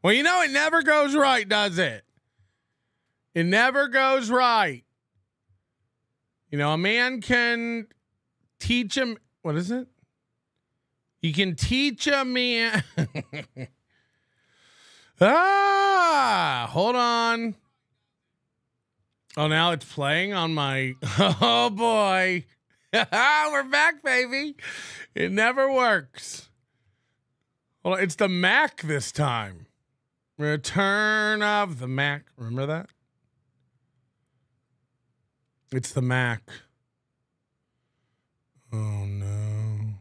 Well, you know, it never goes right, does it? It never goes right. You know, a man can teach him. What is it? You can teach a man. Hold on. Oh, now it's playing on my. Oh, boy. We're back, baby. It never works. Well, it's the Mac this time. Return of the Mac. Remember that? It's the Mac. Oh, no.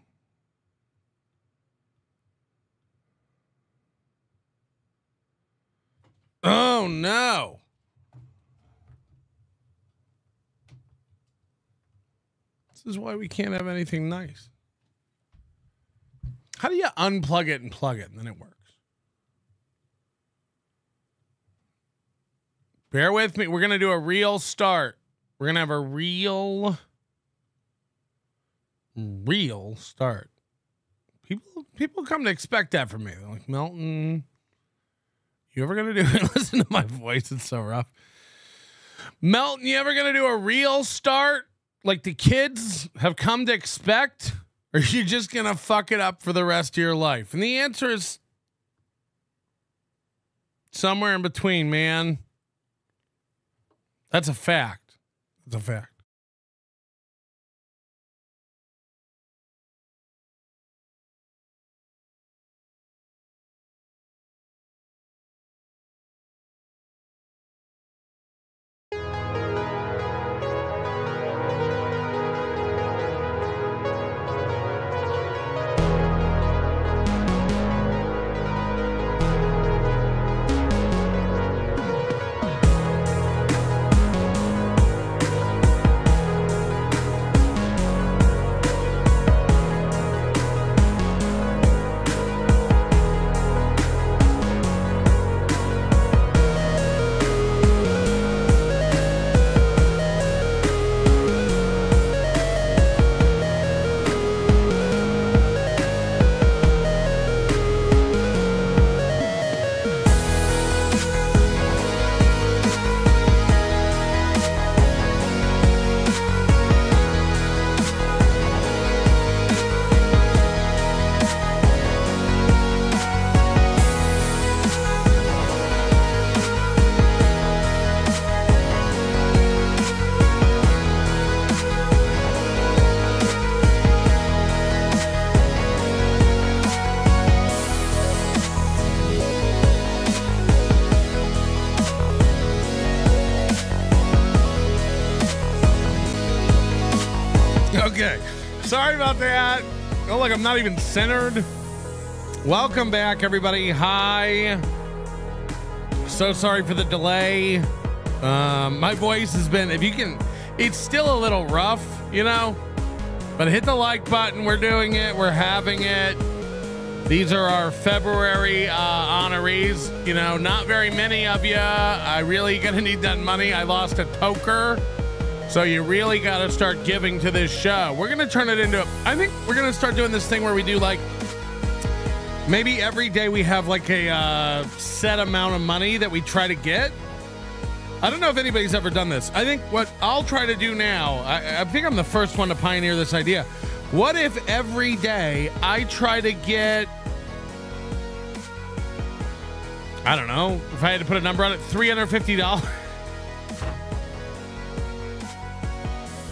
Oh, no. This is why we can't have anything nice. How do you unplug it and plug it and then it works? Bear with me. We're going to do a real start. We're going to have a real start. People come to expect that from me. They're like, Melton, you ever going to do it? Listen to my voice. It's so rough. Melton, you ever going to do a real start like the kids have come to expect? Or are you just going to fuck it up for the rest of your life? And the answer is somewhere in between, man. That's a fact. That's a fact. Okay. Sorry about that. Oh, look, I'm not even centered. Welcome back, everybody. Hi. So sorry for the delay. My voice has been, if you can, it's still a little rough, you know, but hit the like button. We're doing it. We're having it. These are our February honorees. You know, not very many of you. I really gonna need that money. I lost at poker. So you really got to start giving to this show. We're going to turn it into, I think we're going to start doing this thing where we do like, maybe every day we have like a set amount of money that we try to get. I don't know if anybody's ever done this. I think what I'll try to do now, I think I'm the first one to pioneer this idea. What if every day I try to get, I don't know, if I had to put a number on it, $350.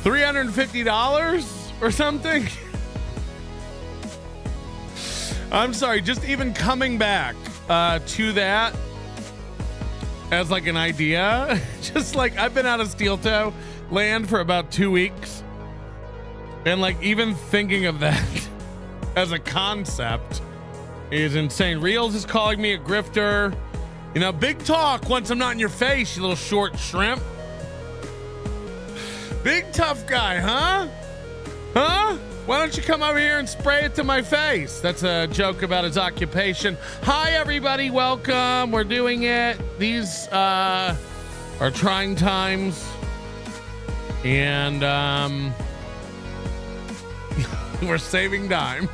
$350 or something. I'm sorry, just even coming back to that as like an idea. Just like I've been out of steel toe land for about 2 weeks. And like even thinking of that as a concept is insane. Reels is calling me a grifter. You know, big talk once I'm not in your face, you little short shrimp. Big tough guy, huh? Huh? Why don't you come over here and spray it to my face? That's a joke about his occupation. Hi, everybody. Welcome. We're doing it. These are trying times. And we're saving dimes.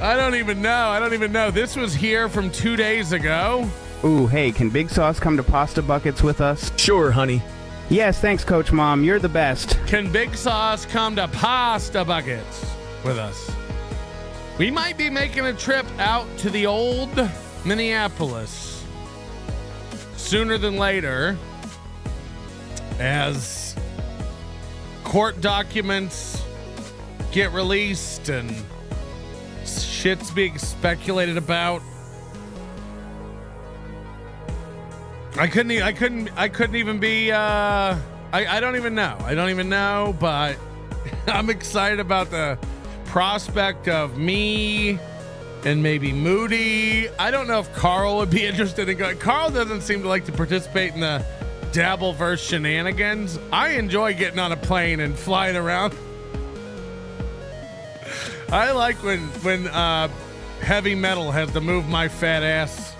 I don't even know. This was here from 2 days ago. Ooh, hey, can Big Sauce come to Pasta Buckets with us? Sure, honey. Yes, thanks, Coach Mom. You're the best. Can Big Sauce come to Pasta Buckets with us? We might be making a trip out to the old Minneapolis sooner than later, as court documents get released and shit's being speculated about. I couldn't even be I don't even know, but I'm excited about the prospect of me and maybe Moody. I don't know if Carl would be interested in going. Carl doesn't seem to like to participate in the Dabbleverse shenanigans. I enjoy getting on a plane and flying around. I like when heavy metal has to move my fat ass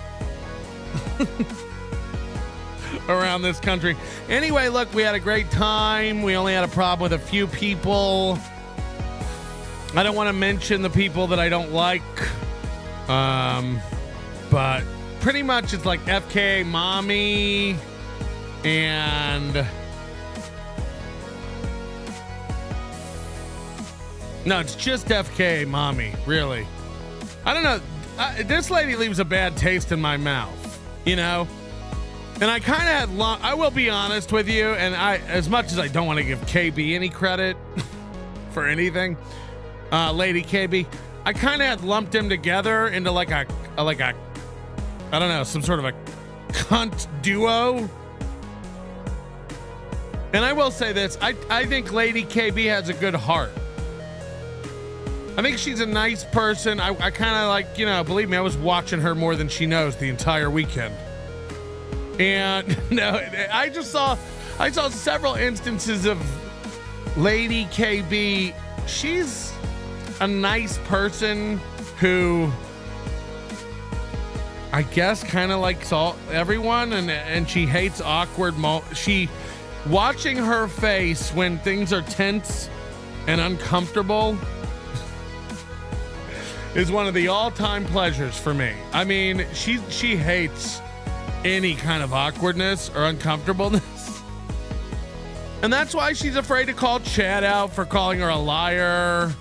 around this country. Anyway, look, we had a great time. We only had a problem with a few people. I don't want to mention the people that I don't like. But pretty much it's like FKA Mommy and no, it's just FKA Mommy, really. I don't know. This lady leaves a bad taste in my mouth, you know? And I kind of had, I will be honest with you, and as much as I don't want to give KB any credit for anything, Lady KB, I kind of had lumped him together into like a, I don't know, some sort of a cunt duo. And I will say this, I think Lady KB has a good heart. I think she's a nice person. I kind of like, you know, believe me, I was watching her more than she knows the entire weekend. And no, I saw several instances of Lady KB. She's a nice person who I guess kind of likes everyone, and she hates awkward watching her face when things are tense and uncomfortable is one of the all-time pleasures for me. I mean, she hates any kind of awkwardness or uncomfortableness. And that's why she's afraid to call Chad out for calling her a liar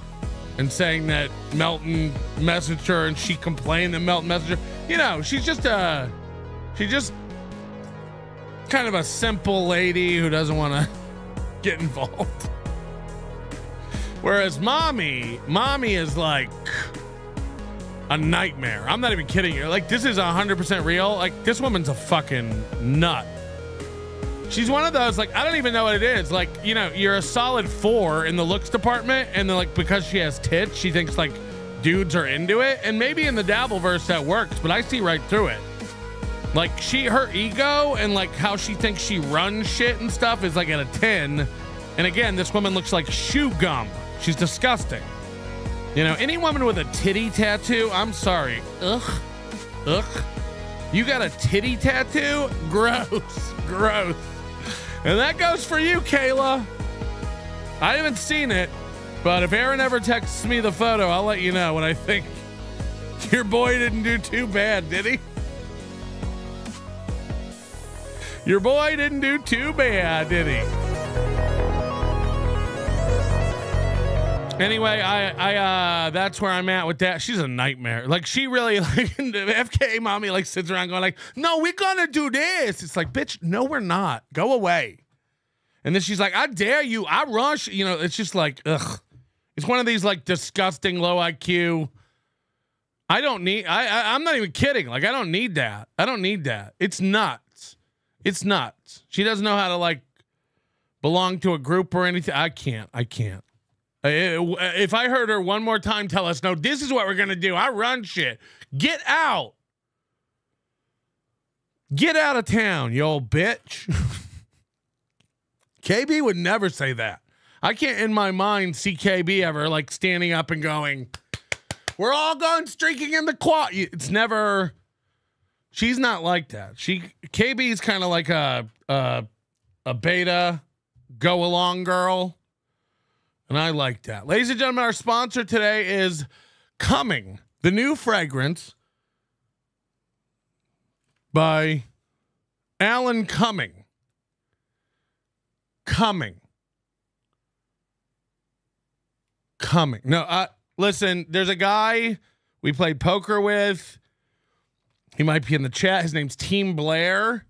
and saying that Melton messaged her and she complained that Melton messaged her. You know, she's just kind of a simple lady who doesn't want to get involved. Whereas mommy is like a nightmare. I'm not even kidding you. Like, this is 100% real. Like, this woman's a fucking nut. She's one of those, like, I don't even know what it is. Like, you know, you're a solid 4 in the looks department, and then, like, because she has tits, she thinks, like, dudes are into it. And maybe in the Dabbleverse that works, but I see right through it. Like, her ego and, like, how she thinks she runs shit and stuff is, like, at a 10. And again, this woman looks like shoe gum. She's disgusting. You know, any woman with a titty tattoo, I'm sorry. Ugh. You got a titty tattoo? Gross. And that goes for you, Kayla. I haven't seen it, but if Aaron ever texts me the photo, I'll let you know what I think. Your boy didn't do too bad, did he? Your boy didn't do too bad, did he? Anyway, I that's where I'm at with that. She's a nightmare. Like, she really, like, FKA mommy, like, sits around going like, no, we're gonna do this. It's like, bitch, no, we're not. Go away. And then she's like, I dare you. I rush. You know, it's just like, ugh. It's one of these, like, disgusting low IQ. I'm not even kidding. Like, I don't need that. It's nuts. She doesn't know how to, like, belong to a group or anything. I can't. If I heard her one more time tell us, no, this is what we're going to do. I run shit. Get out. Get out of town, you old bitch. KB would never say that. I can't in my mind see KB ever like standing up and going, we're all going streaking in the quad. It's never, she's not like that. KB is kind of like a beta go along girl. And I like that. Ladies and gentlemen, our sponsor today is coming The new fragrance by Alan Cumming. No, listen, there's a guy we played poker with. He might be in the chat. His name's Team Blair.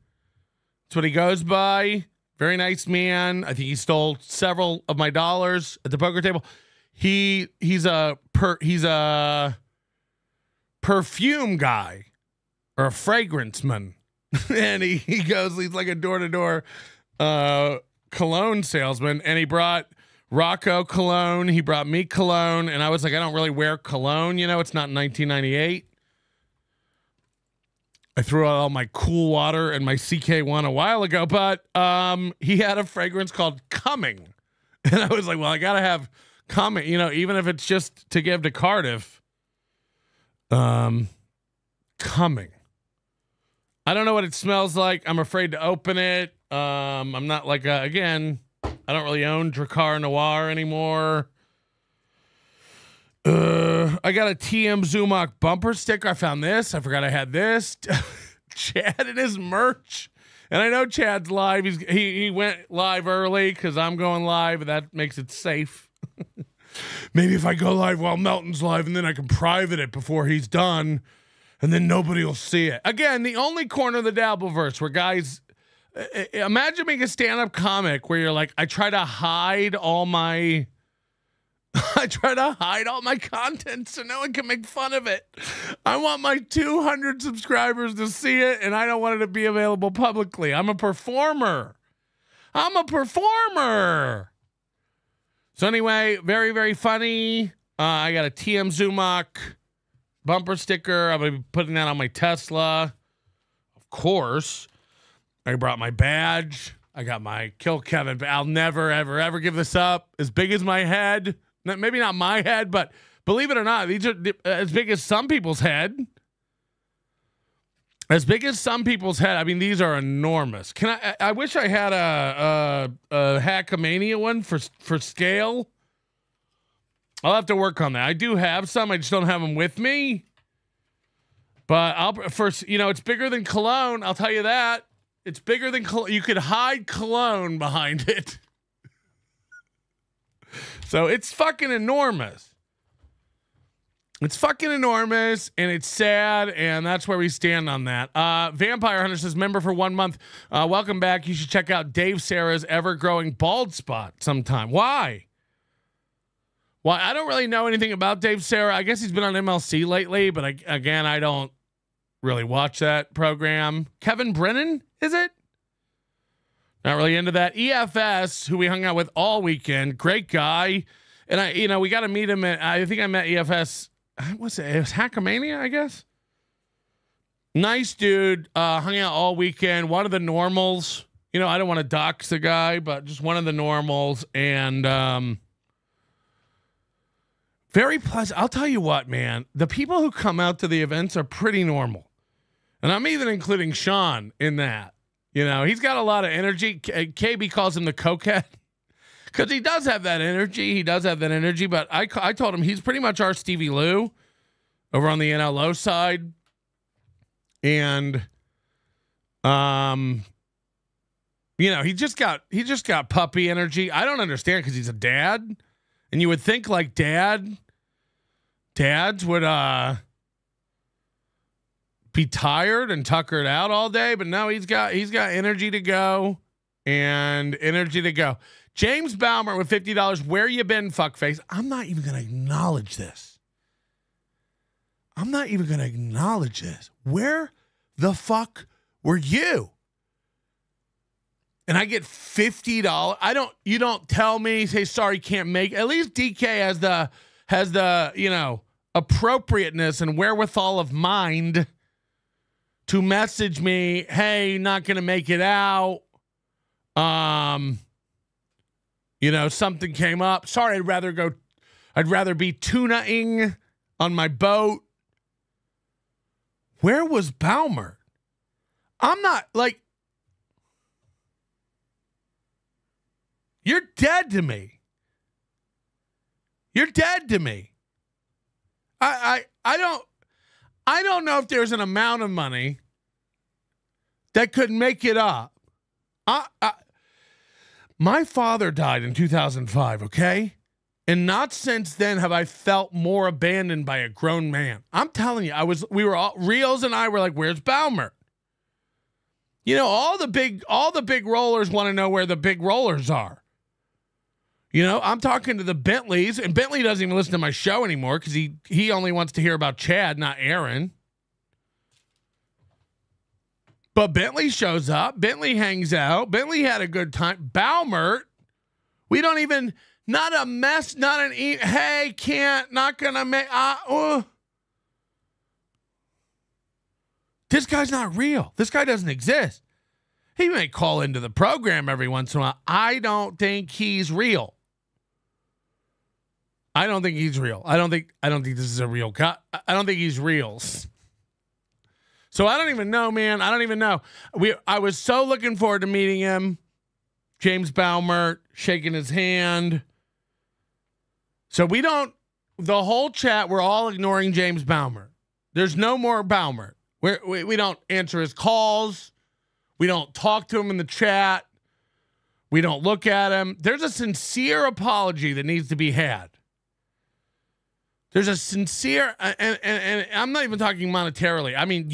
That's what he goes by. Very nice man. I think he stole several of my dollars at the poker table. He's a perfume guy or a fragrance man. And he's like a door-to-door cologne salesman, and he brought Rocco cologne. He brought me cologne, and I was like, I don't really wear cologne, you know, it's not 1998. I threw out all my cool water and my CK1 a while ago, but he had a fragrance called Coming. And I was like, well, I gotta have Coming, you know, even if it's just to give to Cardiff. Coming. I don't know what it smells like. I'm afraid to open it. I'm not like again, I don't really own Drakkar Noir anymore. I got a TM Zumach bumper sticker. I found this. I forgot I had this. Chad and his merch. And I know Chad's live. He went live early because I'm going live, and that makes it safe. Maybe if I go live while Melton's live, and then I can private it before he's done, and then nobody will see it. Again, the only corner of the Dabbleverse where guys, imagine being a stand-up comic where you're like, I try to hide all my content so no one can make fun of it. I want my 200 subscribers to see it, and I don't want it to be available publicly. I'm a performer. So anyway, very, very funny. I got a TM Zumach bumper sticker. I'm going to be putting that on my Tesla. Of course. I brought my badge. I got my Kill Kevin, but I'll never, ever, ever give this up. As big as my head. Maybe not my head, but believe it or not, these are as big as some people's head. As big as some people's head. I mean, these are enormous. I wish I had a Hackamania one for scale. I'll have to work on that. I do have some. I just don't have them with me. But it's bigger than cologne. I'll tell you that. It's bigger than cologne. You could hide cologne behind it. So it's fucking enormous. It's fucking enormous, and it's sad, and that's where we stand on that. Vampire Hunter says, member for 1 month. Welcome back. You should check out Dave Sarah's ever-growing bald spot sometime. Why? Well, I don't really know anything about Dave Sarah. I guess he's been on MLC lately, but I don't really watch that program. Kevin Brennan, is it? Not really into that. EFS, who we hung out with all weekend, great guy. And we got to meet him I think I met EFS. What's it? It was Hackamania, I guess. Nice dude. Hung out all weekend. One of the normals. You know, I don't want to dox the guy, but just one of the normals. And very pleasant. I'll tell you what, man. The people who come out to the events are pretty normal. And I'm even including Sean in that. You know, he's got a lot of energy. KB calls him the cokehead because he does have that energy. But I told him he's pretty much our Stevie Lou over on the NLO side. And, he just got puppy energy. I don't understand because he's a dad. And you would think like dads would, be tired and tuckered out all day, but no, he's got energy to go and energy to go. James Baumer with $50. Where you been, fuckface? I'm not even gonna acknowledge this. Where the fuck were you? And I get $50. You don't tell me, say sorry, can't make. At least DK has the appropriateness and wherewithal of mind to message me, hey, not going to make it out. Something came up. Sorry, I'd rather be tuna-ing on my boat. Where was Baumer? I'm not like, you're dead to me. I I don't know if there's an amount of money that could make it up. My father died in 2005, okay? And not since then have I felt more abandoned by a grown man. I'm telling you, Rios and I were like, where's Baumert? You know, all the big rollers want to know where the big rollers are. You know, I'm talking to the Bentleys, and Bentley doesn't even listen to my show anymore because he only wants to hear about Chad, not Aaron. But Bentley shows up. Bentley hangs out. Bentley had a good time. Baumert, we don't even, not a mess, not an, hey, can't, not gonna make, This guy's not real. This guy doesn't exist. He may call into the program every once in a while. I don't think he's real. I don't think he's real. I don't think this is a real guy. I don't think he's real. So I don't even know, man. I don't even know. I was so looking forward to meeting him. James Baumert, shaking his hand. So the whole chat, we're all ignoring James Baumert. There's no more Baumert. We don't answer his calls. We don't talk to him in the chat. We don't look at him. There's a sincere apology that needs to be had. There's a sincere, and I'm not even talking monetarily. I mean,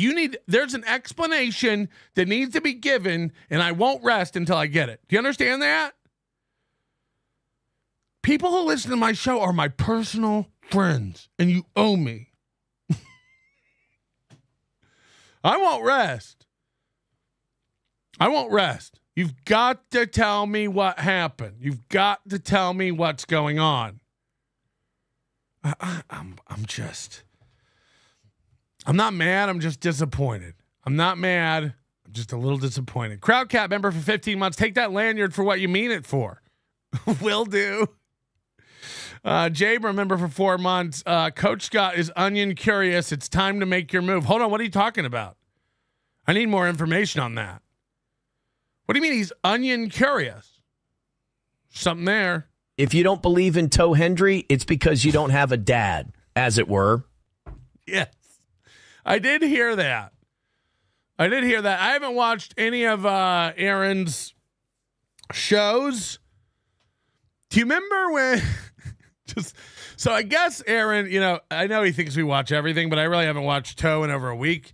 there's an explanation that needs to be given, and I won't rest until I get it. Do you understand that? People who listen to my show are my personal friends, and you owe me. I won't rest. I won't rest. You've got to tell me what happened. You've got to tell me what's going on. I'm not mad. I'm just disappointed. I'm not mad. I'm just a little disappointed. Crowdcat member for 15 months. Take that lanyard for what you mean it for. Will do. Jaber member for 4 months. Coach Scott is onion curious. It's time to make your move. Hold on. What are you talking about? I need more information on that. What do you mean he's onion curious? Something there. If you don't believe in Toe Hendry, it's because you don't have a dad, as it were. Yes. I did hear that. I haven't watched any of Aaron's shows. Do you remember when so I guess Aaron, you know, I know he thinks we watch everything, but I really haven't watched Toe in over a week.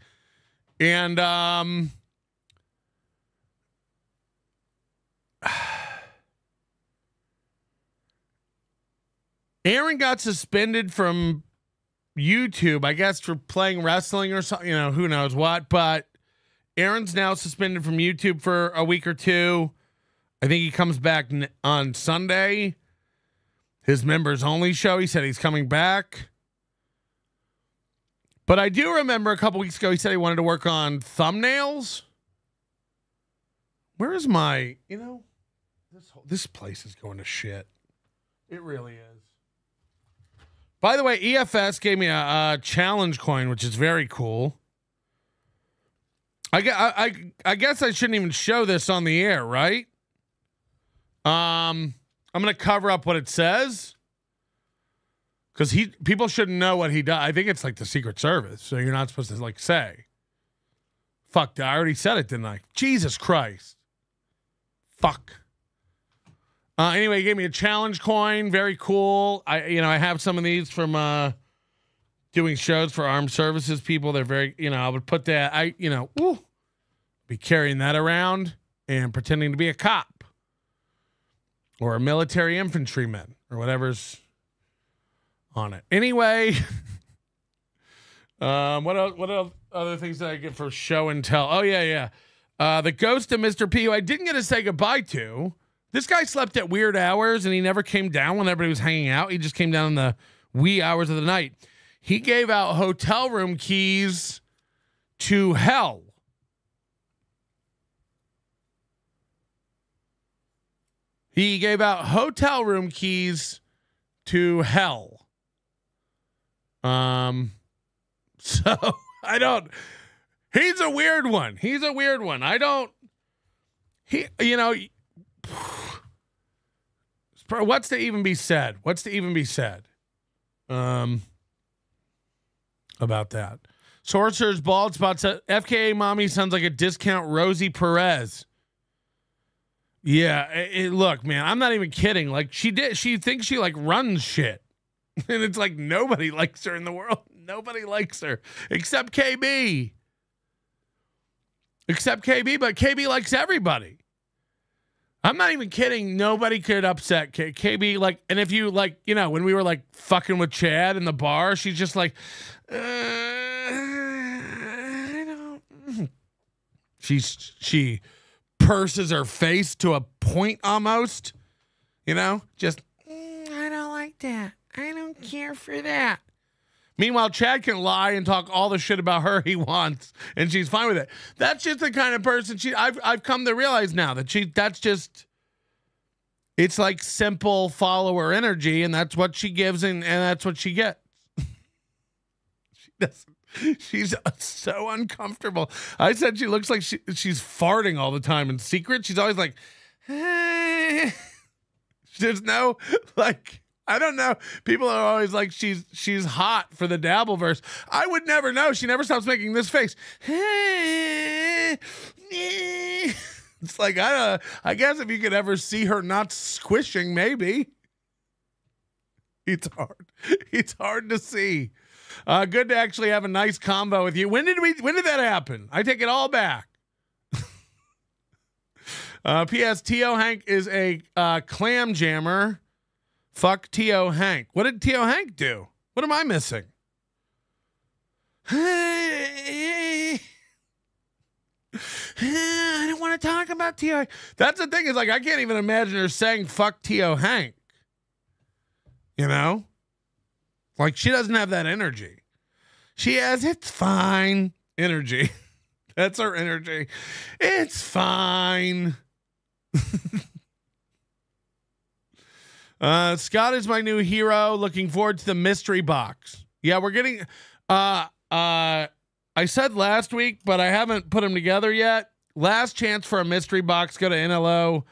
And Aaron got suspended from YouTube, I guess, for playing wrestling or something, you know, who knows what, but Aaron's now suspended from YouTube for a week or two. I think he comes back on Sunday. His members only show. He said he's coming back. But I do remember a couple weeks ago, he said he wanted to work on thumbnails. Where is my, you know, this place is going to shit. It really is. By the way, EFS gave me a challenge coin, which is very cool. I guess I shouldn't even show this on the air, right? I'm going to cover up what it says because people shouldn't know what he does. I think it's like the Secret Service, so you're not supposed to like say. Fuck, I already said it, didn't I? Jesus Christ. Fuck. Anyway, he gave me a challenge coin. Very cool. I have some of these from doing shows for armed services people. They're very, I would put that, be carrying that around and pretending to be a cop or a military infantryman or whatever's on it. Anyway, what else, other things that I get for show and tell? Oh, yeah. The ghost of Mr. P, who I didn't get to say goodbye to. This guy slept at weird hours, and he never came down when everybody was hanging out. He just came down in the wee hours of the night. He gave out hotel room keys to hell. He gave out hotel room keys to hell. So I don't. He's a weird one. I don't. What's to even be said? I about that. Sorcerer's Bald Spot said FKA mommy sounds like a discount Rosie Perez. Yeah, look, man, I'm not even kidding. Like she thinks she like runs shit. And it's like nobody likes her in the world. Nobody likes her except KB. Except KB, but KB likes everybody. I'm not even kidding. Nobody could upset KB. Like, and if you like, you know, when we were like fucking with Chad in the bar, she's just like, I don't. She purses her face to a point almost, you know, just I don't like that. I don't care for that. Meanwhile, Chad can lie and talk all the shit about her he wants, and she's fine with it. That's just the kind of person I've come to realize now that that's just, it's like simple follower energy, and that's what she gives, and that's what she gets. She's so uncomfortable. I said she looks like she's farting all the time in secret. She's always like, there's no like. I don't know. People are always like she's hot for the Dabbleverse. I would never know. She never stops making this face. It's like I guess if you could ever see her not squishing, maybe. It's hard. It's hard to see. Good to actually have a nice combo with you. When did that happen? I take it all back. P.S. T.O. Hank is a clam jammer. Fuck T.O. Hank. What did T.O. Hank do? What am I missing? I don't want to talk about T.O. Hank. That's the thing, is like I can't even imagine her saying fuck T.O. Hank. You know? Like she doesn't have that energy. She has it's fine energy. That's her energy. It's fine. Scott is my new hero. Looking forward to the mystery box. Yeah, we're getting I said last week, but I haven't put them together yet. Last chance for a mystery box. Go to NLO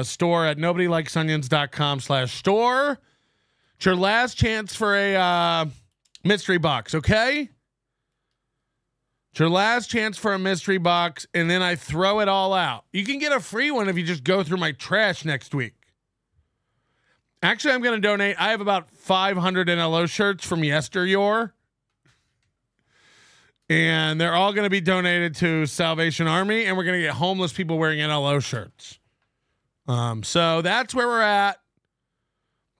store at nobodylikesonions.com/store. It's your last chance for a mystery box, okay? It's your last chance for a mystery box, and then I throw it all out. You can get a free one if you just go through my trash next week. Actually, I'm going to donate. I have about 500 NLO shirts from yesteryear. And they're all going to be donated to Salvation Army. And we're going to get homeless people wearing NLO shirts. So that's where we're at.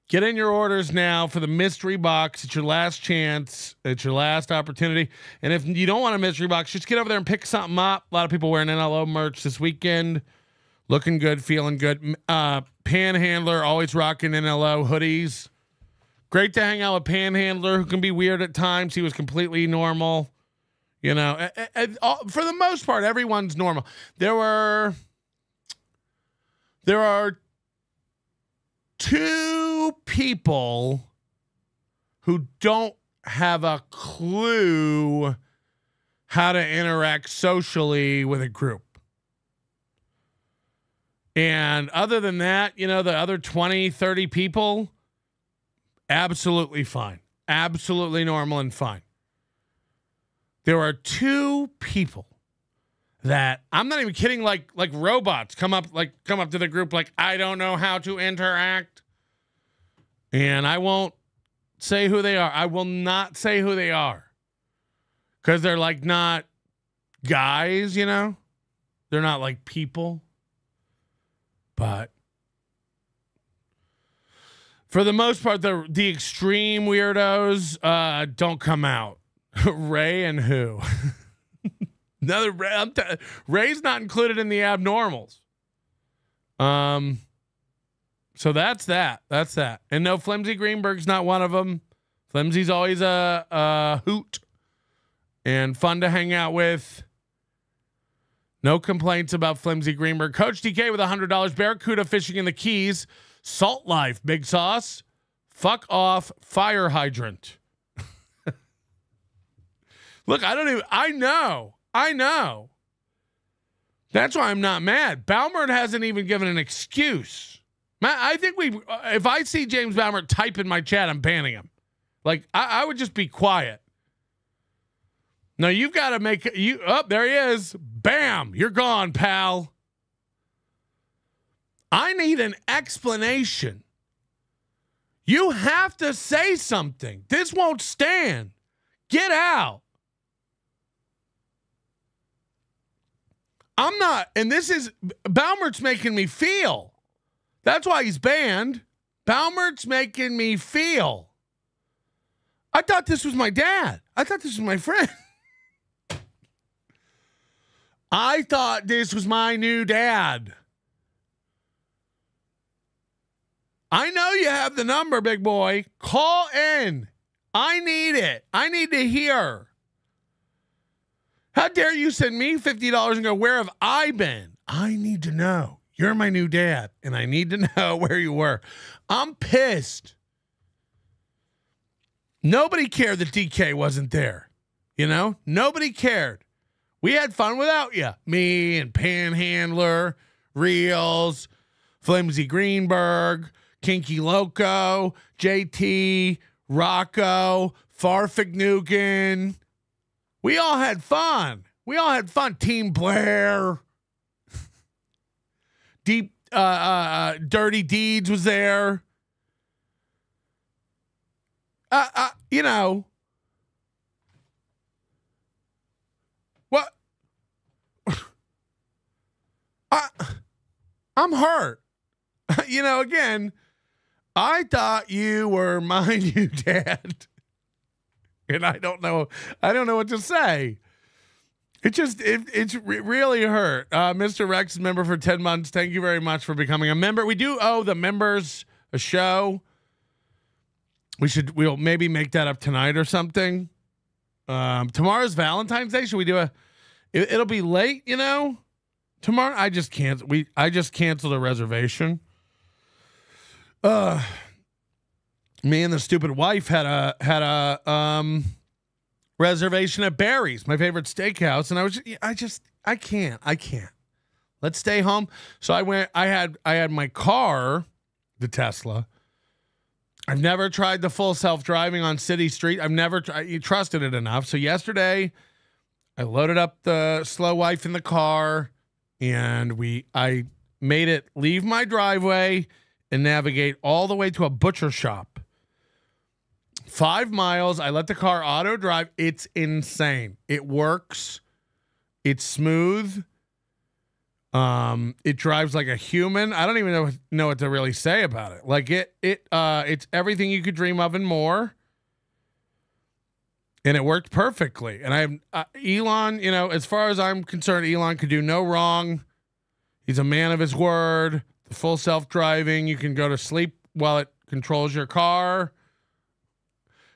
Get in your orders now for the mystery box. It's your last chance. It's your last opportunity. And if you don't want a mystery box, just get over there and pick something up. A lot of people wearing NLO merch this weekend. Looking good, feeling good. Panhandler, always rocking NLO hoodies. Great to hang out with Panhandler, who can be weird at times. He was completely normal. You know, for the most part, everyone's normal. There are 2 people who don't have a clue how to interact socially with a group. And other than that, you know, the other 20, 30 people, absolutely fine. Absolutely normal and fine. There are 2 people that I'm not even kidding, like robots come up to the group like, I don't know how to interact. And I won't say who they are. I will not say who they are. Because they're like not guys, you know? They're not like people. But for the most part, the extreme weirdos don't come out. Ray and who? Another Ray. Ray's not included in the abnormals. So that's that. That's that. And no, Flimsy Greenberg's not one of them. Flimsy's always a hoot and fun to hang out with. No complaints about Flimsy Greenberg. Coach DK with $100. Barracuda fishing in the Keys. Salt Life, Big Sauce. Fuck off, fire hydrant. Look, I know. That's why I'm not mad. Baumert hasn't even given an excuse. I think if I see James Baumert type in my chat, I'm banning him. Like, I would just be quiet. No, you've got to make you up. There he is. Bam. You're gone, pal. I need an explanation. You have to say something. This won't stand. Get out. I'm not, and this is, Baumert's making me feel. That's why he's banned. Baumert's making me feel. I thought this was my dad. I thought this was my friend. I thought this was my new dad. I know you have the number, big boy. Call in. I need it. I need to hear. How dare you send me $50 and go, where have I been? I need to know. You're my new dad, and I need to know where you were. I'm pissed. Nobody cared that DK wasn't there. You know? Nobody cared. We had fun without you. Me and Panhandler, Reels, Flimsy Greenberg, Kinky Loco, JT, Rocco, Farfignugan. We all had fun. We all had fun. Team Blair. Deep Dirty Deeds was there. You know. What? I'm hurt. You know, again, I thought you were my new dad. And I don't know what to say. It really hurt. Mr. Rex, member for 10 months. Thank you very much for becoming a member. We do owe the members a show. We'll maybe make that up tonight or something. Tomorrow's Valentine's Day. Should we do it'll be late, you know? Tomorrow I just canceled a reservation. Me and the stupid wife had a reservation at Barry's, my favorite steakhouse, and I can't. Let's stay home. So I had my car, the Tesla. I've never tried the full self-driving on city street. I've never trusted it enough. So yesterday I loaded up the slow wife in the car, and I made it leave my driveway and navigate all the way to a butcher shop. 5 miles. I let the car auto drive. It's insane. It works. It's smooth. It drives like a human. I don't even know what to really say about it. Like it's everything you could dream of and more. And it worked perfectly. And Elon, you know, as far as I'm concerned, Elon could do no wrong. He's a man of his word. The full self-driving. You can go to sleep while it controls your car.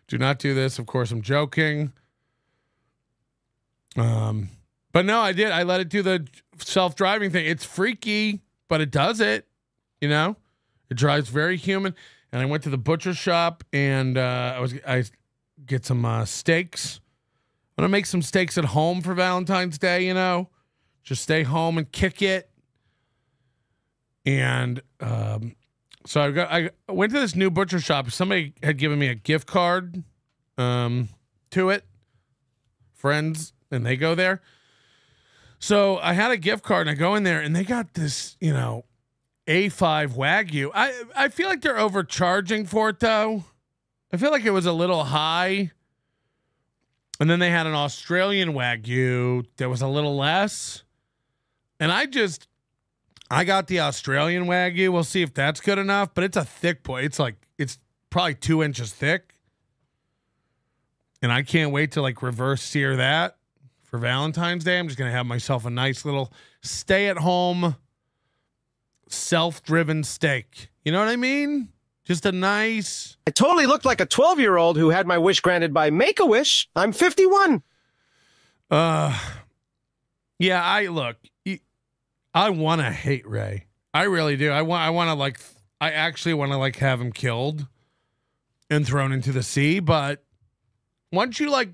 Do not do this. Of course, I'm joking. But no, I did. I let it do the self-driving thing. It's freaky, but it does it. You know, it drives very human. And I went to the butcher shop, and I get some steaks. I'm gonna make some steaks at home for Valentine's Day. You know, just stay home and kick it. And so I went to this new butcher shop. Somebody had given me a gift card to it. Friends, and they go there. So I had a gift card, and I go in there, and they got this, you know, A5 Wagyu. I feel like they're overcharging for it, though. I feel like it was a little high. And then they had an Australian Wagyu that was a little less. And I got the Australian Wagyu. We'll see if that's good enough, but it's a thick boy. It's probably 2 inches thick. And I can't wait to like reverse sear that for Valentine's Day. I'm just going to have myself a nice little stay at home, self-driven steak. You know what I mean? Just a nice. I totally looked like a 12-year-old who had my wish granted by Make-A-Wish. I'm 51. Yeah, I want to hate Ray. I really do. I actually want to like have him killed and thrown into the sea. But once you like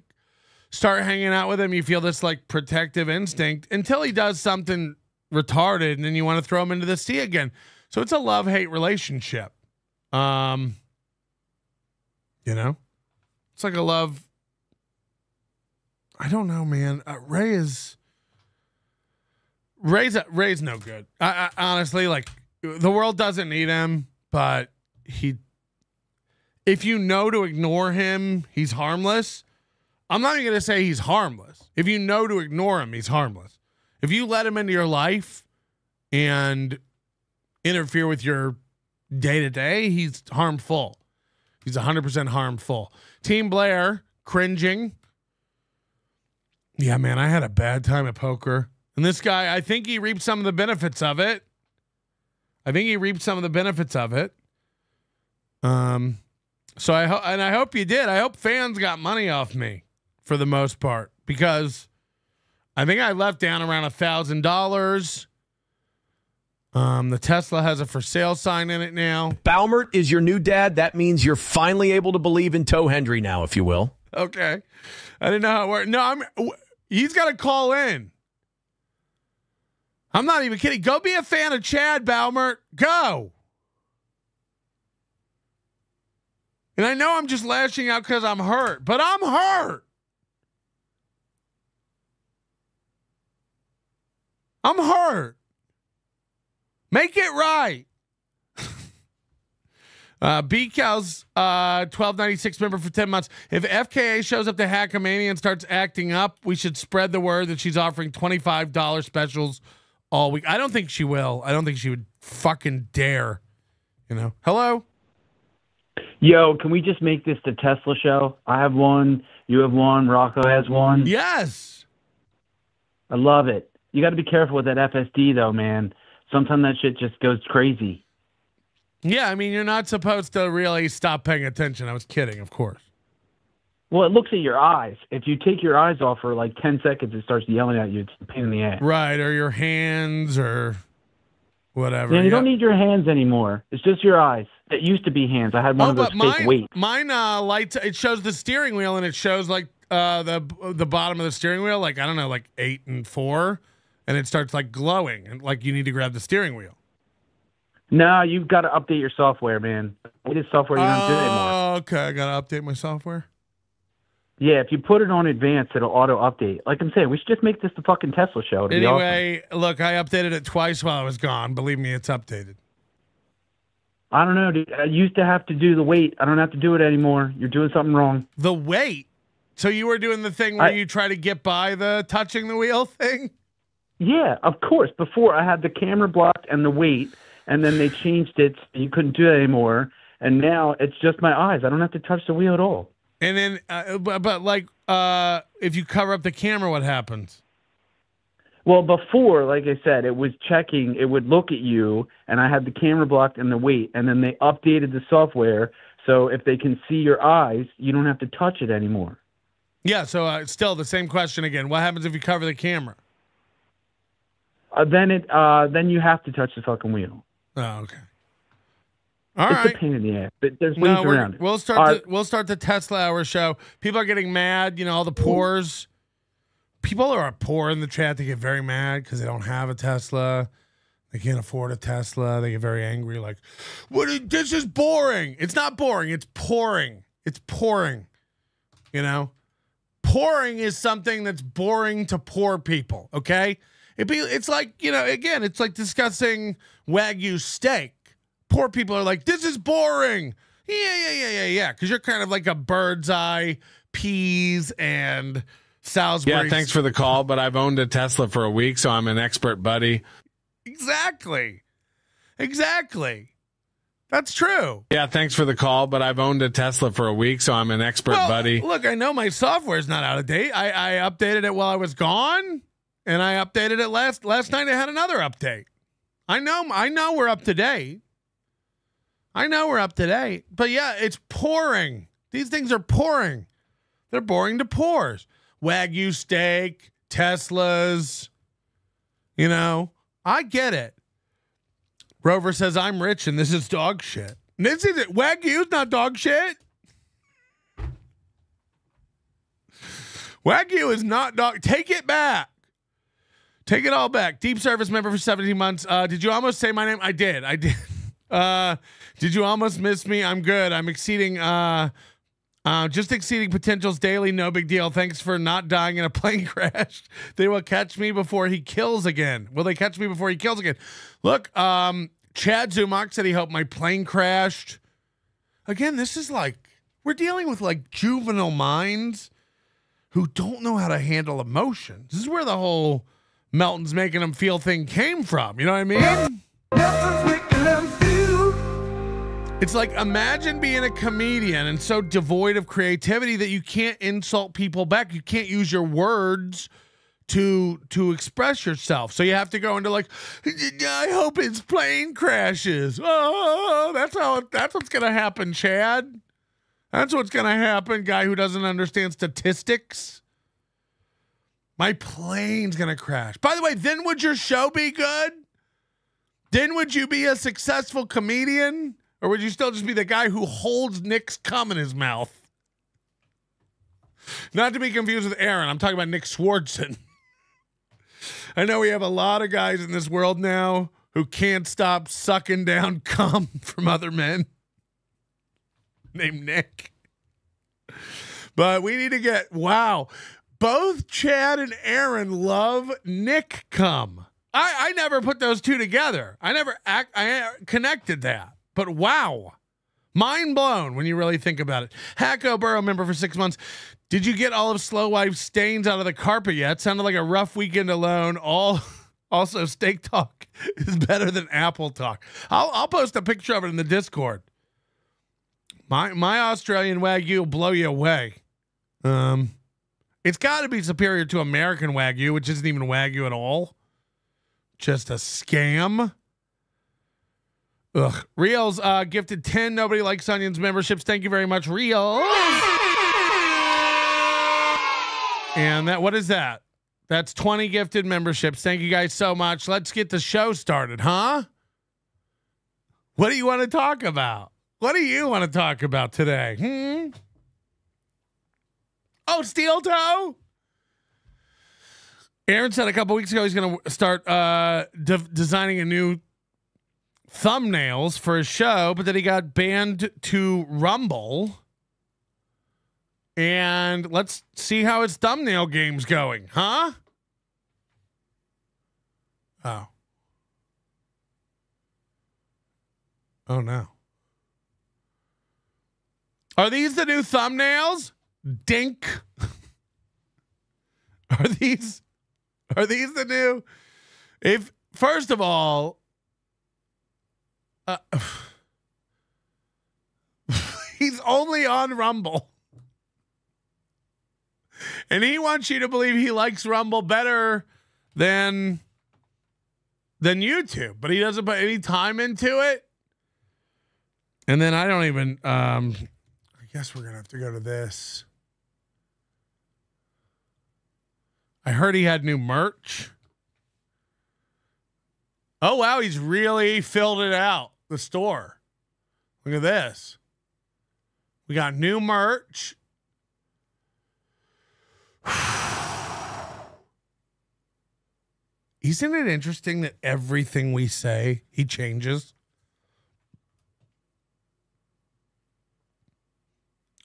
start hanging out with him, you feel this like protective instinct until he does something retarded, and then you want to throw him into the sea again. So it's a love-hate relationship. You know, it's like a love. I don't know, man. Ray's no good. I honestly, like, the world doesn't need him, but if you know to ignore him, he's harmless. I'm not even going to say he's harmless. If you know to ignore him, he's harmless. If you let him into your life and interfere with your day-to-day, he's harmful. He's 100% harmful. Team Blair, cringing. Yeah, man, I had a bad time at poker. And this guy, I think he reaped some of the benefits of it. So I hope you did. I hope fans got money off me for the most part, because I think I left down around $1,000. The Tesla has a for sale sign in it now. Baumert is your new dad. That means you're finally able to believe in Toe Hendry now, if you will. Okay. I didn't know how it worked. No, he's got to call in. I'm not even kidding. Go be a fan of Chad, Baumert. Go. And I know I'm just lashing out because I'm hurt, but I'm hurt. I'm hurt. Make it right. BCal's $12.96 member for 10 months. If FKA shows up to Hackamania and starts acting up, we should spread the word that she's offering $25 specials all week. I don't think she will. I don't think she would fucking dare. You know. Hello? Yo, can we just make this the Tesla show? I have one. You have one. Rocco has one. Yes. I love it. You got to be careful with that FSD, though, man. Sometimes that shit just goes crazy. Yeah, I mean, you're not supposed to really stop paying attention. I was kidding, of course. Well, it looks at your eyes. If you take your eyes off for like 10 seconds, it starts yelling at you. It's a pain in the ass. Right, or your hands or whatever. Yeah, you don't need your hands anymore. It's just your eyes. It used to be hands. I had one of those fake weights. Mine lights. It shows the steering wheel, and it shows like the bottom of the steering wheel, like, I don't know, like 8 and 4, and it starts like glowing, and like you need to grab the steering wheel. No, you've got to update your software, man. It is software you don't do anymore. Okay, I got to update my software. Yeah, if you put it on advanced, it'll auto update. Like I'm saying, we should just make this the fucking Tesla show. Anyway, look, I updated it twice while I was gone. Believe me, it's updated. I don't know, dude. I used to have to do the weight. I don't have to do it anymore. You're doing something wrong. The weight? So you were doing the thing where you try to get by the touching the wheel thing? Yeah, of course. Before, I had the camera blocked and the weight, and then they changed it so you couldn't do that anymore. And now it's just my eyes. I don't have to touch the wheel at all. And then, if you cover up the camera, what happens? Well, before, like I said, it was checking. It would look at you, and I had the camera blocked and the weight, and then they updated the software so if they can see your eyes, you don't have to touch it anymore. Yeah, so still the same question again. What happens if you cover the camera? Then you have to touch the fucking wheel. Oh, okay. It's a pain in the ass, but there's ways around it. We'll start the Tesla Hour show. People are getting mad. You know, all the poors. People who are poor in the chat, they get very mad because they don't have a Tesla. They can't afford a Tesla. They get very angry. Like, this is boring. It's not boring. It's pouring. It's pouring. You know, pouring is something that's boring to poor people. Okay, it's like, you know, again, it's like discussing Wagyu steak. Poor people are like, this is boring. Yeah. Because you're kind of like a bird's eye peas and Salisbury. Yeah, thanks for the call, but I've owned a Tesla for a week, so I'm an expert buddy. Exactly. That's true. Yeah, thanks for the call, but I've owned a Tesla for a week, so I'm an expert buddy. Look, I know my software's not out of date. I updated it while I was gone, and I updated it last night. I had another update. I know we're up to date. But yeah, it's pouring. These things are pouring. They're boring to poors. Wagyu steak, Teslas. You know, I get it. Rover says, I'm rich and this is dog shit. This is it. Wagyu's not dog shit. Wagyu is not dog. Take it back. Take it all back. Deep service member for 17 months. Did you almost say my name? I did. Did you almost miss me? I'm good. I'm exceeding Just exceeding potentials daily. No big deal. Thanks for not dying in a plane crash. They will catch me before he kills again. Will they catch me before he kills again? Look, Chad Zumach said he hoped my plane crashed. Again, this is like, we're dealing with like juvenile minds who don't know how to handle emotions. This is where the whole Melton's making them feel thing came from. You know what I mean? It's like, imagine being a comedian and so devoid of creativity that you can't insult people back. You can't use your words to express yourself. So you have to go into like, I hope his plane crashes. Oh, that's what's going to happen, Chad. That's what's going to happen, guy who doesn't understand statistics. My plane's going to crash. By the way, then would your show be good? Then would you be a successful comedian? Or would you still just be the guy who holds Nick's cum in his mouth? Not to be confused with Aaron. I'm talking about Nick Swardson. I know we have a lot of guys in this world now who can't stop sucking down cum from other men named Nick. But we need to get, wow, both Chad and Aaron love Nick cum. I never put those two together. I connected that. But wow, mind blown when you really think about it. Hacko Burrow member for 6 months. Did you get all of Slow Wife's stains out of the carpet yet? Sounded like a rough weekend alone. Also, steak talk is better than apple talk. I'll post a picture of it in the Discord. My Australian Wagyu will blow you away. It's got to be superior to American Wagyu, which isn't even Wagyu at all. Just a scam. Ugh. Reels gifted 10 Nobody Likes Onions memberships. Thank you very much, Reels. And what is that? That's 20 gifted memberships. Thank you guys so much. Let's get the show started, huh? What do you want to talk about? What do you want to talk about today? Oh, steel toe? Aaron said a couple weeks ago he's going to start designing a new thumbnails for his show, but then he got banned to Rumble. And let's see how his thumbnail game's going, huh? Oh. Oh no. Are these the new thumbnails? Dink. Are these the new? If first of all, he's only on Rumble. And he wants you to believe he likes Rumble better than YouTube, but he doesn't put any time into it. And then I don't even, I guess we're going to have to go to this. I heard he had new merch. Oh, wow. He's really filled it out. The store. Look at this. We got new merch. Isn't it interesting that everything we say, he changes?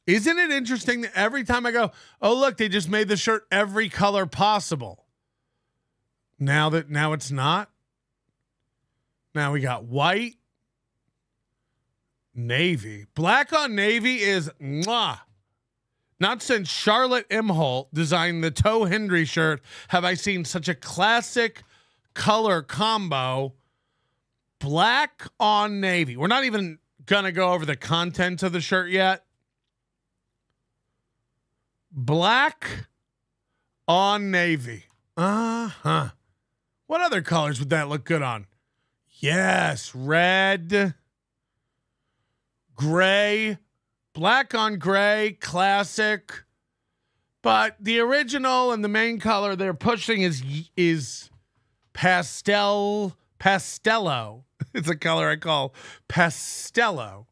Isn't it interesting that every time I go, oh, look, they just made the shirt every color possible. Now it's not. Now we got white, navy. Black on navy is mwah. Not since Charlotte Imholte designed the Toe Hendry shirt have I seen such a classic color combo. Black on navy. We're not even going to go over the contents of the shirt yet. Black on navy. Uh-huh. What other colors would that look good on? Yes, red, gray, black on gray, classic. But the original and the main color they're pushing is pastello. It's a color I call pastello.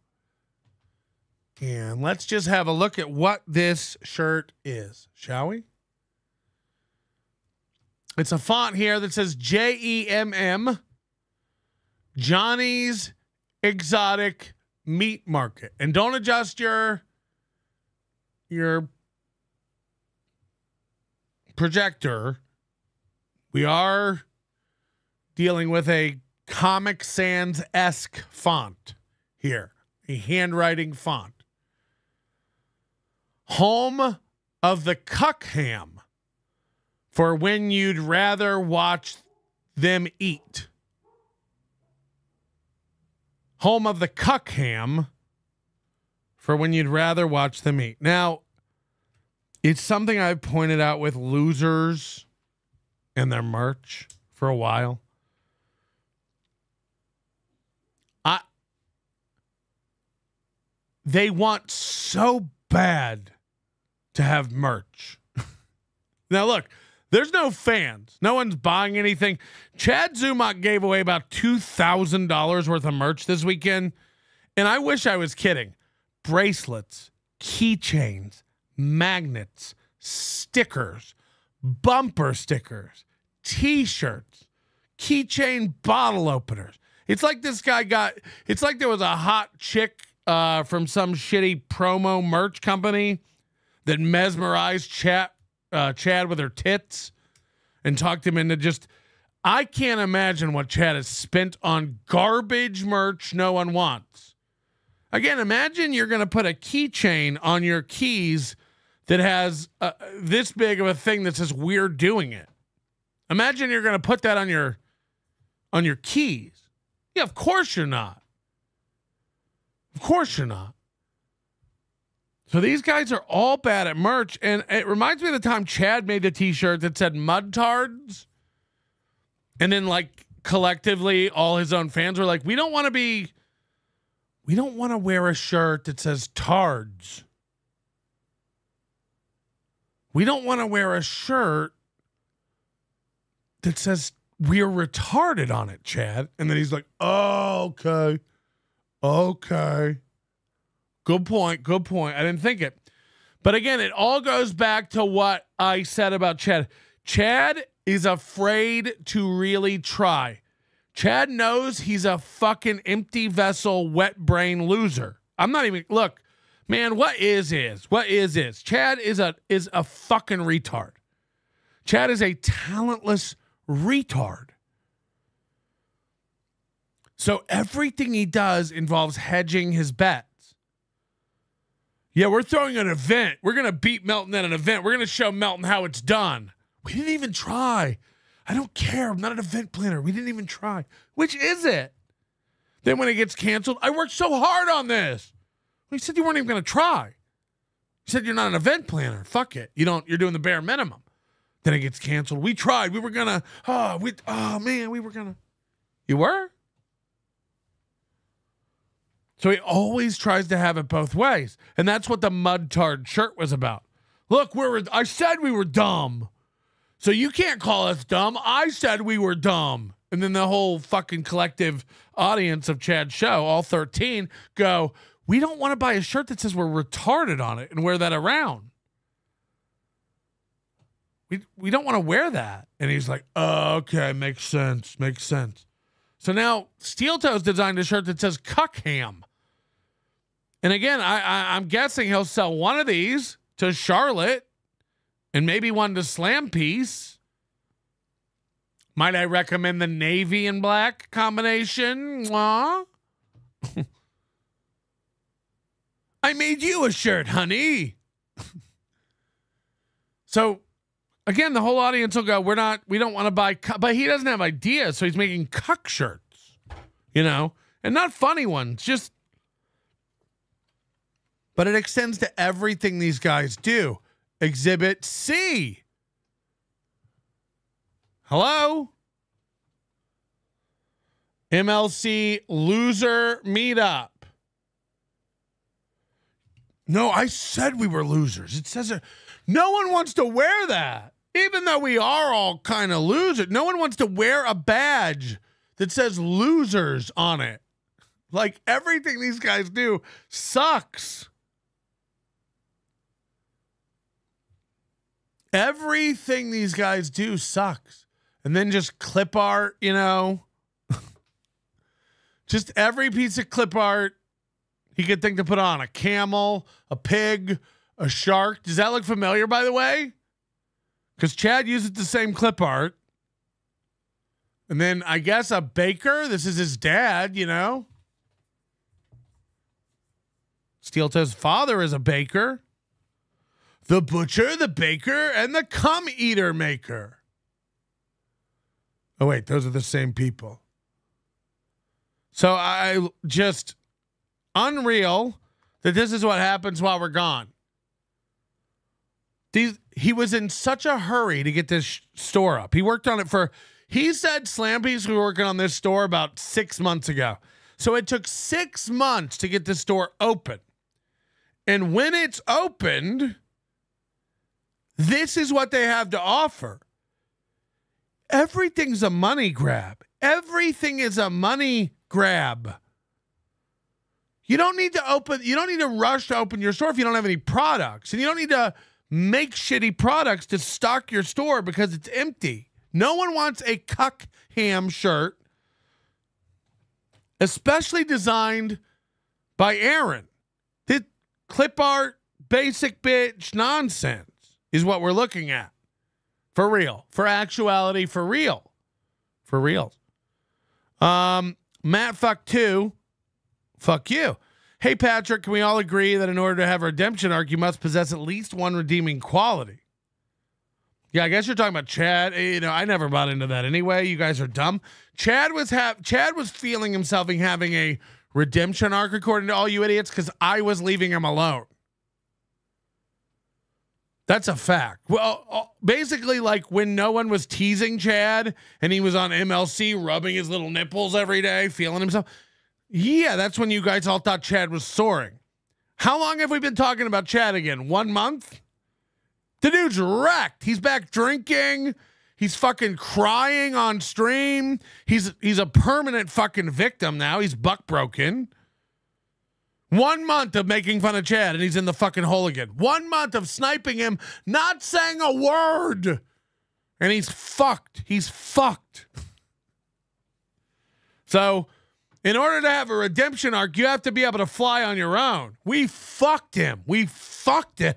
And let's just have a look at what this shirt is, shall we? It's a font here that says JEMM, Johnny's Exotic Meat Market. And don't adjust your your projector, we are dealing with a Comic Sans-esque font here, a handwriting font. Home of the Cuckham, for when you'd rather watch them eat. Home of the Cuckham, for when you'd rather watch them eat. Now, it's something I've pointed out with losers and their merch for a while. They want so bad to have merch. Now, look, there's no fans. No one's buying anything. Chad Zumach gave away about $2,000 worth of merch this weekend. And I wish I was kidding. Bracelets, keychains, magnets, stickers, bumper stickers, t-shirts, keychain bottle openers. It's like this guy it's like there was a hot chick from some shitty promo merch company that mesmerized Chad with her tits and talked him into just, I can't imagine what Chad has spent on garbage merch no one wants. Again, imagine you're going to put a keychain on your keys that has this big of a thing that says "We're doing it." Imagine you're going to put that on your keys. Yeah, of course you're not. Of course you're not. So these guys are all bad at merch, and it reminds me of the time Chad made the T-shirt that said "Mudtards," and then like collectively, all his own fans were like, "We don't want to wear a shirt that says tards. We don't want to wear a shirt that says we're retarded on it, Chad." And then he's like, "Oh, okay. Okay. Good point. Good point. I didn't think it." But again, it all goes back to what I said about Chad. Chad is afraid to really try. Chad knows he's a fucking empty vessel, wet brain loser. I'm not even, look, man, what is. Chad is a fucking retard. Chad is a talentless retard. So everything he does involves hedging his bets. Yeah, we're throwing an event. We're going to beat Melton at an event. We're going to show Melton how it's done. We didn't even try. I don't care. I'm not an event planner. We didn't even try. Which is it? Then when it gets canceled, I worked so hard on this. Well, you said you weren't even going to try. You said you're not an event planner. Fuck it. You're doing the bare minimum. Then it gets canceled. We tried. We were going to, we were going to. You were? So he always tries to have it both ways. And that's what the Mudtard shirt was about. Look, I said we were dumb. So you can't call us dumb. I said we were dumb. And then the whole fucking collective audience of Chad's show, all 13, go, we don't want to buy a shirt that says we're retarded on it and wear that around. We don't want to wear that. And he's like, oh, okay, makes sense. So now Steel Toes designed a shirt that says Cuckham. And again, I'm guessing he'll sell one of these to Charlotte and maybe one to Slam Piece. Might I recommend the navy and black combination? Mwah. I made you a shirt, honey. So again, the whole audience will go, we don't want to buy, but he doesn't have ideas. So he's making cuck shirts, and not funny ones, just, but it extends to everything these guys do. Exhibit C. Hello? MLC loser meetup. No, I said we were losers. It says no one wants to wear that. Even though we are all kind of losers, no one wants to wear a badge that says losers on it. Like everything these guys do sucks. Everything these guys do sucks. And then just clip art, just every piece of clip art he could think to put on: a camel, a pig, A shark. Does that look familiar, by the way? Because Chad uses the same clip art. And then I guess a baker. This is his dad, you know. Steel Toe's father is a baker. The butcher, the baker, and the cum eater maker. Oh, wait, those are the same people. So I just unreal that this is what happens while we're gone. He was in such a hurry to get this store up. He worked on it he said Slampy's were working on this store about 6 months ago. So it took 6 months to get this store open. And when it's opened, this is what they have to offer. Everything's a money grab. Everything is a money grab. You don't need to rush to open your store if you don't have any products. And you don't need to make shitty products to stock your store because it's empty. No one wants a cuck ham shirt, especially designed by Aaron. The clip art, basic bitch nonsense is what we're looking at. For real. For actuality, for real. For reals. Matt fuck 2. Fuck you. Hey, Patrick, can we all agree that in order to have a redemption arc, you must possess at least one redeeming quality? Yeah, I guess you're talking about Chad. You know, I never bought into that anyway. You guys are dumb. Chad was feeling himself having a redemption arc, according to all you idiots, because I was leaving him alone. That's a fact. Well, basically, like when no one was teasing Chad and he was on MLC rubbing his little nipples every day, feeling himself. Yeah, that's when you guys all thought Chad was soaring. How long have we been talking about Chad again? 1 month? The dude's wrecked. He's back drinking. He's fucking crying on stream. He's a permanent fucking victim now. He's buck broken. 1 month of making fun of Chad and he's in the fucking hole again. 1 month of sniping him, not saying a word. And he's fucked. He's fucked. So, in order to have a redemption arc, you have to be able to fly on your own. We fucked him. We fucked him.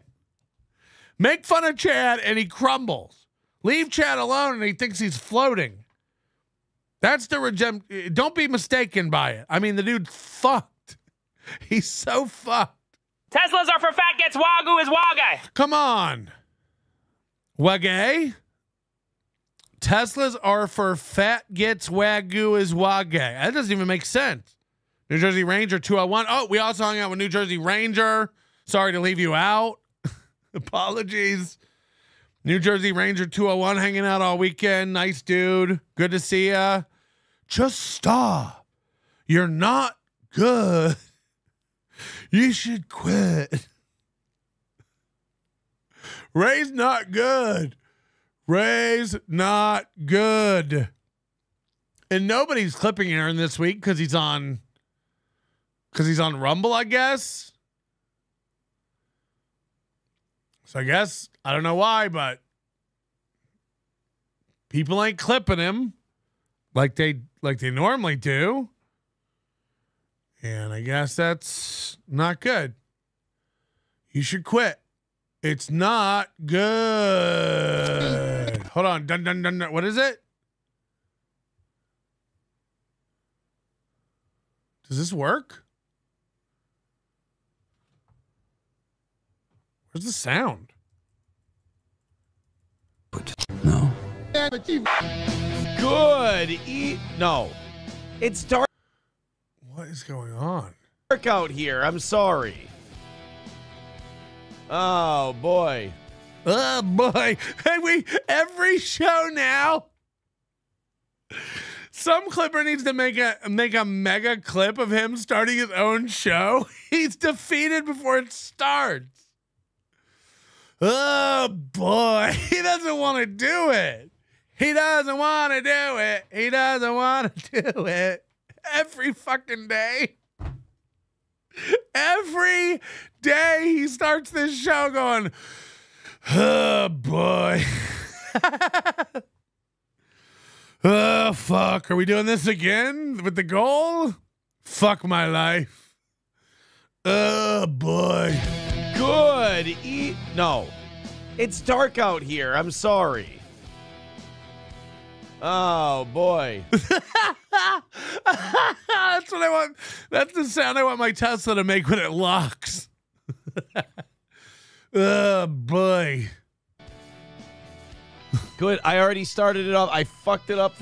Make fun of Chad and he crumbles. Leave Chad alone and he thinks he's floating. That's the redemption. Don't be mistaken by it. I mean, the dude's fucked. He's so fucked. Teslas are for fat gets Wagyu is Wagyu. Come on. Wagyu? Teslas are for fat gets Wagyu is Wagyu. That doesn't even make sense. New Jersey Ranger 201. Oh, we also hung out with New Jersey Ranger. Sorry to leave you out. Apologies. New Jersey Ranger 201 hanging out all weekend. Nice dude. Good to see ya. Just stop. You're not good. You should quit. Ray's not good. Ray's not good. And nobody's clipping Aaron this week because he's on Rumble, I guess. So I guess I don't know why, but people ain't clipping him like they normally do. And I guess that's not good. You should quit. It's not good. Hold on. Dun, dun, dun, dun. What is it? Does this work? Where's the sound? No. Good. No. It's dark What is going on? out here. I'm sorry. Oh, boy. Oh boy. Hey, every show now. Some clipper needs to make a mega clip of him starting his own show. He's defeated before it starts. Oh boy. He doesn't want to do it. He doesn't want to do it. He doesn't want to do it. Every fucking day. Every day he starts this show going, oh boy. Oh fuck. Are we doing this again with the goal? Fuck my life. Oh boy. No. It's dark out here. I'm sorry. Oh, boy. That's what I want. That's the sound I want my Tesla to make when it locks. Oh, boy. Good. I already started it off. I fucked it up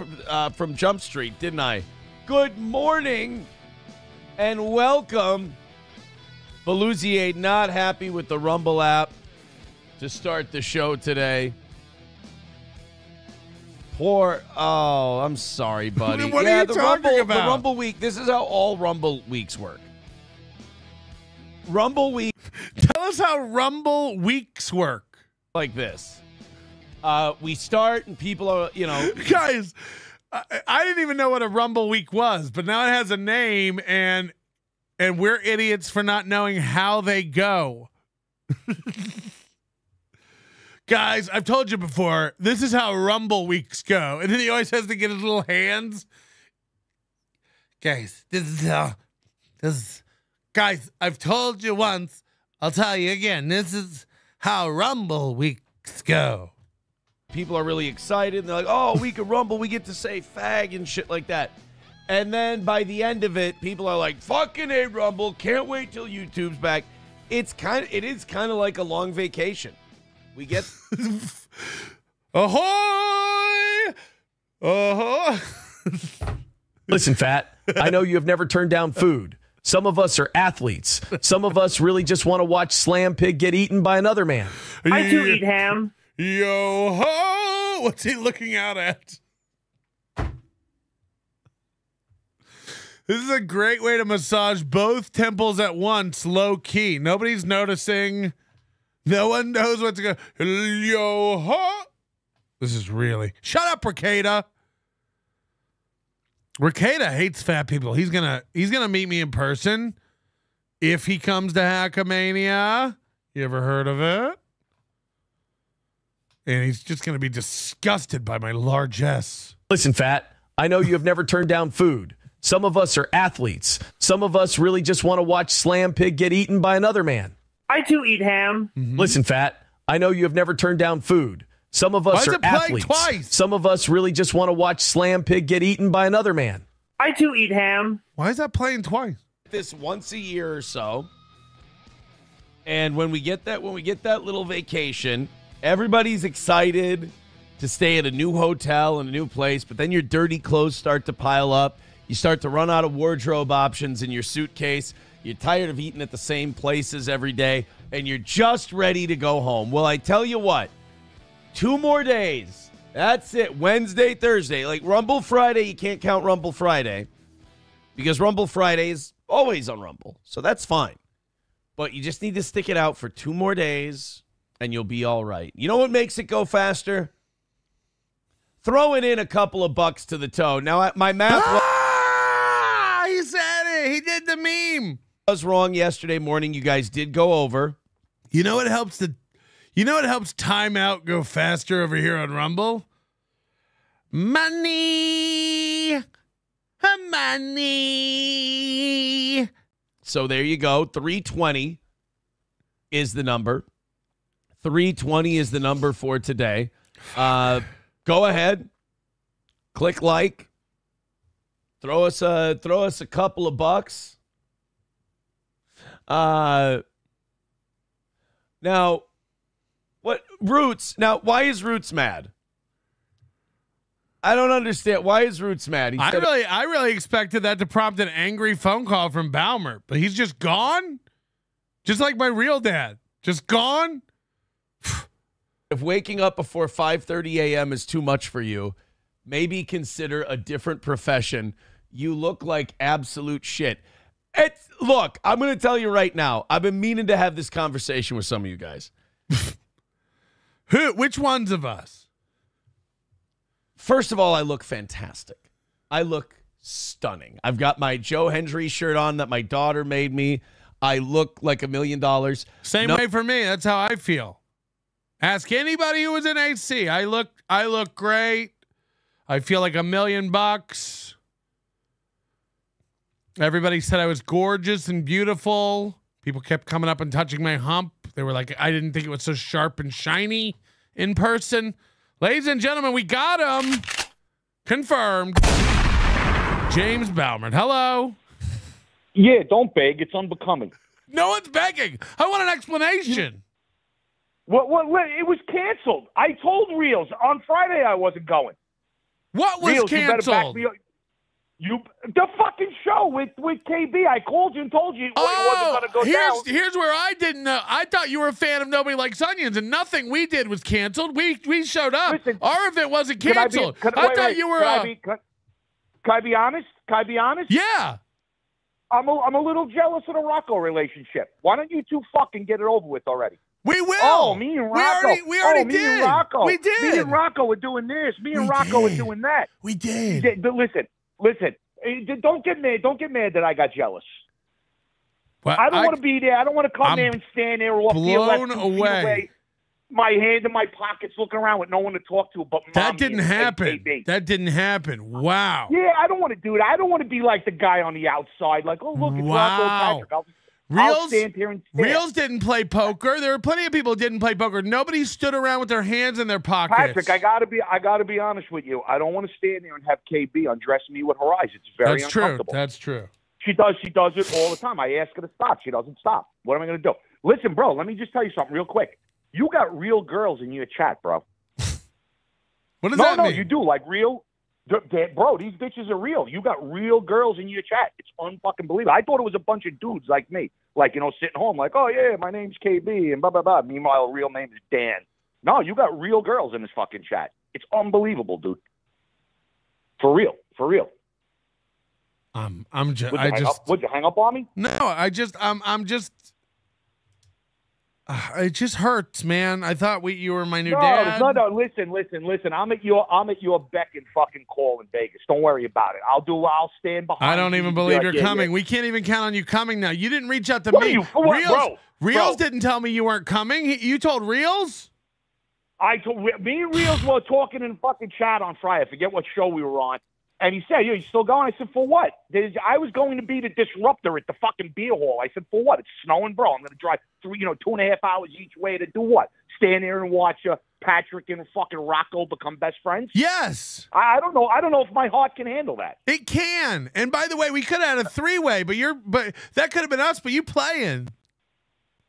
from Jump Street, didn't I? Good morning and welcome. Belusier not happy with the Rumble app to start the show today. I'm sorry, buddy. What are you talking about? The Rumble week. This is how all Rumble weeks work. Rumble week. Tell us how Rumble weeks work. Like this. We start and people are, Guys, I didn't even know what a Rumble week was, but now it has a name, and we're idiots for not knowing how they go. Guys, I've told you before, this is how Rumble weeks go. And then he always has to get his little hands. Guys, guys, I've told you once, I'll tell you again. This is how Rumble weeks go. People are really excited. And they're like, oh, we can Rumble. We get to say fag and shit like that. And then by the end of it, people are like, fucking A Rumble. Can't wait till YouTube's back. It is kind of like a long vacation. We get ahoy! Ahoy! Listen, Fat, I know you have never turned down food. Some of us are athletes. Some of us really just want to watch Slam Pig get eaten by another man. I too eat ham. Yo ho! What's he looking out at? This is a great way to massage both temples at once, low key. Nobody's noticing. No one knows what's going. Yo ho! This is really. Shut up, Ricada. Ricada hates fat people. He's gonna meet me in person if he comes to Hackamania. You ever heard of it? And he's just gonna be disgusted by my largesse. Listen, Fat, I know you have never turned down food. Some of us are athletes. Some of us really just want to watch Slam Pig get eaten by another man. I too eat ham. Mm-hmm. Listen, Fat, I know you have never turned down food. Some of us are athletes. Twice? Some of us really just want to watch Slam Pig get eaten by another man. I too eat ham. Why is that playing twice? this once a year or so. And when we get that little vacation, everybody's excited to stay at a new hotel and a new place, but then your dirty clothes start to pile up. You start to run out of wardrobe options in your suitcase. You're tired of eating at the same places every day, and you're just ready to go home. Well, I tell you what, 2 more days. That's it. Wednesday, Thursday. Like Rumble Friday, you can't count Rumble Friday because Rumble Friday is always on Rumble, so that's fine. But you just need to stick it out for 2 more days, and you'll be all right. You know what makes it go faster? Throwing in a couple of bucks to the toe. Now, my math he said it. He did the meme. was wrong yesterday morning. You guys did go over. You know what helps timeout go faster over here on Rumble? Money. Money. So there you go. 320 is the number. 320 is the number for today. Go ahead. Click like. Throw us a couple of bucks. Now, what Roots? Now, why is Roots mad? I don't understand. Why is Roots mad? I really expected that to prompt an angry phone call from Balmer, but he's just gone. Just like my real dad, just gone. If waking up before 5:30 a.m. is too much for you, maybe consider a different profession. You look like absolute shit. Look, I'm going to tell you right now. I've been meaning to have this conversation with some of you guys. Which ones of us? First of all, I look fantastic. I look stunning. I've got my Joe Hendry shirt on that my daughter made me. I look like $1 million. Same way for me. That's how I feel. Ask anybody who was in AC. I look great. I feel like $1 million. Everybody said I was gorgeous and beautiful. People kept coming up and touching my hump. They were like, I didn't think it was so sharp and shiny in person. Ladies and gentlemen, we got him. Confirmed. James Bauman. Hello. Yeah, don't beg. It's unbecoming. No one's begging. I want an explanation. What? It was canceled. I told Reels on Friday I wasn't going. What was Reels, canceled? The fucking show with KB. I called you and told you it wasn't going to go down. Here's where I didn't know. I thought you were a fan of Nobody Likes Onions, and nothing we did was canceled. We showed up. Listen, our event wasn't canceled. Can I be honest? Yeah. I'm a little jealous of the Rocco relationship. Why don't you two fucking get it over with already? We will. Oh, me and Rocco. We already did. Me and Rocco. We did. Me and Rocco are doing this. Me and Rocco are doing that. We did. But listen. Don't get mad. Don't get mad that I got jealous. Well, I don't want to be there. I don't want to come there and stand there off blown the away. My hand in my pockets, looking around with no one to talk to. But that didn't happen. That didn't happen. Wow. Yeah, I don't want to do that. I don't want to be like the guy on the outside. Like, oh look, it's Rocco Patrick. I'll stand here and stare. Reels didn't play poker. There were plenty of people who didn't play poker. Nobody stood around with their hands in their pockets. Patrick, I gotta be honest with you. I don't want to stand there and have KB undress me with her eyes. It's very uncomfortable. That's true. She does it all the time. I ask her to stop. She doesn't stop. What am I going to do? Listen, bro, let me just tell you something real quick. You got real girls in your chat, bro. What does that mean? No, you do. Like real. Bro, these bitches are real. You got real girls in your chat. It's unfucking believable. I thought it was a bunch of dudes like me. Like, sitting home like, oh, yeah, my name's KB and blah, blah, blah. Meanwhile, real name is Dan. No, you got real girls in this fucking chat. It's unbelievable, dude. For real. Would you hang up on me? No, it just hurts, man. I thought you were my new dad. No. Listen. I'm at your beck and fucking call in Vegas. Don't worry about it. I'll stand behind. I don't even believe you're coming. We can't even count on you coming now. You didn't reach out to me. Reels didn't tell me you weren't coming. You told Reels? Me and Reels were talking in fucking chat on Friday. I forget what show we were on. And he said, you still going? I said, for what? I was going to be the disruptor at the fucking beer hall. I said, for what? It's snowing, bro. I'm going to drive 2.5 hours each way to do what? Stand there and watch Patrick and fucking Rocco become best friends? Yes. I don't know. I don't know if my heart can handle that. It can. And by the way, we could have had a 3-way, but that could have been us, but you playing.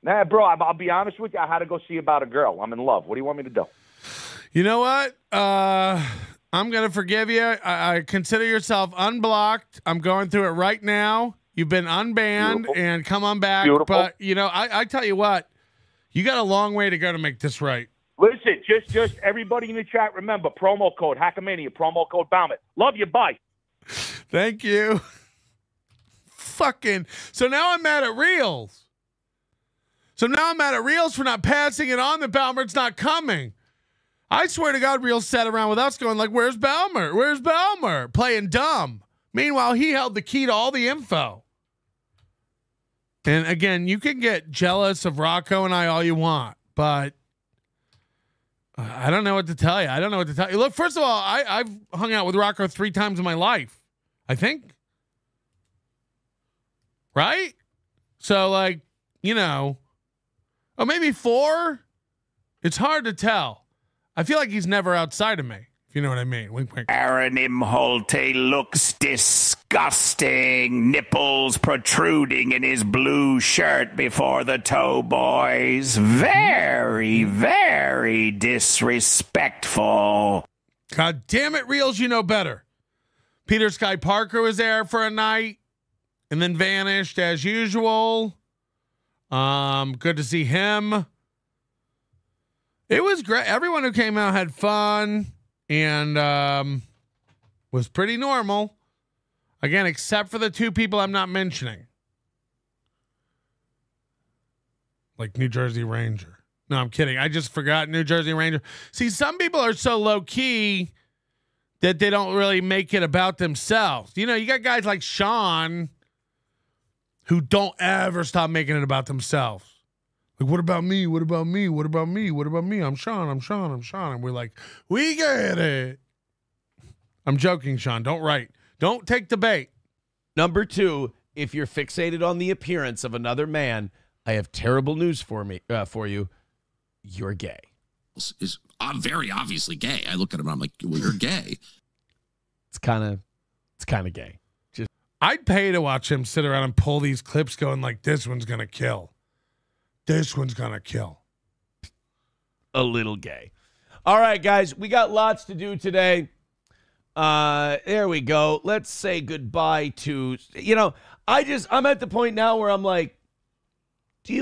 Nah, bro, I'll be honest with you. I had to go see about a girl. I'm in love. What do you want me to do? You know what? I'm going to forgive you. I consider yourself unblocked. I'm going through it right now. You've been unbanned. Beautiful. And come on back. Beautiful. But, I tell you what, you got a long way to go to make this right. Listen, just everybody in the chat, remember, promo code Hackamania, promo code Bauman. Love you. Bye. Thank you. So now I'm mad at Reels. For not passing it on that Baumer's not coming. I swear to God, Reels sat around with us going like, where's Baumer? Where's Baumer? Playing dumb. Meanwhile, he held the key to all the info. And again, you can get jealous of Rocco and I all you want, but I don't know what to tell you. Look, first of all, I've hung out with Rocco 3 times in my life, I think. Right? So or maybe 4. It's hard to tell. I feel like he's never outside of me, if you know what I mean. Wink, wink. Aaron Imholte looks disgusting. Nipples protruding in his blue shirt before the toe boys. Very, very disrespectful. God damn it, Reels, you know better. Peter Sky Parker was there for a night and then vanished as usual. Good to see him. It was great. Everyone who came out had fun and was pretty normal. Again, except for the 2 people I'm not mentioning. Like New Jersey Ranger. No, I'm kidding. I just forgot New Jersey Ranger. See, some people are so low-key that they don't really make it about themselves. You got guys like Sean who don't ever stop making it about themselves. Like, what about me? What about me? What about me? What about me? I'm Sean. And we're like, we get it. I'm joking, Sean. Don't write. Don't take the bait. Number 2, if you're fixated on the appearance of another man, I have terrible news for you. You're gay. I'm very obviously gay. I look at him and I'm like, well, you're gay. It's kind of gay. I'd pay to watch him sit around and pull these clips going like, this one's going to kill. This one's going to kill. A little gay. All right, guys, we got lots to do today. There we go. Let's say goodbye to, I'm at the point now where I'm like, are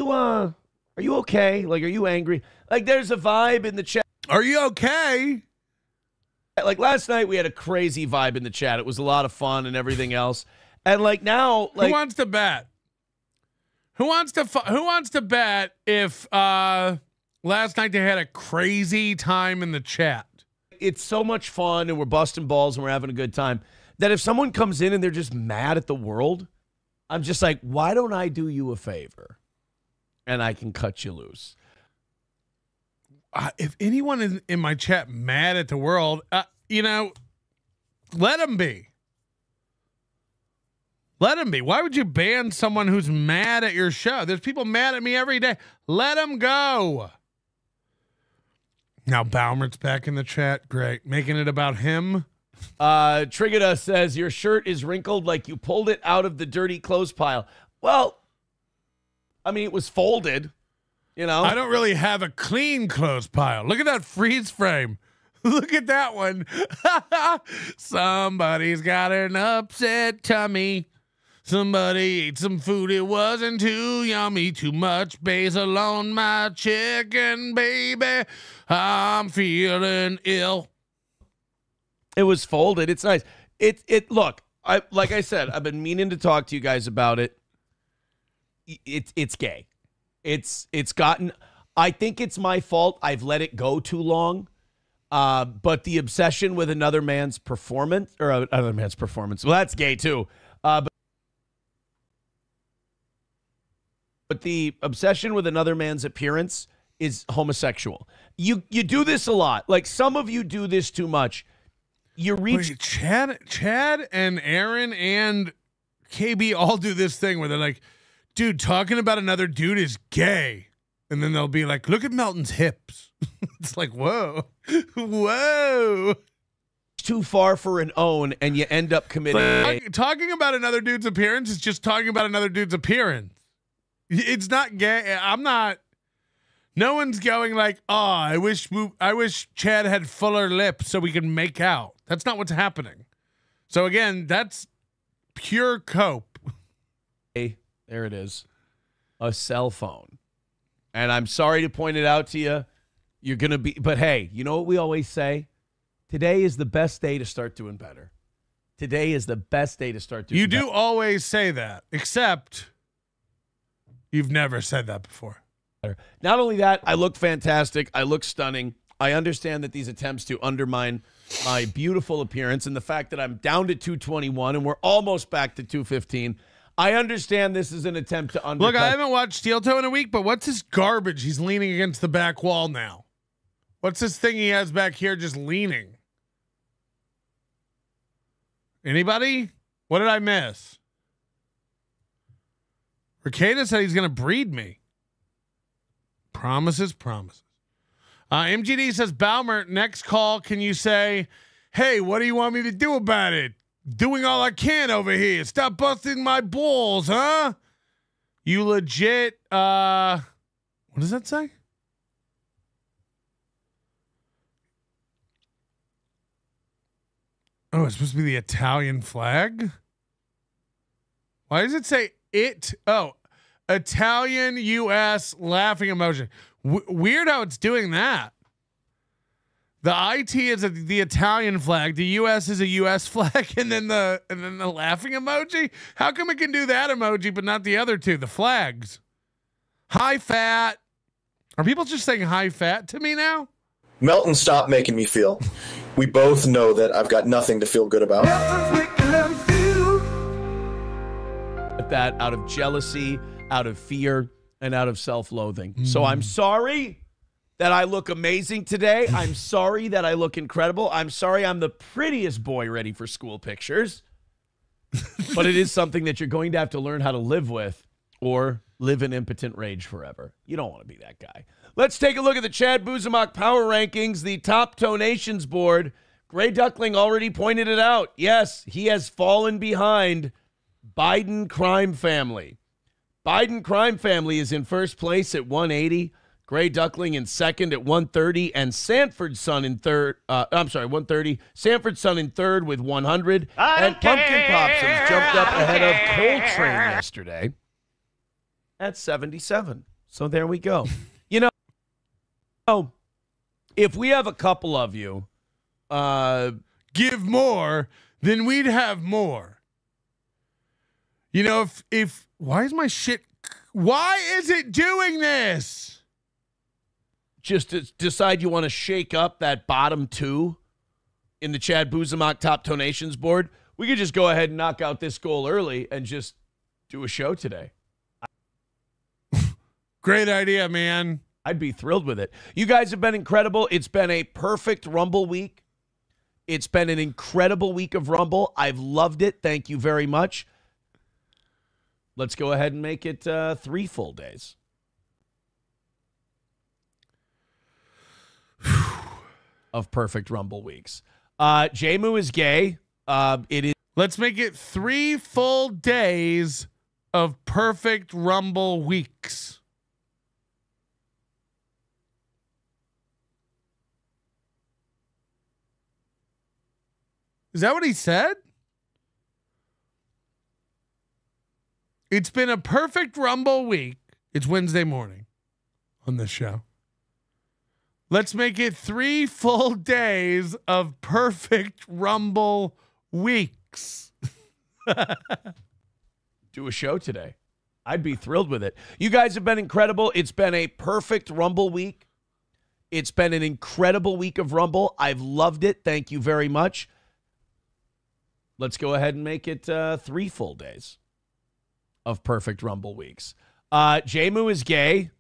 you okay? Like, are you angry? Like, there's a vibe in the chat. Are you okay? Like, last night we had a crazy vibe in the chat. It was a lot of fun and everything else. And like now, like, who wants to bet? Who wants to bet if last night they had a crazy time in the chat? It's so much fun and we're busting balls and we're having a good time that if someone comes in and they're just mad at the world, I'm just like, why don't I do you a favor and I can cut you loose? If anyone is in my chat mad at the world, let them be. Let them be. Why would you ban someone who's mad at your show? There's people mad at me every day. Let them go. Now Baumert's back in the chat. Great. Making it about him. Trigida says, your shirt is wrinkled like you pulled it out of the dirty clothes pile. Well, I mean, it was folded, I don't really have a clean clothes pile. Look at that freeze frame. Look at that one. Somebody's got an upset tummy. Somebody ate some food, it wasn't too yummy. Too much basil on my chicken, baby. I'm feeling ill. It was folded. It's nice. Look, like I said, I've been meaning to talk to you guys about it. It's gay. It's gotten, I think it's my fault. I've let it go too long. But the obsession with another man's performance, well, that's gay too. But the obsession with another man's appearance is homosexual. You do this a lot. Like, some of you do this too much. You reach. Wait, Chad and Aaron and KB all do this thing where they're like, dude, talking about another dude is gay. And then they'll be like, look at Melton's hips. It's like, whoa. Too far for an own, and you end up committing. Talking about another dude's appearance is just talking about another dude's appearance. It's not gay. No one's going like, oh, I wish Chad had fuller lips so we can make out. That's not what's happening. So again, that's pure cope. Hey, there it is. A cell phone. And I'm sorry to point it out to you. You're going to be, but hey, you know what we always say? Today is the best day to start doing better. Today is the best day to start doing better. You do always say that, except you've never said that before. Not only that, I look fantastic. I look stunning. I understand that these attempts to undermine my beautiful appearance and the fact that I'm down to 221 and we're almost back to 215. I understand this is an attempt to undercut. Look, I haven't watched Steel Toe in a week, but what's this garbage? He's leaning against the back wall now. What's this thing he has back here just leaning? Anybody? What did I miss? Ricada said he's going to breed me. Promises. MGD says, Baumert, next call, can you say, hey, what do you want me to do about it? Doing all I can over here. Stop busting my balls, huh? You legit, what does that say? Oh, it's supposed to be the Italian flag? Why does it say it? Oh, Italian U.S. laughing emoji. Weird how it's doing that. The IT is the Italian flag. The U.S. is a U.S. flag, and then the laughing emoji. How come it can do that emoji but not the other two? The flags. High fat. Are people just saying high fat to me now? Melton, stop making me feel. We both know that I've got nothing to feel good about. That out of jealousy, out of fear, and out of self-loathing. So I'm sorry that I look amazing today. I'm sorry that I look incredible. I'm sorry I'm the prettiest boy ready for school pictures. But it is something that you're going to have to learn how to live with, or live in impotent rage forever. You don't want to be that guy. Let's take a look at the Chad Buzemach Power Rankings, the top donations board. Gray Duckling already pointed it out. Yes, he has fallen behind Biden Crime Family. Biden Crime Family is in first place at 180. Gray Duckling in second at 130, and Sanford's Son in third. 130. Sanford's Son in third with 100. And Pumpkin Pops jumped up ahead of Coltrane yesterday at 77. So there we go. You know, if we have a couple of you give more, then we'd have more. You know, if why is my shit? Why is it doing this? Just to decide you want to shake up that bottom two in the Chad Buzemach top donations board, we could just go ahead and knock out this goal early and just do a show today. Great idea, man. I'd be thrilled with it. You guys have been incredible. It's been a perfect Rumble week. It's been an incredible week of Rumble. I've loved it. Thank you very much. Let's go ahead and make it 3 full days. Of perfect Rumble weeks. J-Moo is gay. It is. Let's make it 3 full days of perfect Rumble weeks. Is that what he said? It's been a perfect Rumble week. It's Wednesday morning on this show. Let's make it 3 full days of perfect Rumble weeks. Do a show today. I'd be thrilled with it. You guys have been incredible. It's been a perfect Rumble week. It's been an incredible week of Rumble. I've loved it. Thank you very much. Let's go ahead and make it 3 full days of perfect Rumble weeks. J-Moo is gay.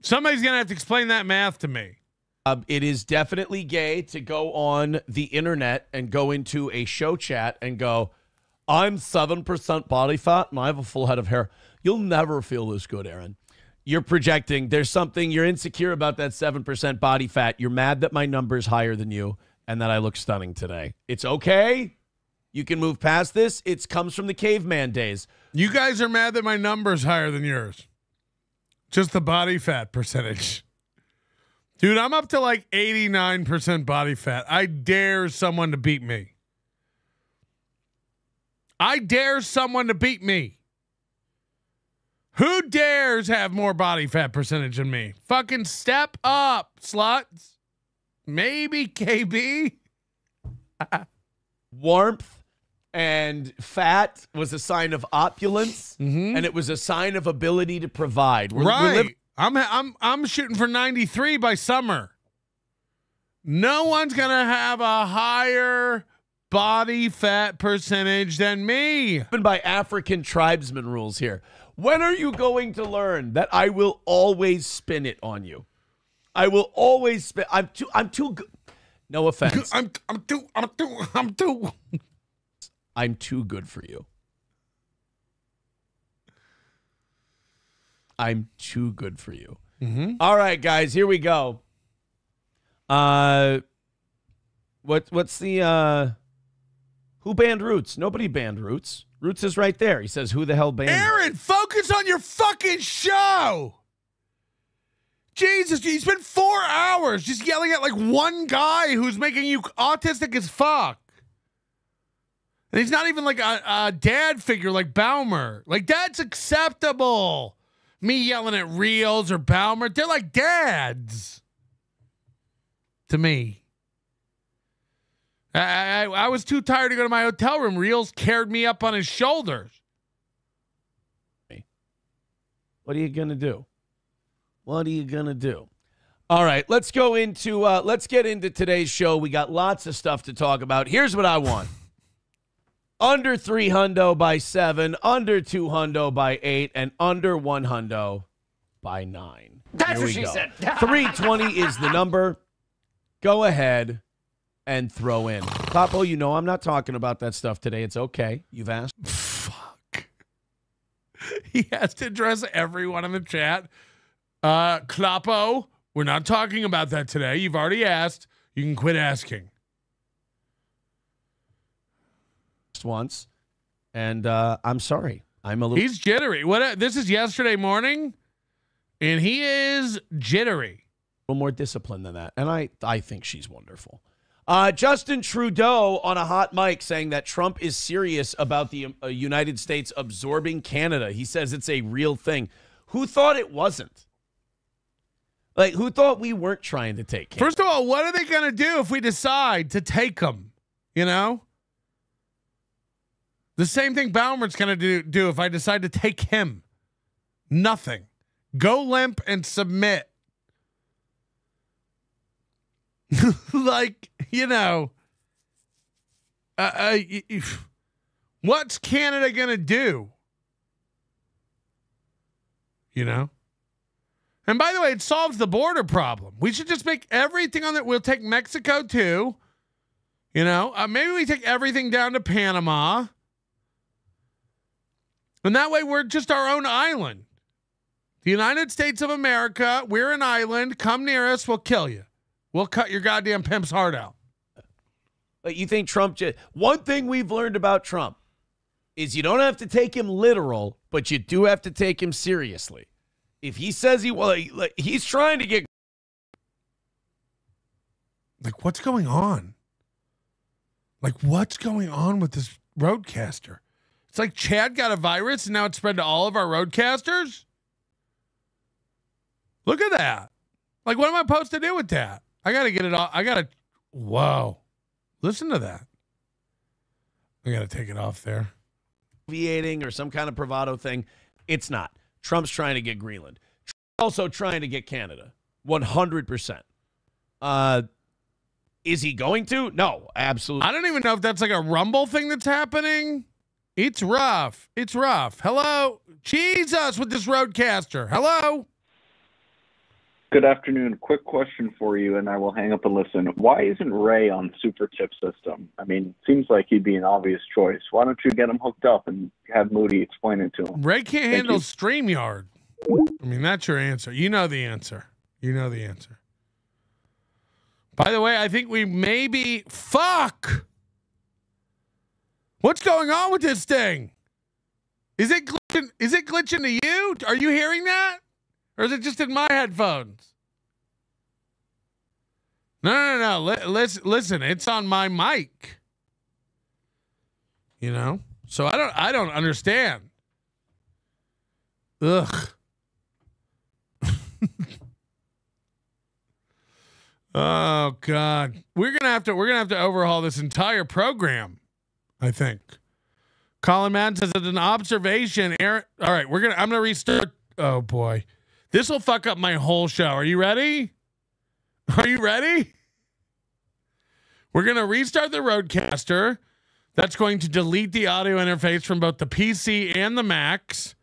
Somebody's going to have to explain that math to me. It is definitely gay to go on the internet and go into a show chat and go, I'm 7% body fat and I have a full head of hair. You'll never feel this good, Aaron. You're projecting. There's something you're insecure about that 7% body fat. You're mad that my number's higher than you and that I look stunning today. It's okay. You can move past this. It comes from the caveman days. You guys are mad that my number's higher than yours. Just the body fat percentage. Dude, I'm up to like 89% body fat. I dare someone to beat me. I dare someone to beat me. Who dares have more body fat percentage than me? Fucking step up, sluts. Maybe KB. Warmth and fat was a sign of opulence, and it was a sign of ability to provide. Right. I'm shooting for 93 by summer. No one's gonna have a higher body fat percentage than me. By African tribesman rules here. When are you going to learn that I will always spin it on you? I will always spin. I'm too good. No offense. I'm too good for you. I'm too good for you. All right, guys, here we go. What's the who banned Roots? Nobody banned Roots. Roots is right there. He says, "Who the hell banned?" Aaron, focus on your fucking show. Jesus, you spent 4 hours just yelling at like one guy who's making you autistic as fuck. And he's not even like a dad figure like Baumer. Like, that's acceptable. Me yelling at Reels or Baumer, they're like dads to me. I was too tired to go to my hotel room. Reels carried me up on his shoulders. What are you going to do? What are you going to do? All right, let's go into, let's get into today's show. We got lots of stuff to talk about. Here's what I want. Under 3 hundo by 7, under 2 hundo by 8, and under 1 hundo by 9. That's what she said. 320 is the number. Go ahead and throw in. Papo, you know I'm not talking about that stuff today. It's okay. You've asked. Fuck. He has to address everyone in the chat. Kloppo, we're not talking about that today. You've already asked. You can quit asking. Once, and I'm sorry. I'm a little. He's jittery. This is yesterday morning, and he is jittery. A little more disciplined than that, and I think she's wonderful. Justin Trudeau on a hot mic saying that Trump is serious about the United States absorbing Canada. He says it's a real thing. Who thought it wasn't? Like, who thought we weren't trying to take Canada? First of all, what are they going to do if we decide to take them? You know? The same thing Baumert's going to do if I decide to take him. Nothing. Go limp and submit. Like, you know, what's Canada going to do? You know? And by the way, it solves the border problem. We should just make everything on that. We'll take Mexico too. You know, maybe we take everything down to Panama. And that way we're just our own island. The United States of America, we're an island. Come near us, we'll kill you. We'll cut your goddamn pimp's heart out. But you think Trump one thing we've learned about Trump is you don't have to take him literal, but you do have to take him seriously. If he says he's trying to get. Like, what's going on? Like, what's going on with this roadcaster? It's like Chad got a virus and now it's spread to all of our roadcasters. Look at that. Like, what am I supposed to do with that? I got to get it off. Whoa. Listen to that. I got to take it off there. Alleviating or some kind of bravado thing. It's not. Trump's trying to get Greenland. Trump's also trying to get Canada. 100%. Is he going to? No, absolutely. I don't even know if that's like a Rumble thing that's happening. It's rough. It's rough. Hello? Jesus with this roadcaster. Hello? Good afternoon. Quick question for you, and I will hang up and listen. Why isn't Ray on the super tip system? I mean, seems like he'd be an obvious choice. Why don't you get him hooked up and have Moody explain it to him? Ray can't handle StreamYard. I mean, that's your answer. You know the answer. You know the answer. By the way, I think we maybe... Fuck! What's going on with this thing? Is it glitching? Is it glitching to you? Are you hearing that? Or is it just in my headphones? No. Listen, it's on my mic. You know? So I don't understand. Ugh. Oh God. We're gonna have to overhaul this entire program, I think. Colin Madden says it's an observation. Aaron, all right, I'm gonna restart. Oh boy. This will fuck up my whole show. Are you ready? Are you ready? We're going to restart the Roadcaster. That's going to delete the audio interface from both the PC and the Macs.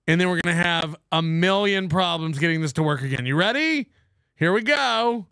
And then we're going to have a million problems getting this to work again. You ready? Here we go.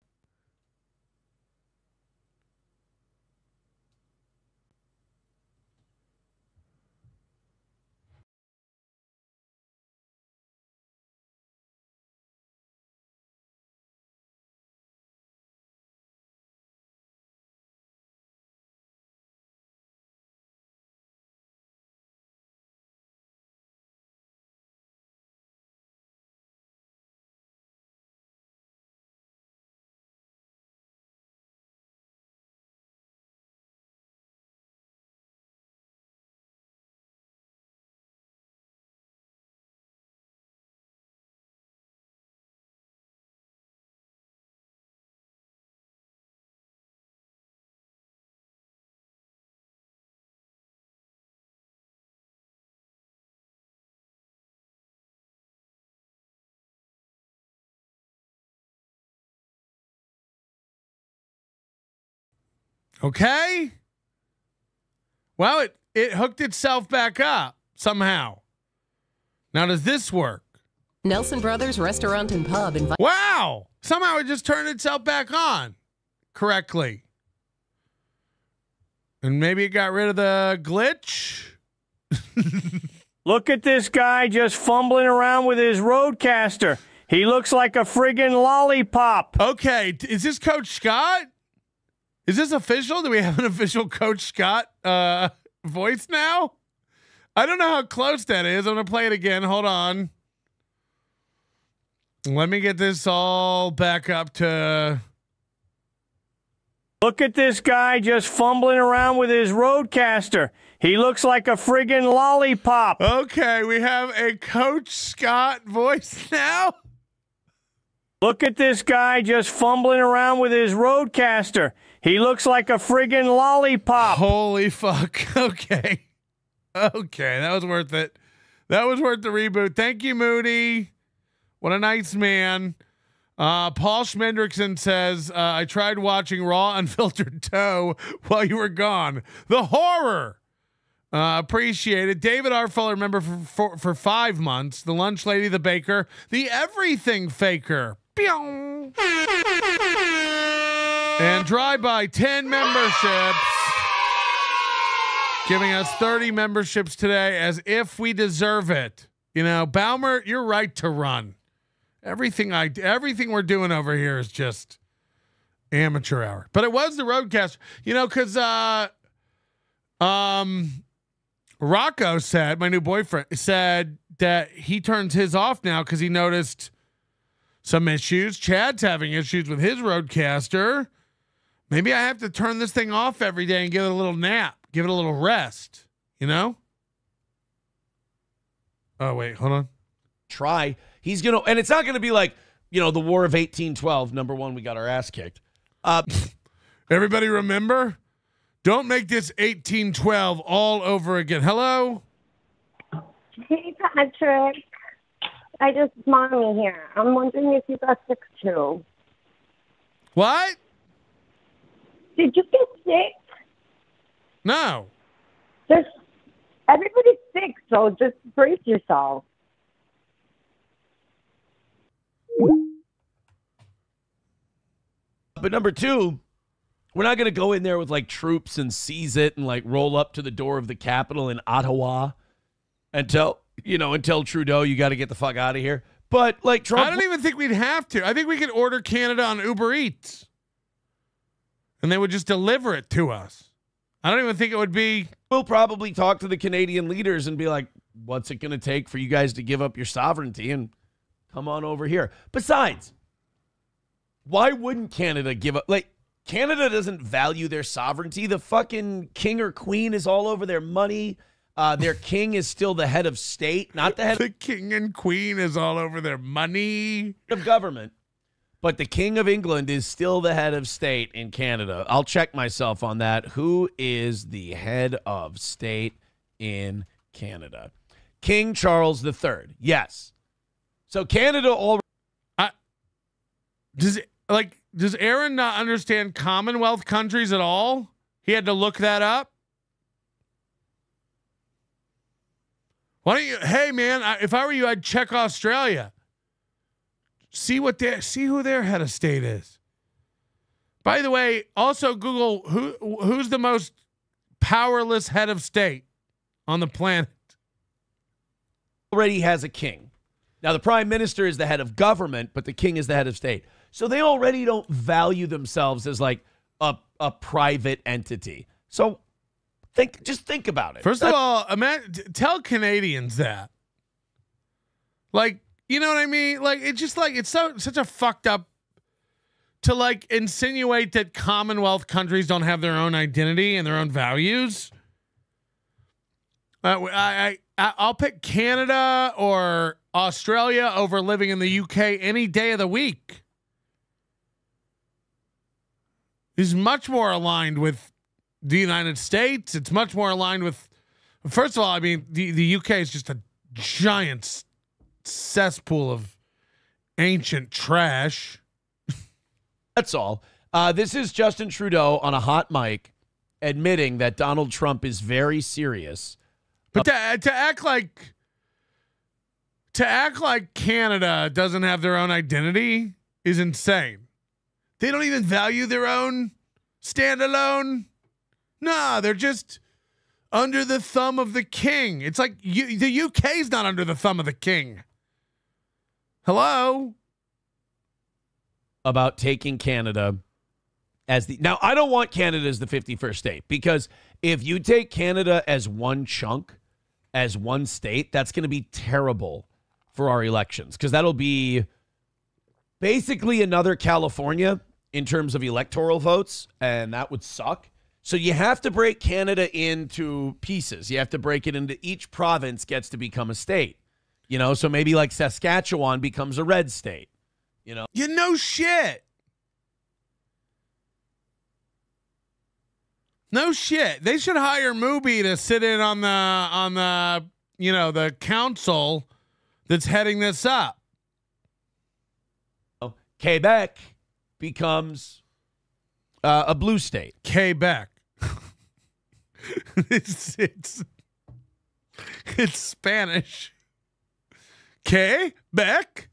Okay. Well, it hooked itself back up somehow. Now, does this work? Nelson Brothers Restaurant and Pub. Wow. Somehow it just turned itself back on correctly. And maybe it got rid of the glitch. Look at this guy just fumbling around with his roadcaster. He looks like a friggin' lollipop. Okay, is this Coach Scott? Is this official? Do we have an official Coach Scott voice now? I don't know how close that is. I'm going to play it again. Hold on. Let me get this all back up to... Look at this guy just fumbling around with his roadcaster. He looks like a friggin' lollipop. Okay, we have a Coach Scott voice now. Look at this guy just fumbling around with his roadcaster. He looks like a friggin' lollipop. Holy fuck. Okay. Okay, that was worth it. That was worth the reboot. Thank you, Moody. What a nice man. Paul Schmendrickson says, I tried watching Raw Unfiltered Toe while you were gone. The horror. Appreciate it. David R. Fuller, member for 5 months. The lunch lady, the baker, the everything faker. Pew. And drive-by 10 memberships. Giving us 30 memberships today as if we deserve it. You know, Baumer, you're right to run. Everything we're doing over here is just amateur hour. But it was the roadcaster, you know, because Rocco said, my new boyfriend said that he turns his off now because he noticed some issues. Chad's having issues with his roadcaster. Maybe I have to turn this thing off every day and give it a little nap, give it a little rest, you know? Oh, wait, hold on. Try. He's going to, and it's not going to be like, you know, the War of 1812. Number one, we got our ass kicked. Everybody remember? Don't make this 1812 all over again. Hello? Hey, Patrick. It's Mommy here. I'm wondering if you got sick too. What? Did you get sick? No. Everybody's sick, so just brace yourself. But number two, we're not going to go in there with like troops and seize it and like roll up to the door of the Capitol in Ottawa and tell Trudeau, you got to get the fuck out of here. But like Trump, I don't even think we'd have to. I think we could order Canada on Uber Eats and they would just deliver it to us. I don't even think it would be. We'll probably talk to the Canadian leaders and be like, what's it going to take for you guys to give up your sovereignty and come on over here? Besides, why wouldn't Canada give up? Like, Canada doesn't value their sovereignty. The fucking king or queen is all over their money. Their king is still the head of state, not the head. The king and queen is all over their money of government. But the King of England is still the head of state in Canada. I'll check myself on that. Who is the head of state in Canada? King Charles III. Yes. So Canada already. Does Aaron not understand Commonwealth countries at all? He had to look that up. Why don't you? Hey man, if I were you, I'd check Australia. See who their head of state is. By the way, also Google who's the most powerless head of state on the planet. Already has a king. Now the prime minister is the head of government, but the king is the head of state. So they already don't value themselves as like a private entity. So just think about it. First of all, tell Canadians that. Like, you know what I mean? Like, it's just like, it's such a fucked up to like insinuate that Commonwealth countries don't have their own identity and their own values. I'll pick Canada or Australia over living in the UK any day of the week. Is much more aligned with the United States. It's much more aligned with, first of all, I mean, the UK is just a giant cesspool of ancient trash. That's all. This is Justin Trudeau on a hot mic admitting that Donald Trump is very serious. But to act like Canada doesn't have their own identity is insane. They don't even value their own standalone. Nah, they're just under the thumb of the king. It's like the UK's not under the thumb of the king. Hello? About taking Canada as the... Now, I don't want Canada as the 51st state, because if you take Canada as one chunk, as one state, that's going to be terrible for our elections, because that'll be basically another California in terms of electoral votes, and that would suck. So you have to break Canada into pieces. You have to break it into each province gets to become a state. You know, so maybe like Saskatchewan becomes a red state. You know? You know shit. No shit. They should hire Mubi to sit in on the the council that's heading this up. Quebec becomes a blue state. Quebec. it's Spanish. Quebec.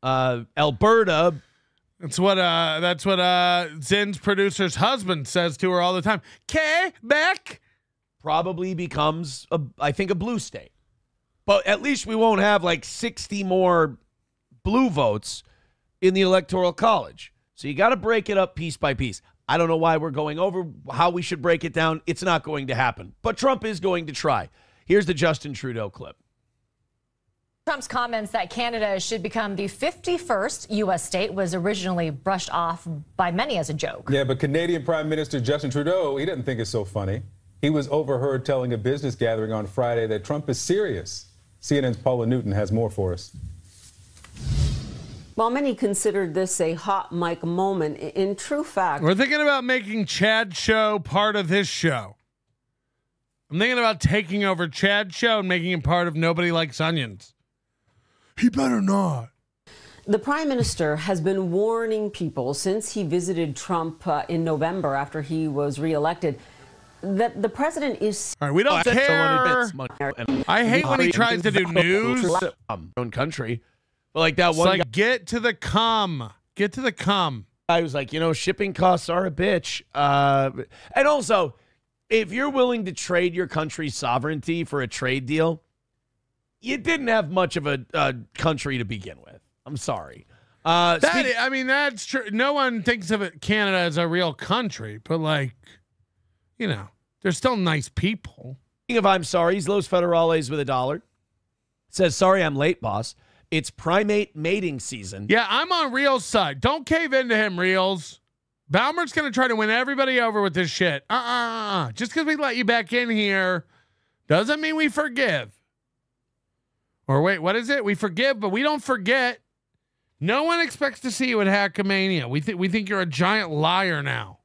Alberta. That's what Zin's producer's husband says to her all the time. Quebec probably becomes I think a blue state. But at least we won't have like 60 more blue votes in the Electoral College. So you got to break it up piece by piece. I don't know why we're going over how we should break it down. It's not going to happen. But Trump is going to try. Here's the Justin Trudeau clip. Trump's comments that Canada should become the 51st U.S. state was originally brushed off by many as a joke. Yeah, but Canadian Prime Minister Justin Trudeau, he doesn't think it's so funny. He was overheard telling a business gathering on Friday that Trump is serious. CNN's Paula Newton has more for us. While many considered this a hot mic moment, in true fact... We're thinking about making Chad's show part of this show. I'm thinking about taking over Chad's show and making him part of Nobody Likes Onions. He better not. The Prime Minister has been warning people since he visited Trump in November after he was reelected that the president is... All right, we don't care. I hate when he tries to do news. Own country. But like that one like, guy, get to the cum. Get to the cum. I was like, shipping costs are a bitch. And also, if you're willing to trade your country's sovereignty for a trade deal, you didn't have much of a country to begin with. I'm sorry. That's true. No one thinks of it, Canada as a real country, but they're still nice people. Speaking of I'm sorry, Los Federales with $1. Says, sorry, I'm late, boss. It's primate mating season. Yeah, I'm on Reel's side. Don't cave into him, Reels. Baumer's going to try to win everybody over with this shit. Just because we let you back in here doesn't mean we forgive. Or wait, what is it? We forgive, but we don't forget. No one expects to see you at Hackamania. We think you're a giant liar now.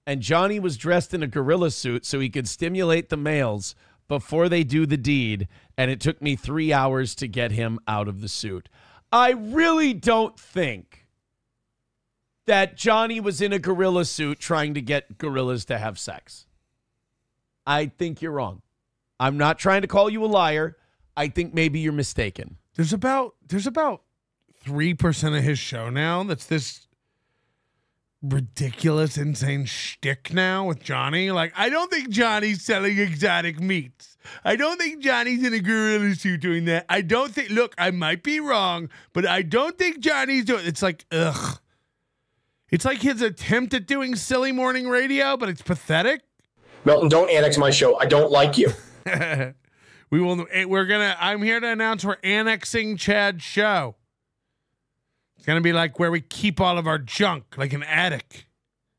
And Johnny was dressed in a gorilla suit so he could stimulate the males before they do the deed, and it took me 3 hours to get him out of the suit. I really don't think that Johnny was in a gorilla suit trying to get gorillas to have sex. I think you're wrong. I'm not trying to call you a liar. I think maybe you're mistaken. There's about 3% of his show now that's this ridiculous, insane shtick now with Johnny. Like, I don't think Johnny's selling exotic meats. I don't think Johnny's in a gorilla suit doing that. I don't think, look, I might be wrong, but I don't think Johnny's doing, it's like, ugh. It's like his attempt at doing silly morning radio, but it's pathetic. Melton, don't annex my show. I don't like you. I'm here to announce we're annexing Chad's show. It's going to be like where we keep all of our junk, like an attic.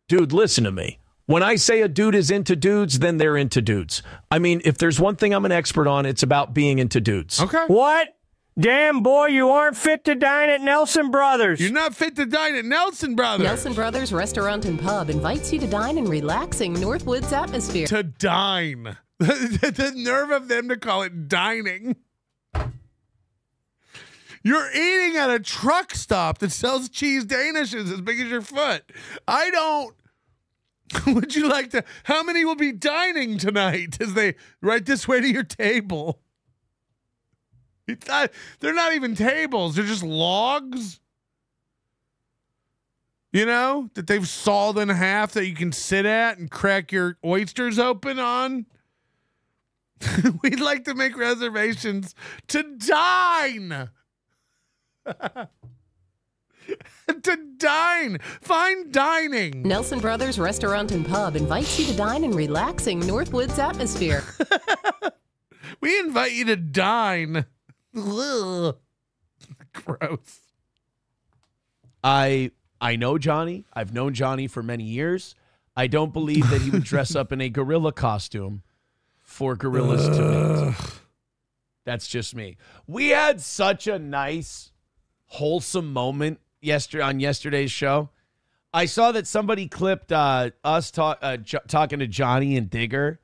Dude, listen to me. When I say a dude is into dudes, then they're into dudes. I mean, if there's one thing I'm an expert on, it's about being into dudes. Okay. What? Damn, boy, you aren't fit to dine at Nelson Brothers. You're not fit to dine at Nelson Brothers. Nelson Brothers Restaurant and Pub invites you to dine in relaxing Northwoods atmosphere. To dine. The nerve of them to call it dining. You're eating at a truck stop that sells cheese danishes as big as your foot. I don't. Would you like to? How many will be dining tonight as they right this way to your table? It's not, they're not even tables. They're just logs. You know, that they've sawed in half that you can sit at and crack your oysters open on. We'd like to make reservations to dine. To dine. Fine dining. Nelson Brothers Restaurant and Pub invites you to dine in relaxing Northwoods atmosphere. We invite you to dine. Ugh. Gross. I know Johnny. I've known Johnny for many years. I don't believe that he would dress up in a gorilla costume for gorillas to meet. That's just me. We had such a nice, wholesome moment on yesterday's show. I saw that somebody clipped us talking to Johnny and Digger,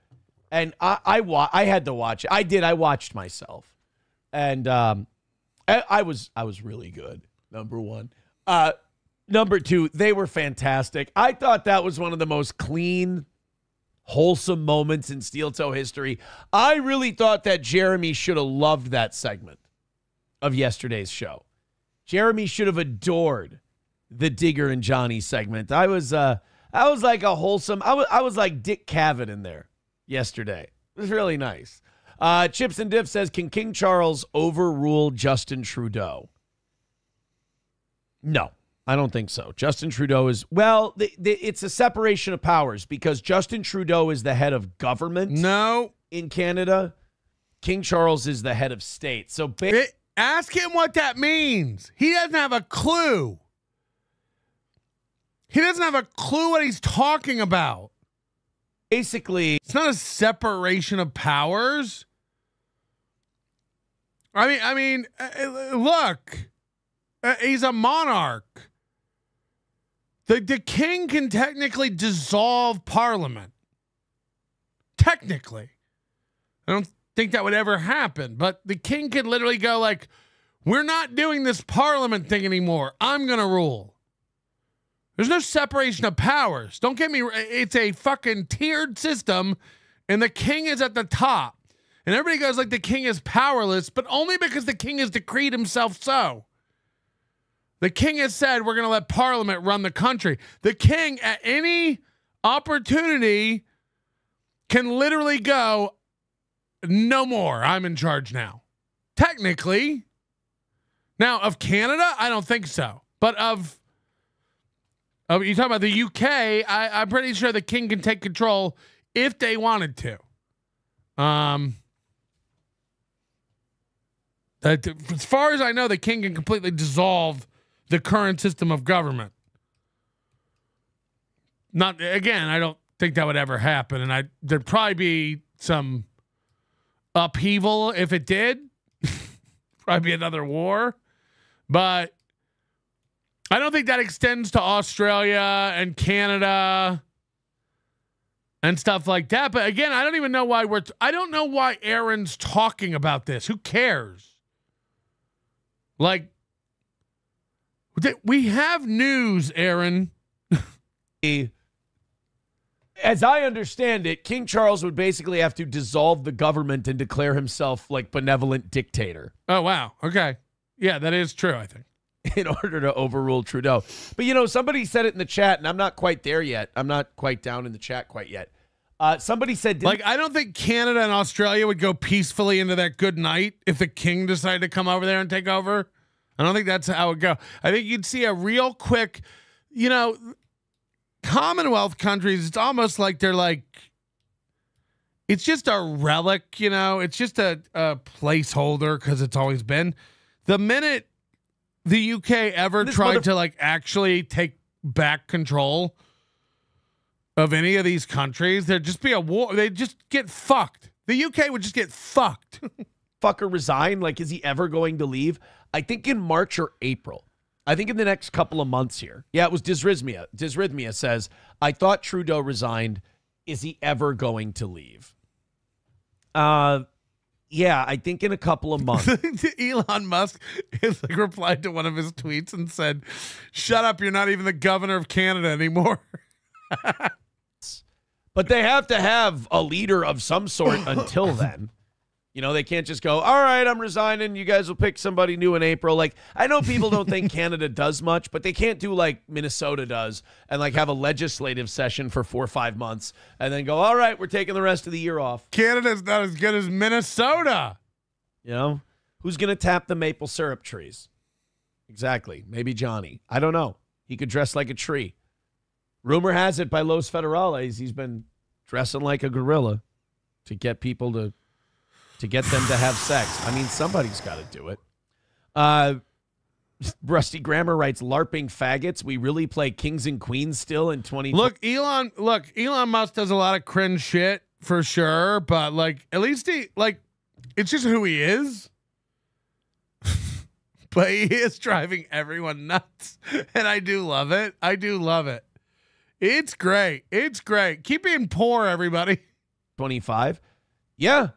and I had to watch it. I watched myself, and I was really good. Number one. Number two, they were fantastic. I thought that was one of the most clean, wholesome moments in Steel Toe history. I really thought that Jeremy should have loved that segment of yesterday's show. Jeremy should have adored the Digger and Johnny segment. I was like a wholesome. I was like Dick Cavett in there yesterday. It was really nice. Chips and Diff says, can King Charles overrule Justin Trudeau? No, I don't think so. Justin Trudeau is, well, it's a separation of powers because Justin Trudeau is the head of government. No. In Canada. King Charles is the head of state. So ask him what that means. He doesn't have a clue. He doesn't have a clue what he's talking about. Basically, it's not a separation of powers. I mean, look, he's a monarch. The king can technically dissolve parliament. Technically. I don't think that would ever happen, but the king could literally go like, we're not doing this parliament thing anymore. I'm going to rule. There's no separation of powers. Don't get me, it's a fucking tiered system and the king is at the top. And everybody goes like the king is powerless, but only because the king has decreed himself so. The king has said we're going to let parliament run the country. The king at any opportunity can literally go, no more. I'm in charge now. Technically. Now, of Canada, I don't think so. But of you talk about the UK, I'm pretty sure the king can take control if they wanted to. As far as I know, the king can completely dissolve the current system of government. Not again, I don't think that would ever happen, and there'd probably be some upheaval if it did. Probably another war, but I don't think that extends to Australia and Canada and stuff like that. But again, I don't even know why I don't know why Aaron's talking about this. Who cares? Like, we have news, Aaron. As I understand it, King Charles would basically have to dissolve the government and declare himself like benevolent dictator. Oh, wow. Okay. Yeah, that is true, I think. In order to overrule Trudeau. But, you know, somebody said it in the chat, and I'm not quite there yet. I'm not quite down in the chat quite yet. Somebody said... Like, I don't think Canada and Australia would go peacefully into that good night if the king decided to come over there and take over. I don't think that's how it would go. I think you'd see a real quick, you know, Commonwealth countries, it's almost like they're like, it's just a relic, you know, it's just a placeholder because it's always been. The minute the UK ever tried to like actually take back control of any of these countries, there'd just be a war. They'd just get fucked. The UK would just get fucked. Fucker resign. Like, is he ever going to leave? I think in March or April. I think in the next couple of months here. Yeah, it was Dysrhythmia. Dysrhythmia says, I thought Trudeau resigned. Is he ever going to leave? Yeah, I think in a couple of months. Elon Musk is like replied to one of his tweets and said, shut up, you're not even the governor of Canada anymore. But they have to have a leader of some sort until then. You know, they can't just go, all right, I'm resigning. You guys will pick somebody new in April. Like, I know people don't think Canada does much, but they can't do like Minnesota does and like have a legislative session for 4 or 5 months and then go, all right, we're taking the rest of the year off. Canada's not as good as Minnesota. You know, who's going to tap the maple syrup trees? Exactly. Maybe Johnny. I don't know. He could dress like a tree. Rumor has it by Los Federales, he's been dressing like a gorilla to get people to get them to have sex. I mean, somebody's got to do it. Rusty Grammar writes, LARPing faggots. We really play kings and queens still in 2020. Elon Musk does a lot of cringe shit for sure, but like at least it's just who he is. But he is driving everyone nuts. And I do love it. I do love it. It's great. It's great. Keep being poor, everybody. 25. Yeah.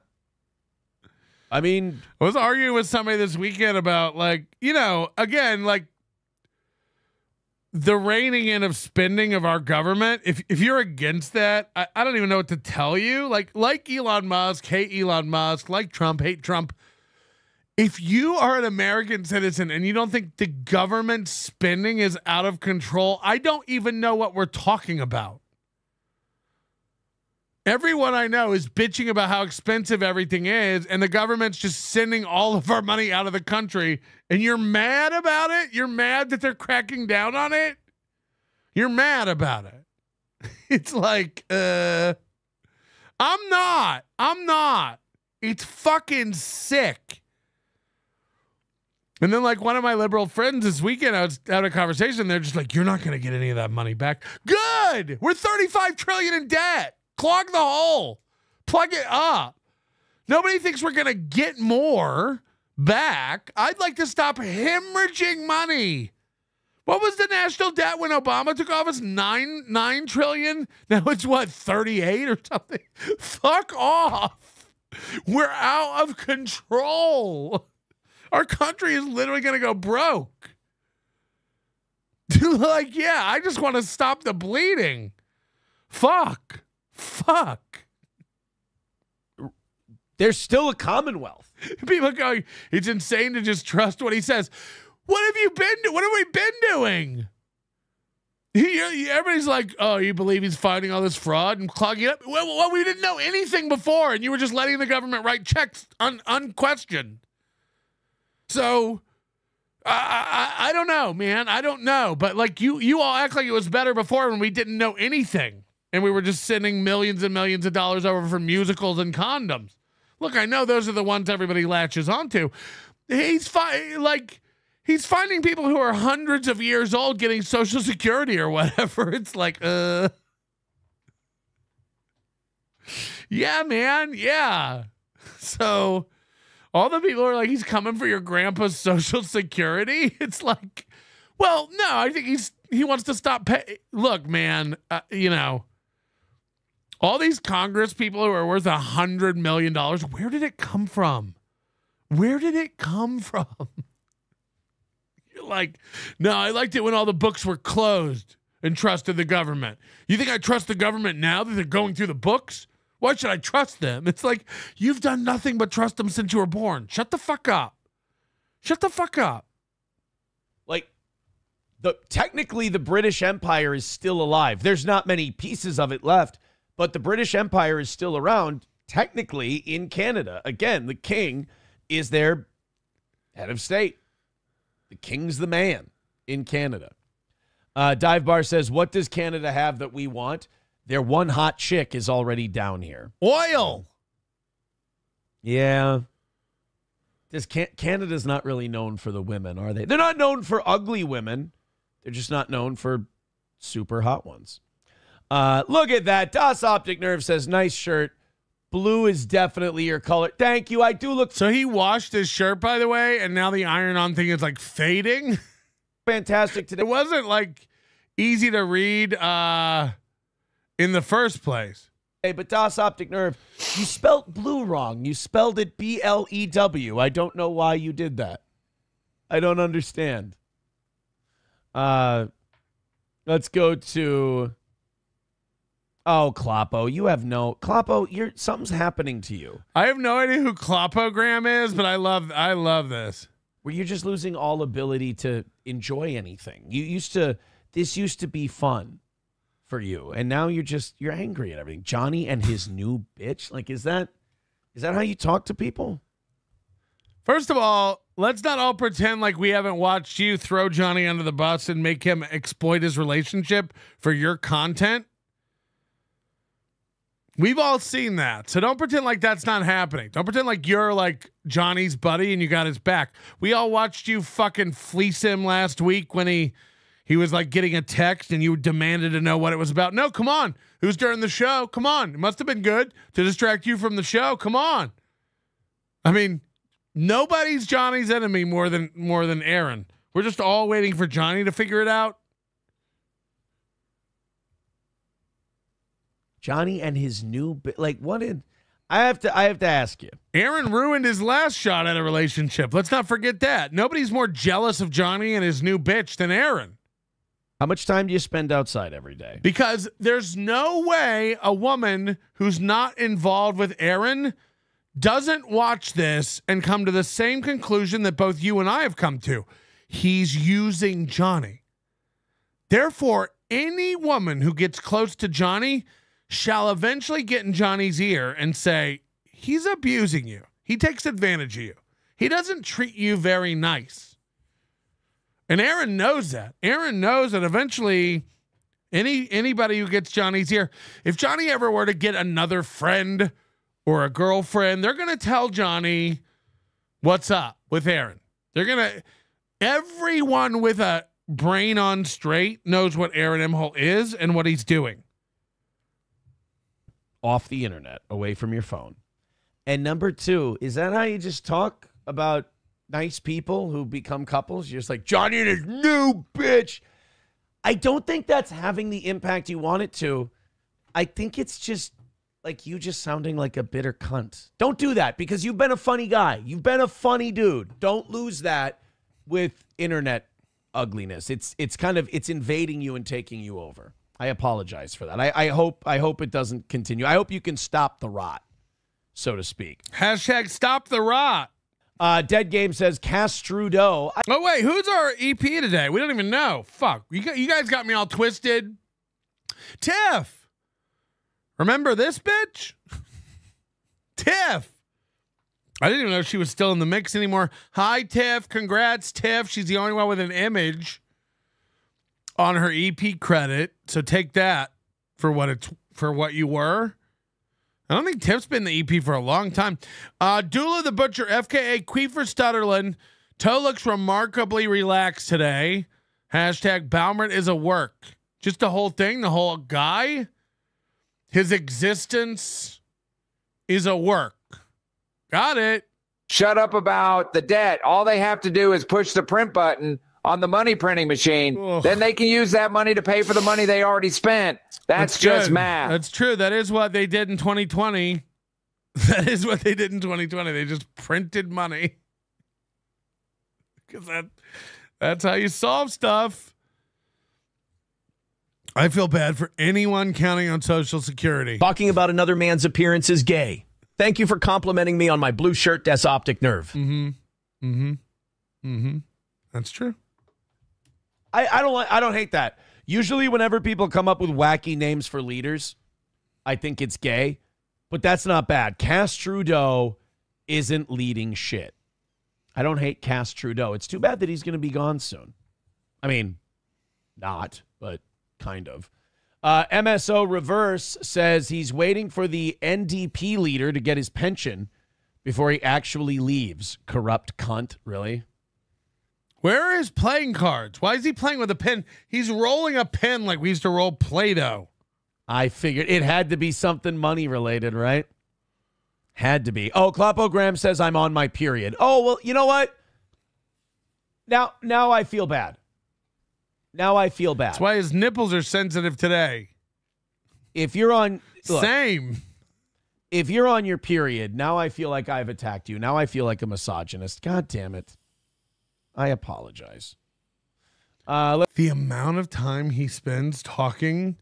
I mean, I was arguing with somebody this weekend about again, like the reining in of spending of our government. If you're against that, I don't even know what to tell you. Like Elon Musk, hate Elon Musk, like Trump, hate Trump. If you are an American citizen and you don't think the government spending is out of control, I don't even know what we're talking about. Everyone I know is bitching about how expensive everything is, and the government's just sending all of our money out of the country, and you're mad about it? You're mad that they're cracking down on it? You're mad about it. It's like, I'm not. It's fucking sick. And then like one of my liberal friends this weekend, I was having a conversation. They're just like, you're not going to get any of that money back. Good. We're $35 trillion in debt. Clog the hole. Plug it up. Nobody thinks we're going to get more back. I'd like to stop hemorrhaging money. What was the national debt when Obama took office? $9 trillion. Now it's what, 38 or something? Fuck off. We're out of control. Our country is literally going to go broke. Like, yeah, I just want to stop the bleeding. Fuck. There's still a Commonwealth. People going, it's insane to just trust what he says. What have we been doing? Everybody's like, oh, you believe he's finding all this fraud and clogging it up? Well, we didn't know anything before, and you were just letting the government write checks unquestioned. So, I don't know, man. I don't know. But like you all act like it was better before when we didn't know anything. And we were just sending millions and millions of dollars over for musicals and condoms. Look, I know those are the ones everybody latches onto. He's finding people who are hundreds of years old getting Social Security or whatever. It's like, yeah, man. Yeah. So all the people are like, he's coming for your grandpa's Social Security. It's like, well, no, I think he wants to stop pay. Look, man, all these Congress people who are worth $100 million, where did it come from? Where did it come from? You're like, no, I liked it when all the books were closed and trusted the government. You think I trust the government now that they're going through the books? Why should I trust them? It's like, you've done nothing but trust them since you were born. Shut the fuck up. Shut the fuck up. Like, technically the British Empire is still alive. There's not many pieces of it left, but the British Empire is still around, technically, in Canada. Again, the king is their head of state. The king's the man in Canada. Dive Bar says, what does Canada have that we want? Their one hot chick is already down here. Oil. Yeah. Canada's not really known for the women, are they? They're not known for ugly women. They're just not known for super hot ones. Look at that. Das Optic Nerve says, nice shirt. Blue is definitely your color. Thank you. I do look. So he washed his shirt, by the way, and now the iron-on thing is like fading. Fantastic today. It wasn't like easy to read in the first place. Hey, but Das Optic Nerve, you spelled blue wrong. You spelled it BLEW. I don't know why you did that. I don't understand. Let's go to Oh, Kloppo, you have no Kloppo. Something's happening to you. I have no idea who Kloppogram is, but I love this. Where you're just losing all ability to enjoy anything. This used to be fun for you, and now you're angry at everything. Johnny and his new bitch. Like, is that how you talk to people? First of all, let's not all pretend like we haven't watched you throw Johnny under the bus and make him exploit his relationship for your content. We've all seen that. So don't pretend like that's not happening. Don't pretend like you're like Johnny's buddy and you got his back. We all watched you fucking fleece him last week when he was like getting a text and you demanded to know what it was about. No, come on. It was during the show. Come on. It must have been good to distract you from the show. Come on. I mean, nobody's Johnny's enemy more than Aaron. We're just all waiting for Johnny to figure it out. Johnny and his new I have to ask you. Aaron ruined his last shot at a relationship. Let's not forget that. Nobody's more jealous of Johnny and his new bitch than Aaron. How much time do you spend outside every day? Because there's no way a woman who's not involved with Aaron doesn't watch this and come to the same conclusion that both you and I have come to. He's using Johnny. Therefore, any woman who gets close to Johnny shall eventually get in Johnny's ear and say, he's abusing you. He takes advantage of you. He doesn't treat you very nice. And Aaron knows that. Aaron knows that eventually anybody who gets Johnny's ear, if Johnny ever were to get another friend or a girlfriend, they're going to tell Johnny what's up with Aaron. Everyone with a brain on straight knows what Aaron Imholte is and what he's doing. Off the internet, away from your phone. And number two, is that how you just talk about nice people who become couples? You're just like, Johnny and his new bitch. I don't think that's having the impact you want it to. I think it's just like you just sounding like a bitter cunt. Don't do that because you've been a funny guy. You've been a funny dude. Don't lose that with internet ugliness. It's invading you and taking you over. I apologize for that. I hope it doesn't continue. I hope you can stop the rot, so to speak. Hashtag stop the rot. Dead Game says Castrudo. Oh, wait, who's our EP today? We don't even know. Fuck. You guys got me all twisted. Tiff. Remember this bitch? Tiff. I didn't even know she was still in the mix anymore. Hi, Tiff. Congrats, Tiff. She's the only one with an image on her EP credit. So take that for what you were. I don't think Tiff's been the EP for a long time. Dula the Butcher, FKA Queefer Stutterland. Toe looks remarkably relaxed today. Hashtag Baumert is a work. Just the whole thing, the whole guy. His existence is a work. Got it. Shut up about the debt. All they have to do is push the print button on the money printing machine. Ugh. Then they can use that money to pay for the money they already spent. That's just good. math. That's true. That is what they did in 2020. That is what they did in 2020. They just printed money. Because that's how you solve stuff. I feel bad for anyone counting on Social Security. Talking about another man's appearance is gay. Thank you for complimenting me on my blue shirt, Des Optic Nerve. That's true. I don't hate that. Usually whenever people come up with wacky names for leaders, I think it's gay, but that's not bad. Cass Trudeau isn't leading shit. I don't hate Cass Trudeau. It's too bad that he's going to be gone soon. I mean, not, but kind of. MSO Reverse says he's waiting for the NDP leader to get his pension before he actually leaves. Corrupt cunt, really? Where are his playing cards? Why is he playing with a pen? He's rolling a pen like we used to roll Play-Doh. I figured it had to be something money related, right? Had to be. Oh, Klopogram says I'm on my period. Oh, well, you know what? Now I feel bad. Now I feel bad. That's why his nipples are sensitive today. If you're on... Look, same. If you're on your period, now I feel like I've attacked you. Now I feel like a misogynist. God damn it. I apologize. The amount of time he spends talking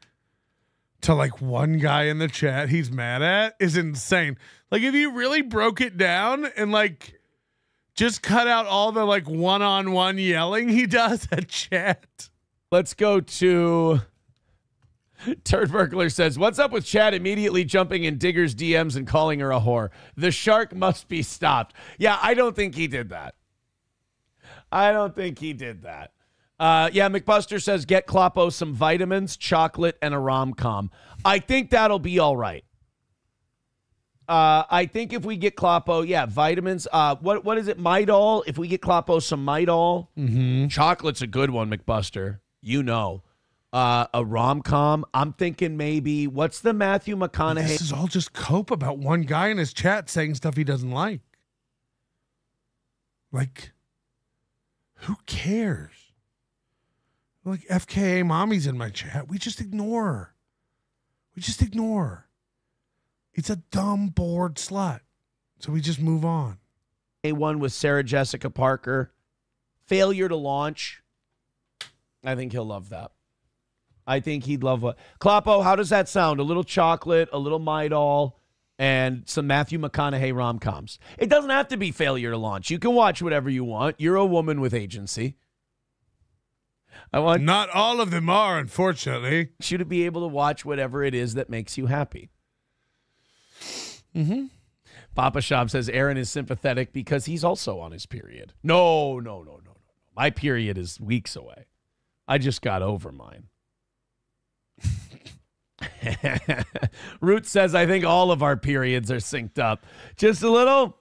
to like one guy in the chat he's mad at is insane. Like if you really broke it down and like just cut out all the like one-on-one yelling he does at chat. Let's go to Turd Burglar says, what's up with Chad immediately jumping in Digger's DMs and calling her a whore? The shark must be stopped. Yeah, I don't think he did that. Yeah, McBuster says, get Kloppo some vitamins, chocolate, and a rom-com. I think that'll be all right. I think if we get Kloppo, vitamins. What is it? Midol. If we get Kloppo some Midol, chocolate's a good one, McBuster. You know. A rom-com. I'm thinking maybe, what's the Matthew McConaughey? This is all just cope about one guy in his chat saying stuff he doesn't like. Like, who cares? Like FKA mommy's in my chat. We just ignore. It's a dumb, bored slut. So we just move on. A1 with Sarah Jessica Parker. Failure to launch. I think he'll love that. I think he'd love what. Kloppo, how does that sound? A little chocolate, a little Midol, and some Matthew McConaughey rom-coms. It doesn't have to be failure to launch. You can watch whatever you want. You're a woman with agency. Not all of them are, unfortunately. You to be able to watch whatever it is that makes you happy. Papa Shop says Aaron is sympathetic because he's also on his period. No. My period is weeks away. I just got over mine. Root says, I think all of our periods are synced up. Just a little?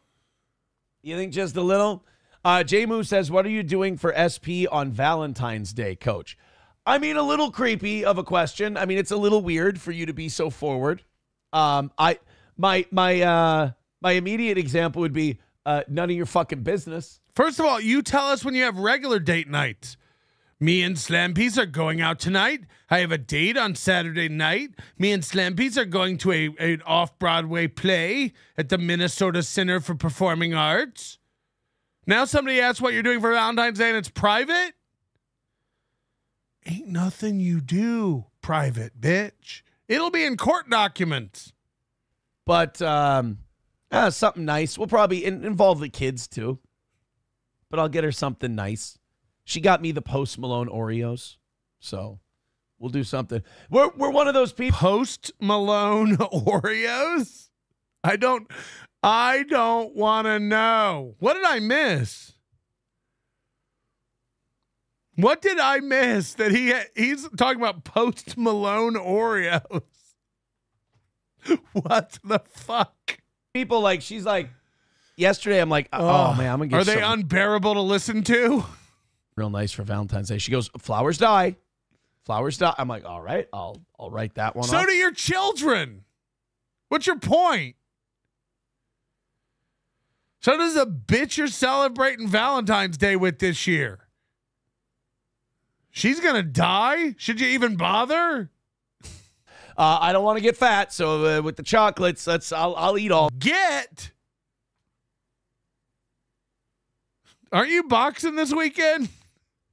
You think just a little? J-Moo says, what are you doing for SP on Valentine's Day, Coach? I mean, a little creepy of a question. I mean, it's a little weird for you to be so forward. My immediate example would be none of your fucking business. First of all, you tell us when you have regular date nights. Me and Slampies are going out tonight. I have a date on Saturday night. Me and Slampies are going to an off-Broadway play at the Minnesota Center for Performing Arts. Now somebody asks what you're doing for Valentine's Day and it's private? Ain't nothing you do private, bitch. It'll be in court documents. But something nice. We'll probably involve the kids too. But I'll get her something nice. She got me the Post Malone Oreos, so we'll do something. We're one of those people. Post Malone Oreos? I don't want to know. What did I miss? What did I miss that he's talking about Post Malone Oreos? What the fuck? People like, she's like, yesterday I'm like, oh man, I'm gonna get. Are they unbearable to listen to? Real nice for Valentine's Day. She goes, flowers die. Flowers die. I'm like, all right, I'll write that one. So off. do your children. What's your point? So does the bitch you're celebrating Valentine's Day with this year. She's gonna die? Should you even bother? I don't want to get fat, so with the chocolates, I'll eat all. Aren't you boxing this weekend?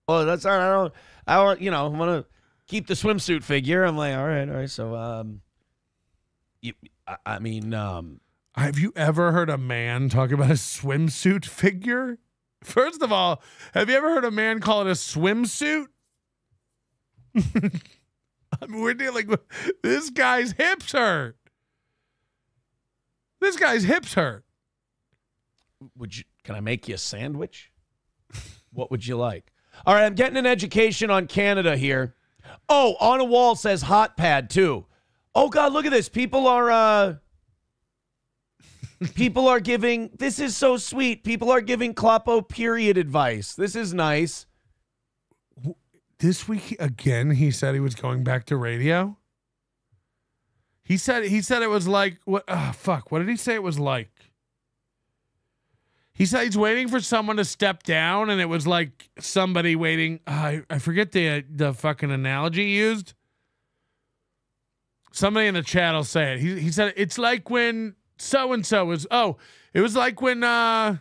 Oh, that's all right. I want to keep the swimsuit figure. I'm like, all right. So, have you ever heard a man talk about a swimsuit figure? First of all, have you ever heard a man call it a swimsuit? I mean, we're dealing with this guy's hips hurt. Can I make you a sandwich? What would you like? All right, I'm getting an education on Canada here. Oh, on a wall says hot pad too. Oh God, look at this. People are giving, this is so sweet. People are giving Kloppo period advice. This is nice. This week again, he said he was going back to radio. He said it was like what? What did he say it was like? He said he's waiting for someone to step down, and it was like somebody waiting. I forget the fucking analogy he used. Somebody in the chat will say it. He said it's like when so and so was. Oh, it was like when Conan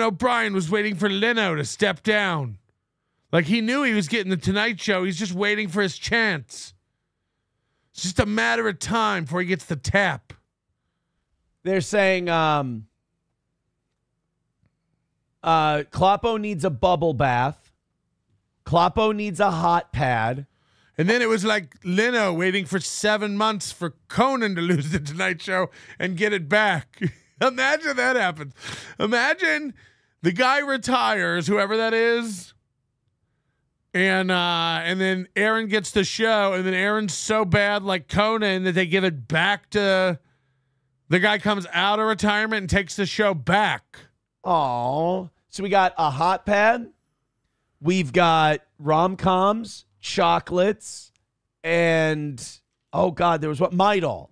O'Brien was waiting for Leno to step down. Like he knew he was getting the Tonight Show. He's just waiting for his chance. It's just a matter of time before he gets the tap. They're saying Kloppo needs a bubble bath. Kloppo needs a hot pad. And then it was like Leno waiting for 7 months for Conan to lose the Tonight Show and get it back. Imagine that happens. Imagine the guy retires, whoever that is, and then Aaron gets the show, and then Aaron's so bad like Conan that they give it back to the guy comes out of retirement and takes the show back. Oh, so we got a hot pad. We've got rom-coms, chocolates, and oh God, there was what? Midol.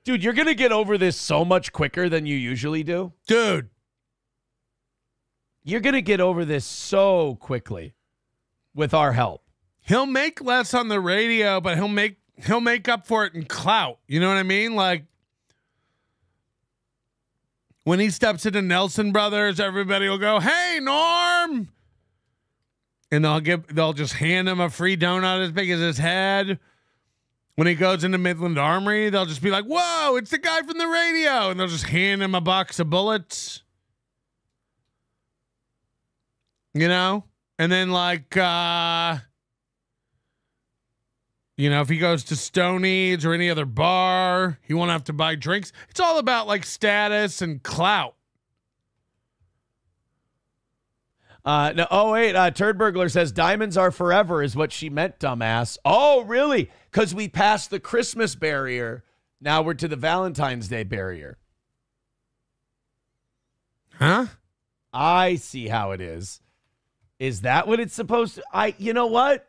Dude, you're going to get over this so much quicker than you usually do. Dude. You're going to get over this so quickly with our help. He'll make less on the radio, but he'll make up for it in clout. You know what I mean? Like when he steps into Nelson Brothers, everybody will go, "Hey, Norm." And they'll just hand him a free donut as big as his head. When he goes into Midland Armory, they'll just be like, "Whoa, it's the guy from the radio." And they'll just hand him a box of bullets. You know? And then like, if he goes to Stoney's or any other bar, he won't have to buy drinks. It's all about like status and clout. Turd Burglar says diamonds are forever is what she meant, dumbass. Oh, really? Because we passed the Christmas barrier. Now we're to the Valentine's Day barrier. Huh? I see how it is. Is that what it's supposed to? You know what?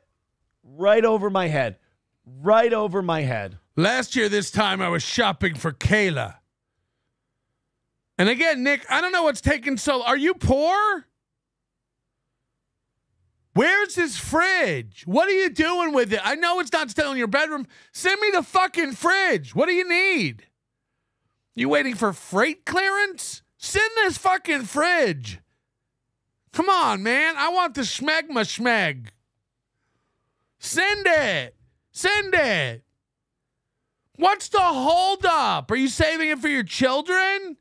Right over my head. Right over my head. Last year, this time I was shopping for Kayla. And again, Nick, I don't know what's taking so. Are you poor? Where's his fridge? What are you doing with it? I know it's not still in your bedroom. Send me the fucking fridge. What do you need? You waiting for freight clearance? Send this fucking fridge. Come on, man. I want the schmegma schmeg. Send it. Send it. What's the holdup? Are you saving it for your children?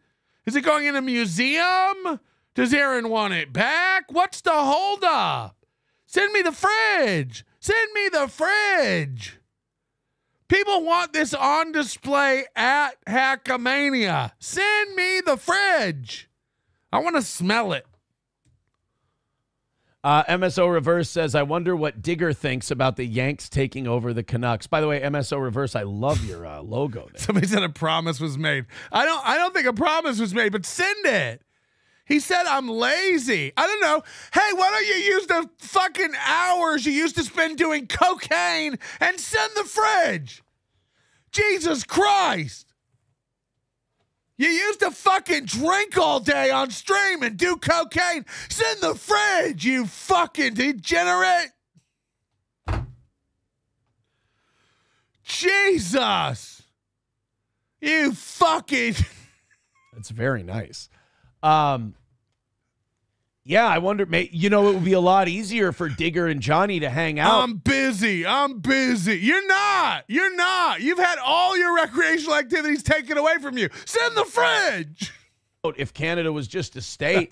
Is it going in a museum? Does Aaron want it back? What's the holdup? Send me the fridge. Send me the fridge. People want this on display at Hackamania. Send me the fridge. I want to smell it. MSO Reverse says, I wonder what Digger thinks about the Yanks taking over the Canucks. By the way, MSO Reverse, I love your logo there. Somebody said a promise was made. I don't think a promise was made, but send it. He said, I'm lazy. I don't know. Hey, why don't you use the fucking hours you used to spend doing cocaine and send the fridge? Jesus Christ. You used to fucking drink all day on stream and do cocaine. Send the fridge, you fucking degenerate. Jesus. You fucking. That's very nice. Yeah, I wonder, it would be a lot easier for Digger and Johnny to hang out. I'm busy. You're not. You've had all your recreational activities taken away from you. Send the fridge. If Canada was just a state,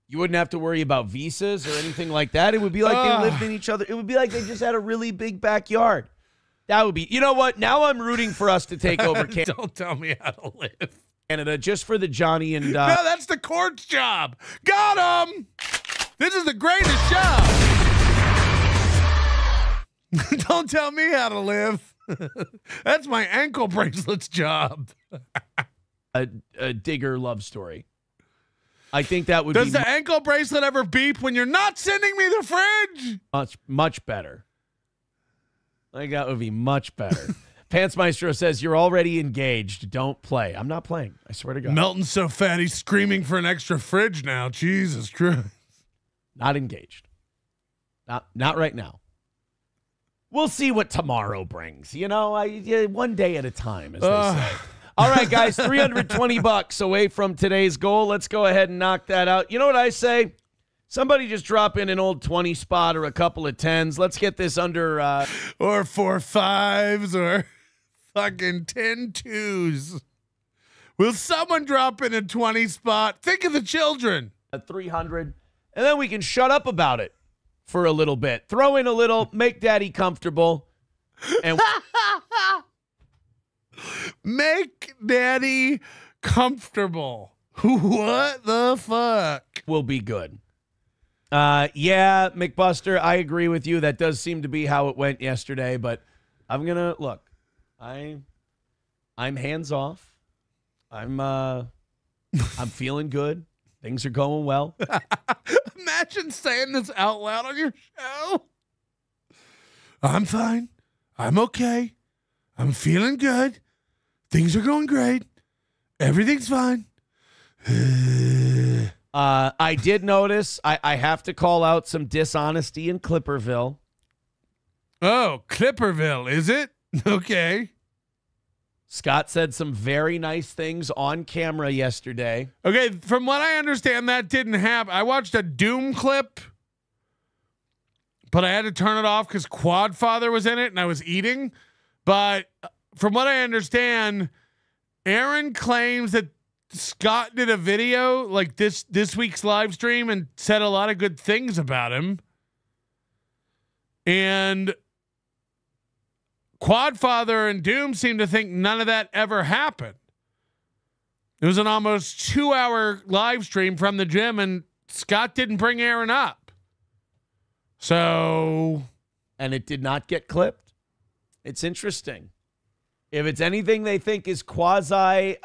you wouldn't have to worry about visas or anything like that. It would be like they lived in each other. It would be like they just had a really big backyard. That would be, you know what? Now I'm rooting for us to take over Canada. Don't tell me how to live. Canada, just for the Johnny and... No, that's the court's job. Got him. This is the greatest show. Don't tell me how to live. That's my ankle bracelet's job. A Digger love story. I think that would Does the ankle bracelet ever beep when you're not sending me the fridge? Much better. I think that would be much better. Pants Maestro says, you're already engaged. Don't play. I'm not playing. I swear to God. Melton's so fat, he's screaming for an extra fridge now. Jesus Christ. Not engaged. Not right now. We'll see what tomorrow brings. One day at a time, as they say. All right, guys, $320 away from today's goal. Let's go ahead and knock that out. You know what I say? Somebody just drop in an old 20 spot or a couple of 10s. Let's get this under or 4 5s or fucking 10 2s. Will someone drop in a 20 spot? Think of the children. 300, and then we can shut up about it for a little bit. Throw in a little, make daddy comfortable, and make daddy comfortable. What the fuck? We'll be good. Yeah, McBuster, I agree with you. That does seem to be how it went yesterday, but I'm gonna look. I'm hands off. I'm feeling good. Things are going well. Imagine saying this out loud on your show. I'm fine. I'm okay. I'm feeling good. Things are going great. Everything's fine. I did notice I have to call out some dishonesty in Clipperville. Oh, Clipperville, is it? Okay. Scott said some very nice things on camera yesterday. Okay, from what I understand, that didn't happen. I watched a Doom clip, but I had to turn it off because Quadfather was in it and I was eating. But from what I understand, Aaron claims that Scott did a video like this week's live stream and said a lot of good things about him. And Quadfather and Doom seem to think none of that ever happened. It was an almost 2-hour live stream from the gym, and Scott didn't bring Aaron up. So, and it did not get clipped. It's interesting. If it's anything they think is quasi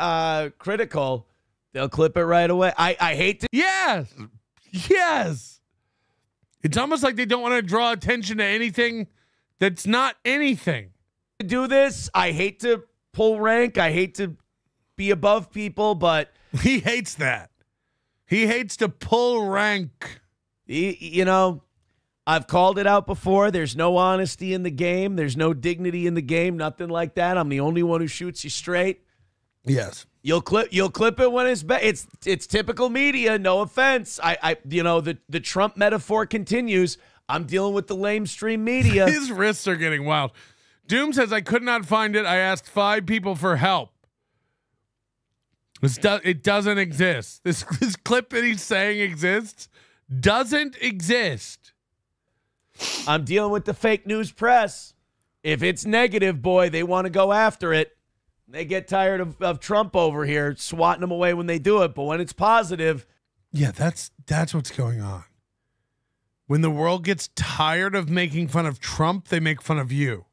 critical, they'll clip it right away. I hate to. Yes. It's almost like they don't want to draw attention to anything that's not anything. Do this. I hate to pull rank. I hate to be above people, but he hates that. He hates to pull rank. I've called it out before. There's no honesty in the game. There's no dignity in the game. Nothing like that. I'm the only one who shoots you straight. Yes. You'll clip it when it's typical media. No offense. The Trump metaphor continues. I'm dealing with the lamestream media. His wrists are getting wild. Doom says, I could not find it. I asked 5 people for help. It doesn't exist. This clip that he's saying exists doesn't exist. I'm dealing with the fake news press. If it's negative, boy, they want to go after it. They get tired of Trump over here swatting them away when they do it. But when it's positive. Yeah, that's what's going on. When the world gets tired of making fun of Trump, they make fun of you.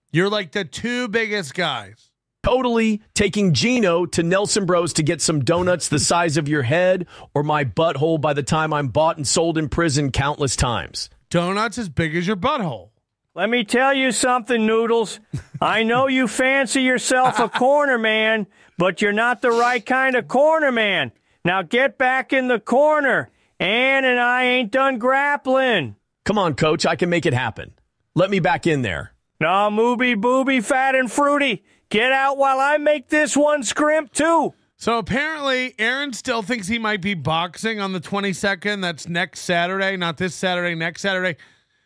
You're like the 2 biggest guys. Totally taking Gino to Nelson Bros to get some donuts the size of your head or my butthole by the time I'm bought and sold in prison countless times. Donuts as big as your butthole. Let me tell you something, Noodles. I know you fancy yourself a corner man, but you're not the right kind of corner man. Now get back in the corner. Ann and I ain't done grappling. Come on, coach. I can make it happen. Let me back in there. No, mooby, booby, fat and fruity. Get out while I make this one scrimp, too. So apparently, Aaron still thinks he might be boxing on the 22nd. That's next Saturday. Not this Saturday, next Saturday.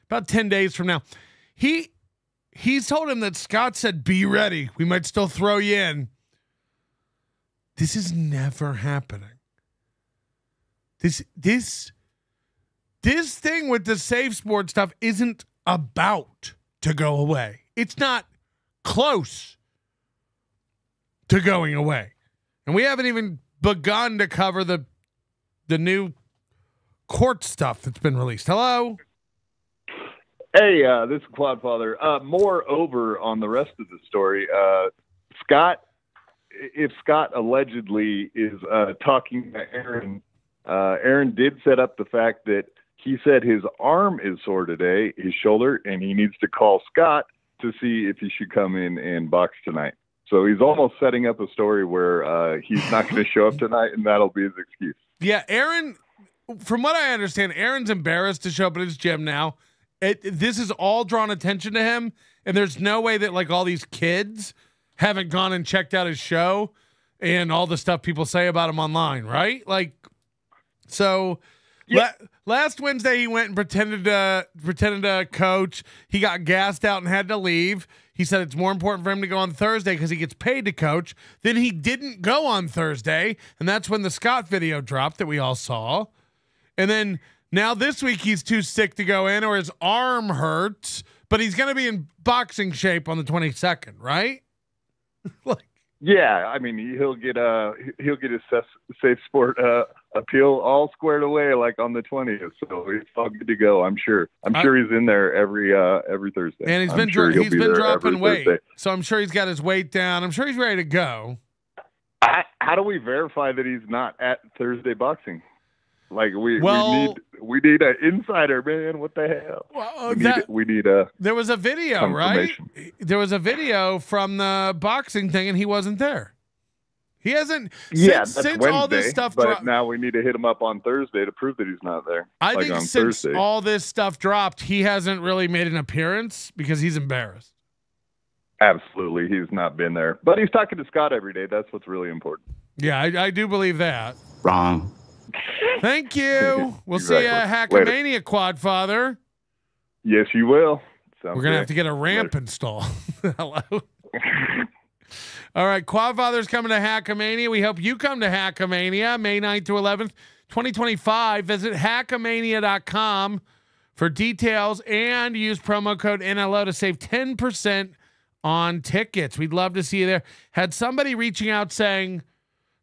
About 10 days from now. He's told him that Scott said, be ready. We might still throw you in. This is never happening. This thing with the safe sport stuff isn't about to go away. It's not close to going away. And we haven't even begun to cover the new court stuff that's been released. Hello? Hey, this is Quadfather. More over on the rest of the story. If Scott allegedly is talking to Aaron, Aaron did set up the fact that he said his arm is sore today, his shoulder, and he needs to call Scott to see if he should come in and box tonight. So he's almost setting up a story where he's not going to show up tonight, and that'll be his excuse. Yeah, Aaron, from what I understand, Aaron's embarrassed to show up at his gym now. This has all drawn attention to him, and there's no way that like all these kids haven't gone and checked out his show and all the stuff people say about him online, right? Like, so Last Wednesday, he went and pretended to coach. He got gassed out and had to leave. He said it's more important for him to go on Thursday because he gets paid to coach. Then he didn't go on Thursday, and that's when the Scott video dropped that we all saw. And then now this week he's too sick to go in, or his arm hurts, but he's going to be in boxing shape on the 22nd, right? Yeah, I mean he'll get his safe sport appeal all squared away like on the 20th, so he's all good to go. I'm sure he's in there every Thursday, and he's been dropping weight, so I'm sure he's got his weight down. I'm sure he's ready to go. How do we verify that he's not at Thursday boxing? Like we need an insider, man. What the hell? We need there was a video, right? There was a video from the boxing thing, and he wasn't there. He hasn't. That's since Wednesday, all this stuff but dropped. now we need to hit him up on Thursday to prove that he's not there. I think on since Thursday. all this stuff dropped, he hasn't really made an appearance because he's embarrassed. Absolutely, he's not been there, but he's talking to Scott every day. That's what's really important. Yeah, I do believe that. Wrong. Thank you. We'll see you at Hackamania, Quadfather. Yes, you will. We're going to have to get a ramp installed. Hello. All right, Quadfather's coming to Hackamania. We hope you come to Hackamania, May 9th to 11th, 2025. Visit hackamania.com for details and use promo code NLO to save 10% on tickets. We'd love to see you there. Had somebody reaching out saying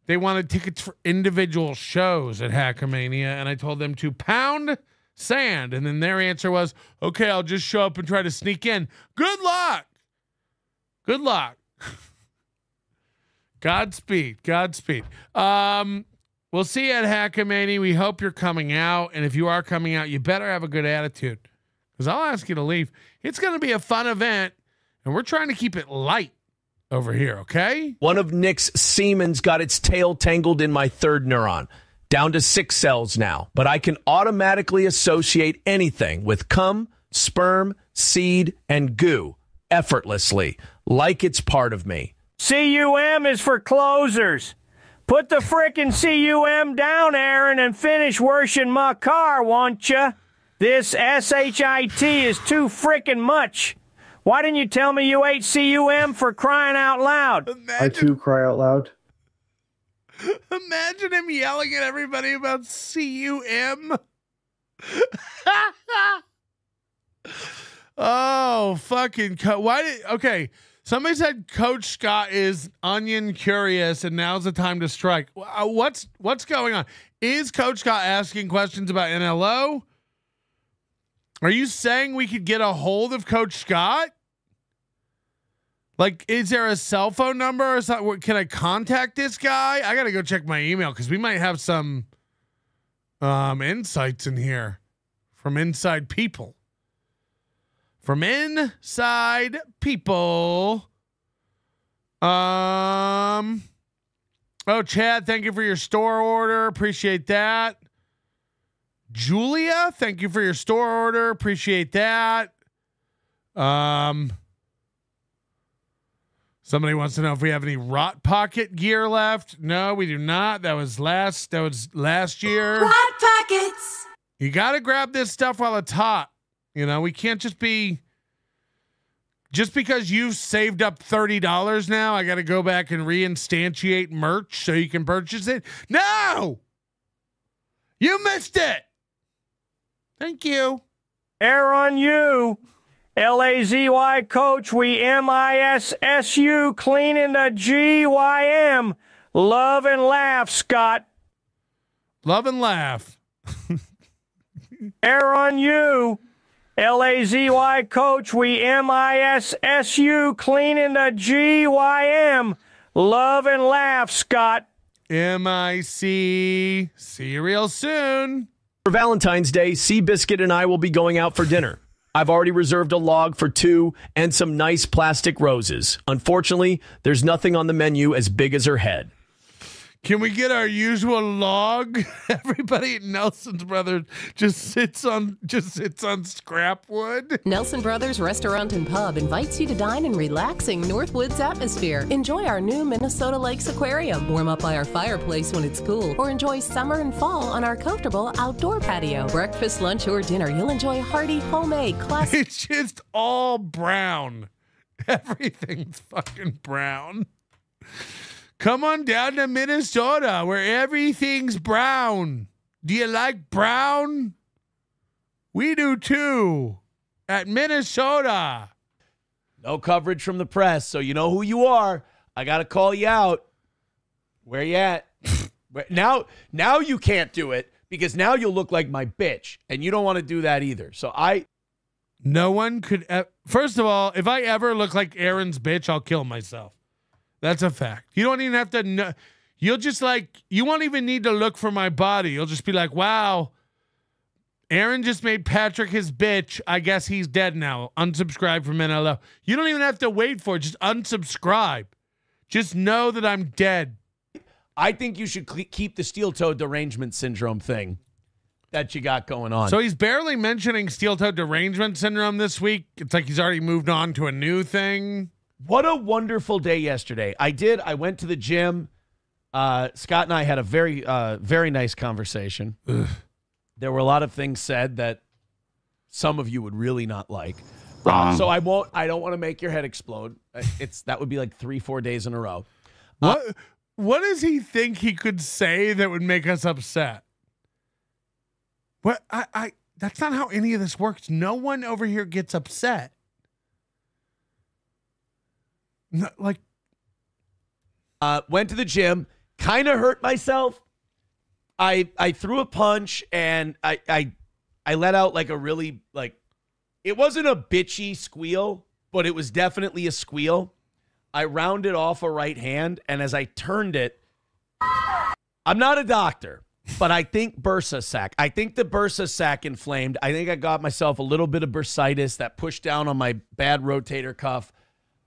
they wanted tickets for individual shows at Hackamania, and I told them to pound sand, and then their answer was, okay, I'll just show up and try to sneak in. Good luck. Good luck. Godspeed. We'll see you at Hackamania. We hope you're coming out, and if you are coming out, you better have a good attitude, because I'll ask you to leave. It's going to be a fun event, and we're trying to keep it light over here, okay? One of Nick's semen's got its tail tangled in my third neuron. Down to 6 cells now. But I can automatically associate anything with cum, sperm, seed, and goo effortlessly, like it's part of me. CUM is for closers. Put the frickin' CUM down, Aaron, and finish worshing my car, won't ya? This SHIT is too frickin' much. Why didn't you tell me you ate CUM for crying out loud? I too cry out loud. Imagine him yelling at everybody about CUM. Oh, fucking okay. Somebody said Coach Scott is onion curious and now's the time to strike. What's going on? Is Coach Scott asking questions about NLO? Are you saying we could get a hold of Coach Scott? Like, is there a cell phone number or something? Can I contact this guy? I got to go check my email because we might have some insights in here from inside people. From inside people. Oh, Chad, thank you for your store order. Appreciate that. Julia, thank you for your store order. Appreciate that. Somebody wants to know if we have any Rot Pocket gear left. No, we do not. That was last year. Rot Pockets. You got to grab this stuff while it's hot. You know, we can't just because you've saved up $30 now, I got to go back and reinstantiate merch so you can purchase it. No, you missed it. Thank you. Air on you. LAZY coach, we MISSU, cleaning the GYM. Love and laugh, Scott. Love and laugh. Air on you. LAZY coach, we MISSU, cleaning the GYM. Love and laugh, Scott. MIC. See you real soon. For Valentine's Day, Seabiscuit and I will be going out for dinner. I've already reserved a log for 2 and some nice plastic roses. Unfortunately, there's nothing on the menu as big as her head. Can we get our usual log? Everybody at Nelson's Brothers just sits on scrap wood. Nelson Brothers Restaurant and Pub invites you to dine in relaxing Northwoods atmosphere. Enjoy our new Minnesota Lakes Aquarium. Warm up by our fireplace when it's cool. Or enjoy summer and fall on our comfortable outdoor patio. Breakfast, lunch, or dinner, you'll enjoy hearty, homemade, classic. It's just all brown. Everything's fucking brown. Come on down to Minnesota where everything's brown. Do you like brown? We do too. At Minnesota. No coverage from the press, so you know who you are. I got to call you out. Where you at? Now you can't do it because now you'll look like my bitch, and you don't want to do that either. So no one could. First of all, if I ever look like Aaron's bitch, I'll kill myself. That's a fact. You don't even have to know. You'll just you won't even need to look for my body. You'll just be like, wow, Aaron just made Patrick his bitch. I guess he's dead now. Unsubscribe from NLO. You don't even have to wait for it. Just unsubscribe. Just know that I'm dead. I think you should keep the steel-toed derangement syndrome thing that you got going on. So he's barely mentioning steel-toed derangement syndrome this week. It's like he's already moved on to a new thing. What a wonderful day yesterday. I went to the gym. Scott and I had a very, very nice conversation. There were a lot of things said that some of you would really not like. So I don't want to make your head explode. That would be like 3-4 days in a row. What does he think he could say that would make us upset? What that's not how any of this works. No one over here gets upset. No, went to the gym, kind of hurt myself. I threw a punch and I let out like a really it wasn't a bitchy squeal, but it was definitely a squeal. I rounded off a right hand, and as I turned it, I'm not a doctor, but I think bursa sac. I think the bursa sac inflamed. I think I got myself a little bit of bursitis that pushed down on my bad rotator cuff.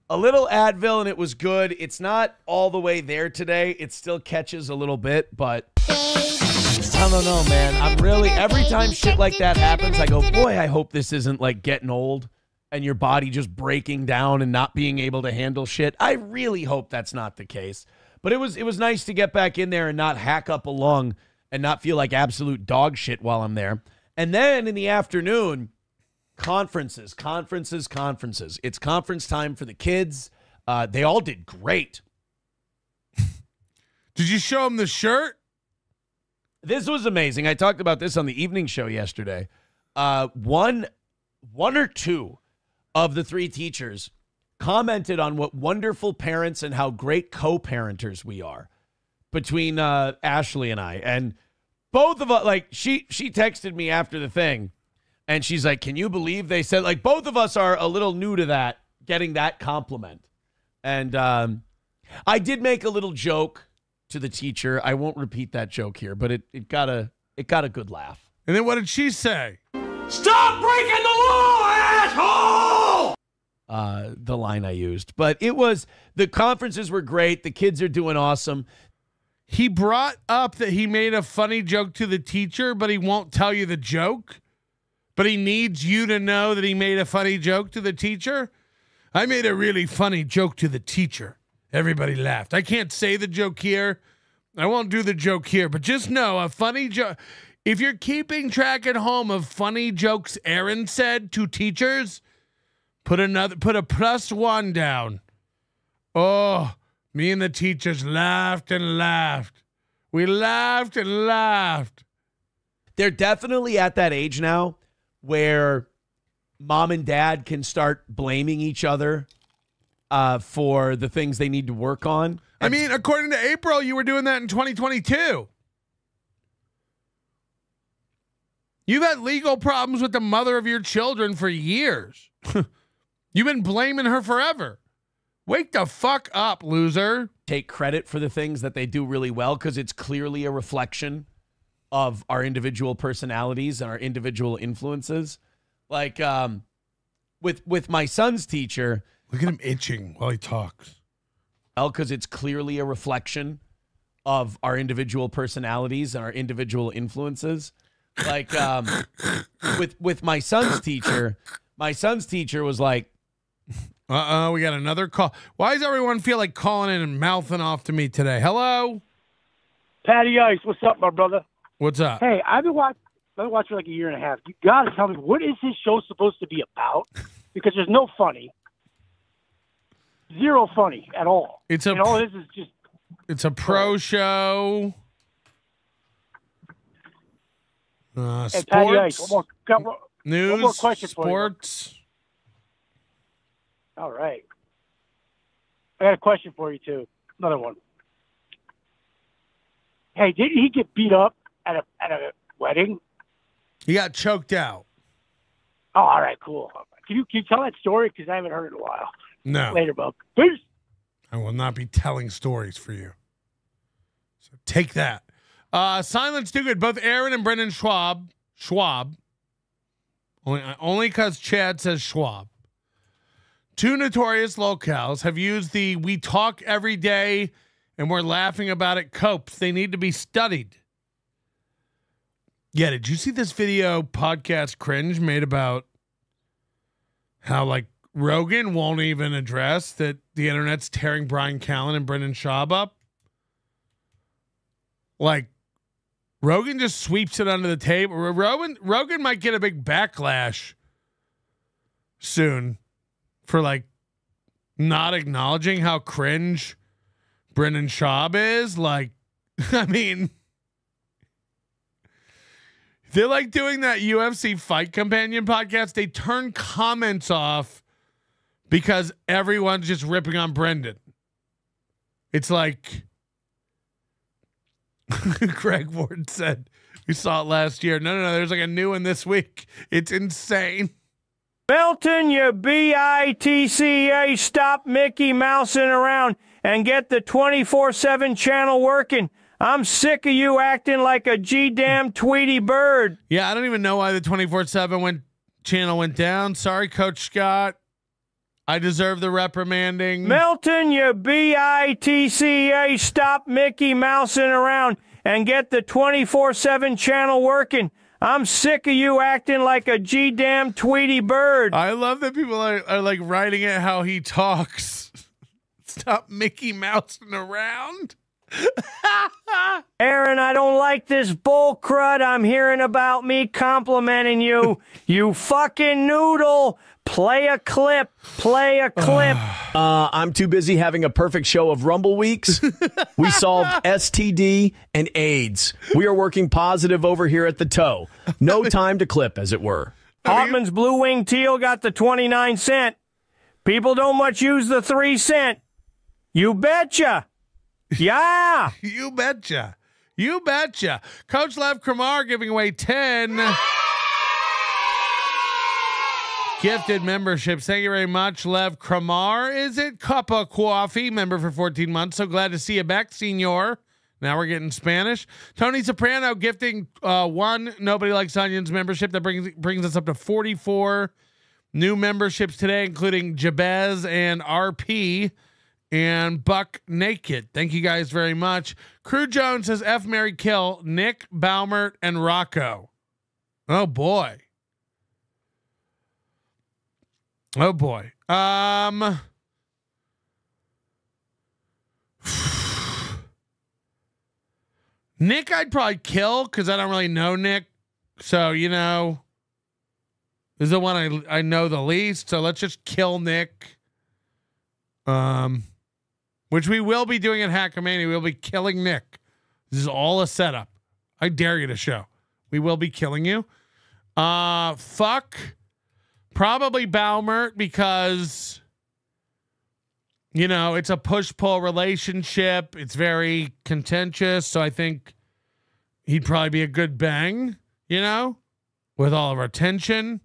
A little Advil, and it was good. It's not all the way there today. It still catches a little bit, but I don't know, man. I'm really, every time shit like that happens, I go, boy, I hope this isn't like getting old and your body just breaking down and not being able to handle shit. I really hope that's not the case. But it was nice to get back in there and not hack up a lung and not feel like absolute dog shit while I'm there. And then in the afternoon, conferences. It's conference time for the kids. They all did great. Did you show them the shirt? This was amazing. I talked about this on the evening show yesterday. One or two of the three teachers commented on what wonderful parents and how great co-parenters we are between Ashley and I. And both of us, she texted me after the thing, and she's like, can you believe they said, both of us are a little new to that, getting that compliment. And I did make a little joke to the teacher. I won't repeat that joke here, but it got a good laugh. And then what did she say? Stop breaking the law, asshole! The line I used. But the conferences were great. The kids are doing awesome. He brought up that he made a funny joke to the teacher, but he won't tell you the joke. But he needs you to know that he made a funny joke to the teacher. I made a really funny joke to the teacher. Everybody laughed. I can't say the joke here. I won't do the joke here, but just know a funny joke. If you're keeping track at home of funny jokes Aaron said to teachers, put a +1 down. Oh, me and the teachers laughed and laughed. We laughed and laughed. They're definitely at that age now where mom and dad can start blaming each other for the things they need to work on. I mean, according to April, you were doing that in 2022. You've had legal problems with the mother of your children for years. You've been blaming her forever. Wake the fuck up, loser. Take credit for the things that they do really well because it's clearly a reflection of our individual personalities and our individual influences. Like with my son's teacher. Look at him itching while he talks. Well, because it's clearly a reflection of our individual personalities and our individual influences. Like with my son's teacher was like, we got another call. Why does everyone feel like calling in and mouthing off to me today? Hello? Patty Ice, what's up, my brother? What's up? Hey, I've been watching for like a year and a half. You got to tell me, what is this show supposed to be about? Because there's no funny. Zero funny at all. All this is just... It's a pro show. Sports. Patty Ice, one news. One more question sports. For you. All right. I got a question for you, too. Another one. Hey, did he get beat up at a wedding? He got choked out. Oh, all right, cool. Can you tell that story? Because I haven't heard it in a while. No. Later, bub. Peace. I will not be telling stories for you. So take that. Silence too good. Both Aaron and Brennan Schwab. Only because Chad says Schwab. Two notorious locals have used the "we talk every day and we're laughing about it" copes. They need to be studied. Yeah, did you see this video podcast Cringe made about how like Rogan won't even address that the internet's tearing Brian Callen and Brendan Schaub up? Like, Rogan just sweeps it under the table. Rogan might get a big backlash soon for like not acknowledging how cringe Brendan Schaub is. Like, I mean, they're like doing that UFC Fight Companion podcast. They turn comments off because everyone's just ripping on Brendan. It's like Greg Ward said, we saw it last year. No, there's like a new one this week. It's insane. Melton, you BITCA, stop Mickey Mousing around and get the 24/7 channel working. I'm sick of you acting like a G-damn Tweety bird. Yeah, I don't even know why the 24/7 channel went down. Sorry, Coach Scott. I deserve the reprimanding. Melton, you BITCA, stop Mickey Mousing around and get the 24/7 channel working. I'm sick of you acting like a G-damn Tweety bird. I love that people are like writing it how he talks. Stop Mickey Mousing around. Aaron, I don't like this bull crud I'm hearing about me complimenting you. You fucking noodle. Play a clip. I'm too busy having a perfect show of Rumble Weeks. We solved STD and AIDS. We are working positive over here at the toe. No time to clip, as it were. Hartman's Blue Wing Teal got the 29 cent. People don't much use the 3 cent. You betcha. Yeah. You betcha. Coach Lev Kramar giving away 10 gifted memberships. Thank you very much, Lev Kramar. Is it Cup of Coffee? Member for 14 months. So glad to see you back, senor. Now we're getting Spanish. Tony Soprano gifting 1 Nobody Likes Onions membership. That brings us up to 44 new memberships today, including Jabez and RP and Buck Naked. Thank you guys very much. Crew Jones says F, Mary, Kill, Nick, Baumert, and Rocco. Oh boy. Nick I'd probably kill because I don't really know Nick. So, this is the one I know the least. So let's just kill Nick. Which we will be doing at Hackamania. We'll be killing Nick. This is all a setup. I dare you to show. We will be killing you. Fuck. Probably Baumert because, it's a push-pull relationship. It's very contentious. So I think he'd probably be a good bang, with all of our tension.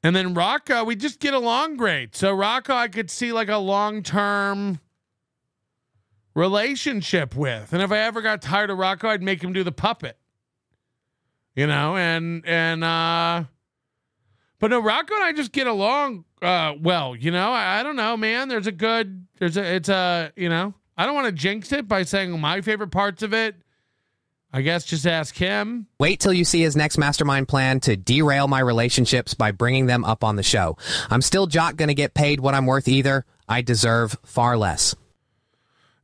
And then Rocco, we just get along great. So Rocco, I could see like a long-term relationship with. And if I ever got tired of Rocco, I'd make him do the puppet. But no, Rocco and I just get along well, I don't know, man. I don't want to jinx it by saying my favorite parts of it. I guess just ask him. Wait till you see his next mastermind plan to derail my relationships by bringing them up on the show. I'm still not going to get paid what I'm worth either. I deserve far less.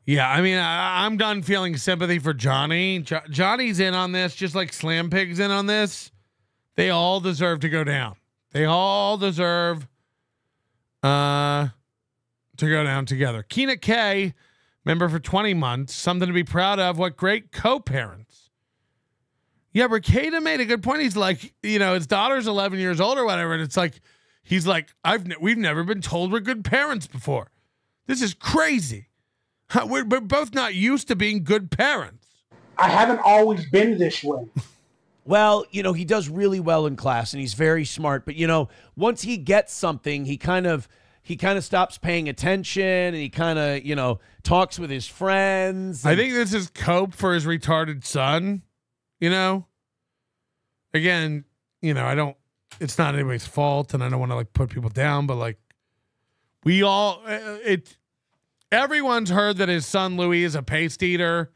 Yeah, I mean, I'm done feeling sympathy for Johnny. Johnny's in on this, just like Slam Pig's in on this. They all deserve to go down. They all deserve to go down together. Keena K, member for 20 months, something to be proud of. What great co-parents. Yeah, Ricada made a good point. He's like, his daughter's 11 years old or whatever, and it's like, he's like, we've never been told we're good parents before. This is crazy. We're both not used to being good parents. I haven't always been this way. Well, he does really well in class and he's very smart. But, once he gets something, he kind of stops paying attention and he kind of, talks with his friends. I think this is cope for his retarded son, Again, it's not anybody's fault and I don't want to like put people down, but like everyone's heard that his son Louis is a paste eater.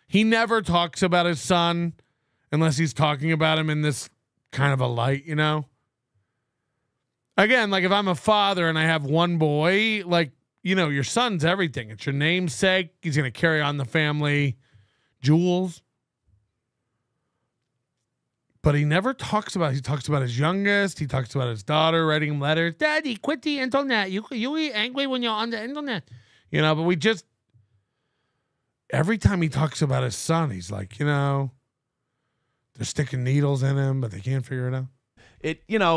He never talks about his son unless he's talking about him in this kind of a light, Again, like if I'm a father and I have one boy, like, your son's everything. It's your namesake. He's going to carry on the family jewels. But he never talks about, he talks about his youngest. He talks about his daughter writing him letters. Daddy, quit the internet. You get angry when you're on the internet. But every time he talks about his son, he's like, they're sticking needles in him, but they can't figure it out.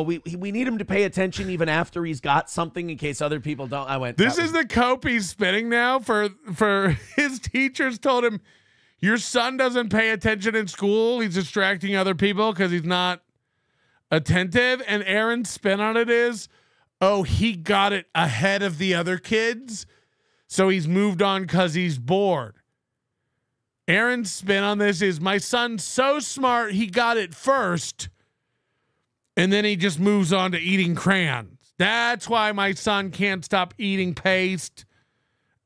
We need him to pay attention even after he's got something in case other people don't. This is the cope he's spinning now for his teachers told him, your son doesn't pay attention in school. He's distracting other people because he's not attentive. And Aaron's spin on it is, oh, he got it ahead of the other kids. So he's moved on because he's bored. Aaron's spin on this is, my son's so smart, he got it first. And then he just moves on to eating crayons. That's why my son can't stop eating paste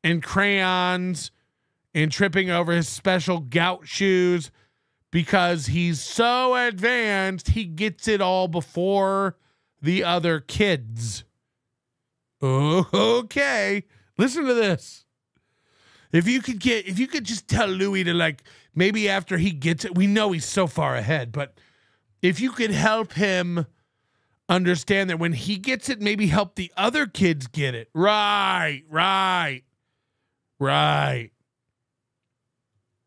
and crayons and tripping over his special gout shoes because he's so advanced, he gets it all before the other kids. Oh, okay. Listen to this. If you could just tell Louis to like, maybe after he gets it, we know he's so far ahead, but if you could help him understand that when he gets it, maybe help the other kids get it. Right.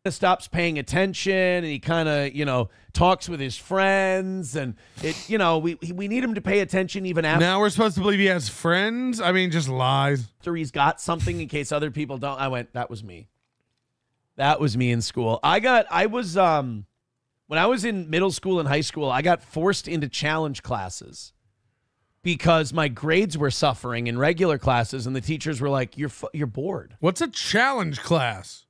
Stops paying attention and he kind of, talks with his friends and we need him to pay attention even after. Now we're supposed to believe he has friends? I mean, just lies. After he's got something in case other people don't. That was me. That was me in school. When I was in middle school and high school, I got forced into challenge classes because my grades were suffering in regular classes and the teachers were like, you're bored. What's a challenge class?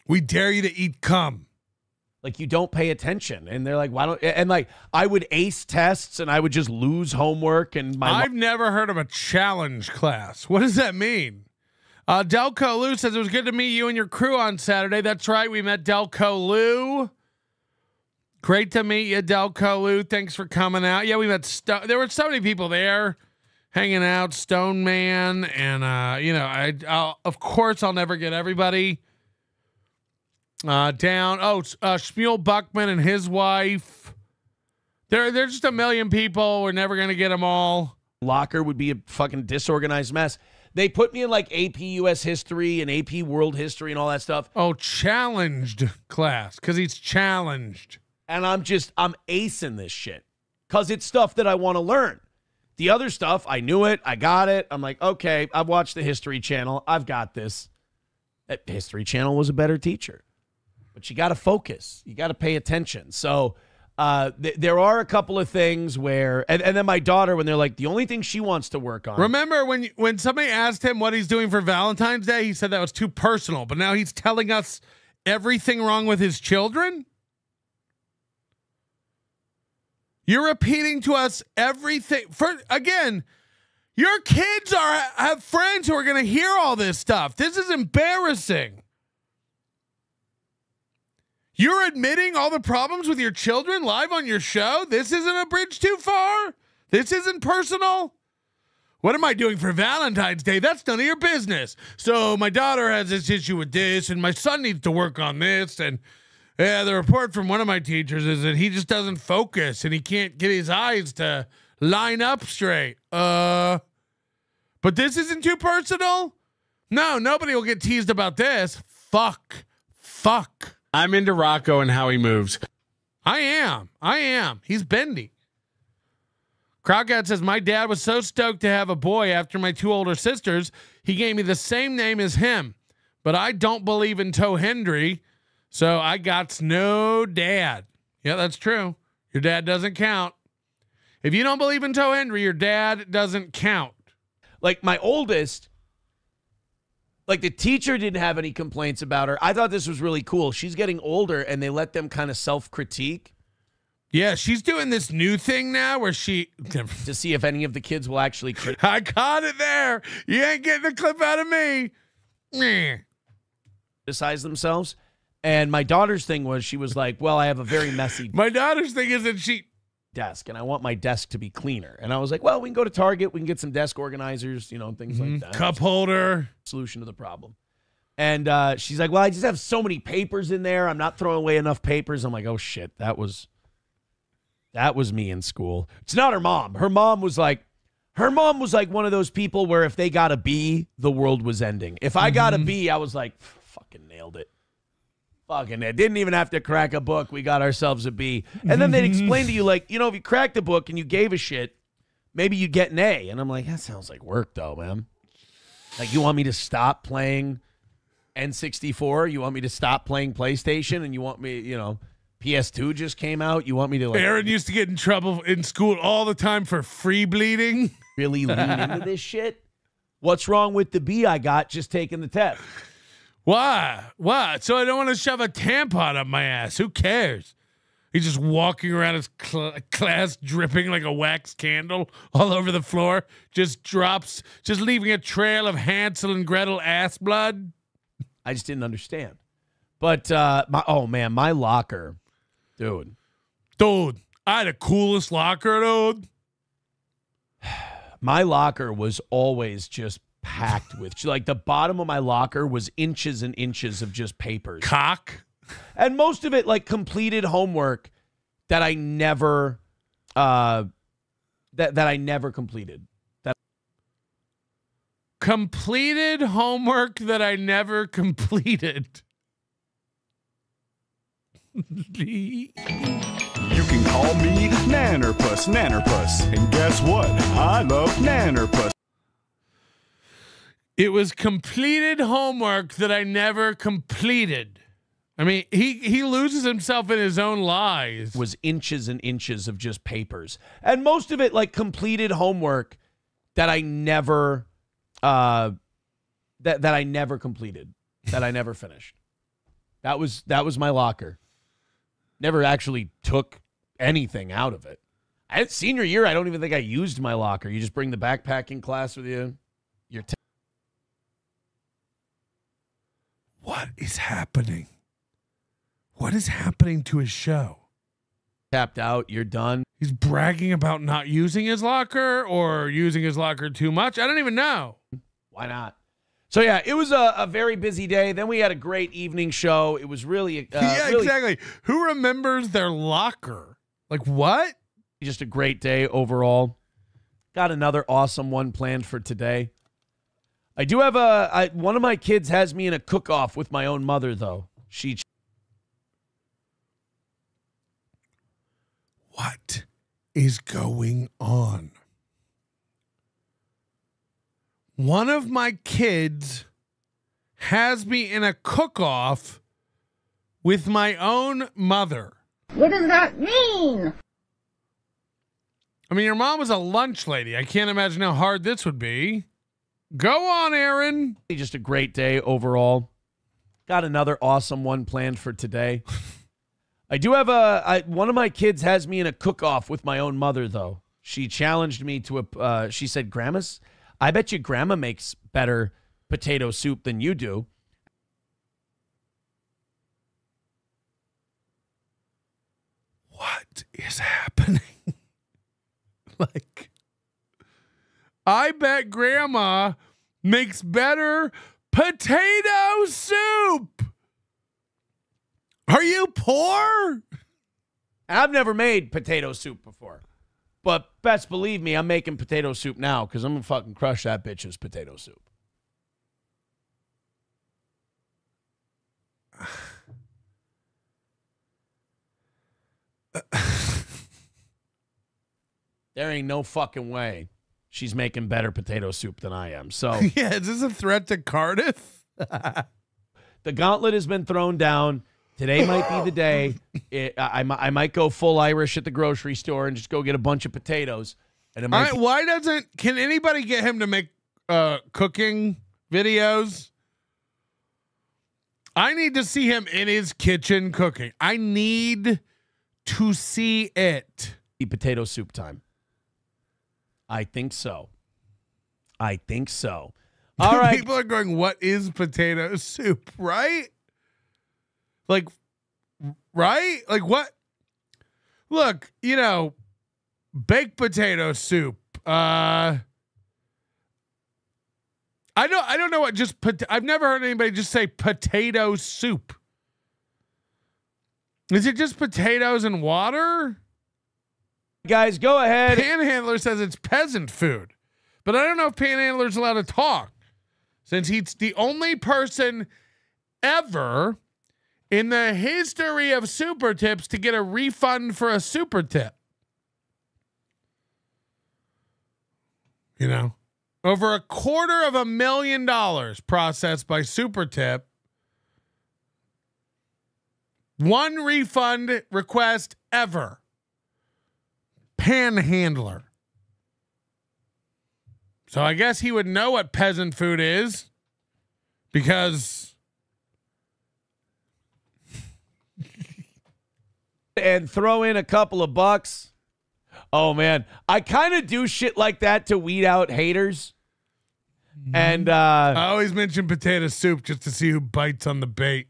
We dare you to eat cum. Like you don't pay attention. And they're like, why don't, and like I would ace tests and I would just lose homework. And I've never heard of a challenge class. What does that mean? Delco Lou says it was good to meet you and your crew on Saturday. That's right. We met Delco Lou. Great to meet you, Delco Lou. Thanks for coming out. Yeah, we met there were so many people there hanging out, Stone Man, and of course I'll never get everybody down. Shmuel Buckman and his wife. There's just a million people. We're never gonna get them all. Locker would be a fucking disorganized mess. They put me in like AP US history and AP world history and all that stuff. Oh, challenged class because he's challenged. And I'm acing this shit because it's stuff that I want to learn. The other stuff, I knew it. I got it. I'm like, okay, I've watched the History Channel. I've got this. That History Channel was a better teacher. But you got to focus. You got to pay attention. So there are a couple of things where, and then my daughter, when they're like, the only thing she wants to work on. Remember when somebody asked him what he's doing for Valentine's Day, he said that was too personal. But now he's telling us everything wrong with his children? You're repeating to us everything. Again, Your kids have friends who are going to hear all this stuff. This is embarrassing. You're admitting all the problems with your children live on your show? This isn't a bridge too far? This isn't personal? What am I doing for Valentine's Day? That's none of your business. So my daughter has this issue with this, and my son needs to work on this. And the report from one of my teachers is that he just doesn't focus, and he can't get his eyes to line up straight. But this isn't too personal? No, nobody will get teased about this. Fuck. I'm into Rocco and how he moves. I am. He's bendy. Crowcat says, my dad was so stoked to have a boy after my 2 older sisters. He gave me the same name as him. But I don't believe in Toe Hendry, so I got no dad. Yeah, that's true. Your dad doesn't count. If you don't believe in Toe Hendry, your dad doesn't count. Like my oldest, like the teacher didn't have any complaints about her. I thought this was really cool. She's getting older and they let them kind of self-critique. Yeah, she's doing this new thing now where she... to see if any of the kids will actually... I caught it there. You ain't getting a clip out of me. Criticize themselves. And my daughter's thing was, she was like, well, I have a very messy... My daughter's thing is that she... desk, and I want my desk to be cleaner. And I was like, well, we can go to Target. We can get some desk organizers, things like that. Cup holder. Solution to the problem. And she's like, well, I just have so many papers in there. I'm not throwing away enough papers. I'm like, oh, shit, that was me in school. It's not her mom. Her mom was like one of those people where if they got a B, the world was ending. If I got a B, I was like, fucking nailed it. Fucking it. Didn't even have to crack a book. We got ourselves a B. And then they'd explain to you, like, if you cracked a book and you gave a shit, maybe you'd get an A. And I'm like, that sounds like work, though, man. Like, you want me to stop playing N64? You want me to stop playing PlayStation? And you want me, PS2 just came out? You want me to, like... Aaron used to get in trouble in school all the time for free bleeding. Really lean into this shit? What's wrong with the B I got just taking the test? Why? So I don't want to shove a tampon up my ass. Who cares? He's just walking around his class dripping like a wax candle all over the floor. Just leaving a trail of Hansel and Gretel ass blood. I just didn't understand. But, my locker, dude. I had the coolest locker, dude. My locker was always just packed with, like, the bottom of my locker was inches and inches of just papers. Cock. And most of it, like, completed homework that I never, that I never completed. Completed homework that I never completed. You can call me Nannerpuss. And guess what? I love Nannerpuss. It was completed homework that I never completed. I mean, he loses himself in his own lies. Was inches and inches of just papers. And most of it, like, completed homework that I never, that I never completed, that I never finished. That was my locker. Never actually took anything out of it. Senior year, I don't even think I used my locker. You just bring the backpacking class with you. What is happening? What is happening to his show? Tapped out, you're done. He's bragging about not using his locker or using his locker too much. I don't even know. Why not? So, yeah, it was a very busy day. Then we had a great evening show. It was really... exactly. Who remembers their locker? Like, what? Just a great day overall. Got another awesome one planned for today. I do have one of my kids has me in a cook-off with my own mother, though. What is going on? One of my kids has me in a cook-off with my own mother. What does that mean? I mean, your mom was a lunch lady. I can't imagine how hard this would be. Go on, Aaron. Just a great day overall. Got another awesome one planned for today. I do have one of my kids has me in a cook-off with my own mother, though. She challenged me to she said, I bet you Grandma makes better potato soup than you do. What is happening? Like, I bet Grandma makes better potato soup. Are you poor? I've never made potato soup before. But best believe me, I'm making potato soup now because I'm going to fucking crush that bitch's potato soup. There ain't no fucking way she's making better potato soup than I am. So yeah, is this a threat to Cardiff? The gauntlet has been thrown down. Today might be the day. I might go full Irish at the grocery store and just go get a bunch of potatoes. And it might can anybody get him to make cooking videos? I need to see him in his kitchen cooking. I need to see it. Potato soup time. I think so. All right. People are going, what is potato soup, right? Like, right? Like what? Look, baked potato soup. I don't know what I've never heard anybody just say potato soup. Is it just potatoes and water? Guys, go ahead. Panhandler says it's peasant food, but I don't know if Panhandler's allowed to talk since he's the only person ever in the history of super tips to get a refund for a super tip. Over $250,000 processed by super tip. One refund request ever. Panhandler. So I guess he would know what peasant food is because and throw in a couple of bucks. Oh man, I kind of do shit like that to weed out haters. And I always mention potato soup just to see who bites on the bait.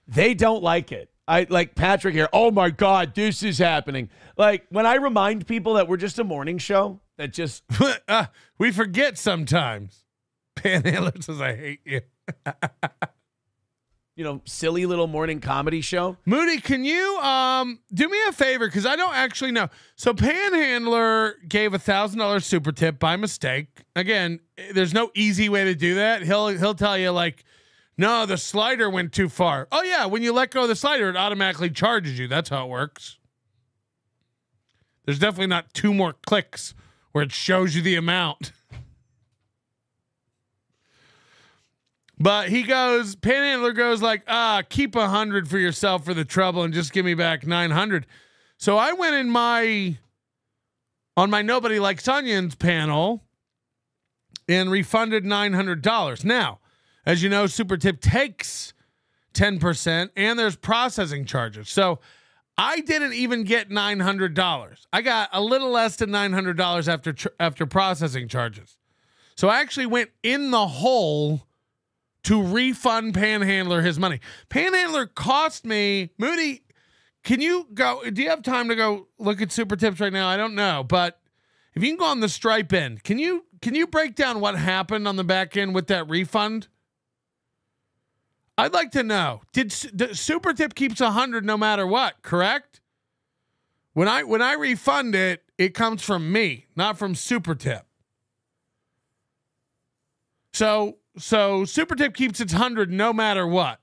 They don't like it. I like Patrick here. Oh my God, this is happening. Like when I remind people that we're just a morning show, that just we forget sometimes. Panhandler says, "I hate you." Silly little morning comedy show. Moody, can you do me a favor? Because I don't actually know. So Panhandler gave $1,000 super tip by mistake. Again, there's no easy way to do that. He'll tell you like, no, the slider went too far. Oh yeah, when you let go of the slider, it automatically charges you. That's how it works. There's definitely not 2 more clicks where it shows you the amount. But Panhandler goes like, keep 100 for yourself for the trouble and just give me back 900. So I went on my Nobody Likes Onions panel and refunded $900. Now, as you know, Super Tip takes 10% and there's processing charges. So I didn't even get $900. I got a little less than $900 after processing charges. So I actually went in the hole to refund Panhandler his money. Panhandler cost me, Moody, can you go, do you have time to go look at super tips right now? I don't know, but if you can go on the Stripe end, can you break down what happened on the back end with that refund? I'd like to know. The super tip keeps 100 no matter what, correct? When I refund it, it comes from me, not from super tip. So super tip keeps its 100 no matter what.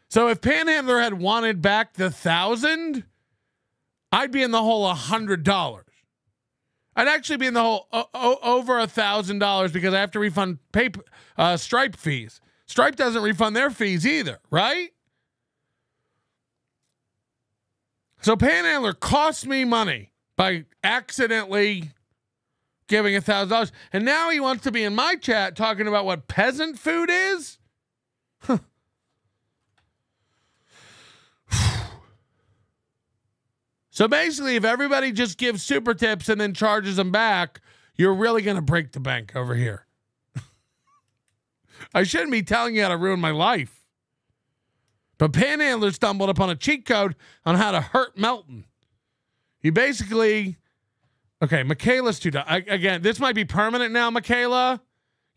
So if Panhandler had wanted back the 1,000, I'd be in the hole $100. I'd actually be in the hole over $1,000 because I have to refund Stripe fees. Stripe doesn't refund their fees either, right? So Panhandler cost me money by accidentally giving $1,000, and now he wants to be in my chat talking about what peasant food is. So basically, if everybody just gives super tips and then charges them back, you're really going to break the bank over here. I shouldn't be telling you how to ruin my life. But Panhandler stumbled upon a cheat code on how to hurt Melton. He basically... Okay, Michaela's too dumb. Again, this might be permanent now, Michaela.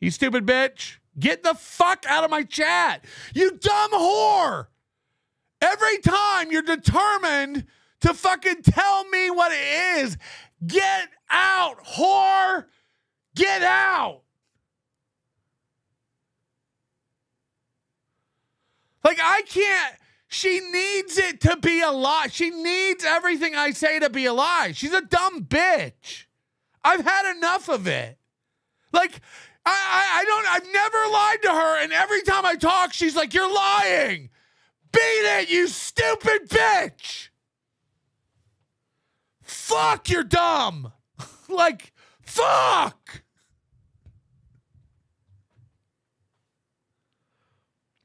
You stupid bitch. Get the fuck out of my chat. You dumb whore. Every time you're determined to fucking tell me what it is, get out, whore. Get out. Like, I can't. She needs it to be a lie. She needs everything I say to be a lie. She's a dumb bitch. I've had enough of it. Like, I've never lied to her, and every time I talk, she's like, you're lying. Beat it, you stupid bitch. Fuck, you're dumb. Like, fuck.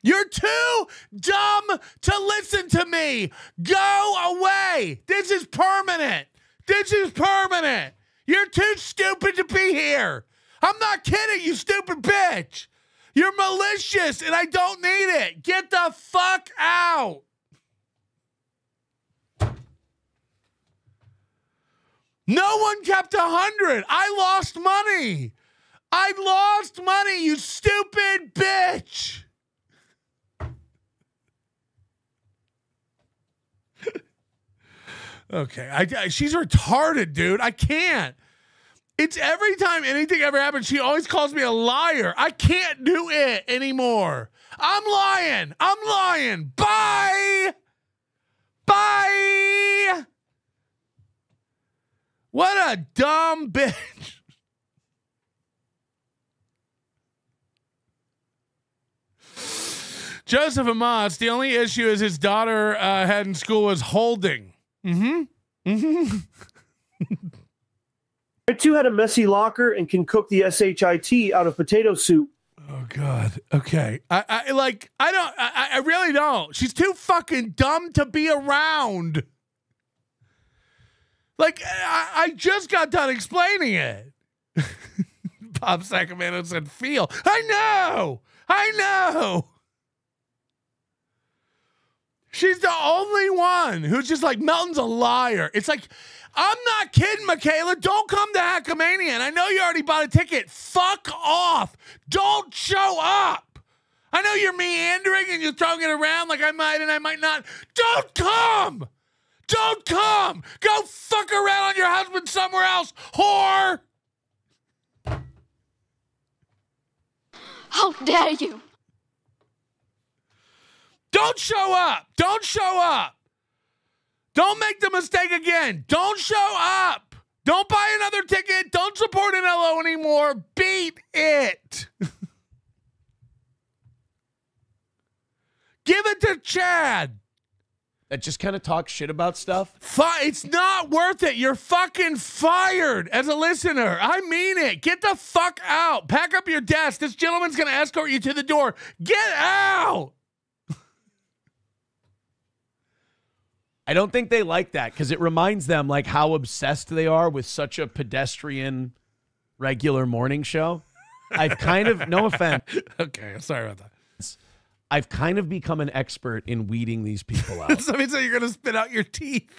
You're too dumb to listen to me. Go away. This is permanent. This is permanent. You're too stupid to be here. I'm not kidding, you stupid bitch. You're malicious, and I don't need it. Get the fuck out. No one kept 100. I lost money. I lost money, you stupid bitch. Okay, she's retarded, dude. I can't. It's every time anything ever happens, she always calls me a liar. I can't do it anymore. I'm lying. I'm lying. Bye. Bye. What a dumb bitch. Joseph Amos, the only issue is his daughter had in school was holding. My two had a messy locker and can cook the SHIT out of potato soup. Oh God. Okay. I really don't. She's too fucking dumb to be around. Like, I just got done explaining it. Bob Sacramento said, feel. I know. She's the only one who's just like, Melton's a liar. It's like, I'm not kidding, Michaela. Don't come to Hackamania. And I know you already bought a ticket. Fuck off. Don't show up. I know you're meandering and you're throwing it around like I might and I might not. Don't come. Don't come. Go fuck around on your husband somewhere else, whore. How dare you? Don't show up. Don't show up. Don't make the mistake again. Don't show up. Don't buy another ticket. Don't support NLO anymore. Beat it. Give it to Chad. That just kind of talks shit about stuff? It's not worth it. You're fucking fired as a listener. I mean it. Get the fuck out. Pack up your desk. This gentleman's going to escort you to the door. Get out. I don't think they like that because it reminds them like how obsessed they are with such a pedestrian regular morning show. I've kind of, no offense. Okay, sorry about that. I've kind of become an expert in weeding these people out. Somebody said you're going to spit out your teeth.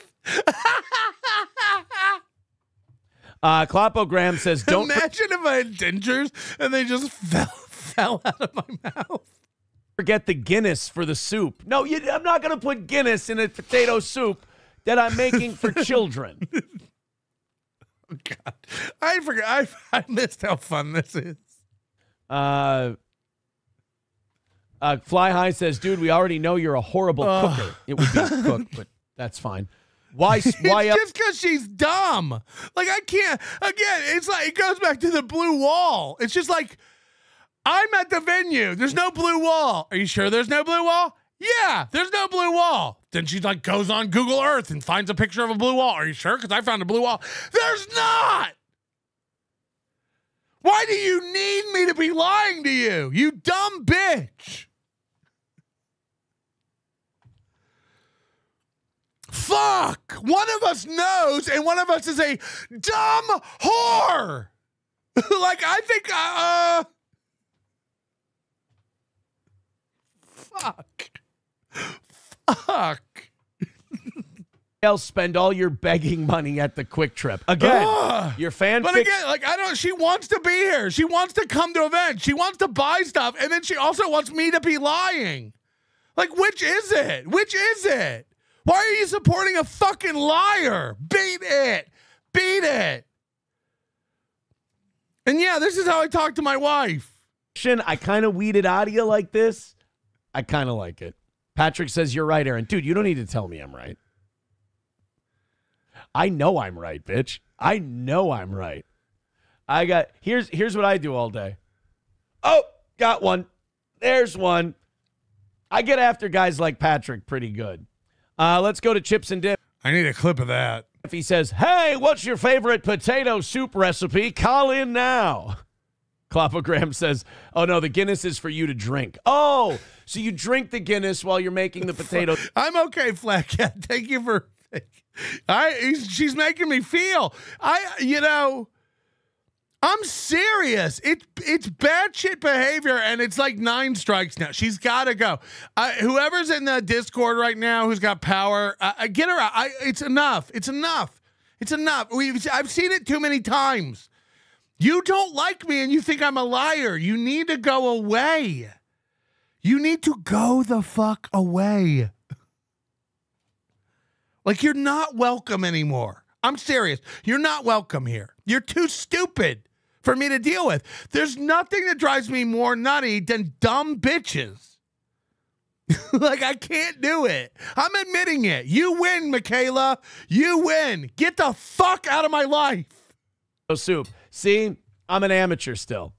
Kloppo Graham says, don't imagine if I had dentures and they just fell out of my mouth. Forget the Guinness for the soup. No, I'm not going to put Guinness in a potato soup that I'm making for children. Oh, God. I forgot. I missed how fun this is. Fly High says, dude, we already know you're a horrible cooker. It would be cook, but that's fine. Why it's just because she's dumb. Like, I can't. Again, it's like, it goes back to the blue wall. It's just like, I'm at the venue. There's no blue wall. Are you sure there's no blue wall? Yeah, there's no blue wall. Then she like goes on Google Earth and finds a picture of a blue wall. Are you sure? Because I found a blue wall. There's not. Why do you need me to be lying to you? You dumb bitch. fuck? One of us knows, and one of us is a dumb whore. Like, I think, fuck. Else spend all your begging money at the Quick Trip. Again, your fan. But again, like, I don't, she wants to be here. She wants to come to events. She wants to buy stuff. And then she also wants me to be lying. Like, which is it? Which is it? Why are you supporting a fucking liar? Beat it. Beat it. And yeah, this is how I talk to my wife. I kind of weeded out of you like this. I kind of like it. Patrick says you're right, Aaron. Dude, you don't need to tell me I'm right. I know I'm right, bitch. I know I'm right. Here's what I do all day. Oh, got one. There's one. I get after guys like Patrick pretty good. Let's go to Chips and Dip. I need a clip of that. If he says, hey, what's your favorite potato soup recipe? Call in now. Clopogram says, oh, no, the Guinness is for you to drink. Oh, so you drink the Guinness while you're making the potato. I'm okay, Flat Cat. Thank you for... she's making me feel. I'm serious. It's bad shit behavior, and it's like 9 strikes now. She's got to go. Whoever's in the Discord right now who's got power, get her out. It's enough. It's enough. It's enough. I've seen it too many times. You don't like me, and you think I'm a liar. You need to go away. You need to go the fuck away. Like, you're not welcome anymore. I'm serious. You're not welcome here. You're too stupid for me to deal with. There's nothing that drives me more nutty than dumb bitches. Like, I can't do it. I'm admitting it. You win, Michaela. You win. Get the fuck out of my life. Soup. See, I'm an amateur still.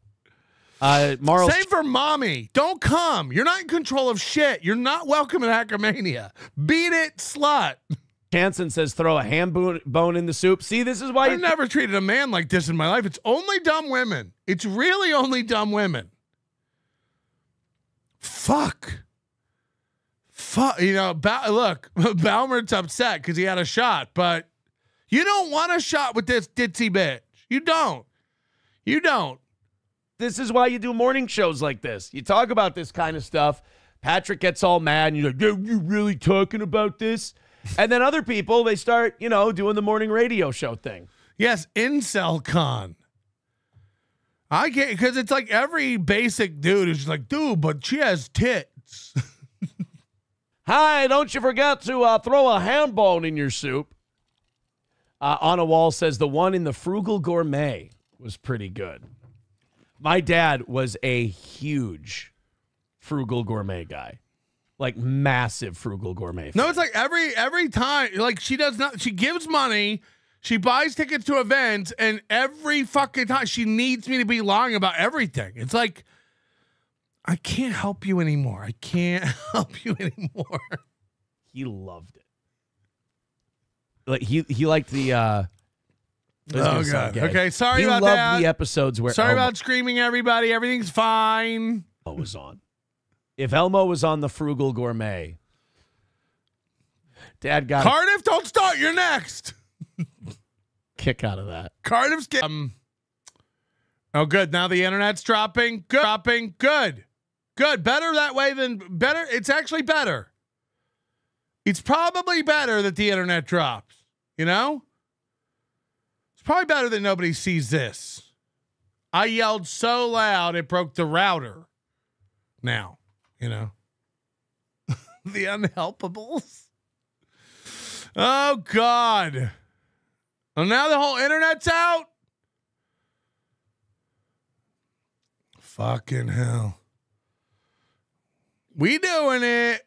Same for mommy. Don't come. You're not in control of shit. You're not welcome at Hackermania. Beat it, slut. Hanson says throw a ham bone in the soup. See, this is why I've never treated a man like this in my life. It's only dumb women. It's really only dumb women. Fuck. You know, look, Balmert's upset because he had a shot, but you don't want a shot with this ditzy bitch. You don't. You don't. This is why you do morning shows like this. You talk about this kind of stuff. Patrick gets all mad and you're like, you really talking about this? And then other people, they start, doing the morning radio show thing. Yes, Incel Con. I get, because it's like every basic dude is like, dude, but she has tits. Hi, don't you forget to throw a ham bone in your soup. On a Wall says the one in the Frugal Gourmet was pretty good. My dad was a huge Frugal Gourmet guy. Like massive Frugal Gourmet fan. No, it's like every time, like she gives money, she buys tickets to events, and every fucking time she needs me to be lying about everything. It's like, I can't help you anymore. I can't help you anymore. He loved it. Like he liked the oh god. Okay, sorry he about loved that. The episodes where sorry about screaming, everybody. Everything's fine. Elmo was on. If Elmo was on the Frugal Gourmet, Dad got Cardiff. Don't start. You're next. Kick out of that. Cardiff's oh, good. Now the internet's dropping. Good. Dropping. Good. Good. Better that way than better. It's actually better. It's probably better that the internet drops. It's probably better that nobody sees this. I yelled so loud it broke the router. Now, the unhelpables. Oh God. Well, now the whole internet's out. Fucking hell. We doing it.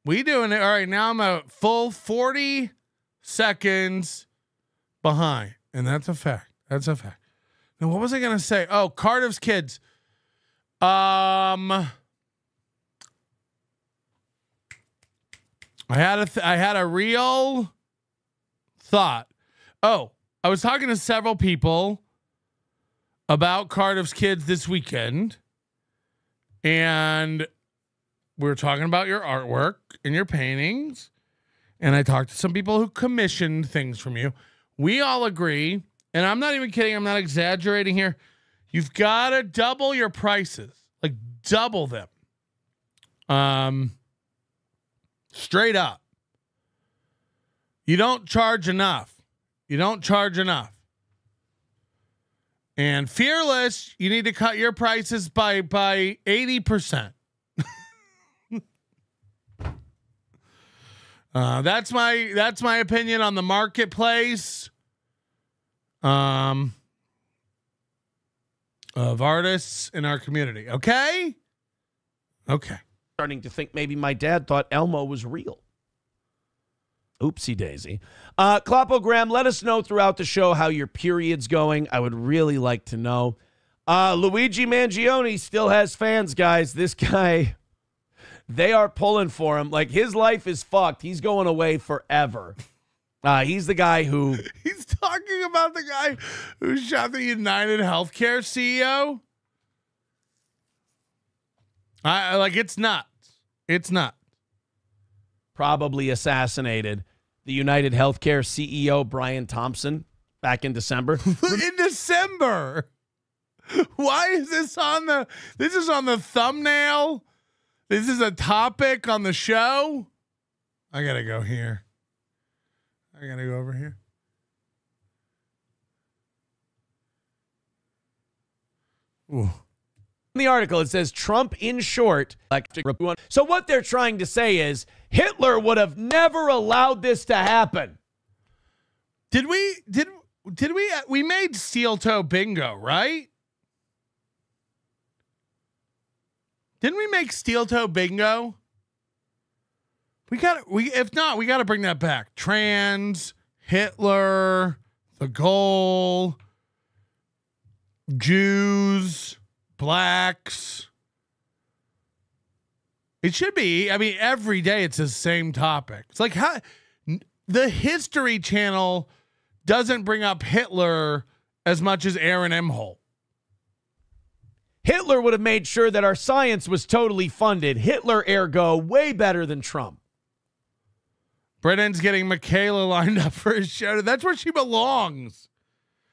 All right, now I'm a full 40 seconds behind. And that's a fact. Now, what was I going to say? Oh, Cardiff's kids. I had a real thought. Oh, I was talking to several people about Cardiff's kids this weekend, and we were talking about your artwork and your paintings, and I talked to some people who commissioned things from you. We all agree, and I'm not even kidding, I'm not exaggerating here. You've got to double your prices, like double them. Straight up. You don't charge enough. You don't charge enough. And Fearless, you need to cut your prices by 80%. That's my opinion on the marketplace of artists in our community. Okay. Starting to think maybe my dad thought Elmo was real. Oopsie daisy. Clopogram, let us know throughout the show how your period's going. I would really like to know. Luigi Mangione still has fans, guys. This guy, they are pulling for him. Like, his life is fucked. He's going away forever. He's the guy who... He's talking about the guy who shot the United Healthcare CEO. It's nuts. It's nuts. Probably assassinated the United Healthcare CEO, Brian Thompson, back in December. In December? Why is this on the... This is on the thumbnail? This is a topic on the show? I gotta go here. I gotta go over here. Ooh. In the article, it says Trump, in short, so what they're trying to say is Hitler would have never allowed this to happen. Did we made steel toe bingo, right? Didn't we make steel toe bingo? If not, we got to bring that back. Trans, Hitler, the goal, Jews, blacks. It should be. I mean, every day it's the same topic. It's like how the History Channel doesn't bring up Hitler as much as Aaron Imholte. Hitler would have made sure that our science was totally funded. Hitler, ergo, way better than Trump. Brennan's getting Michaela lined up for his show. That's where she belongs.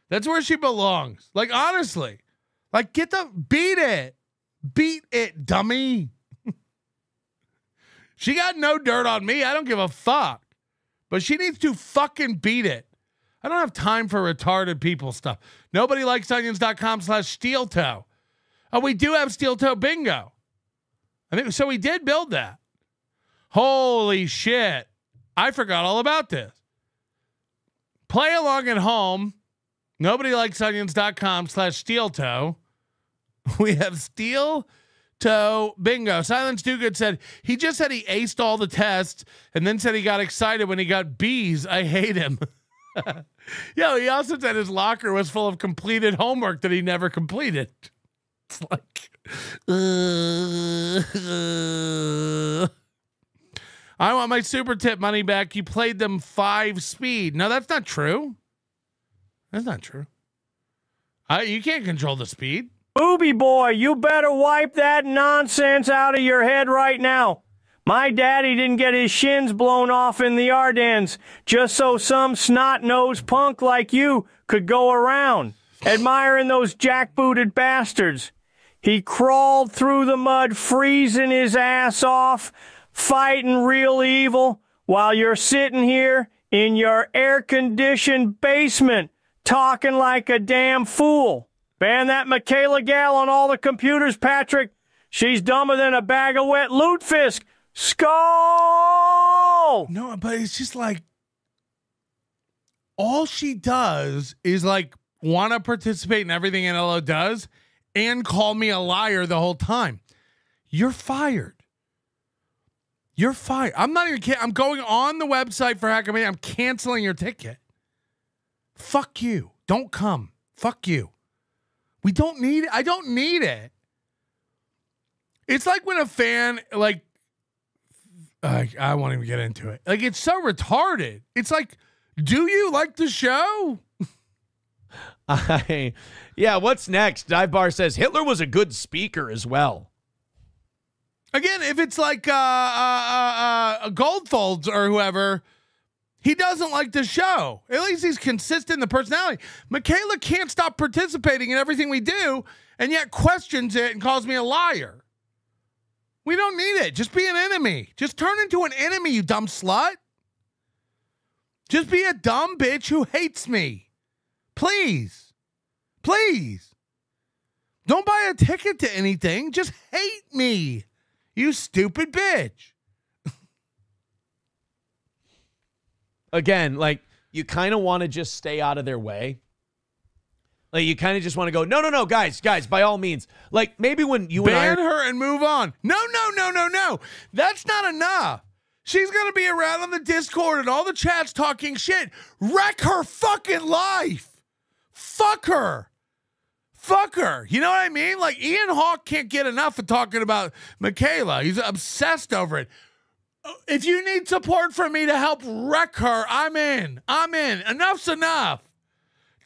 That's where she belongs. Like, honestly. Like, beat it, dummy. She got no dirt on me. I don't give a fuck. But she needs to fucking beat it. I don't have time for retarded people stuff. NobodyLikesOnions.com/steeltoe. Oh, we do have steel toe bingo. I think so. We did build that. Holy shit. I forgot all about this. Play along at home. NobodyLikesOnions.com/steeltoe. We have steel toe bingo. Silence Do Good said he just said he aced all the tests and then said he got excited when he got B's. I hate him. Yo, he also said his locker was full of completed homework that he never completed. It's like, I want my super tip money back. You played them 5 speed. No, that's not true. That's not true. You can't control the speed. Booby boy, you better wipe that nonsense out of your head right now. My daddy didn't get his shins blown off in the Ardennes just so some snot-nosed punk like you could go around admiring those jackbooted bastards. He crawled through the mud, freezing his ass off, fighting real evil, while you're sitting here in your air-conditioned basement talking like a damn fool. Ban that Michaela gal on all the computers, Patrick. She's dumber than a bag of wet lutefisk. Skull! No, but it's just like all she does is like want to participate in everything NLO does and call me a liar the whole time. You're fired. You're fired. I'm not even kidding. I'm going on the website for Hackamania. I'm canceling your ticket. Fuck you. Don't come. Fuck you. We don't need it. I don't need it. It's like when a fan, like, I won't even get into it. Like, it's so retarded. It's like, do you like the show? Yeah, what's next? Dive Bar says Hitler was a good speaker as well. Again, if it's like Goldfolds or whoever, He doesn't like the show. At least he's consistent in the personality. Michaela can't stop participating in everything we do and yet questions it and calls me a liar. We don't need it. Just be an enemy. Just turn into an enemy, you dumb slut. Just be a dumb bitch who hates me. Please. Please. Don't buy a ticket to anything. Just hate me, you stupid bitch. Again, like, you kind of want to just stay out of their way. Like, you kind of just want to go, no, guys, by all means. Like, maybe when you ban her and move on. No. That's not enough. She's going to be around on the Discord and all the chats talking shit. Wreck her fucking life. Fuck her. You know what I mean? Like, Ian Hawke can't get enough of talking about Michaela. He's obsessed over it. If you need support from me to help wreck her, I'm in. Enough's enough.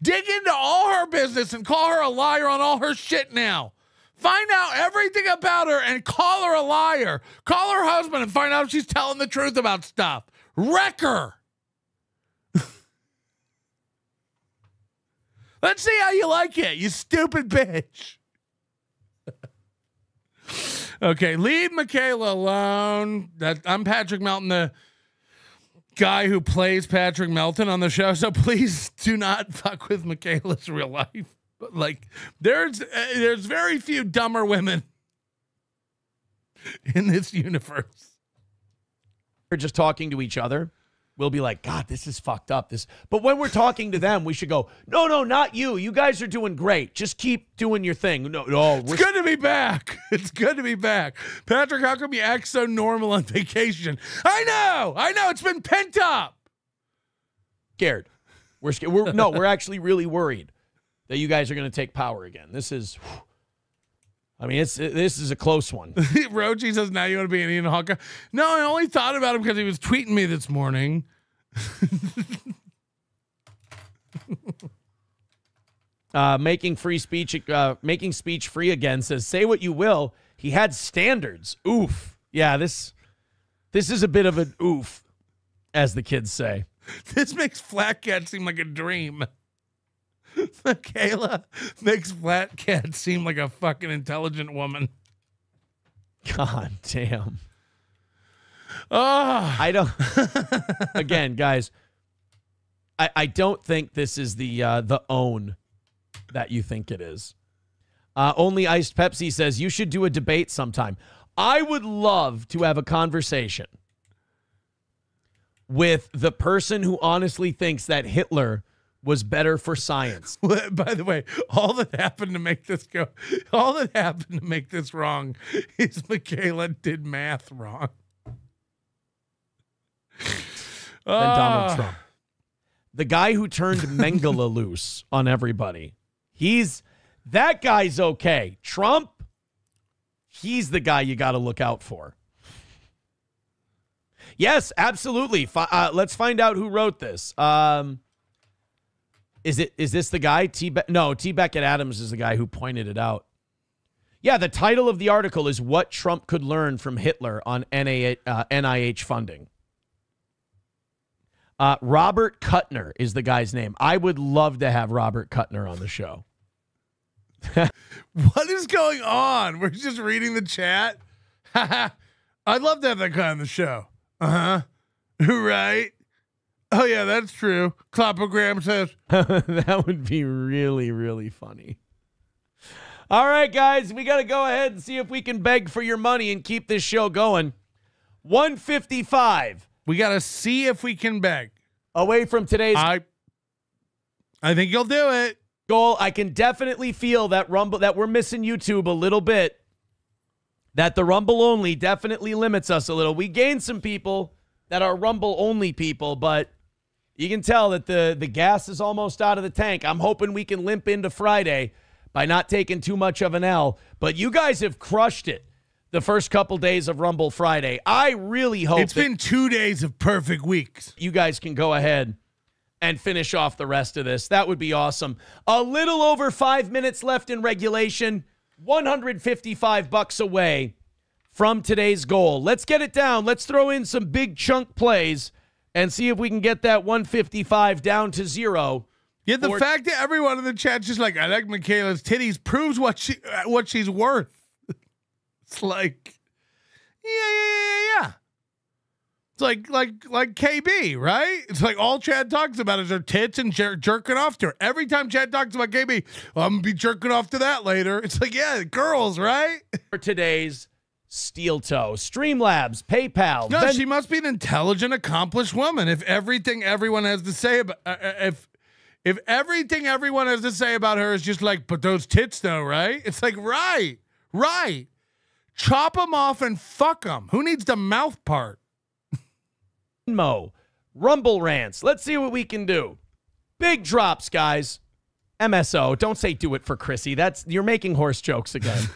Dig into all her business and call her a liar on all her shit now. Find out everything about her and call her a liar. Call her husband and find out if she's telling the truth about stuff. Wreck her. Let's see how you like it, you stupid bitch. Okay, leave Michaela alone. I'm Patrick Melton, the guy who plays Patrick Melton on the show, so please do not fuck with Michaela's real life. But like, there's very few dumber women in this universe. We're just talking to each other. We'll be like, God, this is fucked up. But when we're talking to them, we should go, no, not you. You guys are doing great. Just keep doing your thing. No, it's good to be back. It's good to be back. Patrick, how come you act so normal on vacation? I know. It's been pent up. Scared. We're scared. We're actually really worried that you guys are going to take power again. This is, this is a close one. Rochi says, now you want to be an Ian Hawke? No, I only thought about him because he was tweeting me this morning. Making speech free again says, say what you will. He had standards. Oof. Yeah, this is a bit of an oof, as the kids say. This makes Flat Cat seem like a dream. Michaela makes Flat Cat seem like a fucking intelligent woman. God damn. Oh. I don't. Again, guys, I don't think this is the own that you think it is. Only Iced Pepsi says you should do a debate sometime. I would love to have a conversation with the person who honestly thinks that Hitler was better for science. By the way, all that happened to make this wrong is Michaela did math wrong. Then Donald Trump. The guy who turned Mengele loose on everybody. That guy's okay. Trump, he's the guy you got to look out for. Yes, absolutely. Let's find out who wrote this. Is this the guy? T. Beckett Adams is the guy who pointed it out. Yeah, the title of the article is What Trump Could Learn from Hitler on NIH Funding. Robert Kuttner is the guy's name. I would love to have Robert Kuttner on the show. What is going on? We're just reading the chat. I'd love to have that guy on the show. Right? Oh, yeah, that's true. Clapogram says. That would be really, really funny. All right, guys, we got to go ahead and see if we can beg for your money and keep this show going. 155. We got to see if we can beg. Away from today's. I think you'll do it. Goal. I can definitely feel that Rumble, that we're missing YouTube a little bit. That the Rumble only definitely limits us a little. We gained some people that are Rumble only people, but you can tell that the gas is almost out of the tank. I'm hoping we can limp into Friday by not taking too much of an L. But you guys have crushed it the first couple days of Rumble Friday. I really hope it's been 2 days of perfect weeks. You guys can go ahead and finish off the rest of this. That would be awesome. A little over 5 minutes left in regulation. $155 away from today's goal. Let's get it down. Let's throw in some big chunk plays and see if we can get that 155 down to 0. Yeah, the fact that everyone in the chat's just like, I like Michaela's titties proves what she's worth. It's like, yeah. It's like KB, right? It's like all Chad talks about is her tits and jerking off to her. Every time Chad talks about KB, I'm going to be jerking off to that later. It's like, yeah, girls, right? For today's Steel Toe, Streamlabs, PayPal. No, she must be an intelligent, accomplished woman. If everything everyone has to say about if everything everyone has to say about her is just like, but those tits though, right? It's like, right. Chop them off and fuck them. Who needs the mouth part? Rumble rants. Let's see what we can do. Big drops, guys. MSO. Don't say do it for Chrissy. You're making horse jokes again.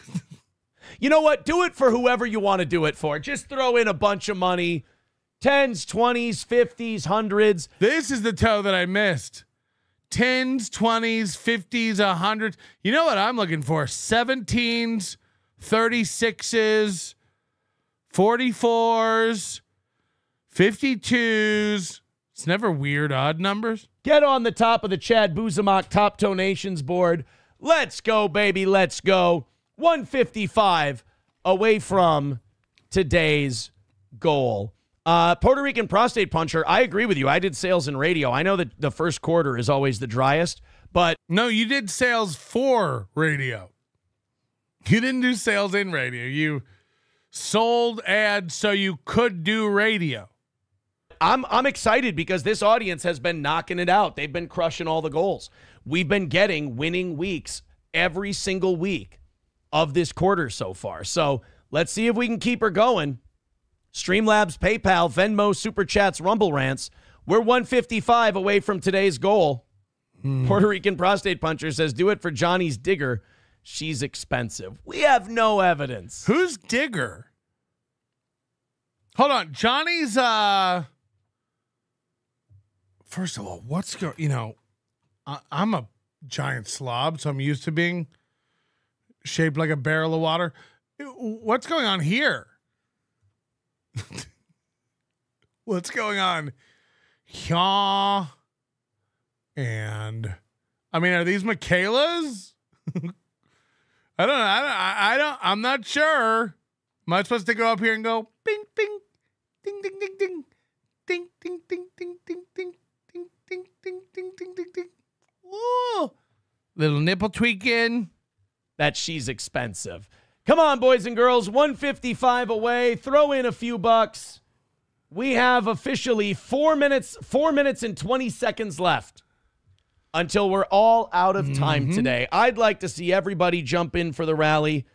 You know what? Do it for whoever you want to do it for. Just throw in a bunch of money. 10s, 20s, 50s, 100s. This is the toe that I missed. 10s, 20s, 50s, 100s. You know what I'm looking for? 17s, 36s, 44s, 52s. It's never weird odd numbers. Get on the top of the Chad Buzamok Top Donations board. Let's go, baby. Let's go. 155 away from today's goal. Puerto Rican prostate puncher. I agree with you. I did sales in radio. I know that the first quarter is always the driest, but no, you did sales for radio. You didn't do sales in radio. You sold ads so you could do radio. I'm excited because this audience has been knocking it out. They've been crushing all the goals. We've been getting winning weeks every single week of this quarter so far. So let's see if we can keep her going. Streamlabs, PayPal, Venmo, Super Chats, Rumble Rants. We're 155 away from today's goal. Puerto Rican prostate puncher says, do it for Johnny's digger. She's expensive. We have no evidence. Who's digger? Hold on. Johnny's, first of all, what's going, I'm a giant slob, so I'm used to being shaped like a barrel of water. What's going on here? What's going on? Yeah. And I mean, are these Michaela's? I don't know. I'm not sure. Am I supposed to go up here and go bing, bing, ding, ding, ding, ding, ding, ding, ding, ding, ding, ding, ding, ding, ding, ding, ding, ding, ding. Ooh. Little nipple tweaking. That she's expensive. Come on, boys and girls. 155 away. Throw in a few bucks. We have officially 4 minutes and 20 seconds left until we're all out of time today. I'd like to see everybody jump in for the rally.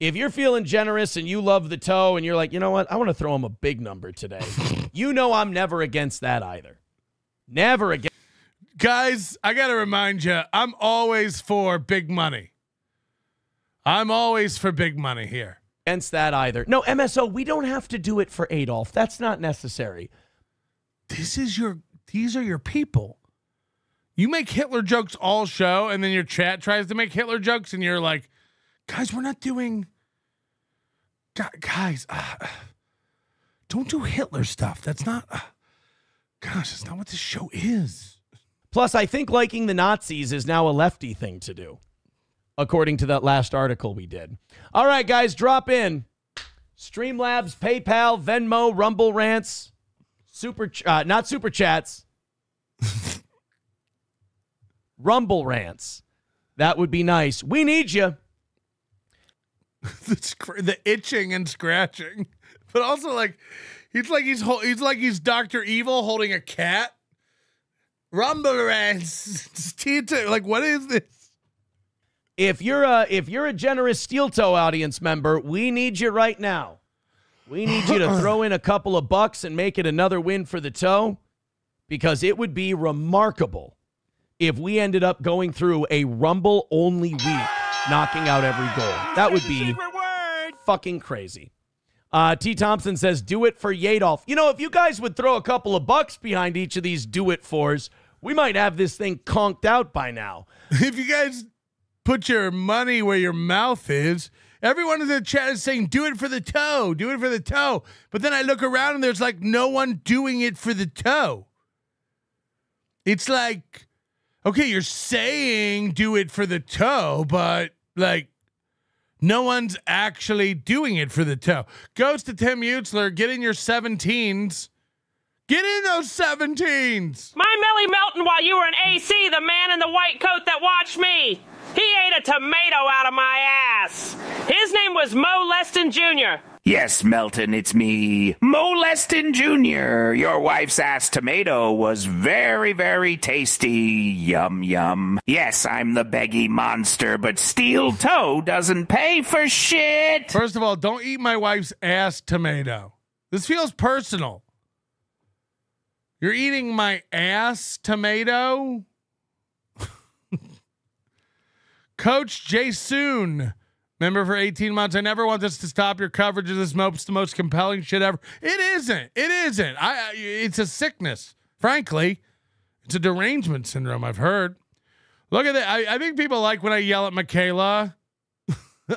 If you're feeling generous and you love the toe and you're like, you know what? I want to throw him a big number today. You know I'm never against that either. Never against. Guys, I got to remind you, I'm always for big money. I'm always for big money here. Against that either. No, MSO, we don't have to do it for Adolf. That's not necessary. These are your people. You make Hitler jokes all show, and then your chat tries to make Hitler jokes, and you're like, guys, we're not doing... Guys, don't do Hitler stuff. That's not... gosh, that's not what this show is. Plus, I think liking the Nazis is now a lefty thing to do, according to that last article we did. All right, guys, drop in. Streamlabs, PayPal, Venmo, Rumble Rants, not Super Chats. Rumble Rants. That would be nice. We need you. The itching and scratching, but also he's Dr. Evil holding a cat. Rumble Rants. Like, what is this? If you're a generous Steel Toe audience member, we need you right now. We need you to throw in a couple of bucks and make it another win for the toe, because it would be remarkable if we ended up going through a Rumble only week, knocking out every goal. That would be fucking crazy. T. Thompson says, do it for Yadolf. You know, if you guys would throw a couple of bucks behind each of these do it fors, we might have this thing conked out by now. If you guys put your money where your mouth is Everyone in the chat is saying, do it for the toe. Do it for the toe. But then I look around and there's like no one doing it for the toe. It's like, okay, you're saying do it for the toe, but like no one's actually doing it for the toe. Goes to Tim Utzler. Get in your 17s. Get in those 17s. My Millie Melton while you were in AC, the man in the white coat that watched me. He ate a tomato out of my ass. His name was Mo Leston Jr. Yes, Melton, it's me, Mo Leston Jr. Your wife's ass tomato was very, very tasty. Yum, yum. Yes, I'm the beggy monster, but steel toe doesn't pay for shit. First of all, don't eat my wife's ass tomato. This feels personal. You're eating my ass tomato? Coach Jason, member for 18 months. I never want this to stop your coverage of this the most compelling shit ever. It isn't. It isn't. It's a sickness. Frankly, it's a derangement syndrome, I've heard. Look at that. I think people like when I yell at Michaela.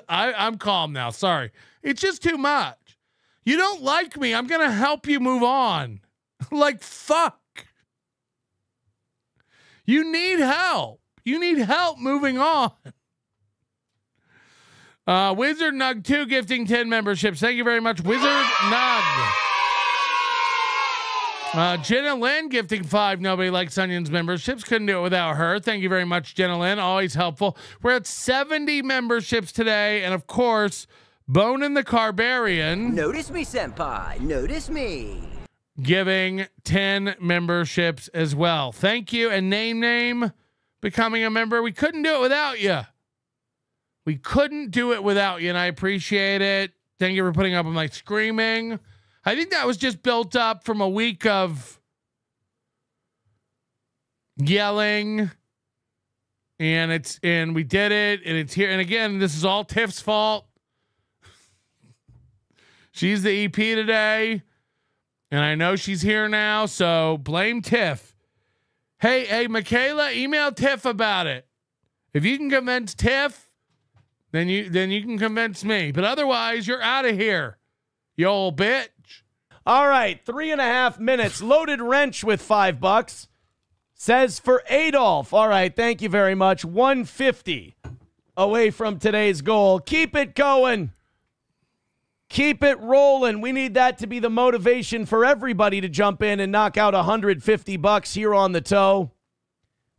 I'm calm now. Sorry. It's just too much. You don't like me. I'm going to help you move on. Like, fuck. You need help. You need help moving on. Wizard Nug 2 gifting 10 memberships. Thank you very much, Wizard Nug. Jenna Lynn gifting 5 Nobody Likes Onions memberships. Couldn't do it without her. Thank you very much, Jenna Lynn. Always helpful. We're at 70 memberships today. And of course, Bone and the Carbarian. Notice me, senpai. Notice me. Giving 10 memberships as well. Thank you. And Name becoming a member. We couldn't do it without you. We couldn't do it without you, and I appreciate it. Thank you for putting up with my screaming. I think that was just built up from a week of yelling, and we did it, and it's here. And again, this is all Tiff's fault. She's the EP today. And I know she's here now, so blame Tiff. Hey, Michaela, email Tiff about it. If you can convince Tiff, then you can convince me. But otherwise, you're out of here, you old bitch. All right, 3.5 minutes. Loaded Wrench with $5 says for Adolf. All right, thank you very much. 150 away from today's goal. Keep it going. Keep it rolling. We need that to be the motivation for everybody to jump in and knock out $150 here on the toe.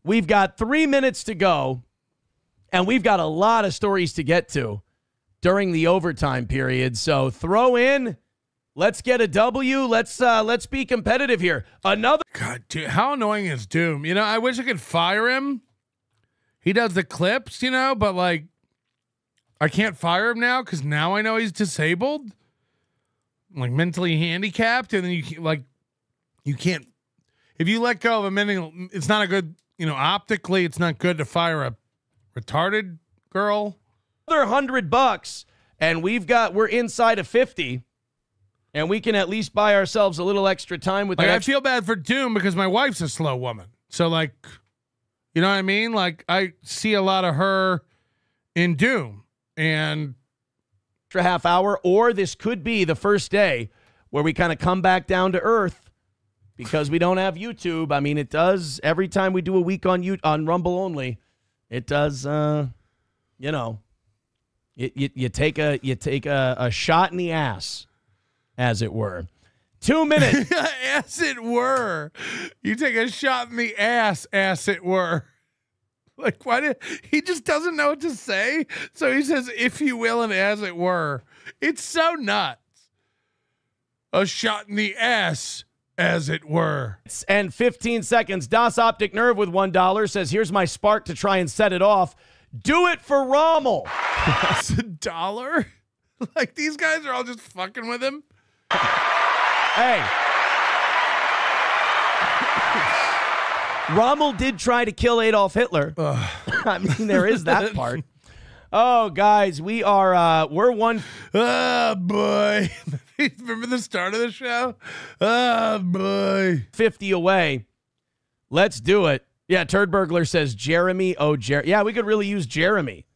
We've got 3 minutes to go, and we've got a lot of stories to get to during the overtime period. So throw in. Let's get a W. Let's be competitive here. Another. God, dude, how annoying is Doom? You know, I wish I could fire him. He does the clips, you know, but like, I can't fire him now because now I know he's disabled, like mentally handicapped, and then you can't. If you let go of a minute, it's not a good. You know, optically, it's not good to fire a retarded girl. Another $100, and we're inside of 50, and we can at least buy ourselves a little extra time with. Like, I feel bad for Doom because my wife's a slow woman, so like, you know what I mean? Like, I see a lot of her in Doom. And extra half hour, or this could be the first day where we kind of come back down to earth because we don't have YouTube. I mean, it does every time we do a week on Rumble only. It does, you know, you take a shot in the ass, as it were. 2 minutes, as it were. You take a shot in the ass, as it were. Like, he just doesn't know what to say? So he says, if you will, and as it were. It's so nuts. A shot in the ass, as it were. And 15 seconds. Das Optic Nerve with $1 says, here's my spark to try and set it off. Do it for Rommel. That's $1? Like, these guys are all just fucking with him. Hey. Rommel did try to kill Adolf Hitler. I mean, there is that part. Oh, guys, we're one. Oh, boy. Remember the start of the show? Oh, boy. 50 away. Let's do it. Yeah, Turd Burglar says Jeremy. Oh, yeah, we could really use Jeremy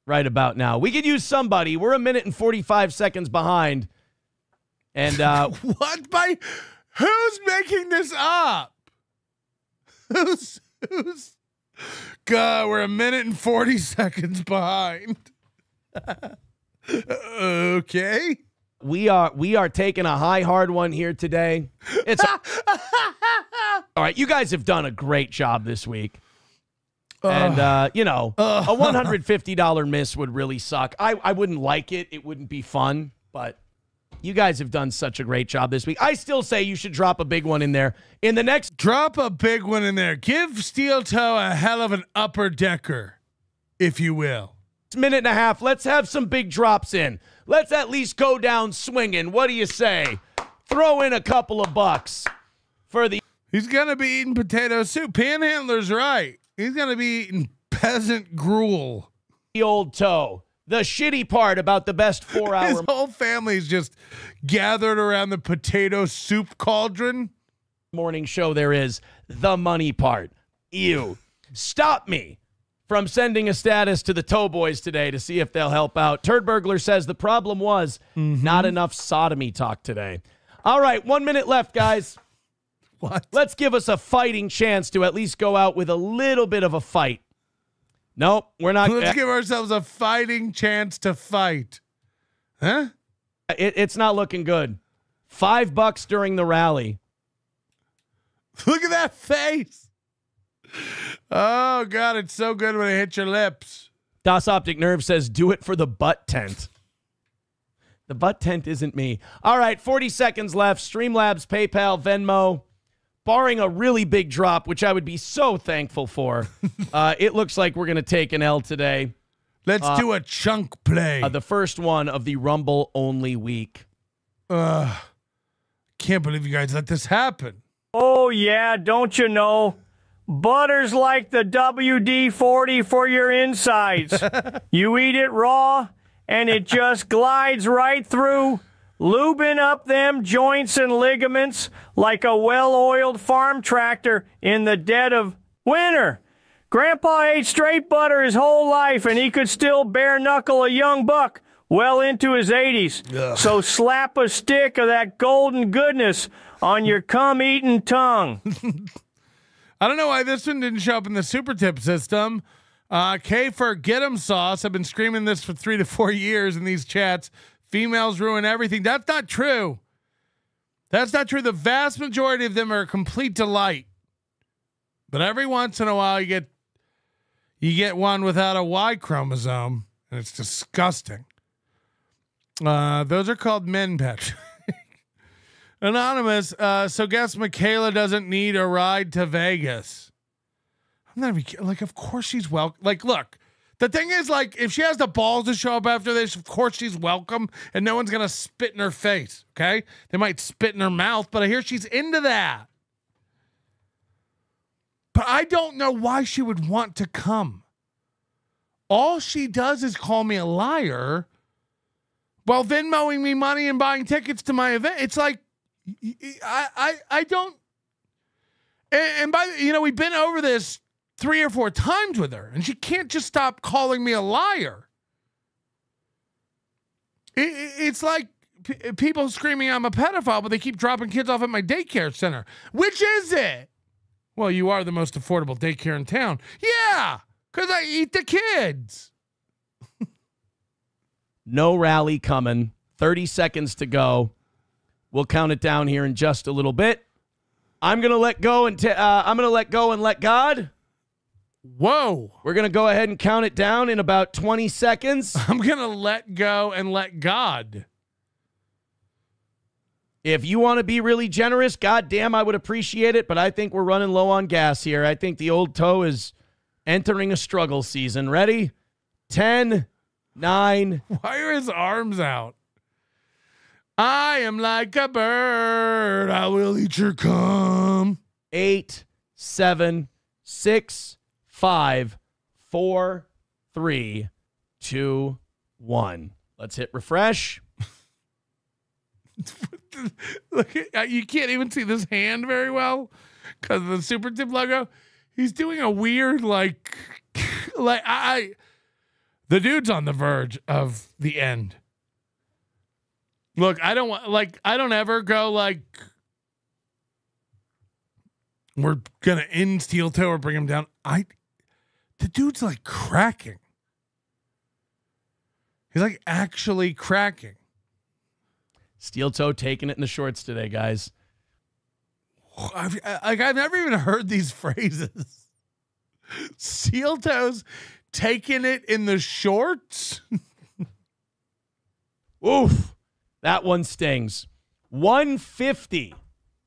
right about now. We could use somebody. We're a minute and 45 seconds behind. And what? Who's making this up? Who's God, we're a minute and 40 seconds behind. Okay. We are taking a hard one here today. It's all right. You guys have done a great job this week. And, a $150 miss would really suck. I wouldn't like it. It wouldn't be fun, but you guys have done such a great job this week. I still say you should drop a big one in there. In the next, drop a big one in there. Give Steel Toe a hell of an upper decker, if you will. Minute and a half. Let's have some big drops in. Let's at least go down swinging. What do you say? Throw in a couple of bucks for the. He's gonna be eating potato soup. Panhandler's right. He's gonna be eating peasant gruel. The old toe. The shitty part about the best 4 hour. His whole family's just gathered around the potato soup cauldron. Morning show. There is the money part. Ew. Stop me from sending a status to the Toe Boys today to see if they'll help out. Turd Burglar says the problem was not enough sodomy talk today. All right, 1 minute left, guys. What? Let's give us a fighting chance to at least go out with a little bit of a fight. Nope, we're not. Let's give ourselves a fighting chance to fight. Huh? It's not looking good. $5 during the rally. Look at that face. Oh, God, it's so good when it hits your lips. Das Optic Nerve says, do it for the butt tent. The butt tent isn't me. All right, 40 seconds left. Streamlabs, PayPal, Venmo. Barring a really big drop, which I would be so thankful for, it looks like we're going to take an L today. Let's do a chunk play. The first one of the Rumble-only week. Can't believe you guys let this happen. Oh, yeah, don't you know? Butter's like the WD-40 for your insides. You eat it raw, and it just glides right through, lubing up them joints and ligaments like a well-oiled farm tractor in the dead of winter. Grandpa ate straight butter his whole life, and he could still bare-knuckle a young buck well into his 80s. Ugh. So slap a stick of that golden goodness on your cum-eating tongue. I don't know why this one didn't show up in the super tip system. K for get 'em sauce. I've been screaming this for 3 to 4 years in these chats. Females ruin everything. That's not true. That's not true. The vast majority of them are a complete delight. But every once in a while you get one without a Y chromosome, and it's disgusting. Those are called men, Patrick. Anonymous, so guess Michaela doesn't need a ride to Vegas. I'm not even like, of course she's welcome. Like, look, the thing is, like, if she has the balls to show up after this, of course she's welcome, and no one's gonna spit in her face. Okay, they might spit in her mouth, but I hear she's into that. But I don't know why she would want to come. All she does is call me a liar while Venmoing me money and buying tickets to my event. It's like, I don't, and by the, we've been over this 3 or 4 times with her, and she can't just stop calling me a liar. It's like people screaming I'm a pedophile, but they keep dropping kids off at my daycare center. Which is it? Well, you are the most affordable daycare in town. Yeah, because I eat the kids. No rally coming. 30 seconds to go. We'll count it down here in just a little bit. I'm gonna let go and let God. Whoa! We're gonna go ahead and count it down in about 20 seconds. I'm gonna let go and let God. If you want to be really generous, goddamn, I would appreciate it. But I think we're running low on gas here. I think the old toe is entering a struggle season. Ready? 10, 9. Why are his arms out? I am like a bird. I will eat your cum. 8, 7, 6, 5, 4, 3, 2, 1. Let's hit refresh. Look, you can't even see this hand very well because of the super tip logo. He's doing a weird, The dude's on the verge of the end. Look, I don't ever go like, we're going to end Steel Toe or bring him down. The dude's like cracking. He's like actually cracking. Steel Toe taking it in the shorts today, guys. I've never even heard these phrases. Steel Toe's taking it in the shorts. Oof. That one stings. 150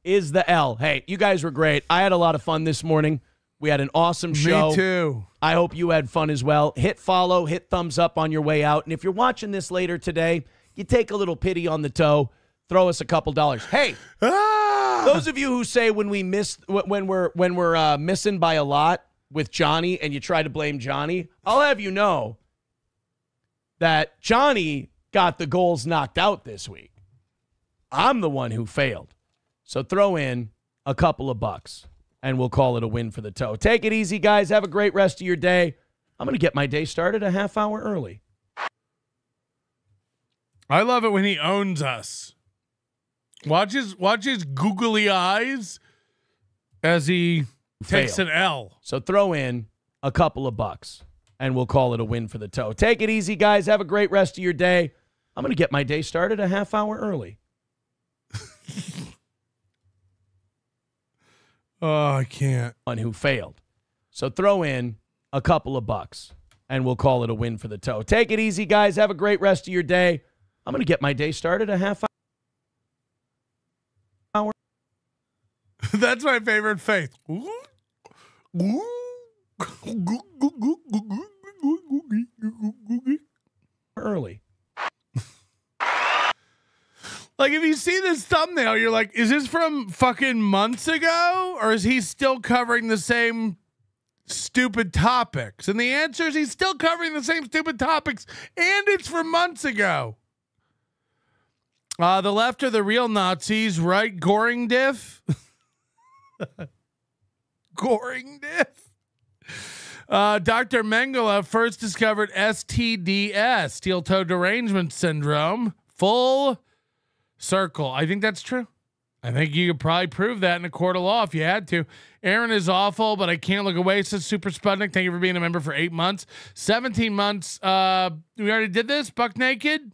is the L. Hey, you guys were great. I had a lot of fun this morning. We had an awesome show. Me too. I hope you had fun as well. Hit follow, hit thumbs up on your way out. And if you're watching this later today, you take a little pity on the toe, throw us a couple dollars. Hey, those of you who say when we're missing by a lot with Johnny and you try to blame Johnny, I'll have you know that Johnny got the goals knocked out this week. I'm the one who failed. So throw in a couple of bucks and we'll call it a win for the toe. Take it easy, guys. Have a great rest of your day. I'm going to get my day started a half hour early. I love it when he owns us. Watch his googly eyes as he takes an L. So throw in a couple of bucks and we'll call it a win for the toe. Take it easy, guys. Have a great rest of your day. I'm going to get my day started a half hour early. Oh, I can't. One who failed. So throw in a couple of bucks and we'll call it a win for the toe. Take it easy, guys. Have a great rest of your day. I'm going to get my day started a half hour. That's my favorite faith. Early. Like, if you see this thumbnail, you're like, is this from fucking months ago? Or is he still covering the same stupid topics? And the answer is he's still covering the same stupid topics, and it's from months ago. The left are the real Nazis, right? Goring diff. Goring diff. Dr. Mengele first discovered STDS, steel-toe derangement syndrome. Full circle. I think that's true. I think you could probably prove that in a court of law if you had to. Aaron is awful, but I can't look away, says Super Sputnik. Thank you for being a member for 8 months. 17 months. We already did this. Buck Naked.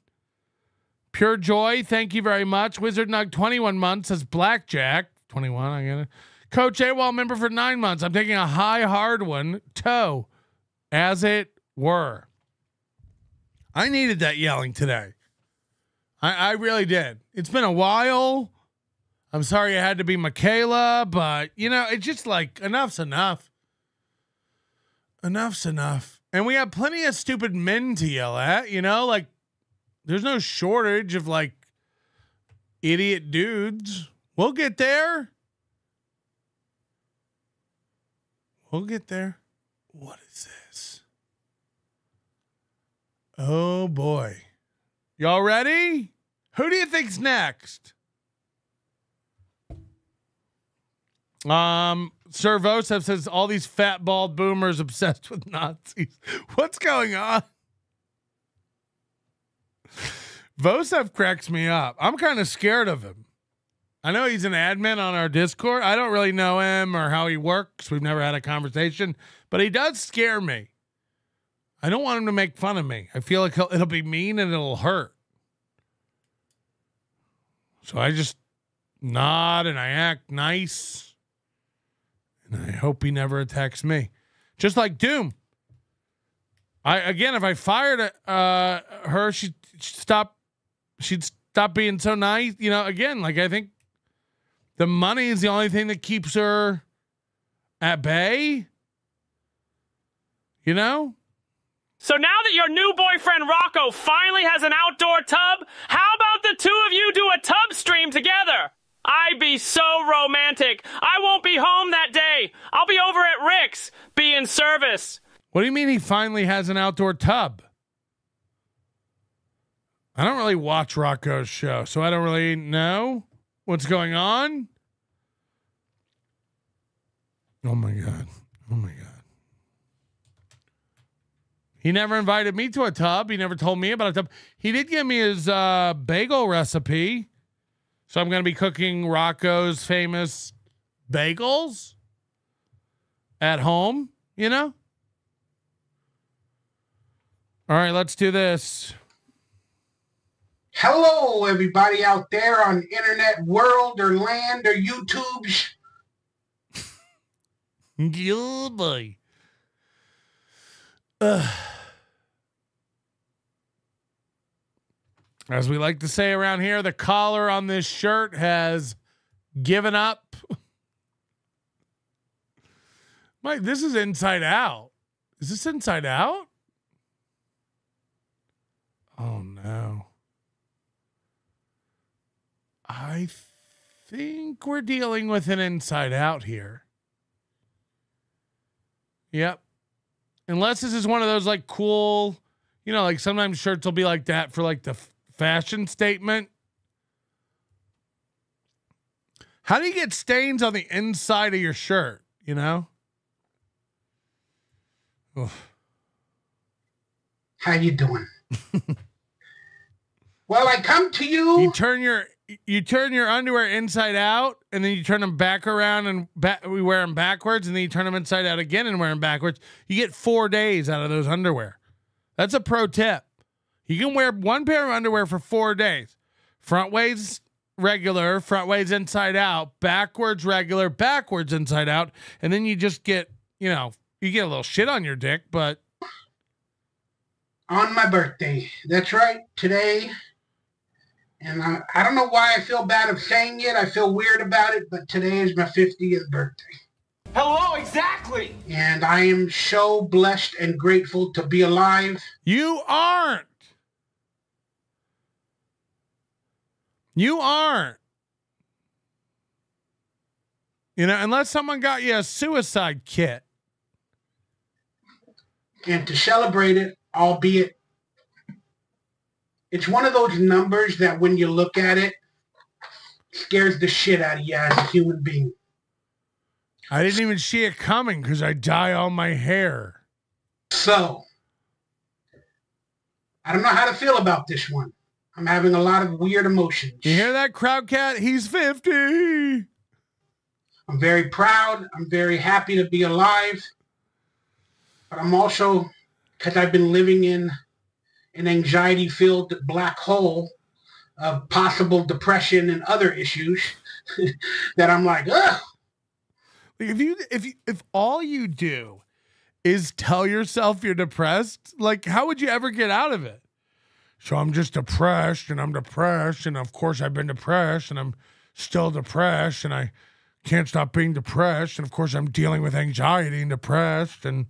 Pure Joy. Thank you very much. Wizard Nug, 21 months, says Blackjack. 21, I get it. Coach AWOL, member for 9 months. I'm taking a high, hard one. Toe, as it were. I needed that yelling today. I really did. It's been a while. I'm sorry it had to be Michaela, but, you know, it's just like, enough's enough. Enough's enough. And we have plenty of stupid men to yell at, you know? Like, there's no shortage of, like, idiot dudes. We'll get there. We'll get there. What is this? Oh, boy. Y'all ready? Who do you think's next? Sir Vosev says all these fat bald boomers obsessed with Nazis. What's going on? Vosev cracks me up. I'm kind of scared of him. I know he's an admin on our Discord. I don't really know him or how he works. We've never had a conversation, but he does scare me. I don't want him to make fun of me. I feel like it'll be mean and it'll hurt. So I just nod and I act nice. And I hope he never attacks me. Just like Doom. If I fired her, she'd stop being so nice. You know, again, like I think the money is the only thing that keeps her at bay. You know? So now that your new boyfriend Rocco finally has an outdoor tub, how about the two of you do a tub stream together? I'd be so romantic. I won't be home that day. I'll be over at Rick's, be in service. What do you mean he finally has an outdoor tub? I don't really watch Rocco's show, so I don't really know what's going on. Oh my God. Oh my God. He never invited me to a tub. He never told me about a tub. He did give me his bagel recipe. So I'm going to be cooking Rocco's famous bagels at home, you know? All right, let's do this. Hello, everybody out there on internet world or land or YouTube's. Yeah, boy. As we like to say around here, the collar on this shirt has given up. Mike, this is inside out. Is this inside out? Oh, no. I think we're dealing with an inside out here. Yep. Unless this is one of those like cool, you know, like sometimes shirts will be like that for like the fashion statement. How do you get stains on the inside of your shirt, you know? Oof. How you doing? Well, I come to you. You turn your underwear inside out, and then you turn them back around, and we wear them backwards, and then you turn them inside out again and wear them backwards. You get 4 days out of those underwear. That's a pro tip. You can wear one pair of underwear for 4 days. Front ways regular, front ways inside out, backwards regular, backwards inside out, and then you just get, you know, you get a little shit on your dick, but on my birthday. That's right, today. And I don't know why I feel bad of saying it. I feel weird about it, but today is my 50th birthday. Hello, exactly. And I am so blessed and grateful to be alive. You aren't. You aren't. You know, unless someone got you a suicide kit. And to celebrate it, albeit it's one of those numbers that when you look at it, scares the shit out of you as a human being. I didn't even see it coming because I dye all my hair. So, I don't know how to feel about this one. I'm having a lot of weird emotions. You hear that, crowd cat? He's 50. I'm very proud. I'm very happy to be alive. But I'm also, because I've been living in an anxiety-filled black hole of possible depression and other issues that I'm like, ugh. If all you do is tell yourself you're depressed, like how would you ever get out of it? So I'm just depressed, and I'm depressed, and of course I've been depressed, and I'm still depressed, and I can't stop being depressed, and of course I'm dealing with anxiety and depressed, and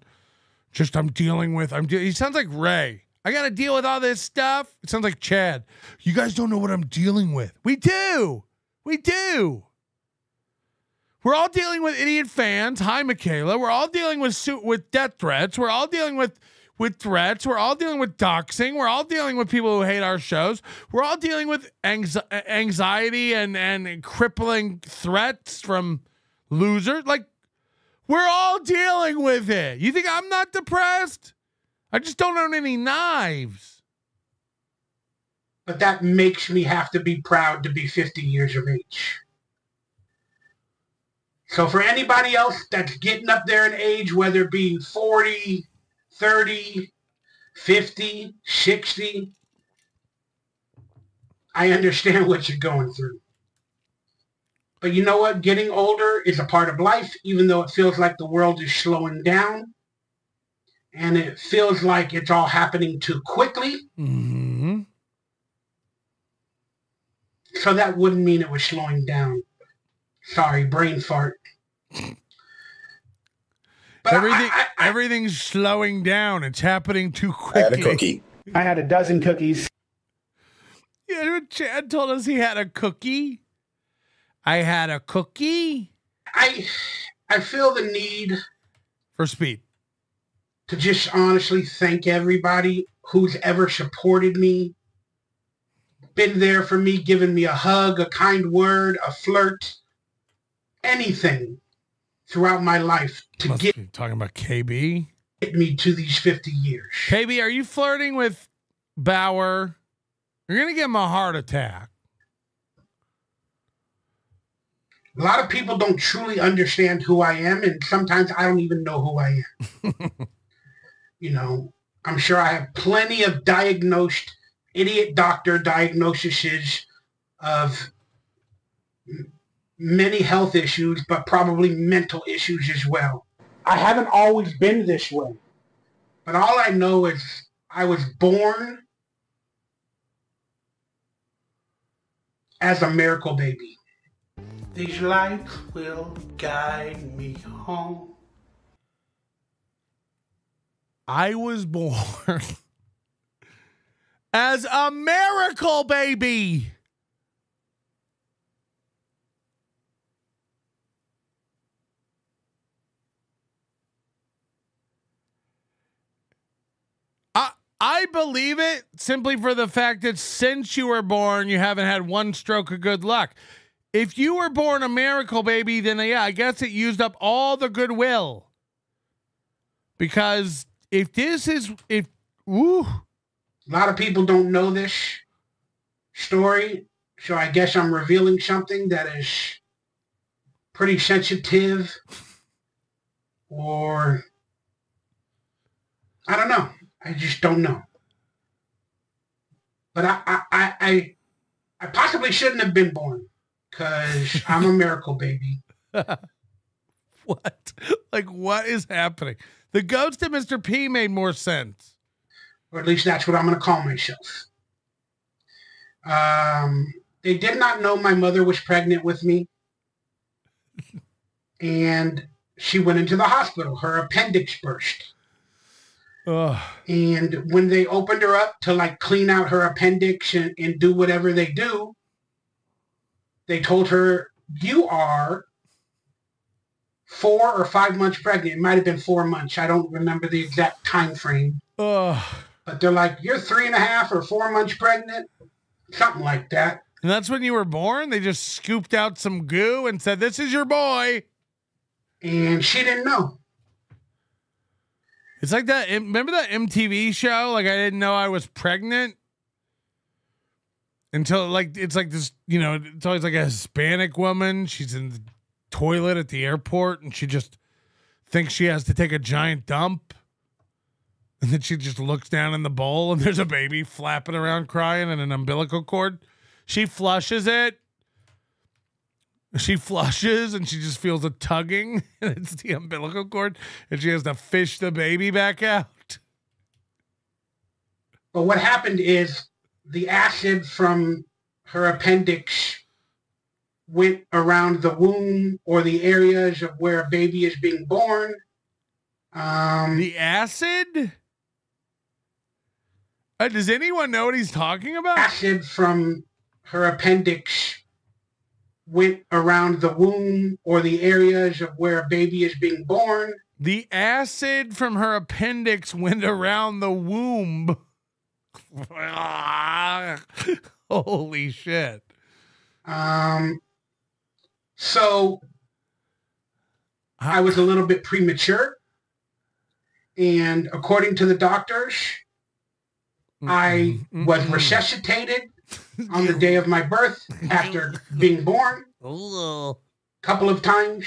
just he sounds like Ray. I got to deal with all this stuff. It sounds like Chad. You guys don't know what I'm dealing with. We do. We do. We're all dealing with idiot fans. Hi, Michaela. We're all dealing with death threats. We're all dealing with threats. We're all dealing with doxing. We're all dealing with people who hate our shows. We're all dealing with anxiety and crippling threats from losers. Like, we're all dealing with it. You think I'm not depressed? I just don't own any knives. But that makes me have to be proud to be 50 years of age. So for anybody else that's getting up there in age, whether it be 40, 30, 50, 60, I understand what you're going through. But you know what? Getting older is a part of life, even though it feels like the world is slowing down. And it feels like it's all happening too quickly. Mm-hmm. So that wouldn't mean it was slowing down. Sorry, brain fart. But everything's slowing down. It's happening too quickly. I had a cookie. I had a dozen cookies. Yeah, Chad told us he had a cookie. I had a cookie. I feel the need for speed to just honestly thank everybody who's ever supported me, been there for me, given me a hug, a kind word, a flirt, anything throughout my life. Must be talking about KB. me to these 50 years. KB, are you flirting with Bauer? You're going to give him a heart attack. A lot of people don't truly understand who I am, and sometimes I don't even know who I am. You know, I'm sure I have plenty of diagnosed idiot doctor diagnoses of many health issues, but probably mental issues as well. I haven't always been this way, but all I know is I was born as a miracle baby. These lights will guide me home. I was born as a miracle baby. I believe it simply for the fact that since you were born, you haven't had one stroke of good luck. If you were born a miracle baby, then yeah, I guess it used up all the goodwill. Because if this is, a lot of people don't know this story, so I guess I'm revealing something that is pretty sensitive, or I don't know. I just don't know. But I possibly shouldn't have been born because I'm a miracle baby. What? Like, what is happening? The ghost of Mr. P made more sense. Or at least that's what I'm going to call myself. They did not know my mother was pregnant with me. And she went into the hospital. Her appendix burst. Ugh. And when they opened her up to like clean out her appendix and do whatever they do, they told her, you are 4 or 5 months pregnant. It might have been 4 months. I don't remember the exact time frame. Ugh. But they're like, you're 3.5 or 4 months pregnant. Something like that. And that's when you were born? They just scooped out some goo and said, this is your boy. And she didn't know. It's like that. Remember that MTV show? Like, I didn't know I was pregnant until like, it's like this, you know, it's always like a Hispanic woman. She's in the toilet at the airport and she just thinks she has to take a giant dump. And then she just looks down in the bowl and there's a baby flapping around crying in an umbilical cord. She flushes it. She flushes and she just feels a tugging and it's the umbilical cord and she has to fish the baby back out. But what happened is the acid from her appendix went around the womb or the areas of where a baby is being born. The acid? Does anyone know what he's talking about? Acid from her appendix went around the womb or the areas of where a baby is being born. The acid from her appendix went around the womb. Holy shit. So I was a little bit premature. And according to the doctors, I was resuscitated on the day of my birth after being born a couple of times.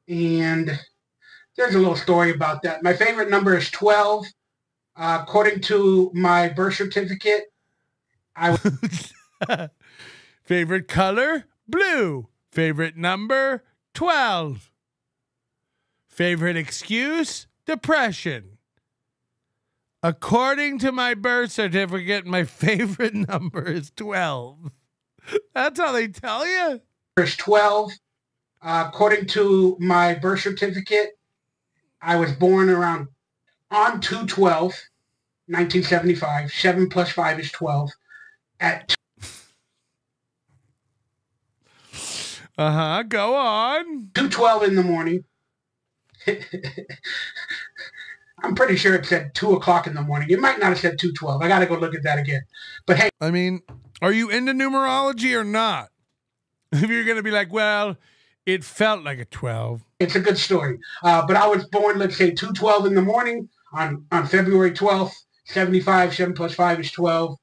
And there's a little story about that. My favorite number is 12. According to my birth certificate, favorite color? Blue. Favorite number? 12. Favorite excuse? Depression. According to my birth certificate, my favorite number is 12. That's how they tell you? There's 12. According to my birth certificate, I was born on 2/12, 1975. 7 plus 5 is 12. At go on. 2:12 in the morning. I'm pretty sure it said 2 o'clock in the morning. It might not have said 2:12. I got to go look at that again. But hey. I mean, are you into numerology or not? If you're going to be like, well, it felt like a 12. It's a good story. But I was born, let's say, 2:12 in the morning on February 12th, 75. 7 plus 5 is 12.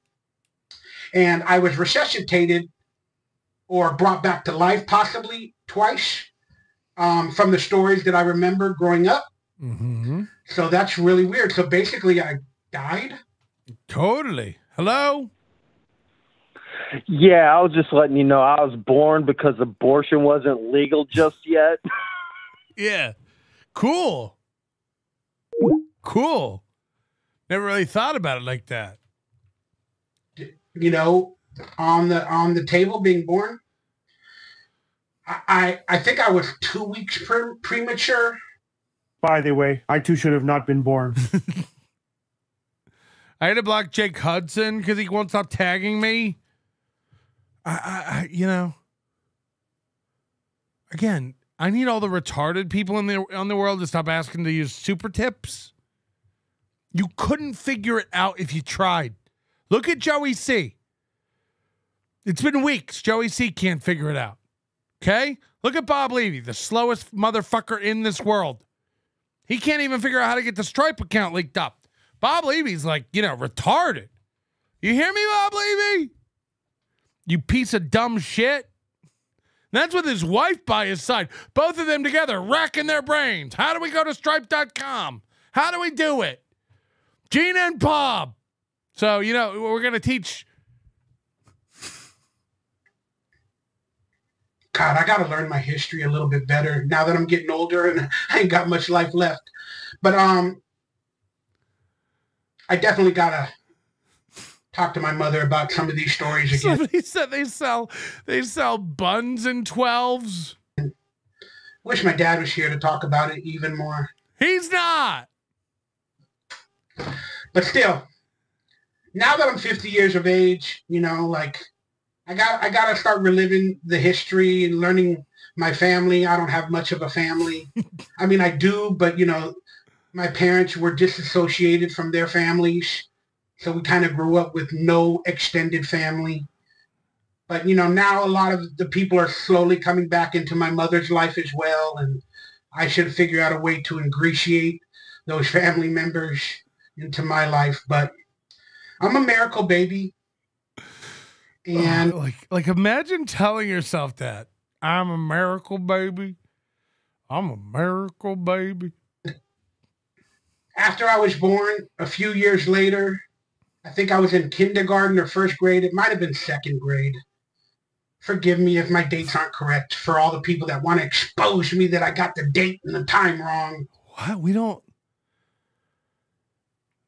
And I was resuscitated or brought back to life possibly twice from the stories that I remember growing up. Mm-hmm. So that's really weird. So basically I died. Totally. Hello? Yeah, I was just letting you know I was born because abortion wasn't legal just yet. Yeah. Cool. Cool. Never really thought about it like that. You know, on the table being born, I think I was 2 weeks premature. By the way, I too should have not been born. I had to block Jake Hudson because he won't stop tagging me. You know, again, I need all the retarded people on the world to stop asking to use super tips. You couldn't figure it out if you tried. Look at Joey C. It's been weeks. Joey C can't figure it out. Okay? Look at Bob Levy, the slowest motherfucker in this world. He can't even figure out how to get the Stripe account linked up. Bob Levy's like, you know, retarded. You hear me, Bob Levy? You piece of dumb shit. That's with his wife by his side. Both of them together, racking their brains. How do we go to stripe.com? How do we do it? Gina and Bob. So, you know, we're going to teach. God, I got to learn my history a little bit better now that I'm getting older and I ain't got much life left. But I definitely got to talk to my mother about some of these stories again. Somebody said they sell buns in 12s. Wish my dad was here to talk about it even more. He's not. But still, now that I'm 50 years of age, you know, like I got to start reliving the history and learning my family. I don't have much of a family. I mean, I do, but you know, my parents were disassociated from their families. So we kind of grew up with no extended family. But, you know, now a lot of the people are slowly coming back into my mother's life as well. And I should figure out a way to ingratiate those family members into my life. But I'm a miracle baby. And like imagine telling yourself that. I'm a miracle baby. I'm a miracle baby. After I was born, a few years later, I think I was in kindergarten or first grade. It might have been second grade. Forgive me if my dates aren't correct for all the people that want to expose me that I got the date and the time wrong. What? We don't.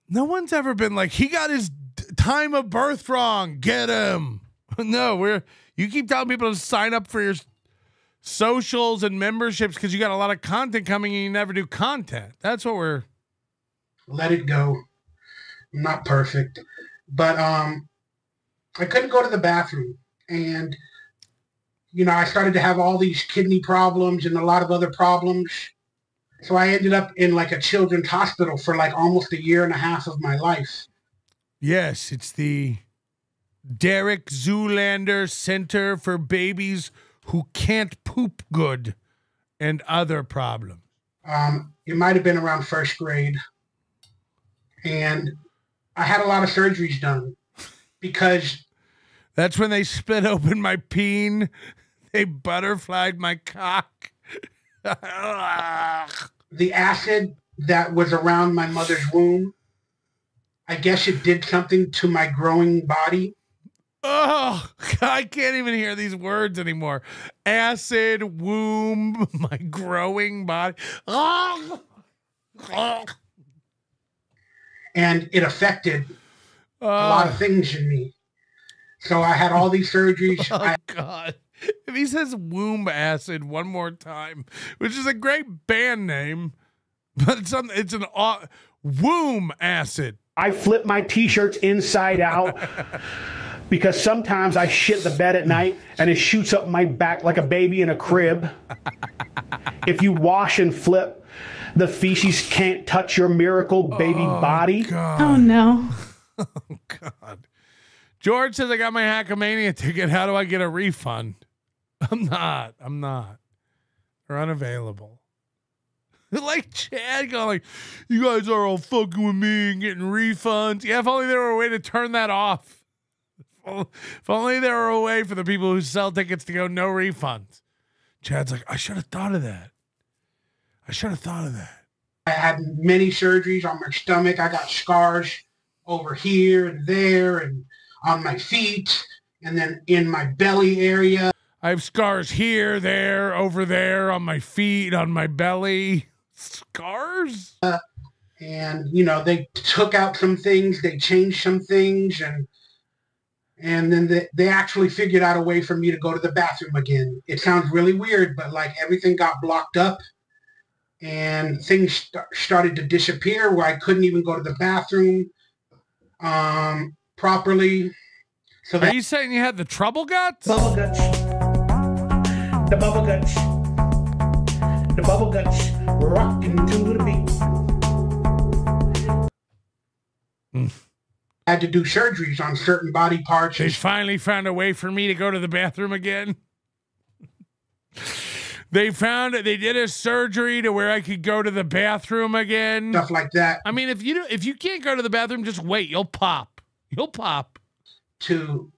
No one's ever been like, he got his time of birth wrong. Get him. No, you keep telling people to sign up for your socials and memberships because you got a lot of content coming and you never do content. That's what we're. Let it go. I'm not perfect. But I couldn't go to the bathroom. And, you know, I started to have all these kidney problems and a lot of other problems. So I ended up in like a children's hospital for like almost a year and a half of my life. Yes, it's the Derek Zoolander Center for Babies Who Can't Poop Good and Other Problems. It might have been around first grade. And I had a lot of surgeries done because... That's when they split open my peen. They butterflied my cock. The acid that was around my mother's womb, I guess it did something to my growing body. Oh, I can't even hear these words anymore. Acid, womb, my growing body. And it affected a lot of things in me. So I had all these surgeries. Oh, God. If he says womb acid one more time, which is a great band name, but it's an womb acid. I flip my T-shirts inside out because sometimes I shit the bed at night and it shoots up my back like a baby in a crib. If you wash and flip, the feces can't touch your miracle baby body. God. Oh, no. Oh, God. George says, I got my Hackamania ticket. How do I get a refund? I'm not. They're unavailable. Like Chad going like, you guys are all fucking with me and getting refunds. Yeah, if only there were a way to turn that off. If only there were a way for the people who sell tickets to go no refunds. Chad's like, I should have thought of that. I had many surgeries on my stomach. I got scars over here and there and on my feet and then in my belly area. I have scars here, there, over there, on my feet, on my belly. Scars? And, you know, they took out some things, they changed some things, and then they actually figured out a way for me to go to the bathroom again. It sounds really weird, but like everything got blocked up and things started to disappear where I couldn't even go to the bathroom properly. So are you saying you had the trouble guts? Bubble guts. The bubble guts. The bubble guts rocking to the beat. I had to do surgeries on certain body parts. They finally found a way for me to go to the bathroom again. They found it. They did a surgery to where I could go to the bathroom again. Stuff like that. I mean, if you can't go to the bathroom, just wait. You'll pop. To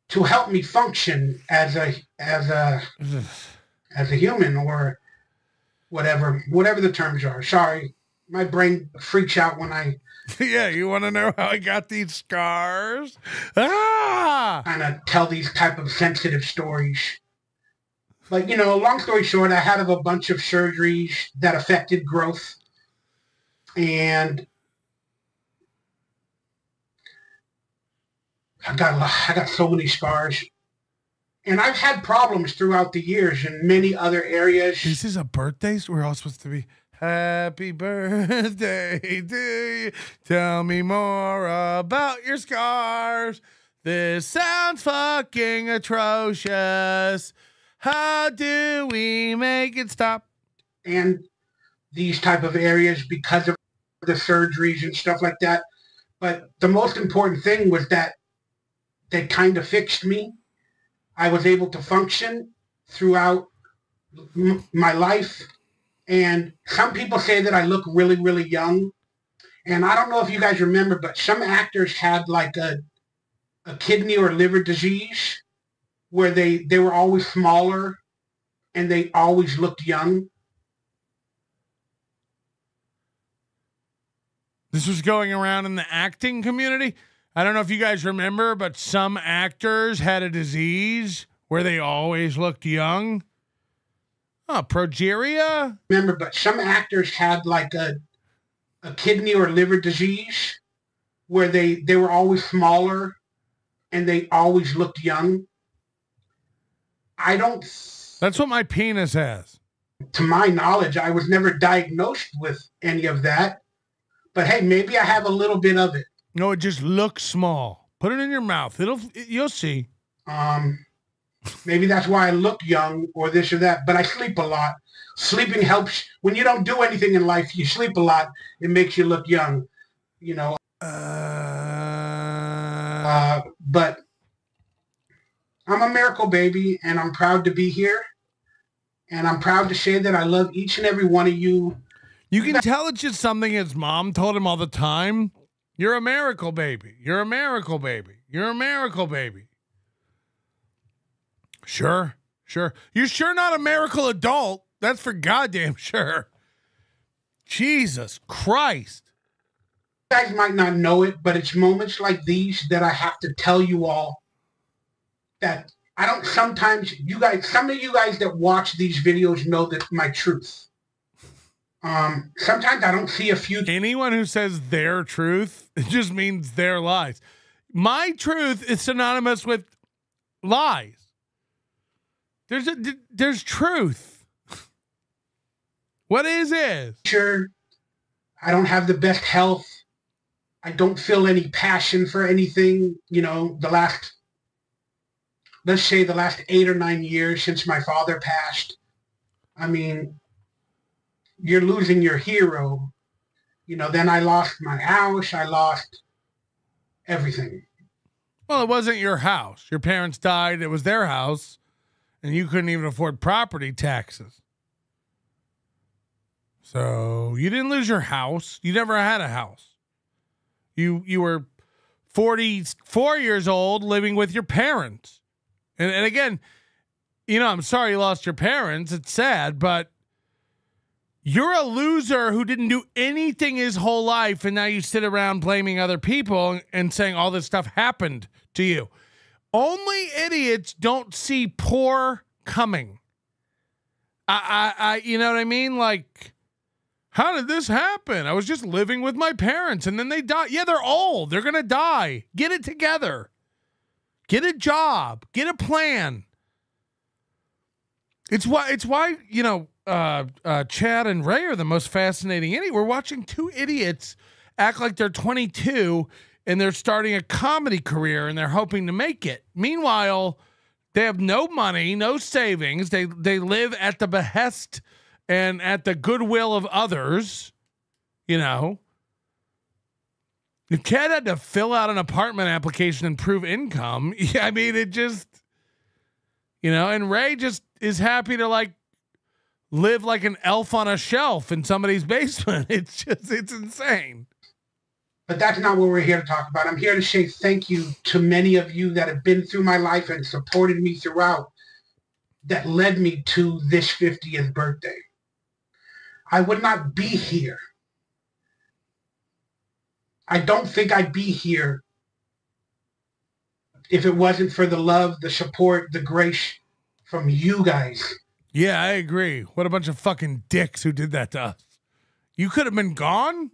help me function as a human or whatever the terms are. Sorry, my brain freaks out when I. Yeah, you want to know how I got these scars? Kind of tell these type of sensitive stories. Like, you know, long story short, I had a bunch of surgeries that affected growth, and I got so many scars. And I've had problems throughout the years in many other areas. This is a birthday? We're all supposed to be happy birthday to you. Tell me more about your scars. This sounds fucking atrocious. How do we make it stop? And these type of areas because of the surgeries and stuff like that. But the most important thing was that they kind of fixed me. I was able to function throughout my life. And some people say that I look really, really young. And I don't know if you guys remember, but some actors had like a kidney or liver disease where they were always smaller and they always looked young. This was going around in the acting community. I don't know if you guys remember, but some actors had a disease where they always looked young. Oh, progeria? Remember, but some actors had like a kidney or liver disease where they were always smaller and they always looked young. That's what my penis has. To my knowledge, I was never diagnosed with any of that. But hey, maybe I have a little bit of it. No, it just looks small. Put it in your mouth. You'll see. Maybe that's why I look young or this or that, but I sleep a lot. Sleeping helps. When you don't do anything in life, you sleep a lot. It makes you look young, you know. But I'm a miracle baby, and I'm proud to be here. And I'm proud to say that I love each and every one of you. You can tell it's just something his mom told him all the time. You're a miracle baby. You're a miracle baby. You're a miracle baby. Sure. You're sure not a miracle adult. That's for goddamn sure. Jesus Christ. You guys might not know it, but it's moments like these that I have to tell you all that I don't sometimes, some of you guys that watch these videos know that my truth. Sometimes I don't see a few. Anyone who says their truth, it just means their lies. My truth is synonymous with lies. There's truth. What is? Sure, I don't have the best health. I don't feel any passion for anything. You know, let's say the last 8 or 9 years since my father passed. I mean, you're losing your hero. You know, then I lost my house. I lost everything. Well, it wasn't your house. Your parents died. It was their house. And you couldn't even afford property taxes. So you didn't lose your house. You never had a house. You were 44 years old living with your parents. And again, you know, I'm sorry you lost your parents. It's sad, but you're a loser who didn't do anything his whole life, and now you sit around blaming other people and saying all this stuff happened to you. Only idiots don't see poor coming. I you know what I mean? Like, how did this happen? I was just living with my parents and then they died. Yeah, they're old. They're going to die. Get it together. Get a job. Get a plan. It's why, you know, Chad and Ray are the most fascinating idiot. We're watching two idiots act like they're 22 and they're starting a comedy career and they're hoping to make it. Meanwhile, they have no money, no savings. They live at the behest and at the goodwill of others, you know. If Chad had to fill out an apartment application and prove income, I mean, it just, you know, and Ray just is happy to like live like an elf on a shelf in somebody's basement. It's insane. But that's not what we're here to talk about. I'm here to say thank you to many of you that have been through my life and supported me throughout that led me to this 50th birthday. I would not be here. I don't think I'd be here if it wasn't for the love, the support, the grace from you guys. Yeah, I agree. What a bunch of fucking dicks who did that to us. You could have been gone.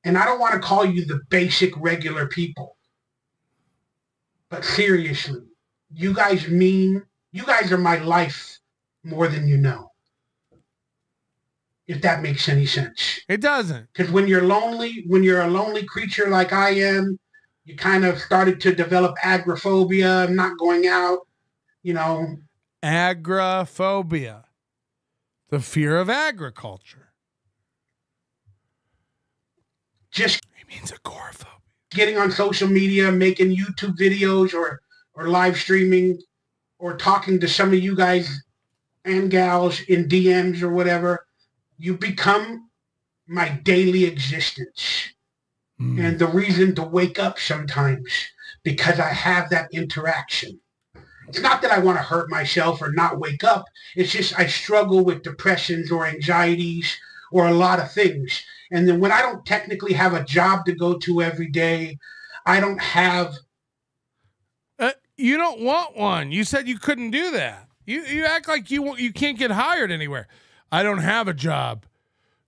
And I don't want to call you the basic regular people. But seriously, you guys are my life more than you know. If that makes any sense. It doesn't. Because when you're lonely, when you're a lonely creature like I am, you kind of started to develop agoraphobia, not going out, you know. Agoraphobia. The fear of agriculture. Just it means agoraphobia. Getting on social media, making YouTube videos or live streaming or talking to some of you guys and gals in DMs or whatever. You become my daily existence and the reason to wake up sometimes because I have that interaction. It's not that I want to hurt myself or not wake up. It's just I struggle with depressions or anxieties or a lot of things. And then when I don't technically have a job to go to every day, I don't have... you don't want one. You said you couldn't do that. You act like you can't get hired anywhere. I don't have a job.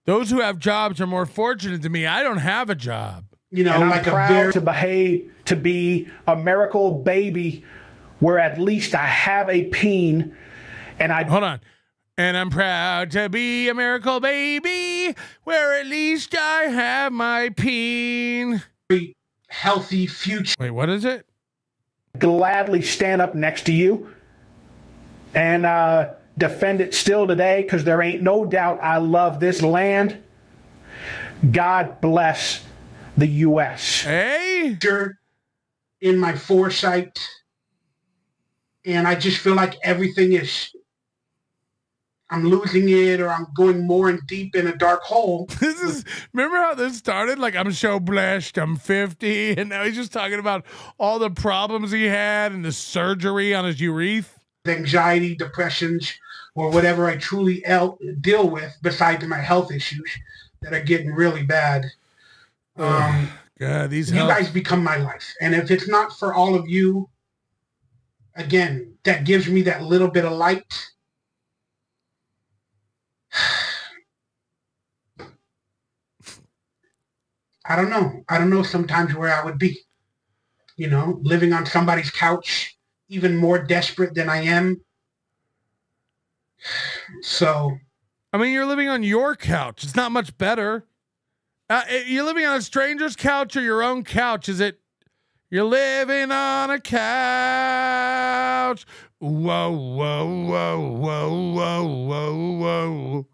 Those who have jobs are more fortunate than me. I don't have a job. You know, and I'm like proud to be a miracle baby where at least I have a peen and I... Hold on. And I'm proud to be a miracle baby where at least I have my peen. Healthy future. Wait, what is it? Gladly stand up next to you and defend it still today because there ain't no doubt I love this land. God bless the U.S. Hey? In my foresight, and I just feel like everything is, I'm losing it or I'm going more and deep in a dark hole. Remember how this started? Like, I'm so blessed, I'm 50, and now he's just talking about all the problems he had and the surgery on his urethra. Anxiety, depressions, or whatever I truly deal with besides my health issues that are getting really bad. God, you guys become my life. And if it's not for all of you, again, that gives me that little bit of light. I don't know. I don't know sometimes where I would be. You know, living on somebody's couch, even more desperate than I am. So, I mean, you're living on your couch. It's not much better. You're living on a stranger's couch or your own couch. Is it? You're living on a couch. Whoa, whoa, whoa, whoa, whoa, whoa, whoa.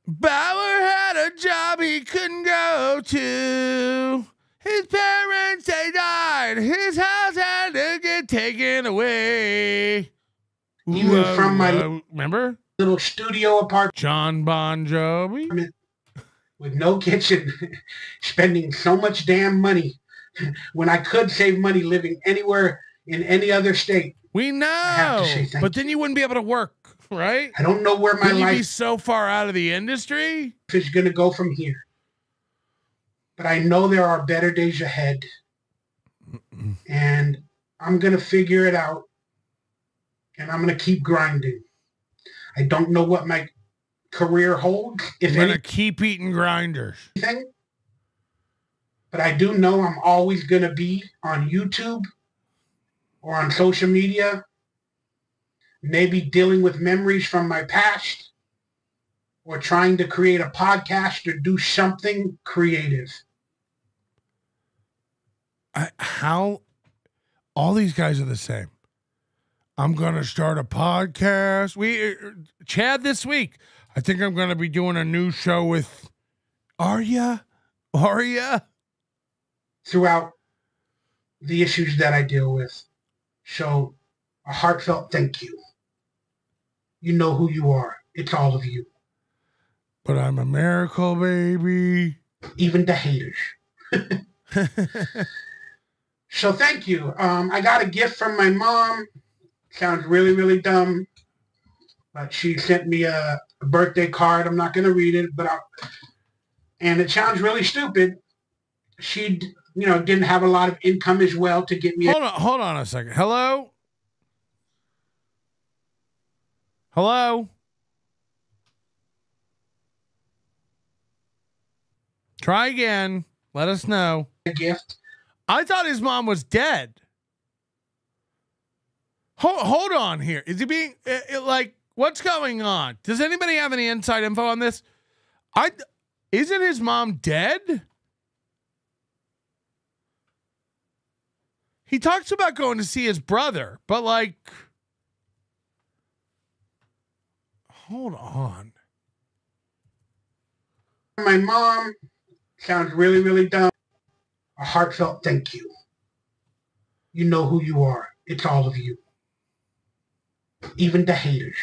Bauer had a job he couldn't go to. His parents, they died. His house had to get taken away. Even from my... Remember? little studio apartment. John Bon Jovi. With no kitchen, spending so much damn money when I could save money living anywhere in any other state. We know, but then you wouldn't be able to work, right? I don't know where my Wouldn't you be life so far out of the industry is going to go from here. But I know there are better days ahead. And I'm going to figure it out. And I'm going to keep grinding. I don't know what my career holds. If you're going to keep eating grinders. But I do know I'm always going to be on YouTube or on social media, maybe dealing with memories from my past or trying to create a podcast or do something creative. How all these guys are the same. I'm going to start a podcast. Chad this week, I think I'm going to be doing a new show with Arya. Throughout the issues that I deal with. So a heartfelt thank you. You know who you are. It's all of you. But I'm a miracle, baby. Even the haters. So thank you. I got a gift from my mom. Sounds really, really dumb. But she sent me a birthday card. I'm not going to read it, and it sounds really stupid. She, didn't have a lot of income as well to get me. Hold on a second. Hello? Hello? Try again. Let us know. A gift. I thought his mom was dead. Hold on here. Is he being what's going on? Does anybody have any inside info on this? Isn't his mom dead? He talks about going to see his brother, but hold on. My mom sounds really, really dumb. A heartfelt thank you. You know who you are. It's all of you. Even the haters.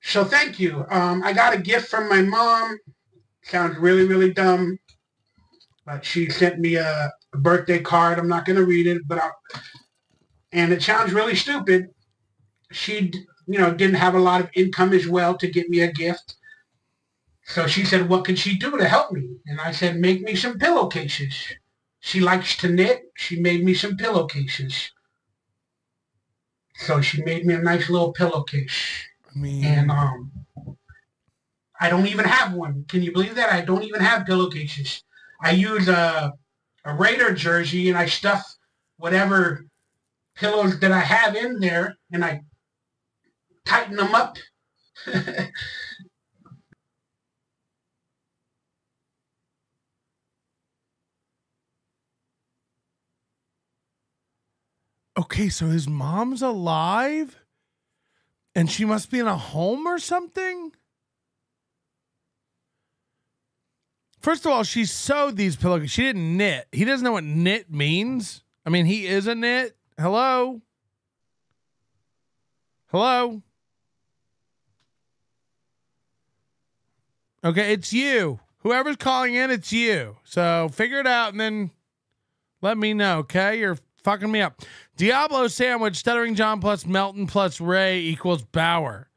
So thank you. I got a gift from my mom. Sounds really, really dumb. But she sent me a birthday card. I'm not going to read it, and it sounds really stupid. She, didn't have a lot of income as well to get me a gift. So she said, what can she do to help me? And I said, make me some pillowcases. She likes to knit. She made me some pillowcases. So she made me a nice little pillowcase. And I don't even have one. Can you believe that? I don't even have pillowcases. I use a Raider jersey and I stuff whatever pillows that I have in there and I tighten them up. Okay, so his mom's alive and she must be in a home or something? First of all, she sewed these pillowcases. She didn't knit. He doesn't know what knit means. I mean, he is a knit. Hello? Hello? Okay, it's you. Whoever's calling in, it's you. So figure it out and then let me know, okay? You're fucking me up. Diablo sandwich, Stuttering John plus Melton plus Ray equals Bauer.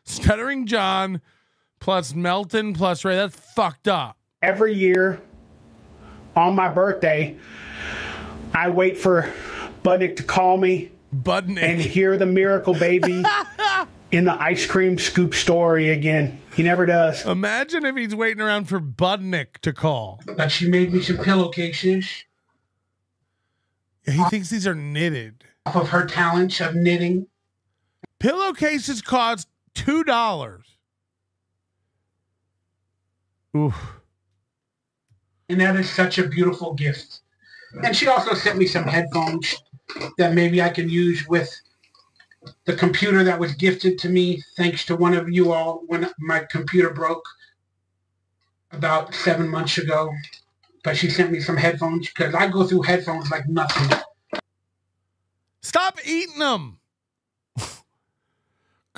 Stuttering John plus Melton plus Ray. That's fucked up. Every year on my birthday, I wait for Budnick to call me and hear the miracle baby in the ice cream scoop story again. He never does. Imagine if he's waiting around for Budnick to call. But she made me some pillowcases. Yeah, he thinks these are knitted. Off of her talents of knitting. Pillowcases cost $2. Oof. And that is such a beautiful gift. And she also sent me some headphones that maybe I can use with the computer that was gifted to me thanks to one of you all when my computer broke about 7 months ago. But she sent me some headphones because I go through headphones like nothing. Stop eating them.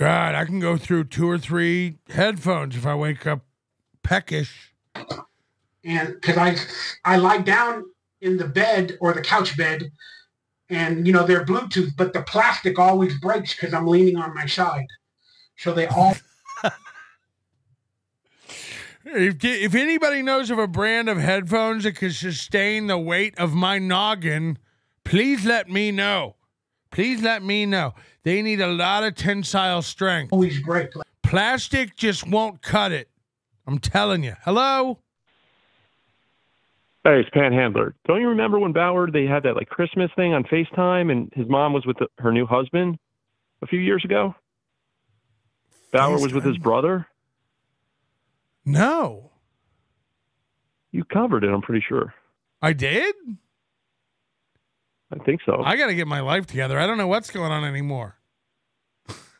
God, I can go through 2 or 3 headphones if I wake up peckish. And because I lie down in the bed or the couch bed, and they're Bluetooth, but the plastic always breaks because I'm leaning on my side. So they all. If anybody knows of a brand of headphones that can sustain the weight of my noggin, please let me know. Please let me know. They need a lot of tensile strength. Always break. Plastic just won't cut it. I'm telling you. Hello? Hey, it's Panhandler. Don't you remember when Bauer, they had that Christmas thing on FaceTime and his mom was with her new husband a few years ago? Bauer was with his brother? No. You covered it, I'm pretty sure. I did? I think so. I got to get my life together. I don't know what's going on anymore.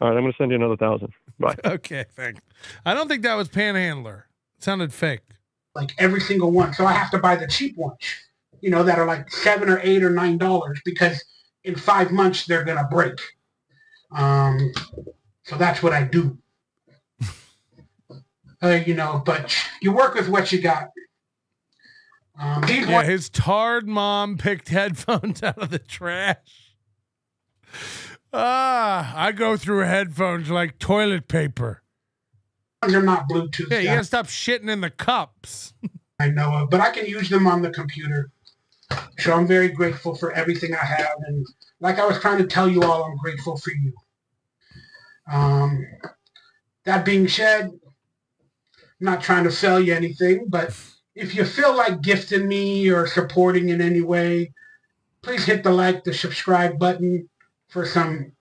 All right, I'm going to send you another 1,000. Bye. Okay, thanks. I don't think that was Panhandler. It sounded fake. Every single one. So I have to buy the cheap ones, that are $7 or $8 or $9 because in 5 months they're going to break. So that's what I do. But you work with what you got. His tarred mom picked headphones out of the trash. I go through headphones like toilet paper. They're not Bluetooth. Yeah, you gotta stop shitting in the cups. I know, but I can use them on the computer. So I'm very grateful for everything I have. And like I was trying to tell you all, I'm grateful for you. That being said, I'm not trying to sell you anything, but if you feel like gifting me or supporting in any way, please hit the subscribe button for some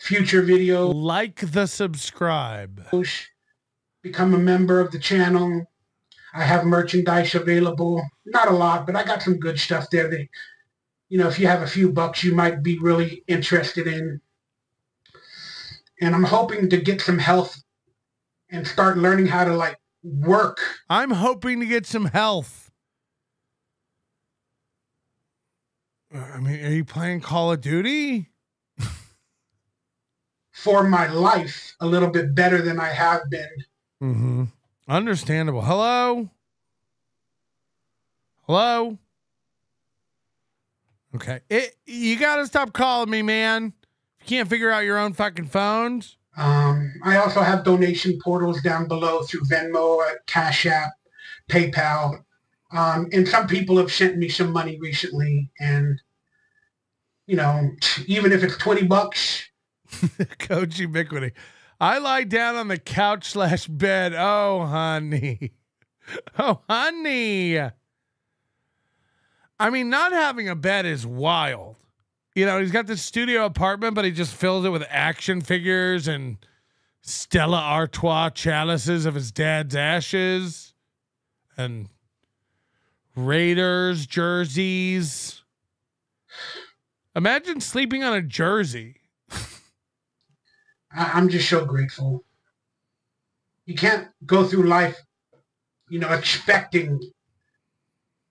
future videos. Like the subscribe. Become a member of the channel. I have merchandise available. Not a lot, but I got some good stuff there that, if you have a few bucks, you might be really interested in. And I'm hoping to get some health and start learning how to work. I'm hoping to get some health. I mean, are you playing Call of Duty? For my life, a little bit better than I have been. Mm-hmm. Understandable. Hello? Hello? Okay. You got to stop calling me, man. You can't figure out your own fucking phones. I also have donation portals down below through Venmo, Cash App, PayPal. And some people have sent me some money recently. And, even if it's $20. Coach Ubiquity. I lie down on the couch / bed. Oh, honey. Oh, honey. I mean, not having a bed is wild. He's got this studio apartment, but he just fills it with action figures and Stella Artois chalices of his dad's ashes and Raiders jerseys. Imagine sleeping on a jersey. I'm just so grateful. You can't go through life, expecting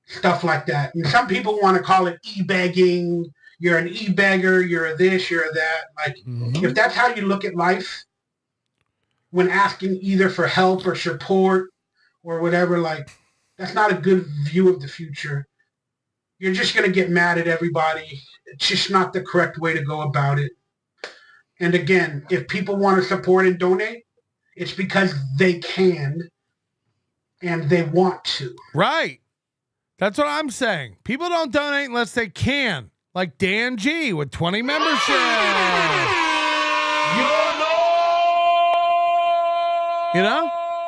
stuff like that. And some people want to call it e-begging. You're an e-beggar. You're a this, you're a that. If that's how you look at life, when asking either for help or support or whatever, that's not a good view of the future. You're just going to get mad at everybody. It's just not the correct way to go about it. And again, if people want to support and donate, it's because they can and they want to. Right. That's what I'm saying. People don't donate unless they can. Like Dan G with 20 memberships.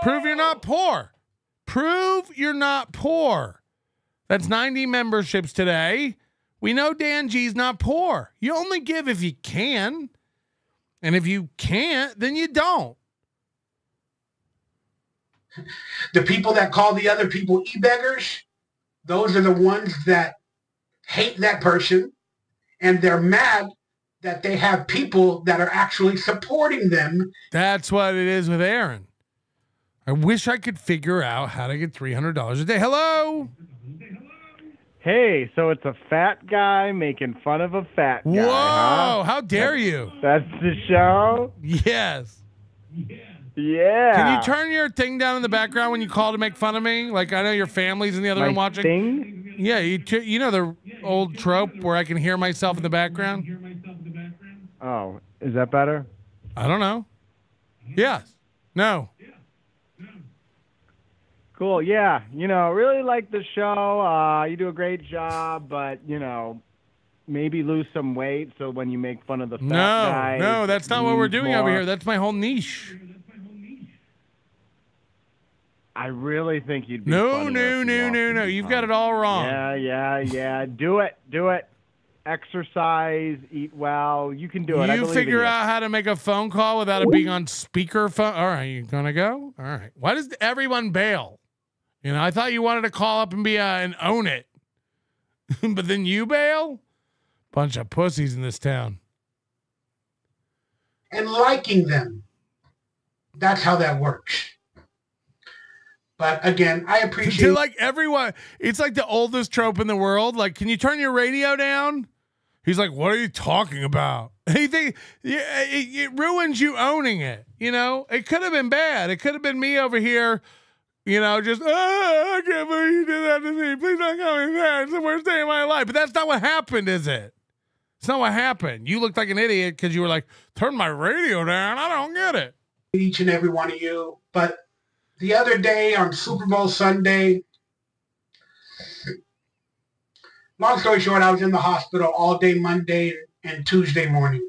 Prove you're not poor. Prove you're not poor. That's 90 memberships today. We know Dan G's not poor. You only give if you can. And if you can't, then you don't. The people that call the other people e-beggars, those are the ones that hate that person, and they're mad that they have people that are actually supporting them. That's what it is with Aaron. I wish I could figure out how to get $300 a day. Hello? Hey, so it's a fat guy making fun of a fat guy. Whoa, huh? how dare you? That's the show? Yes. Yeah. Can you turn your thing down in the background when you call to make fun of me? Like, I know your family's in the other My room watching. thing? Yeah, you know the old trope where I can hear myself in the background? Oh, is that better? I don't know. Yes. No. Cool, yeah. Really like the show. You do a great job, but, maybe lose some weight so when you make fun of the fat guy. No, that's not what we're doing over here. That's my whole niche. I really think you'd be No. funnier. You've got it all wrong. Yeah. Do it. Exercise, eat well. You can do it. You figure out how to make a phone call without it being on speakerphone. All right, you gonna go? All right. Why does everyone bail? I thought you wanted to call up and be and own it, but then you bail. Bunch of pussies in this town. And liking them. That's how that works. But again, I appreciate. To like everyone, it's like the oldest trope in the world. Like, can you turn your radio down? He's like, what are you talking about? It ruins you owning it. It could have been bad. It could have been me over here. Just, I can't believe you did that to me. Please don't call me that. It's the worst day of my life. But that's not what happened, is it? It's not what happened. You looked like an idiot because you were like, turn my radio down. I don't get it. Each and every one of you. But the other day on Super Bowl Sunday, long story short, I was in the hospital all day Monday and Tuesday morning.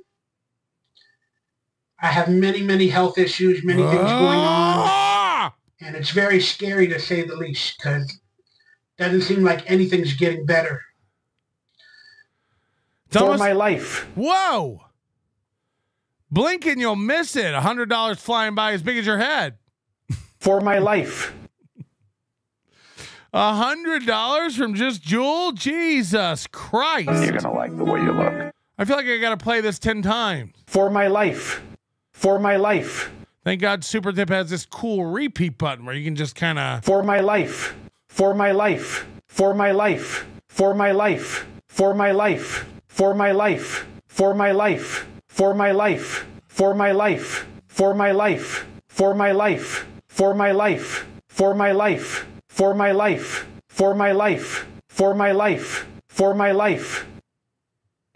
I have many, many health issues, many things going on. And it's very scary to say the least because it doesn't seem like anything's getting better. For my life. Whoa. Blink and you'll miss it. $100 flying by as big as your head. For my life. $100 from just Jewel? Jesus Christ. You're going to like the way you look. I feel like I got to play this 10 times. For my life. For my life. Thank God Super Tip has this cool repeat button where you can just kind of. For my life. For my life. For my life. For my life. For my life. For my life. For my life. For my life. For my life. For my life. For my life. For my life. For my life. For my life. For my life. For my life. For my life.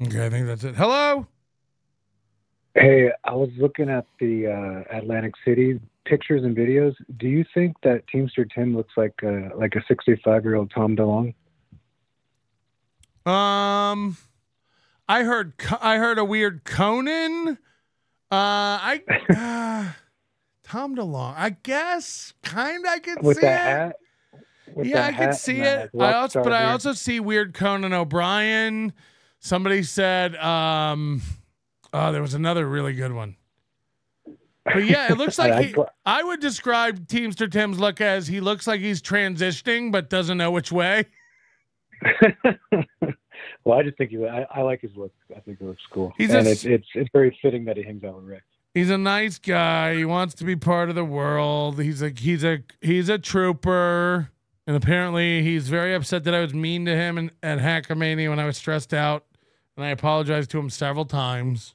Okay, I think that's it. Hello? Hey, I was looking at the Atlantic City pictures and videos. Do you think that Teamster Tim looks like a 65-year-old Tom DeLonge? I heard a weird Conan. Tom DeLonge. I guess kind of I could with see that it. hat? With Yeah, I that could hat see and it. that, like, I also see weird Conan O'Brien. Somebody said, there was another really good one. But yeah, it looks like I would describe Teamster Tim's look as he looks like he's transitioning, but doesn't know which way. Well, I just think I like his look. I think it looks cool. It's very fitting that he hangs out with Rick. He's a nice guy. He wants to be part of the world. He's a trooper. And apparently he's very upset that I was mean to him at Hackamania when I was stressed out. And I apologized to him several times.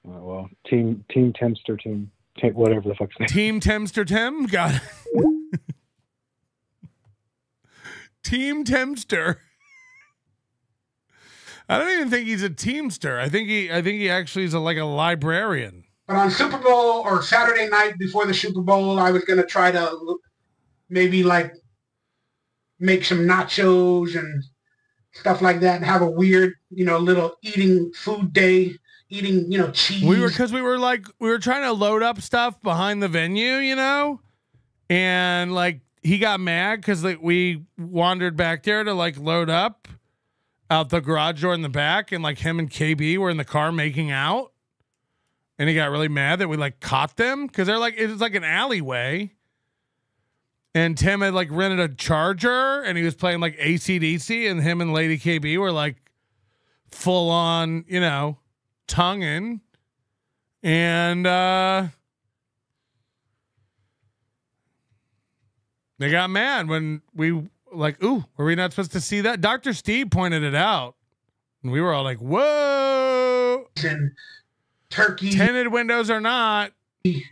Oh, well, Team Temster, whatever the fuck's name. Team Temster Tim? Got it. Team Temster. I don't even think he's a teamster. I think he actually is like a librarian. But on Super Bowl or Saturday night before the Super Bowl, I was going to try to maybe like make some nachos and stuff like that and have a weird, little eating food day, eating, cheese. We were trying to load up stuff behind the venue, and like he got mad because we wandered back there to like load up out the garage door in the back, and like him and KB were in the car making out, and he got really mad that we like caught them because they're like, it was like an alleyway, and Tim had like rented a charger and he was playing like AC/DC, and him and Lady KB were like full on, tonguing, and they got mad when like, ooh, were we not supposed to see that? Dr. Steve pointed it out. And we were all like, whoa. And turkey. Tinted windows or not.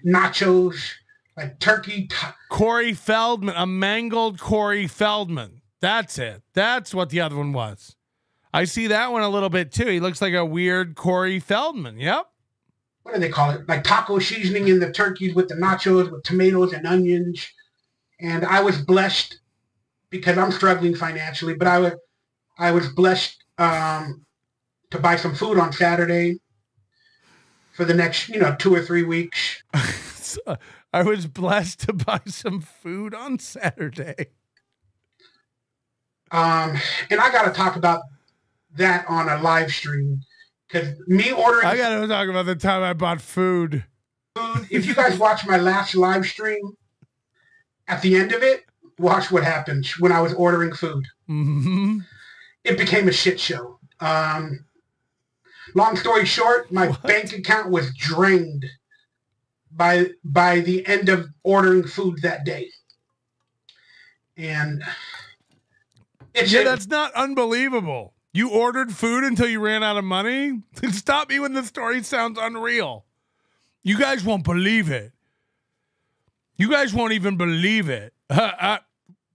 Nachos, like turkey. Corey Feldman, a mangled Corey Feldman. That's it. That's what the other one was. I see that one a little bit too. He looks like a weird Corey Feldman. Yep. What do they call it? Like taco seasoning in the turkeys with the nachos with tomatoes and onions. And I was blessed because I'm struggling financially, but I was blessed to buy some food on Saturday for the next, 2 or 3 weeks. I was blessed to buy some food on Saturday. And I got to talk about that on a live stream because me ordering. I got to talk about the time I bought food. If you guys watch my last live stream, at the end of it, watch what happened when I was ordering food. Mm-hmm. It became a shit show. Long story short, my bank account was drained by the end of ordering food that day. And that's not unbelievable. You ordered food until you ran out of money? Stop me when the story sounds unreal. You guys won't believe it. You guys won't even believe it. But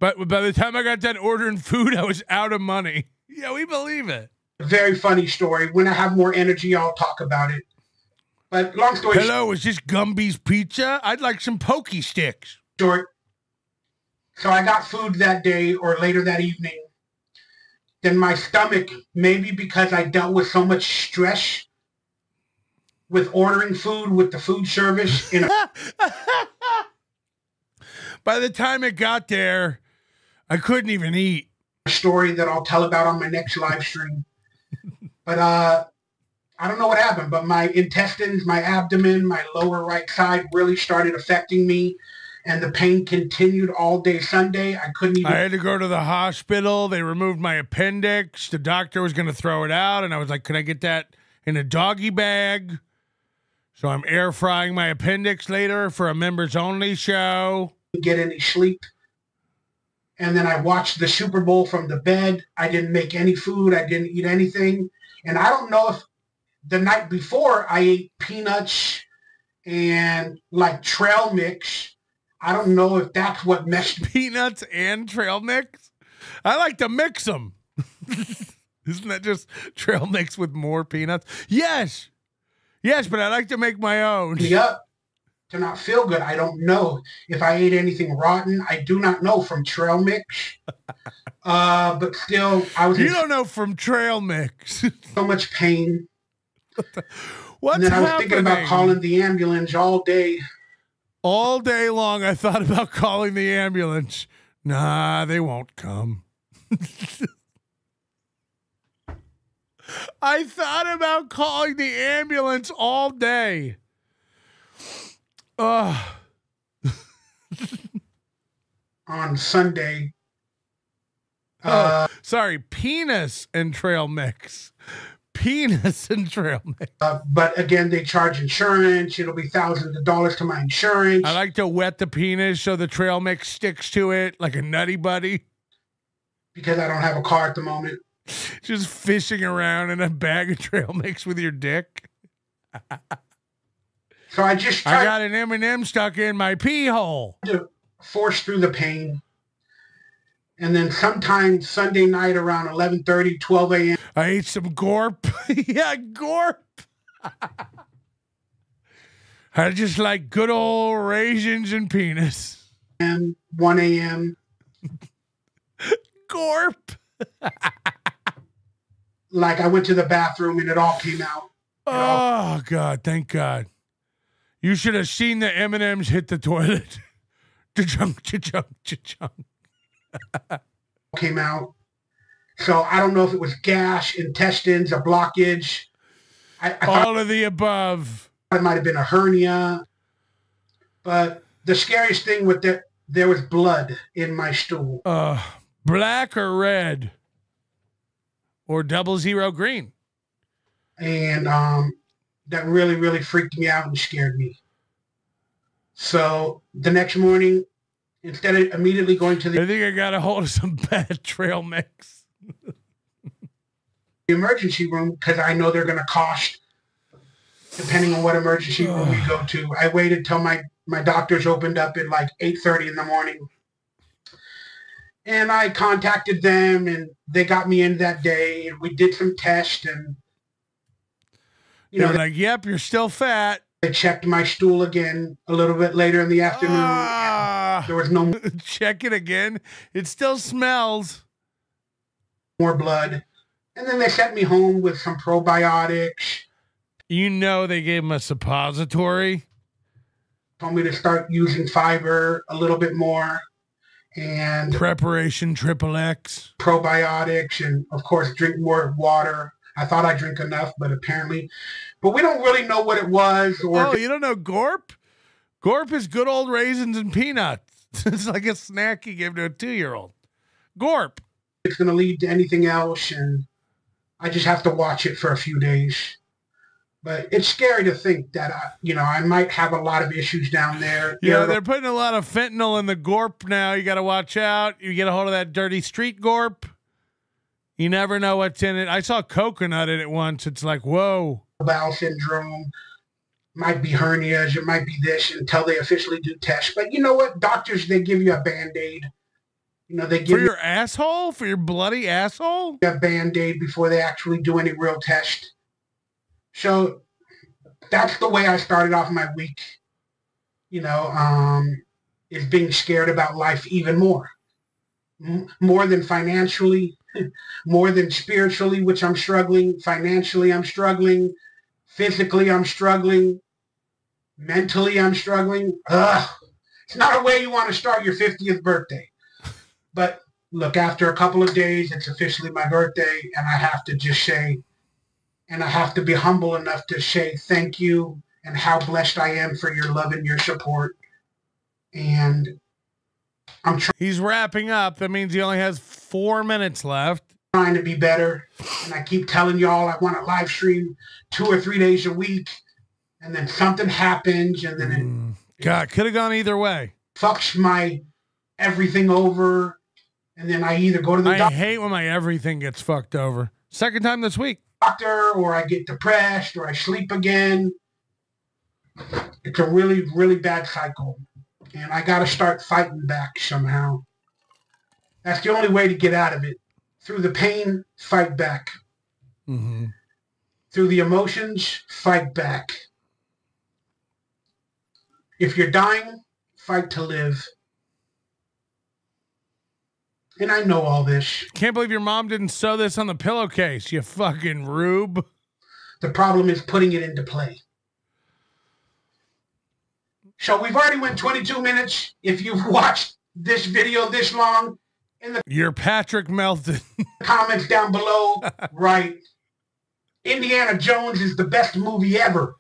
by the time I got done ordering food, I was out of money. Yeah, we believe it. Very funny story. When I have more energy, I'll talk about it. But long story short. Hello, is this Gumby's Pizza? I'd like some pokey sticks. Short. So I got food that day or later that evening. Then my stomach, maybe because I dealt with so much stress with ordering food with the food service. By the time it got there, I couldn't even eat. A story that I'll tell about on my next live stream. But I don't know what happened, but my intestines, my abdomen, my lower right side really started affecting me. And the pain continued all day Sunday. I couldn't even. I had to go to the hospital. They removed my appendix. The doctor was going to throw it out. And I was like, can I get that in a doggy bag? So I'm air frying my appendix later for a members only show. Get any sleep. And then I watched the Super Bowl from the bed. I didn't make any food. I didn't eat anything. And I don't know if the night before I ate peanuts and like trail mix. I don't know if that's what messed peanuts and trail mix. I like to mix them. Isn't that just trail mix with more peanuts? Yes, but I like to make my own. Yep. To not feel good. I don't know if I ate anything rotten. I do not know from trail mix. But still, I was. You don't know from trail mix. So much pain. What's and then I was happening? thinking about calling the ambulance all day. All day long, I thought about calling the ambulance. Nah, they won't come. I thought about calling the ambulance all day. On Sunday. Sorry, penis and trail mix. Penis and trail mix. But again, they charge insurance. It'll be thousands of dollars to my insurance. I like to wet the penis so the trail mix sticks to it like a Nutty Buddy. Because I don't have a car at the moment. Just fishing around in a bag of trail mix with your dick. So I just I got an M&M stuck in my pee hole. To force through the pain. And then sometime Sunday night around 11:30, 12 a.m. I ate some gorp. Yeah, gorp. I just like good old raisins and penis. And 1 a.m. Gorp. Like I went to the bathroom and it all came out. Oh, God. Thank God. You should have seen the M&Ms hit the toilet. Cha-chunk, cha-chunk, cha-chunk. Came out. So I don't know if it was gas, intestines, a blockage. All of the above. It might have been a hernia. But the scariest thing with that, there was blood in my stool. Black or red? Or 00 green? And that really, really freaked me out and scared me. So the next morning, instead of immediately going to the I think I got a hold of some bad trail mix. emergency room because I know they're going to cost, depending on what emergency room we go to. I waited till my doctors opened up at like 8:30 in the morning. And I contacted them, and they got me in that day, and we did some tests, and they're like, "Yep, you're still fat." They checked my stool again a little bit later in the afternoon. There was no check it again. It still smells. More blood, and then they sent me home with some probiotics. They gave him a suppository. Told me to start using fiber a little bit more. And Preparation XXX. Probiotics, and of course, drink more water. I thought I drink enough, but we don't really know what it was. You don't know Gorp? Gorp is good old raisins and peanuts. It's like a snack you give to a 2-year-old. Gorp. It's going to lead to anything else, and I just have to watch it for a few days. But it's scary to think that, I might have a lot of issues down there. Yeah, they're putting a lot of fentanyl in the Gorp now. You got to watch out. You get a hold of that dirty street Gorp. You never know what's in it. I saw coconut in it once. It's like, whoa. Bowel syndrome, might be hernias, it might be this until they officially do tests. But you know what? Doctors, they give you a Band-Aid. They give for your asshole? For your bloody asshole? A Band-Aid before they actually do any real test. So that's the way I started off my week, is being scared about life even more. More than financially, more than spiritually, which I'm struggling. Financially, I'm struggling. Physically, I'm struggling. Mentally, I'm struggling. It's not a way you want to start your 50th birthday. But look, after a couple of days, it's officially my birthday, and I have to just say, and I have to be humble enough to say thank you and how blessed I am for your love and your support. And he's wrapping up. That means he only has 4 minutes left. Trying to be better. And I keep telling y'all I want to live stream 2 or 3 days a week. And then something happens. And then God, could have gone either way. Fucks my everything over. And then I either go to the doctor. I hate when my everything gets fucked over. Second time this week. Or I get depressed, or I sleep again. It's a really, really bad cycle. And I got to start fighting back somehow. That's the only way to get out of it. Through the pain, fight back. Mm-hmm. Through the emotions, fight back. If you're dying, fight to live. And I know all this. Can't believe your mom didn't sew this on the pillowcase, you fucking rube. The problem is putting it into play. So we've already went 22 minutes. If you've watched this video this long, you're Patrick Melton. Comments down below, right? Indiana Jones is the best movie ever.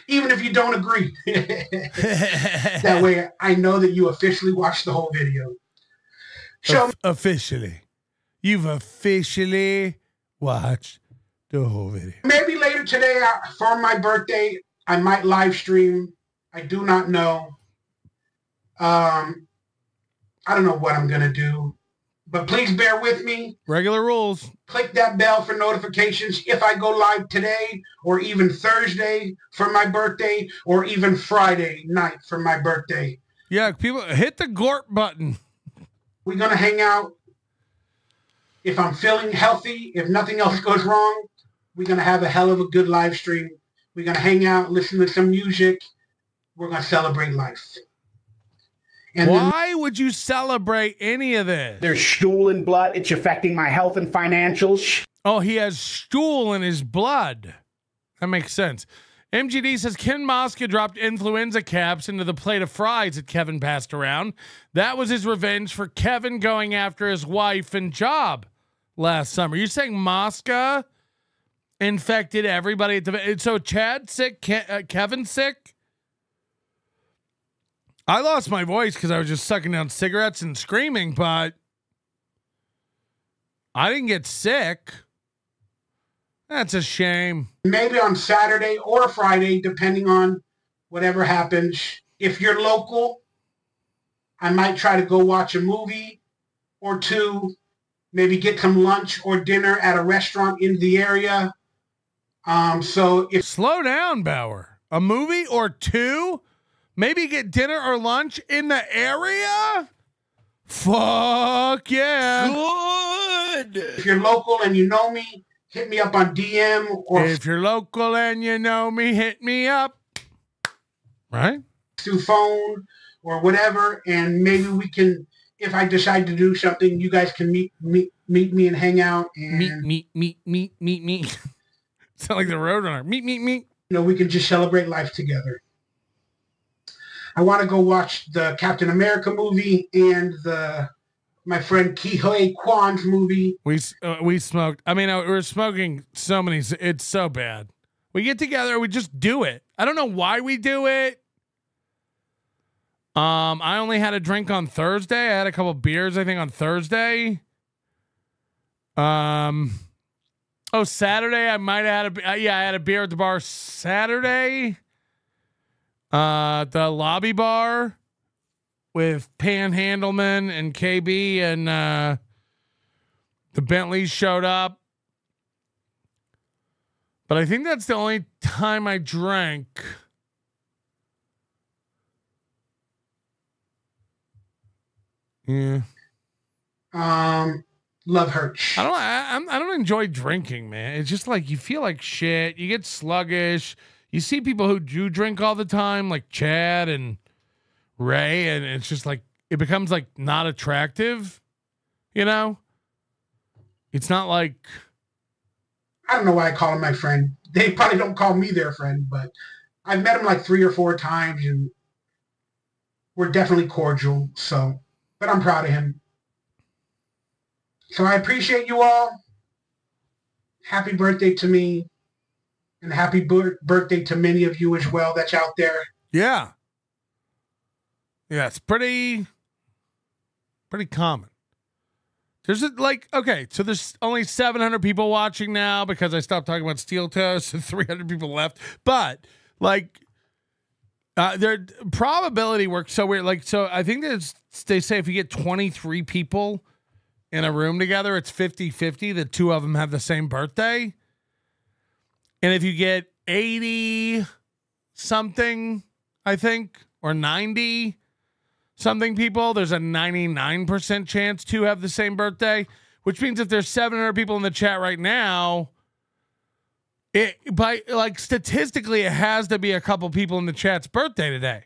Even if you don't agree. That way I know that you officially watched the whole video. So officially. You've officially watched the whole video. Maybe later today for my birthday, I might live stream. I do not know. I don't know what I'm going to do. But please bear with me. Regular rules. Click that bell for notifications if I go live today, or even Thursday for my birthday, or even Friday night for my birthday. Yeah, people hit the Gorp button. We're going to hang out. If I'm feeling healthy, if nothing else goes wrong, we're going to have a hell of a good live stream. We're going to hang out, listen to some music. We're going to celebrate life. And why would you celebrate any of this? There's stool and blood. It's affecting my health and financials. Oh, he has stool in his blood. That makes sense. MGD says Ken Mosca dropped influenza caps into the plate of fries that Kevin passed around. That was his revenge for Kevin going after his wife and job last summer. You're saying Mosca infected everybody at the... So Chad's sick, Kevin's sick? I lost my voice because I was just sucking down cigarettes and screaming, but I didn't get sick. That's a shame. Maybe on Saturday or Friday, depending on whatever happens. If you're local, I might try to go watch a movie or two, maybe get some lunch or dinner at a restaurant in the area. So if slow down, Bauer, a movie or two, maybe get dinner or lunch in the area. Fuck yeah. Good. If you're local and you know me, hit me up on DM, or if you're local and you know me, hit me up. Right? Through phone or whatever, and maybe we can, if I decide to do something, you guys can meet me and hang out and meet me. Sound like the Roadrunner. Meet. You know, we can just celebrate life together. I want to go watch the Captain America movie and my friend Kihei Kwan's movie. We smoked. I mean, we were smoking so many. It's so bad. We get together. We just do it. I don't know why we do it. I only had a drink on Thursday. I had a couple beers, I think, on Thursday. Saturday I might have had I had a beer at the bar Saturday. The lobby bar with Panhandleman and KB, and the Bentleys showed up. But I think that's the only time I drank. Yeah. Love hurts. I don't enjoy drinking, man. It's just like you feel like shit. You get sluggish. You see people who do drink all the time, like Chad and Ray, and it's just like it becomes like not attractive. You know? It's not like, I don't know why I call him my friend. They probably don't call me their friend, but I've met him like 3 or 4 times, and we're definitely cordial. So, but I'm proud of him. So I appreciate you all. Happy birthday to me, and happy birthday to many of you as well that's out there. Yeah. Yeah, it's pretty common. There's so there's only 700 people watching now because I stopped talking about steel toes, so 300 people left. But their probability works so weird. So I think they say if you get 23 people in a room together, it's 50-50 that 2 of them have the same birthday. And if you get 80 something, I think, or 90 something people, there's a 99% chance 2 have the same birthday, which means if there's 700 people in the chat right now, statistically, it has to be a couple people in the chat's birthday today.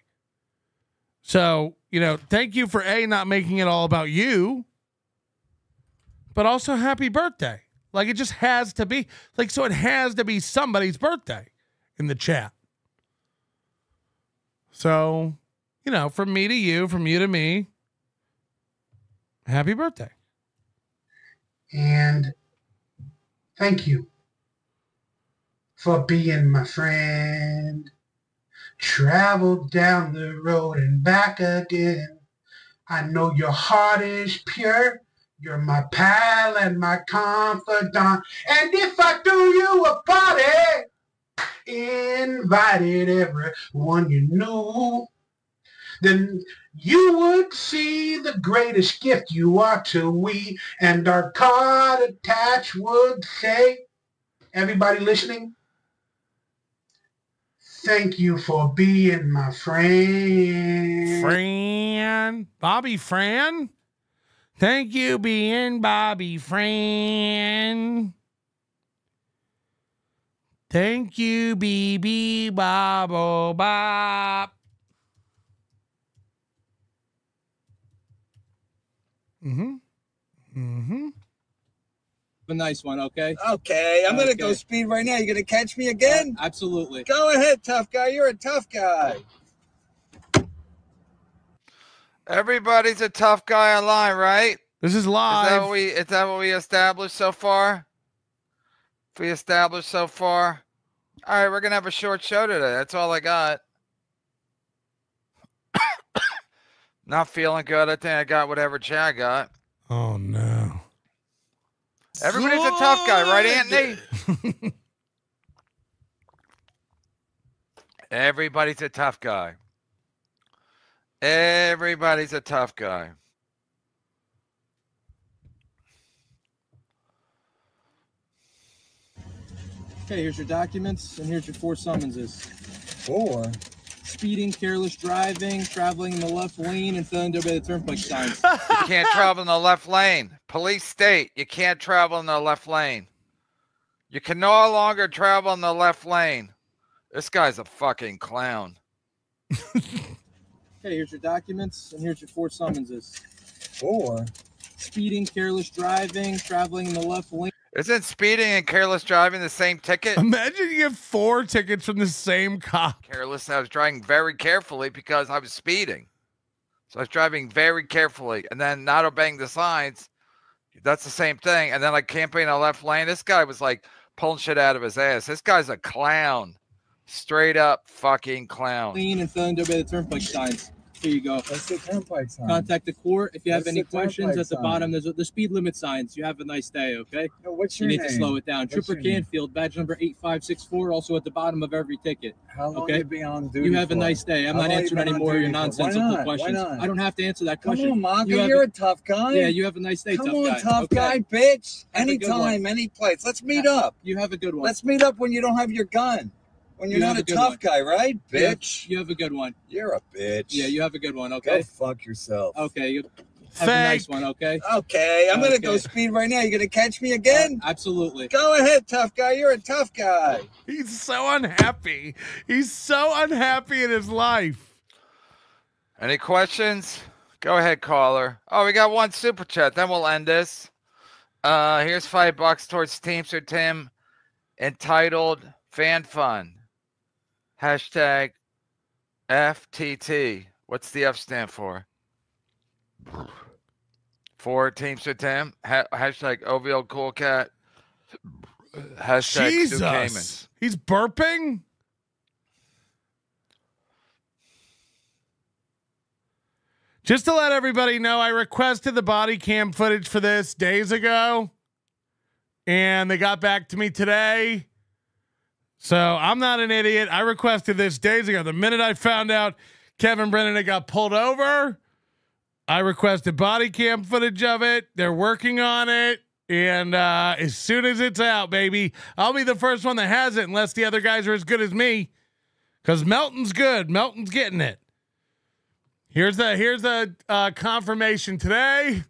So, thank you for not making it all about you, but also happy birthday. Like, it just has to be so it has to be somebody's birthday in the chat. So, from me to you, from you to me, happy birthday. And thank you for being my friend. Travel down the road and back again. I know your heart is pure. You're my pal and my confidant. And if I threw you a party, invited everyone you knew, then you would see the greatest gift you are to we, and our card attached would say, everybody listening, thank you for being my friend. Bobby Fran? Thank you being Bobby Fran. Thank you, BB Bobo Bob. A nice one, okay? Okay, I'm going to go speed right now. You going to catch me again? Absolutely. Go ahead, tough guy. You're a tough guy. Everybody's a tough guy online, right? This is live. Is that what we established so far? If we established so far? All right, we're going to have a short show today. That's all I got. Not feeling good. I think I got whatever Chad got. Oh, no. Everybody's a tough guy, right, Anthony? Everybody's a tough guy. Everybody's a tough guy. Okay, here's your documents, and here's your 4 summonses. 4? Speeding, careless driving, traveling in the left lane, and failing to obey the turnpike signs. You can't travel in the left lane. Police state you can't travel in the left lane. You can no longer travel in the left lane. This guy's a fucking clown. Okay, here's your documents, and here's your 4 summonses. 4? Speeding, careless driving, traveling in the left lane. Isn't speeding and careless driving the same ticket? Imagine you get 4 tickets from the same cop. Careless, I was driving very carefully because I was speeding. So I was driving very carefully and then not obeying the signs. That's the same thing. And then like camping in the left lane. This guy was like pulling shit out of his ass. This guy's a clown. Straight up fucking clown. Clean and failing to obey the turnpike signs. Here you go. What's the turnpike sign? Contact the court if you have What's any the questions. turnpike At the sign? bottom, there's the speed limit signs. You have a nice day, okay? No, what's You your need name? to slow it down. What's Trooper your name? Canfield, badge number 8564, also at the bottom of every ticket. How long Okay? you be on duty You have a for? nice day. I'm How not long you answering been any on more of your duty for? nonsensical Why not? questions. Why not? I don't have to answer that Come question. on, Maka, You have you're a tough guy. Yeah, you have a nice day, Come tough on, guy. tough Okay. guy, bitch. Have a good one. Anytime, any place. Let's meet up. You have a good one. Let's meet up when you don't have your gun. When you're You not have a a good tough one. guy, right, You have- bitch? You have a good one. You're a bitch. Yeah, you have a good one, Go okay? fuck yourself. Okay, you have a nice one, okay? Okay, I'm gonna Okay. go speed right now. You gonna catch me again? Absolutely. Go ahead, tough guy. You're a tough guy. He's so unhappy. He's so unhappy in his life. Any questions? Go ahead, caller. Oh, we got 1 super chat. Then we'll end this. Here's $5 towards Teamster Tim, entitled Fan Fun. Hashtag FTT. What's the F stand for? For Teamster Tim. Hashtag OVO Cool Cat. Hashtag Sue Caymans. Jesus. He's burping? Just to let everybody know, I requested the body cam footage for this days ago, and they got back to me today. So I'm not an idiot. I requested this days ago. The minute I found out Kevin Brennan had got pulled over, I requested body cam footage of it. They're working on it. And as soon as it's out, baby, I'll be the first one that has it, unless the other guys are as good as me. Because Melton's good. Melton's getting it. Here's the confirmation today.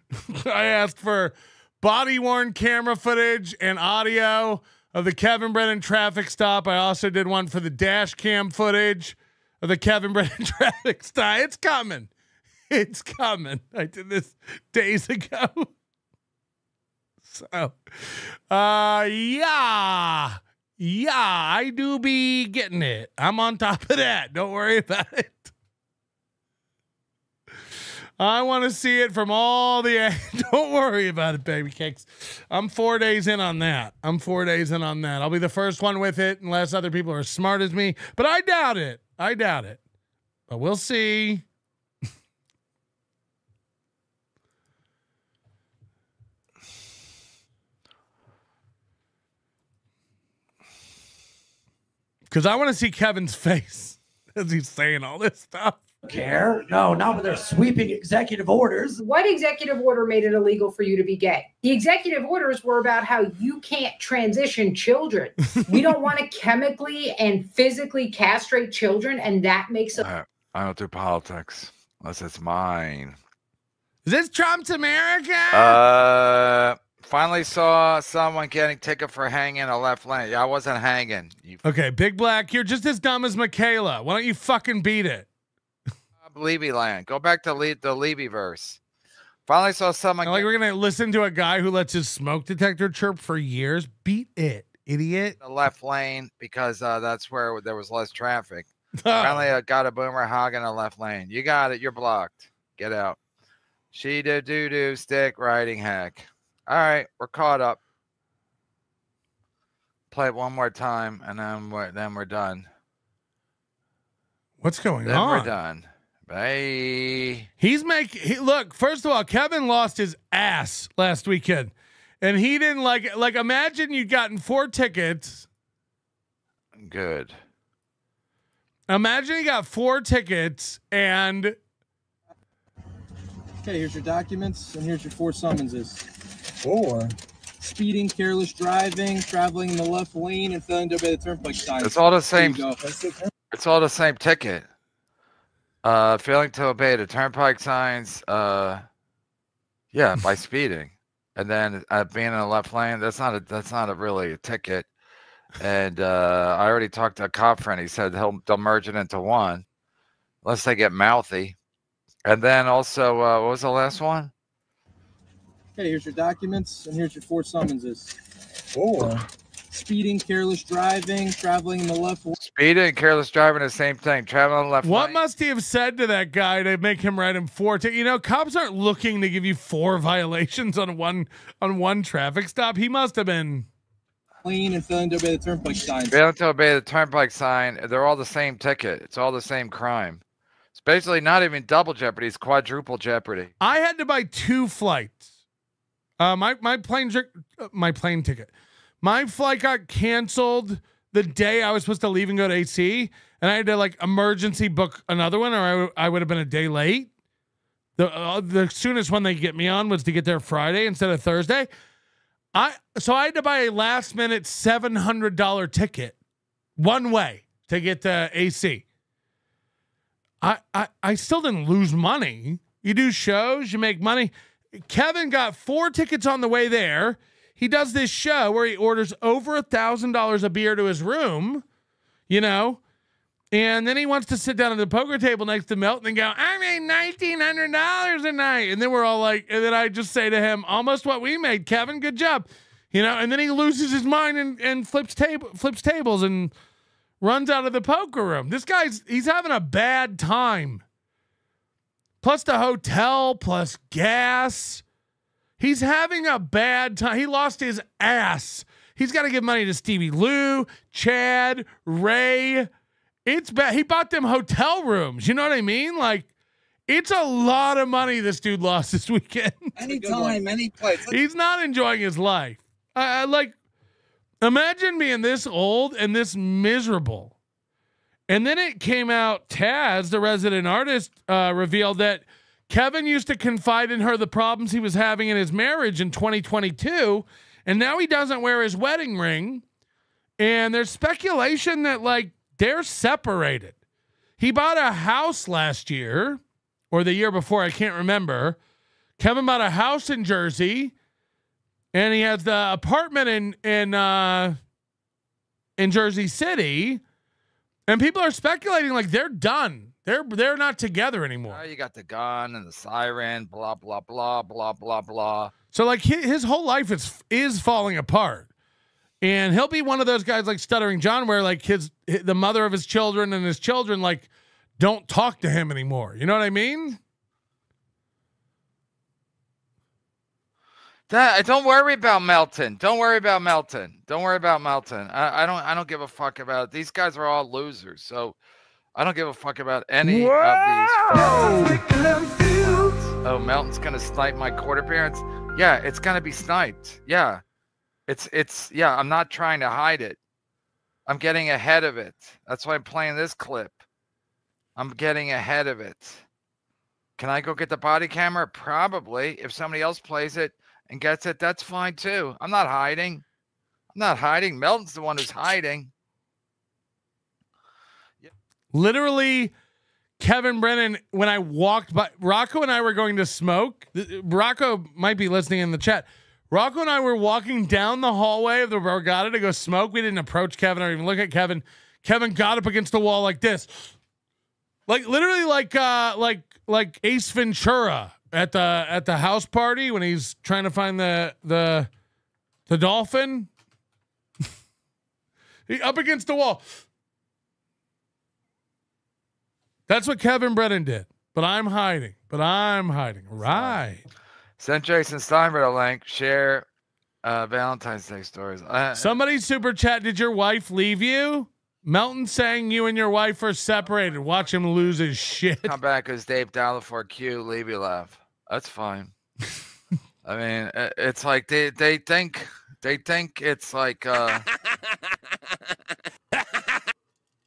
I asked for body-worn camera footage and audio of the Kevin Brennan traffic stop. I also did one for the dash cam footage of the Kevin Brennan traffic stop. It's coming. It's coming. I did this days ago. So, yeah, I do be getting it. I'm on top of that. Don't worry about it. I want to see it from all the. Don't worry about it, baby cakes. I'm 4 days in on that. I'll be the first one with it, unless other people are as smart as me. But I doubt it. But we'll see. Because I want to see Kevin's face as he's saying all this stuff. Care? No, not with their sweeping executive orders. What executive order made it illegal for you to be gay? The executive orders were about how you can't transition children. We don't want to chemically and physically castrate children, and that makes it. I don't do politics unless it's mine. Is this Trump's America? Finally saw someone getting ticket for hanging a left lane. Yeah, I wasn't hanging. Okay, Big Black, you're just as dumb as Michaela. Why don't you fucking beat it? Levy land. Go back to the Levy verse. Finally saw someone. Like we're gonna listen to a guy who lets his smoke detector chirp for years. Beat it, idiot. The left lane because that's where there was less traffic. Finally, I got a boomer hog in the left lane. You got it. You're blocked. Get out. She do stick riding hack. All right, we're caught up. Play it one more time, and then we're done. What's going then on? We're done. Bye. Look, first of all, Kevin lost his ass last weekend. And he didn't like imagine you'd gotten 4 tickets. Good. Imagine you got 4 tickets and Okay, here's your documents, and here's your 4 summonses. For speeding, careless driving, traveling in the left lane, and failing to obey the turnpike signs. It's all the same. There you go. That's it. It's all the same ticket. Failing to obey the turnpike signs. Yeah, by speeding, and then being in the left lane. That's not a really a ticket. And I already talked to a cop friend. He said they'll merge it into one, unless they get mouthy. And then also, what was the last one? Okay, here's your documents, and here's your 4 summonses. For speeding, careless driving, traveling in the left lane. Speeding and careless driving, the same thing. Traveling in the left What lane. must he have said to that guy to make him write him 4 tickets? You know, cops aren't looking to give you 4 violations on one traffic stop. He must have been Lane and failing to obey the turnpike signs. Failing to obey the turnpike sign. They're all the same ticket. It's all the same crime. It's basically not even double jeopardy. It's quadruple jeopardy. I had to buy 2 flights. My plane ticket. My flight got canceled the day I was supposed to leave and go to AC, and I had to like emergency book another one, or I would have been a day late. The soonest one they could get me on was to get there Friday instead of Thursday. So I had to buy a last minute $700 ticket one way to get to AC. I still didn't lose money. You do shows, you make money. Kevin got 4 tickets on the way there. He does this show where he orders over $1,000 a beer to his room, you know, and then he wants to sit down at the poker table next to Melton and go, I made $1,900 a night. And then we're all like, and then I just say to him, almost what we made, Kevin, good job. You know, and then he loses his mind and flips tables and runs out of the poker room. This he's having a bad time. Plus the hotel, plus gas. He's having a bad time. He lost his ass. He's got to give money to Stevie Lou, Chad, Ray. It's bad. He bought them hotel rooms. You know what I mean? Like, it's a lot of money this dude lost this weekend. Anytime, any place. He's not enjoying his life. Like, imagine being this old and this miserable. And then it came out, Taz, the resident artist, revealed that Kevin used to confide in her the problems he was having in his marriage in 2022, and now he doesn't wear his wedding ring. And there's speculation that, like, they're separated. He bought a house last year, or the year before, I can't remember. Kevin bought a house in Jersey, and he has the apartment in Jersey City. And people are speculating like they're done. They're not together anymore. Oh, you got the gun and the siren, blah blah blah blah blah blah. So like his whole life is falling apart, and he'll be one of those guys like Stuttering John, where like the mother of his children and his children like don't talk to him anymore. You know what I mean? Don't worry about Melton. Don't worry about Melton. Don't worry about Melton. I don't give a fuck about it. These guys are all losers, so I don't give a fuck about any of these. Oh, Melton's gonna snipe my court appearance. Yeah, it's gonna be sniped. Yeah, it's yeah. I'm not trying to hide it. I'm getting ahead of it. That's why I'm playing this clip. I'm getting ahead of it. Can I go get the body camera? Probably. If somebody else plays it and gets it, that's fine too. I'm not hiding. I'm not hiding. Melton's the one who's hiding. Literally, Kevin Brennan, when I walked by, Rocco and I were going to smoke. Rocco might be listening in the chat. Rocco and I were walking down the hallway of the Borgata to go smoke. We didn't approach Kevin or even look at Kevin. Kevin got up against the wall like this. Like literally like Ace Ventura at the house party when he's trying to find the dolphin. He up against the wall. That's what Kevin Brennan did. But I'm hiding. Right. Send Jason Steinberg a link. Share Valentine's Day stories. Somebody super chat. Did your wife leave you? Melton saying you and your wife are separated. Watch him lose his shit. Come back as Dave Dallafore Q. Leave you laugh. That's fine. I mean, it's like they think it's like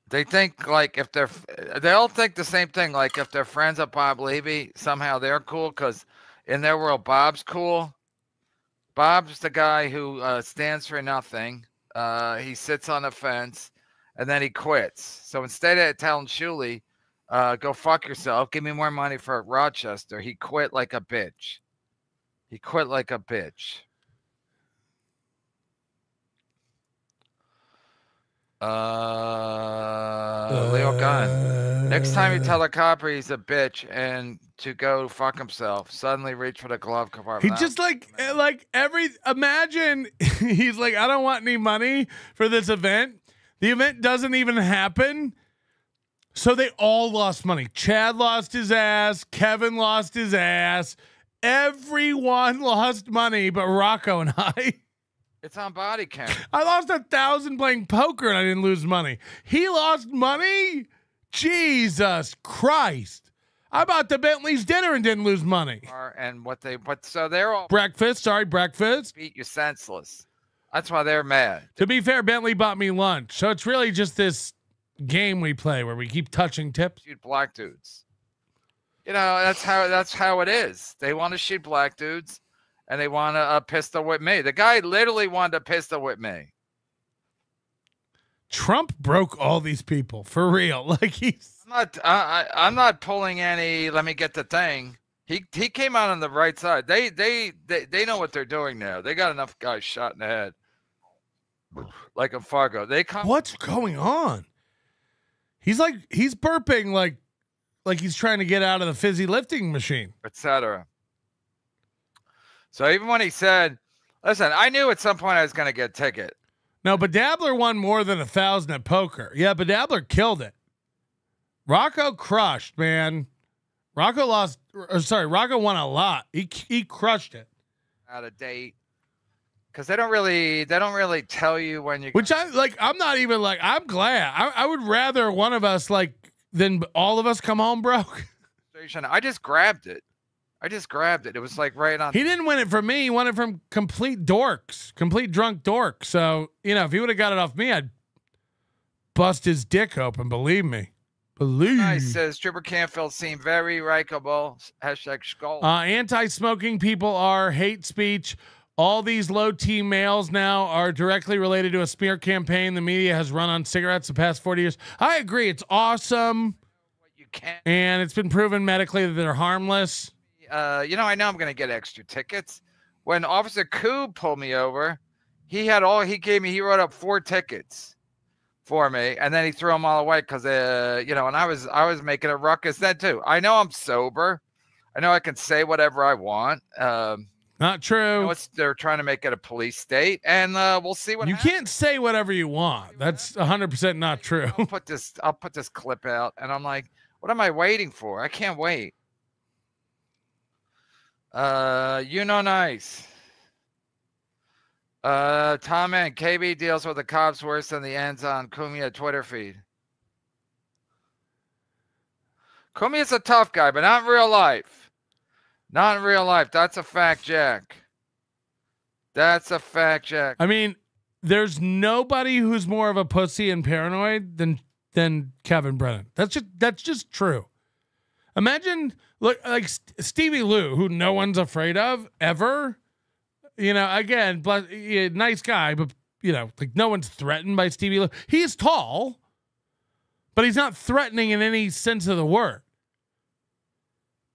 They think like if they all think the same thing. Like if they're friends with Bob Levy, somehow they're cool because in their world, Bob's cool. Bob's the guy who stands for nothing. He sits on the fence and then he quits. So instead of telling Shuley, go fuck yourself, give me more money for Rochester, he quit like a bitch. He quit like a bitch. Leo Gunn. Next time you tell a cop he's a bitch and to go fuck himself, suddenly reach for the glove compartment. He just imagine he's like, I don't want any money for this event. The event doesn't even happen. So they all lost money. Chad lost his ass. Kevin lost his ass. Everyone lost money, but Rocco and I. It's on body cam. I lost 1,000 playing poker and I didn't lose money. He lost money? Jesus Christ. I bought the Bentley's dinner and didn't lose money. And so they're all breakfast. Beat you senseless. That's why they're mad. To be fair, Bentley bought me lunch. So it's really just this game we play where we keep touching tips. Shoot black dudes. You know, that's how it is. They want to shoot black dudes. And they want to pistol whip me. The guy literally wanted to pistol whip me. Trump broke all these people for real. Like I'm not pulling any. Let me get the thing. He came out on the right side. They know what they're doing now. They got enough guys shot in the head, like in Fargo. What's going on? He's burping like he's trying to get out of the fizzy lifting machine, etc. So even when he said, listen, I knew at some point I was going to get a ticket. No, but Dabbler won more than 1,000 at poker. Yeah, but Dabbler killed it. Rocco crushed, man. Rocco won a lot. He crushed it. Out of date. Because they don't really tell you when you. Which I'm not even like, I'm glad. I would rather one of us than all of us come home broke. I just grabbed it. It was like right on. He didn't win it from me. He won it from complete drunk dorks. So, if he would have got it off me, I'd bust his dick open. Believe me. Nice, says Trooper Canfield seemed very likable. # skull. Anti-smoking people are hate speech. All these low T males now are directly related to a smear campaign the media has run on cigarettes the past 40 years. I agree. It's awesome. And it's been proven medically that they're harmless. I know I'm going to get extra tickets. When Officer Koob pulled me over, he wrote up 4 tickets for me, and then he threw them all away because, and I was making a ruckus then too. I know I'm sober. I know I can say whatever I want. Not true. They're trying to make it a police state, and we'll see what happens. You can't say whatever you want. That's 100% not true. I'll put this clip out, and I'm like, what am I waiting for? I can't wait. Nice. Tom and KB deals with the cops worse than the ends on Cumia Twitter feed. Cumia's a tough guy, but not in real life. Not in real life. That's a fact, Jack. I mean, there's nobody who's more of a pussy and paranoid than Kevin Brennan. That's just true. Imagine like Stevie Lou, who no one's afraid of ever. Again, nice guy, but no one's threatened by Stevie Lou. He is tall, but he's not threatening in any sense of the word.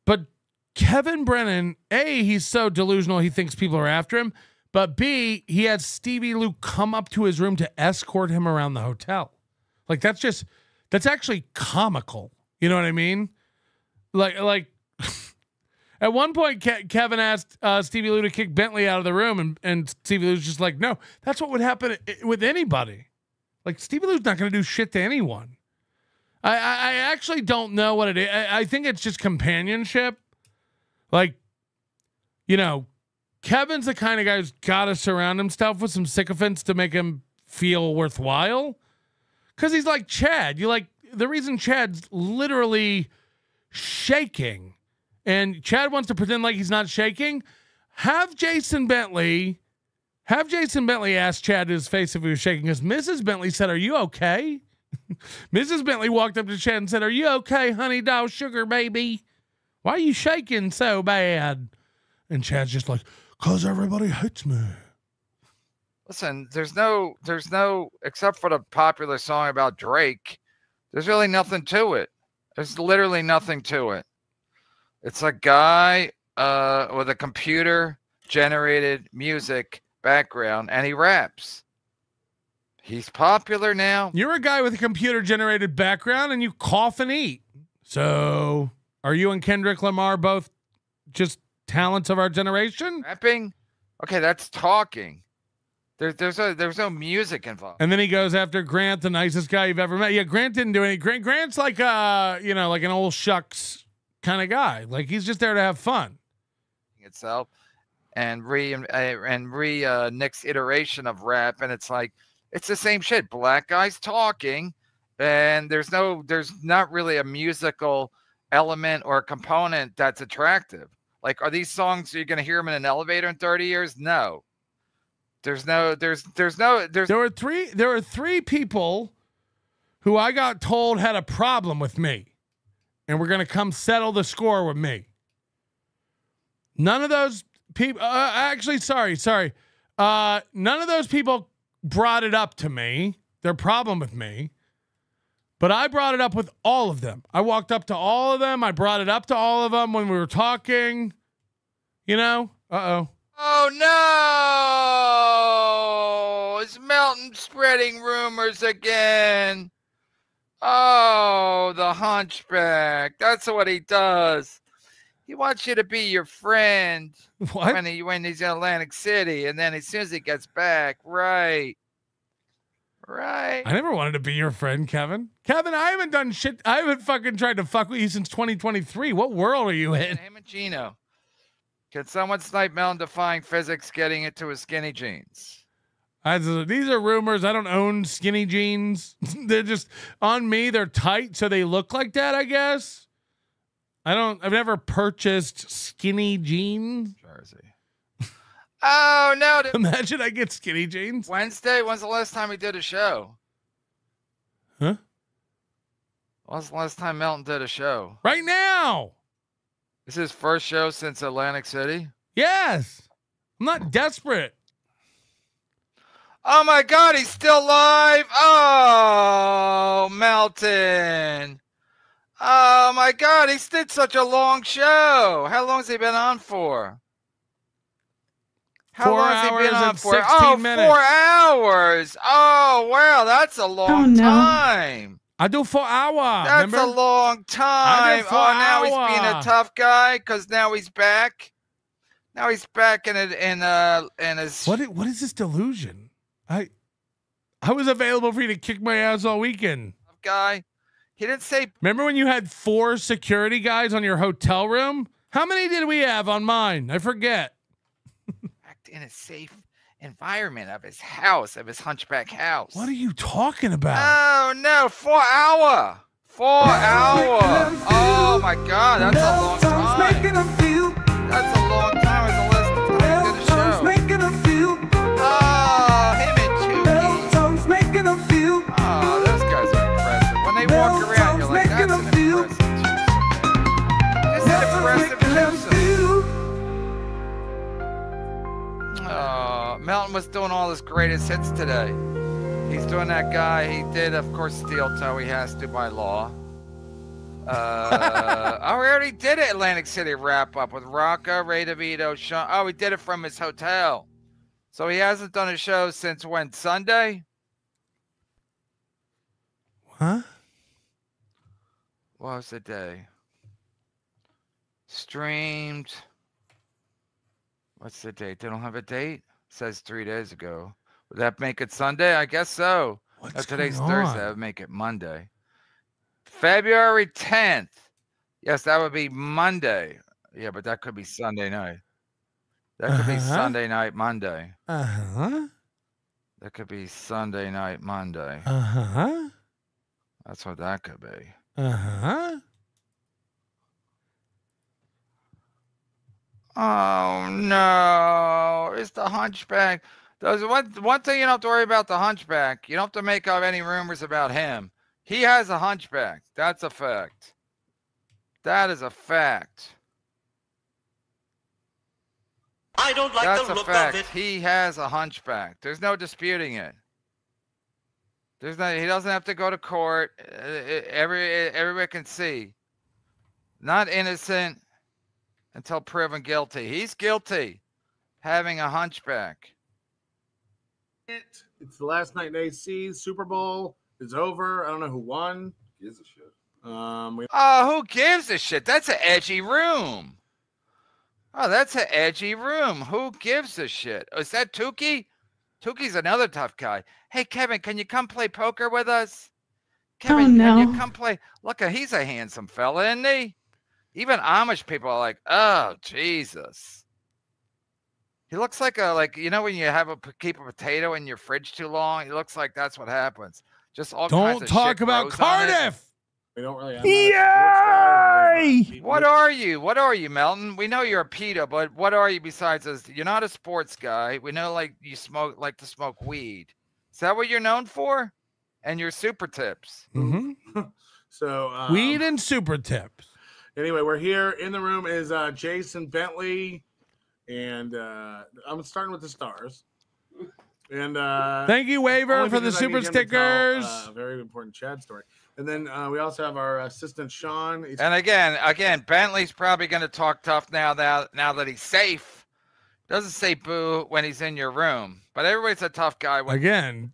But Kevin Brennan, A, he's so delusional he thinks people are after him, but B, he had Stevie Lou come up to his room to escort him around the hotel. Like that's actually comical. You know what I mean? Like at one point, Kevin asked Stevie Lou to kick Bentley out of the room, and Stevie Lou's just like, no, that's what would happen with anybody. Like Stevie Lou's not going to do shit to anyone. I actually don't know what it is. I think it's just companionship. Like, Kevin's the kind of guy who's got to surround himself with some sycophants to make him feel worthwhile. Because he's like Chad. The reason Chad's literally shaking and Chad wants to pretend like he's not shaking. Have Jason Bentley ask Chad to his face if he was shaking, because Mrs. Bentley said, "Are you okay?" Mrs. Bentley walked up to Chad and said, "Are you okay, honey doll sugar baby? Why are you shaking so bad?" And Chad's just like, "'Cause everybody hates me." Listen, there's no, except for the popular song about Drake, there's really nothing to it. There's literally nothing to it. It's a guy with a computer-generated music background, and he raps. He's popular now. You're a guy with a computer-generated background, and you cough and eat. So, are you and Kendrick Lamar both just talents of our generation? Rapping? Okay, that's talking. There's no music involved. And then he goes after Grant, the nicest guy you've ever met. Yeah, Grant didn't do any. Grant's like like an old shucks kind of guy. Like he's just there to have fun. Itself, and next iteration of rap, and it's like it's the same shit. Black guys talking, and there's not really a musical element or a component that's attractive. Like, are these songs you're gonna hear them in an elevator in 30 years? No. There were three people who I got told had a problem with me and were going to come settle the score with me. None of those people, sorry. None of those people brought it up to me, their problem with me, but I brought it up with all of them. I walked up to all of them. I brought it up to all of them when we were talking, Oh no! Is Melton spreading rumors again? Oh, the hunchback. That's what he does. He wants you to be your friend. What? When he's in Atlantic City, and then as soon as he gets back, right. I never wanted to be your friend, Kevin. Kevin, I haven't done shit. I haven't fucking tried to fuck with you since 2023. What world are you in? Him and Gino. Can someone snipe Melton defying physics getting into his skinny jeans? These are rumors. I don't own skinny jeans. They're just on me. They're tight, so they look like that, I guess. I've never purchased skinny jeans. Jersey. Oh, no. Imagine I get skinny jeans. Wednesday? When's the last time we did a show? Huh? When's the last time Melton did a show? Right now. This is his first show since Atlantic City? Yes. I'm not desperate. Oh, my God. He's still live. Oh, Melton. Oh, my God. He did such a long show. How long has he been on for? How 4 long has he been hours on and for? 16 minutes. 4 hours. Oh, wow. That's a long time. I do 4 hours. That's remember? a long time. Now he's being a hour. tough guy because now he's back. Now he's back in his. What is this delusion? I was available for you to kick my ass all weekend. Guy. He didn't say. Remember when you had 4 security guys on your hotel room? How many did we have on mine? I forget. Act in a safe environment of his house, of his hunchback house. What are you talking about? Oh no, 4 hour. 4 hour. Oh my God, that's a long time. That's a long time. It's the last time we did a show. Oh, him and Tukey. Oh, those guys are impressive. When they walk around, you're like, that's an impressive Just an impressive twosome. Oh, Melton was doing all his greatest hits today. He's doing that guy. He did, of course, Steel Toe. He has to by law. We already did it. Atlantic City wrap up with Rocco, Ray DeVito, Sean. Oh, he did it from his hotel. So he hasn't done a show since when? Sunday? Huh? What was the day? Streamed. What's the date? They don't have a date? It says 3 days ago. Would that make it Sunday? I guess so. Today's Thursday. That would make it Monday. February 10th. Yes, that would be Monday. Yeah, but that could be Sunday night. That could be Sunday night, Monday. Uh-huh. That could be Sunday night, Monday. Uh-huh. That's what that could be. Uh-huh. Oh, no. It's the hunchback. There's one thing you don't have to worry about the hunchback. You don't have to make up any rumors about him. He has a hunchback. That's a fact. That is a fact. I don't like That's the a look fact. of it. He has a hunchback. There's no disputing it. There's no. He doesn't have to go to court. Everybody can see. Not innocent until proven guilty. He's guilty, having a hunchback. It's the last night in AC. Super Bowl is over. I don't know who won. Gives a shit. Who gives a shit? That's an edgy room. Oh, that's an edgy room. Who gives a shit? Oh, is that Tukey? Tukey's another tough guy. Hey, Kevin, can you come play poker with us? Kevin, no. Can you come play? Look, he's a handsome fella, isn't he? Even Amish people are like, oh, Jesus. He looks like you know when you keep a potato in your fridge too long? He looks like that's what happens. Just all kinds of Don't talk shit about grows on it. Cardiff. We don't really have Yay! What are you? What are you, Melton? We know you're a PETA, but what are you besides this? You're not a sports guy. We know like you like to smoke weed. Is that what you're known for? And your super tips. Mm-hmm. So weed and super tips. Anyway, we're here. In the room is Jason Bentley, and I'm starting with the stars. And thank you, Waiver, only for the because I need super him to stickers. tell, very important Chad story. And then we also have our assistant Sean. And again, Bentley's probably going to talk tough now that he's safe. Doesn't say boo when he's in your room, but everybody's a tough guy. Again,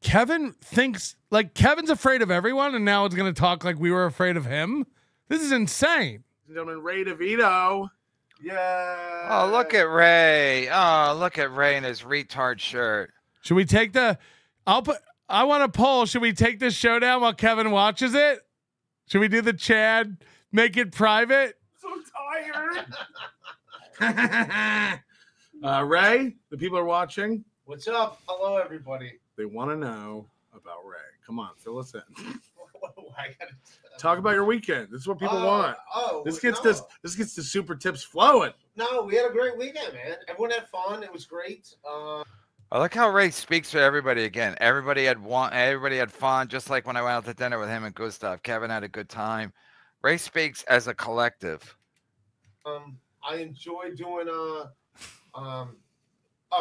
Kevin thinks like Kevin's afraid of everyone, and now it's going to talk like we were afraid of him. This is insane. Ladies and gentlemen, Ray DeVito. Yeah. Oh, look at Ray. Oh, look at Ray in his retard shirt. Should we take the? I want a poll. Should we take this showdown while Kevin watches it? Should we do the Chad? Make it private. So tired. Ray, the people are watching. What's up? Hello, everybody. They want to know about Ray. Come on, fill us in. I gotta talk about your weekend. This is what people want. This gets the super tips flowing. No, we had a great weekend, man. Everyone had fun. It was great. I like how Ray speaks for everybody again. Everybody had fun, just like when I went out to dinner with him and Gustav. Kevin had a good time. Ray speaks as a collective. I enjoy doing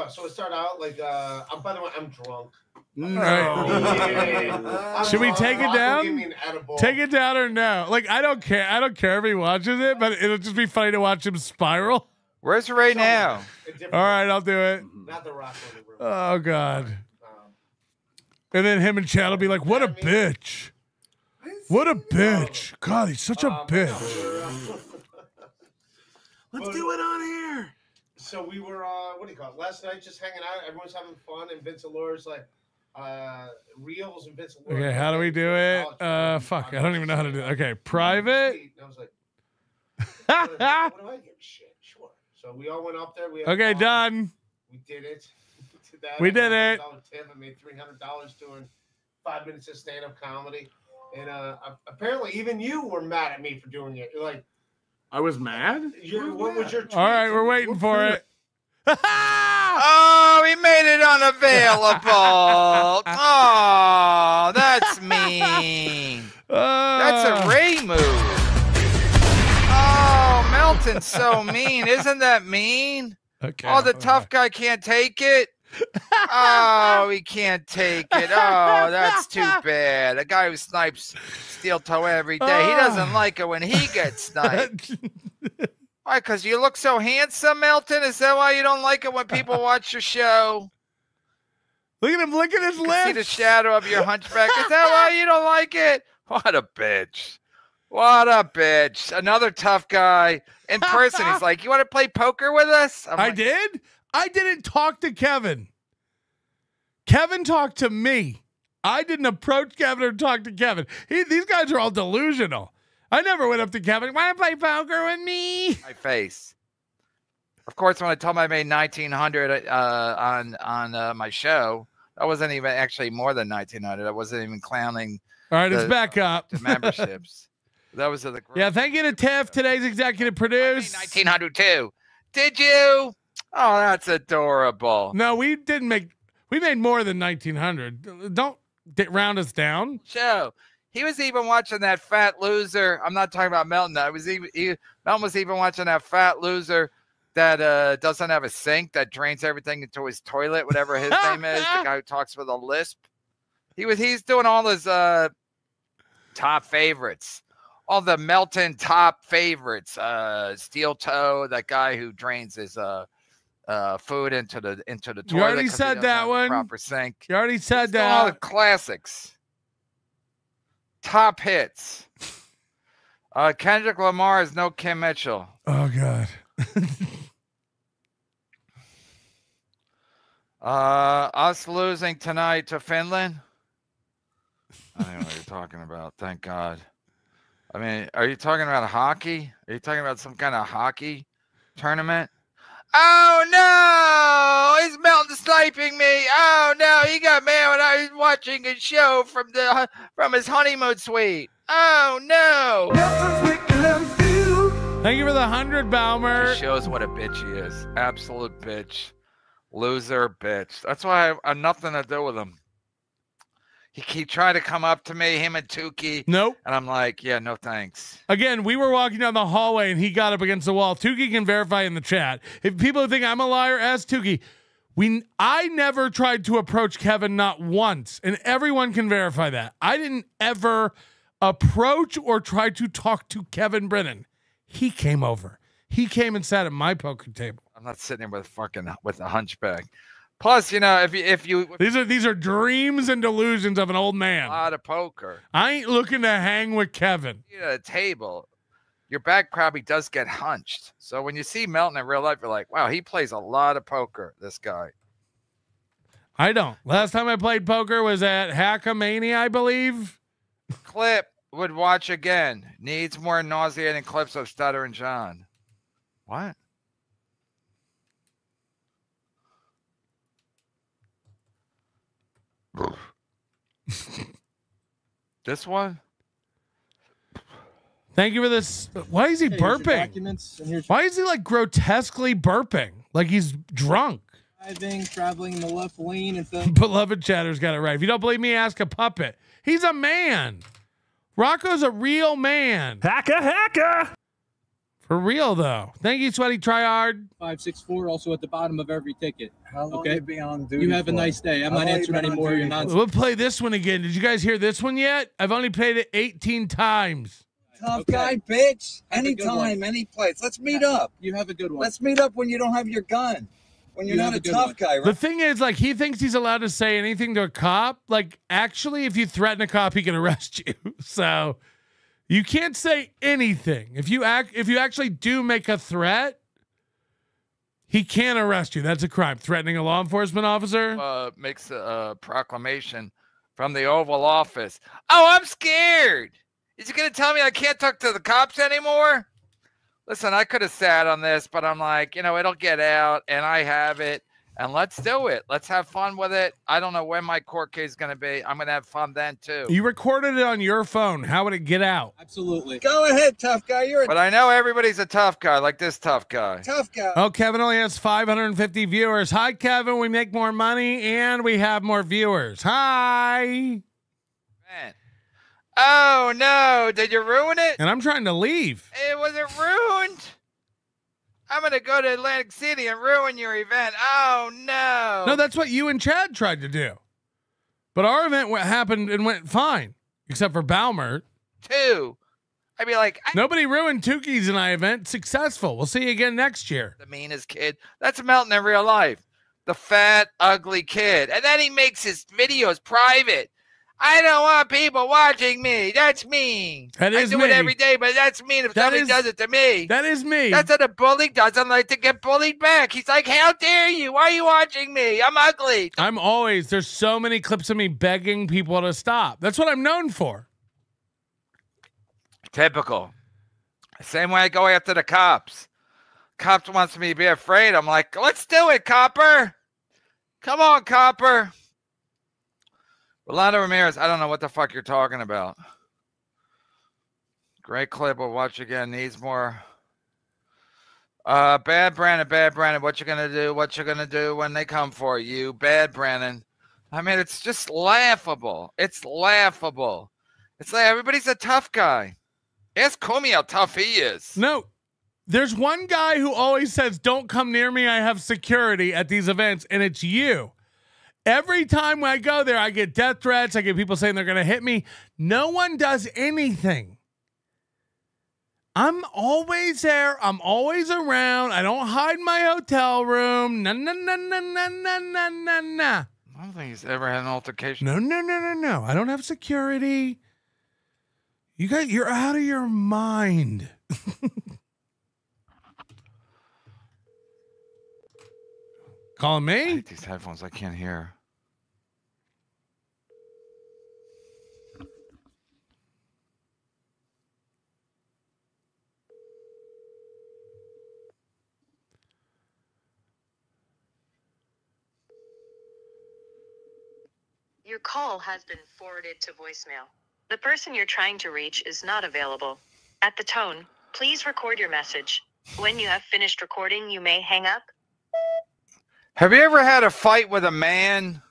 so it started out like by the way, I'm drunk. No. Should we take it down? Take it down or no? Like I don't care. I don't care if he watches it, but it'll just be funny to watch him spiral. Where's Ray now? All right, I'll do it. Not the rock on the room. Oh God. And then him and Chad will be like, "What a bitch! What a bitch! God, he's such a bitch." Let's do it on here. So we were what do you call it? Last night, just hanging out. Everyone's having fun, and Vince Allure's like reels and Vince Allure. Okay, how do we do it? Fuck, I don't even know how to do it. Okay, private. And I was like, what do I give a shit? Sure. So we all went up there. Okay, done. We did it. We did it. Tip. I made $300 doing 5 minutes of stand-up comedy, and apparently even you were mad at me for doing it. You're like, I was mad. What was your tweet? All right, we're waiting for it. Oh, he made it unavailable. Oh, that's mean. That's a Ray move. Oh, Melton's so mean. Isn't that mean? Okay. Oh, the tough guy can't take it. Oh, he can't take it. Oh, that's too bad. A guy who snipes steel toe every day. He doesn't like it when he gets sniped. Why? Because you look so handsome, Melton? Is that why you don't like it when people watch your show? Look at him. Look at his lips. See the shadow of your hunchback. Is that why you don't like it? What a bitch. What a bitch. Another tough guy. In person, he's like, you want to play poker with us? I did? I didn't talk to Kevin. Kevin talked to me. I didn't approach Kevin or talk to Kevin. These guys are all delusional. I never went up to Kevin. Want to play poker with me? My face. Of course, when I told him I made $1,900 on my show, that wasn't even actually more than $1,900. I wasn't even clowning. All right, it's back up. The memberships. That was the yeah. Thank you to Tiff, today's executive producer. $1,900 too. Did you? Oh, that's adorable. No, we didn't make. We made more than $1,900. Don't round us down. Show. He was even watching that fat loser. I'm not talking about Melton. Melton was even watching that fat loser that doesn't have a sink, that drains everything into his toilet, whatever his name is, the guy who talks with a lisp. He's doing all his top favorites. All the Melton top favorites. Steel Toe, that guy who drains his food into the toilet. You already said that one. Proper sink. You already said that. All the classics. Top hits. Kendrick Lamar is no Kim Mitchell. Oh God. Us losing tonight to Finland. I don't know what you're talking about. Thank God. I mean, are you talking about hockey? Are you talking about some kind of hockey tournament? Oh no! He's Melton sniping me. Oh no! He got mad when I was watching a show from his honeymoon suite. Oh no! Thank you for the 100, Balmer. He shows what a bitch he is. Absolute bitch. Loser bitch. That's why I have nothing to do with him. He tried to come up to me, him and Tukey. Nope. And I'm like, yeah, no thanks. Again, we were walking down the hallway and he got up against the wall. Tukey can verify in the chat. If people think I'm a liar, ask Tukey. I never tried to approach Kevin, not once. And everyone can verify that. I didn't ever approach or try to talk to Kevin Brennan. He came over. He came and sat at my poker table. I'm not sitting here with a hunchback. Plus, you know, if you these are dreams and delusions of an old man. A lot of poker. I ain't looking to hang with Kevin. At a table, your back probably does get hunched. So when you see Melton in real life, you're like, wow, he plays a lot of poker, this guy. I don't. Last time I played poker was at Hackamania, I believe. Clip would watch again. Needs more nauseating clips of Stuttering John. What? This one? Thank you for this. Why is he burping? Why is he like grotesquely burping? Like he's drunk. Driving, traveling in the left lane, and Beloved Chatter's got it right. If you don't believe me, ask a puppet. He's a man. Rocco's a real man. Hacka. For real though. Thank you, Sweaty Tryhard. 564 also at the bottom of every ticket. How long you be on duty? You have a nice day. I'm not answering anymore. You're not. We'll play this one again. Did you guys hear this one yet? I've only played it 18 times. Tough guy, bitch. Anytime, any place. Let's meet up. You have a good one. Let's meet up when you don't have your gun. When you're not a tough guy, right? The thing is, like, he thinks he's allowed to say anything to a cop. Like, actually, if you threaten a cop, he can arrest you. So you can't say anything. If you actually do make a threat, he can arrest you. That's a crime. Threatening a law enforcement officer makes a proclamation from the Oval Office. Oh, I'm scared. Is he going to tell me I can't talk to the cops anymore? Listen, I could have sat on this, but I'm like, you know, it'll get out, and I have it, and let's do it. Let's have fun with it. I don't know when my court case is going to be. I'm going to have fun then, too. You recorded it on your phone. How would it get out? Absolutely. Go ahead, tough guy. But I know everybody's a tough guy, like this tough guy. Tough guy. Oh, Kevin only has 550 viewers. Hi, Kevin. We make more money, and we have more viewers. Hi. Man. Oh, no. Did you ruin it? And I'm trying to leave. It wasn't ruined. I'm going to go to Atlantic City and ruin your event. Oh, no. No, that's what you and Chad tried to do. But our event happened and went fine, except for Balmer. Two. I'd be like... Nobody ruined Tukey's and I event. Successful. We'll see you again next year. The meanest kid. That's Melton in real life. The fat, ugly kid. And then he makes his videos private. I don't want people watching me. That's me. That is I do me. it every day, but that's mean if somebody does it to me. That is me. That's what a bully doesn't like to get bullied back. He's like, how dare you? Why are you watching me? I'm ugly. There's so many clips of me begging people to stop. That's what I'm known for. Typical. Same way I go after the cops. Cops wants me to be afraid. I'm like, let's do it, copper. Come on, copper. Rolando Ramirez, I don't know what the fuck you're talking about. Great clip. We'll watch again. Needs more. Bad Brennan. What you gonna do? What you gonna do when they come for you? Bad Brennan. I mean, it's just laughable. It's laughable. It's like everybody's a tough guy. Ask Comey how tough he is. No. There's one guy who always says, don't come near me, I have security at these events, and it's you. Every time I go there, I get death threats. I get people saying they're going to hit me. No one does anything. I'm always there. I'm always around. I don't hide in my hotel room. No. I don't think he's ever had an altercation. No. I don't have security. You're out of your mind. Calling me? I hate these headphones. I can't hear. Your call has been forwarded to voicemail. The person you're trying to reach is not available. At the tone, please record your message. When you have finished recording, you may hang up. Have you ever had a fight with a man?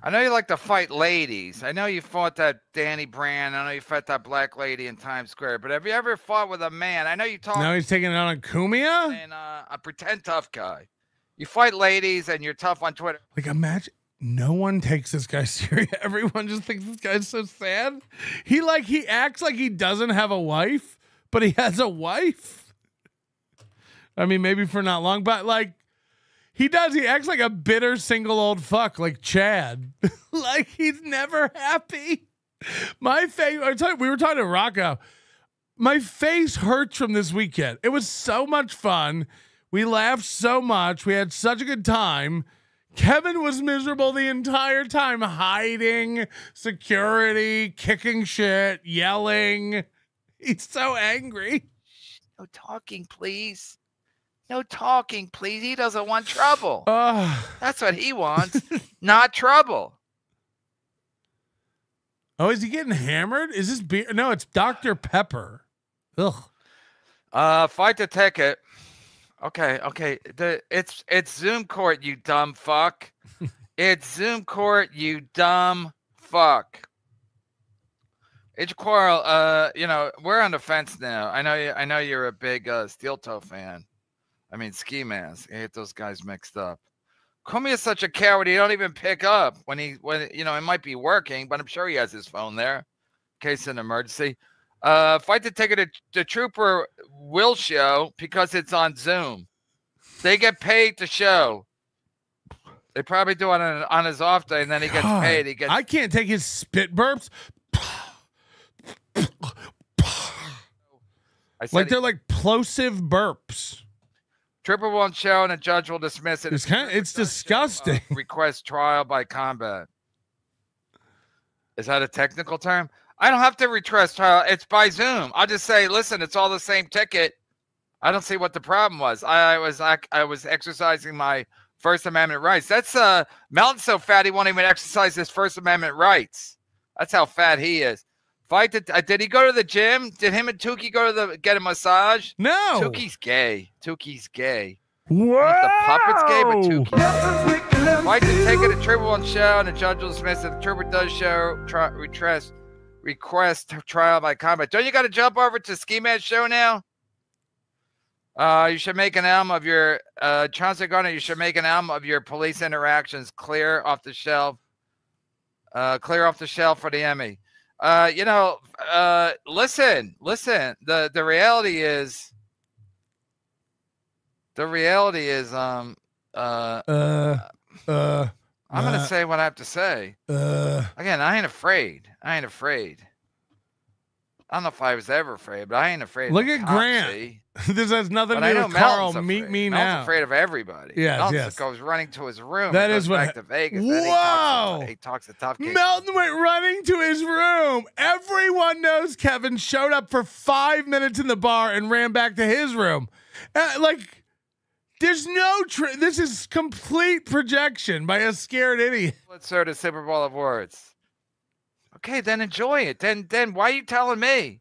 I know you like to fight ladies. I know you fought that Danny Brand. I know you fought that black lady in Times Square. But have you ever fought with a man? I know you talk. Now he's taking it on Kumia? And a pretend tough guy. You fight ladies and you're tough on Twitter. Like, imagine no one takes this guy serious. Everyone just thinks this guy's so sad. He acts like he doesn't have a wife, but he has a wife. I mean, maybe for not long, but like, he does. He acts like a bitter single old fuck, like Chad. Like he's never happy. My face. We were talking to Rocco. My face hurts from this weekend. It was so much fun. We laughed so much. We had such a good time. Kevin was miserable the entire time, hiding, security, kicking shit, yelling. He's so angry. No talking, please. No talking, please. He doesn't want trouble. That's what he wants. Not trouble. Oh, is he getting hammered? Is this beer? No, it's Dr. Pepper. Ugh. Fight the ticket. Okay. It's Zoom court, you dumb fuck. It's Zoom court, you dumb fuck. It's Quarrel. We're on the fence now. I know you're a big steel toe fan. I mean, ski mask. I hate those guys mixed up. Comey is such a coward. He don't even pick up when it might be working, but I'm sure he has his phone there in case of an emergency. Fight the ticket. The trooper will show because it's on Zoom. They get paid to show. They probably do it on his off day, and then he gets paid. I can't take his spit burps. They're like plosive burps. Trooper won't show, and a judge will dismiss it. It's disgusting. Request trial by combat. Is that a technical term? I don't have to request trial. It's by Zoom. I'll just say, listen, it's all the same ticket. I don't see what the problem was. I was exercising my First Amendment rights. That's Melton's so fat he won't even exercise his First Amendment rights. That's how fat he is. Did he go to the gym? Did him and Tukey go to get a massage? No. Tukey's gay. Whoa! The puppet's gay, but Tukey. Fight the ticket. A trooper won't show, and the judge will dismiss it. The trooper does show. Request trial by combat. Don't you got to jump over to Ski Man's show now? You should make an album of your Chauncey Gardner. You should make an album of your police interactions. Clear off the shelf for the Emmy. Listen. The reality is. I'm gonna say what I have to say. Again, I ain't afraid. I don't know if I was ever afraid, but I ain't afraid. Look at Grant. This has nothing to do with Carl. Meet me now. Melton's afraid of everybody. Yes. Goes running to his room. That is what. Back to Vegas. Whoa! He talks to tough kids. Melton went running to his room. Everyone knows Kevin showed up for 5 minutes in the bar and ran back to his room. There's no this is complete projection by a scared idiot. Let's start a Super Bowl of words. Okay, then enjoy it. Then why are you telling me?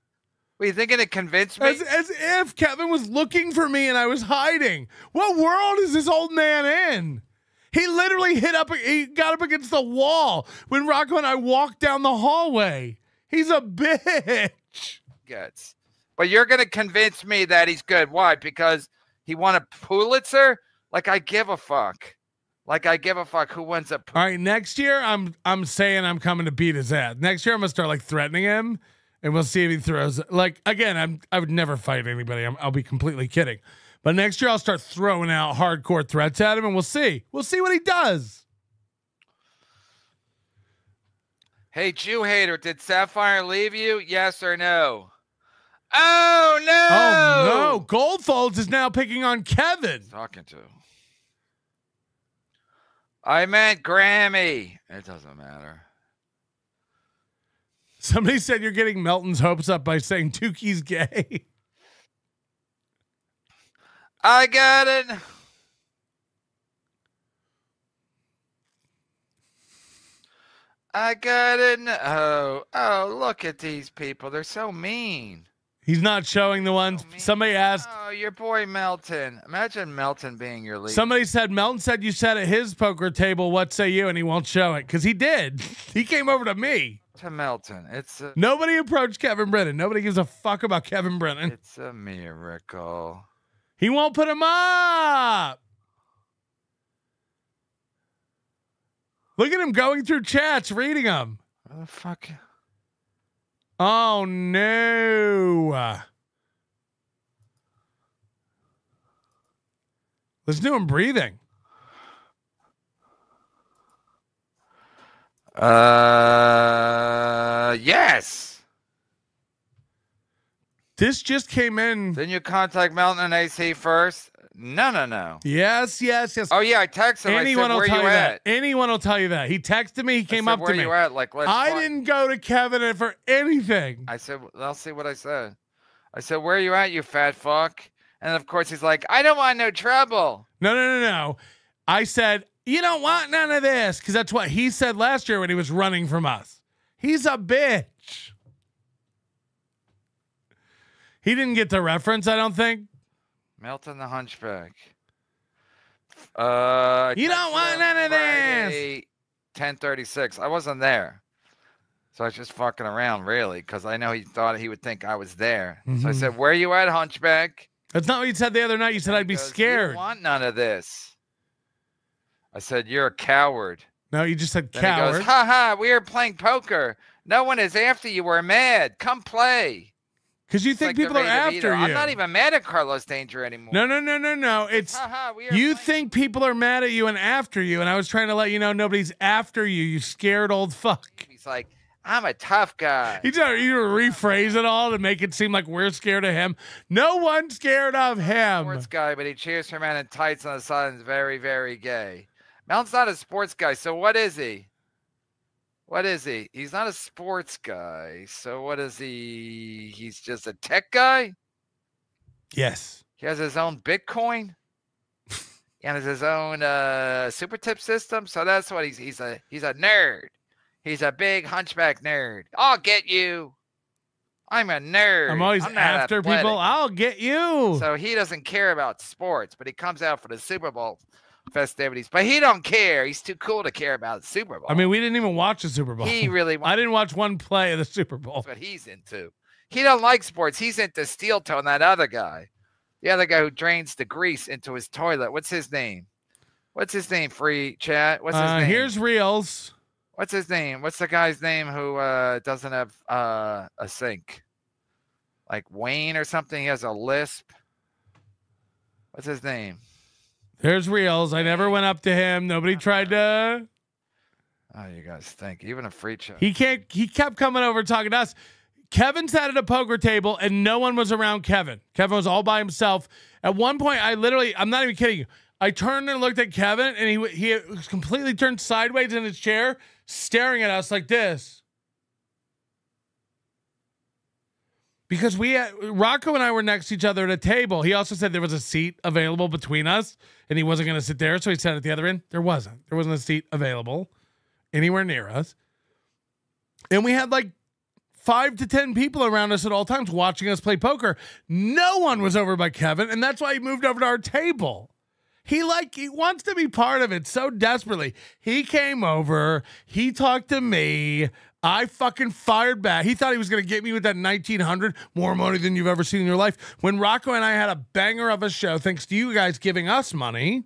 Were you thinking it convinced me? As if Kevin was looking for me and I was hiding. What world is this old man in? He literally he got up against the wall when Rocco and I walked down the hallway. He's a bitch. Gets. But you're going to convince me that he's good. Why? Because he won a Pulitzer? Like, I give a fuck. Like, I give a fuck who wins a Pulitzer. All right, next year, I'm saying I'm coming to beat his ass. Next year, I'm going to start, like, threatening him, and we'll see if he throws. Like, again, I would never fight anybody. I'll be completely kidding. But next year, I'll start throwing out hardcore threats at him, and we'll see. We'll see what he does. Hey, Jew hater, did Sapphire leave you? Yes or no? Oh, no. Oh, no. Goldfolds is now picking on Kevin. Talking to. I meant Grammy. It doesn't matter. Somebody said you're getting Melton's hopes up by saying Tukey's gay. I got it. I got it. Oh, look at these people. They're so mean. He's not showing the ones. Somebody asked. Oh, your boy Melton. Imagine Melton being your leader. Somebody said, Melton said you said at his poker table, what say you? And he won't show it. Because he did. He came over to me. To Melton. Nobody approached Kevin Brennan. Nobody gives a fuck about Kevin Brennan. It's a miracle. He won't put him up. Look at him going through chats, reading them. What the fuck? Oh, no. Let's do him breathing. Yes. This just came in. Didn't you contact Melton and AC first? No. Yes. Oh, yeah, I texted him. Anyone I said, will tell you at? that. Anyone will tell you that. He texted me. He came up to me. Where you at? Like, I didn't go to Kevin for anything. I said, I'll see what I said. I said, where are you at, you fat fuck? And of course, he's like, I don't want no trouble. No. I said, you don't want none of this. Because that's what he said last year when he was running from us. He's a bitch. He didn't get the reference, I don't think. Melton the Hunchback. You don't want none of this. 10:36. I wasn't there. So I was just fucking around, really, because I know he thought he would think I was there. So I said, where you at, Hunchback? That's not what you said the other night. You said I'd be scared. You don't want none of this. I said, you're a coward. No, you just said then coward. He goes, ha, we are playing poker. No one is after you. We're mad. Come play. Because you think people are after you. I'm not even mad at Carlos Danger anymore. No. It's you think people are mad at you and after you, and I was trying to let you know nobody's after you. You scared old fuck. He's like, I'm a tough guy. You rephrase it all to make it seem like we're scared of him. No one's scared of him. Sports guy, but he cheers for men in tights on the side and is very, very gay. Melton's not a sports guy, so what is he? What is he? He's not a sports guy. So what is he? He's just a tech guy? Yes. He has his own Bitcoin and his own super tip system. So that's what he's a nerd. He's a big hunchback nerd. I'll get you. I'm a nerd. I'm always after people. I'll get you. So he doesn't care about sports, but he comes out for the Super Bowl festivities, but he don't care. He's too cool to care about the Super Bowl. I mean, we didn't even watch the Super Bowl. He really I didn't watch one play of the Super Bowl. That's what he's into. He don't like sports. He's into steel toe and that other guy. The other guy who drains the grease into his toilet. What's his name? Free chat. What's his name? Here's Reels. What's his name? What's the guy's name who doesn't have a sink? Like Wayne or something? He has a lisp. What's his name? There's Reels. I never went up to him. Nobody tried to. Oh, you guys think. Even a free chat. He kept coming over talking to us. Kevin sat at a poker table and no one was around Kevin. Kevin was all by himself. At one point, I'm not even kidding you. I turned and looked at Kevin and he was completely turned sideways in his chair, staring at us like this. Because Rocco and I were next to each other at a table. He also said there was a seat available between us and he wasn't going to sit there. So he sat at the other end. There wasn't a seat available anywhere near us. And we had like 5 to 10 people around us at all times watching us play poker. No one was over by Kevin. And that's why he moved over to our table. He wants to be part of it so desperately. He came over. He talked to me. I fucking fired back. He thought he was going to get me with that 1900, more money than you've ever seen in your life. When Rocco and I had a banger of a show, thanks to you guys giving us money,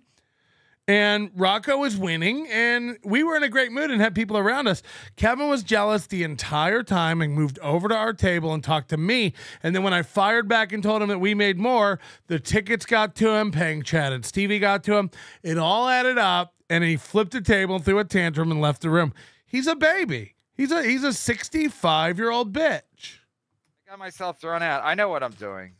and Rocco was winning, and we were in a great mood and had people around us. Kevin was jealous the entire time and moved over to our table and talked to me. And then when I fired back and told him that we made more, the tickets got to him, paying Chad and Stevie got to him. It all added up, and he flipped a table, threw a tantrum, and left the room. He's a baby. He's a 65-year-old bitch. I got myself thrown out. I know what I'm doing.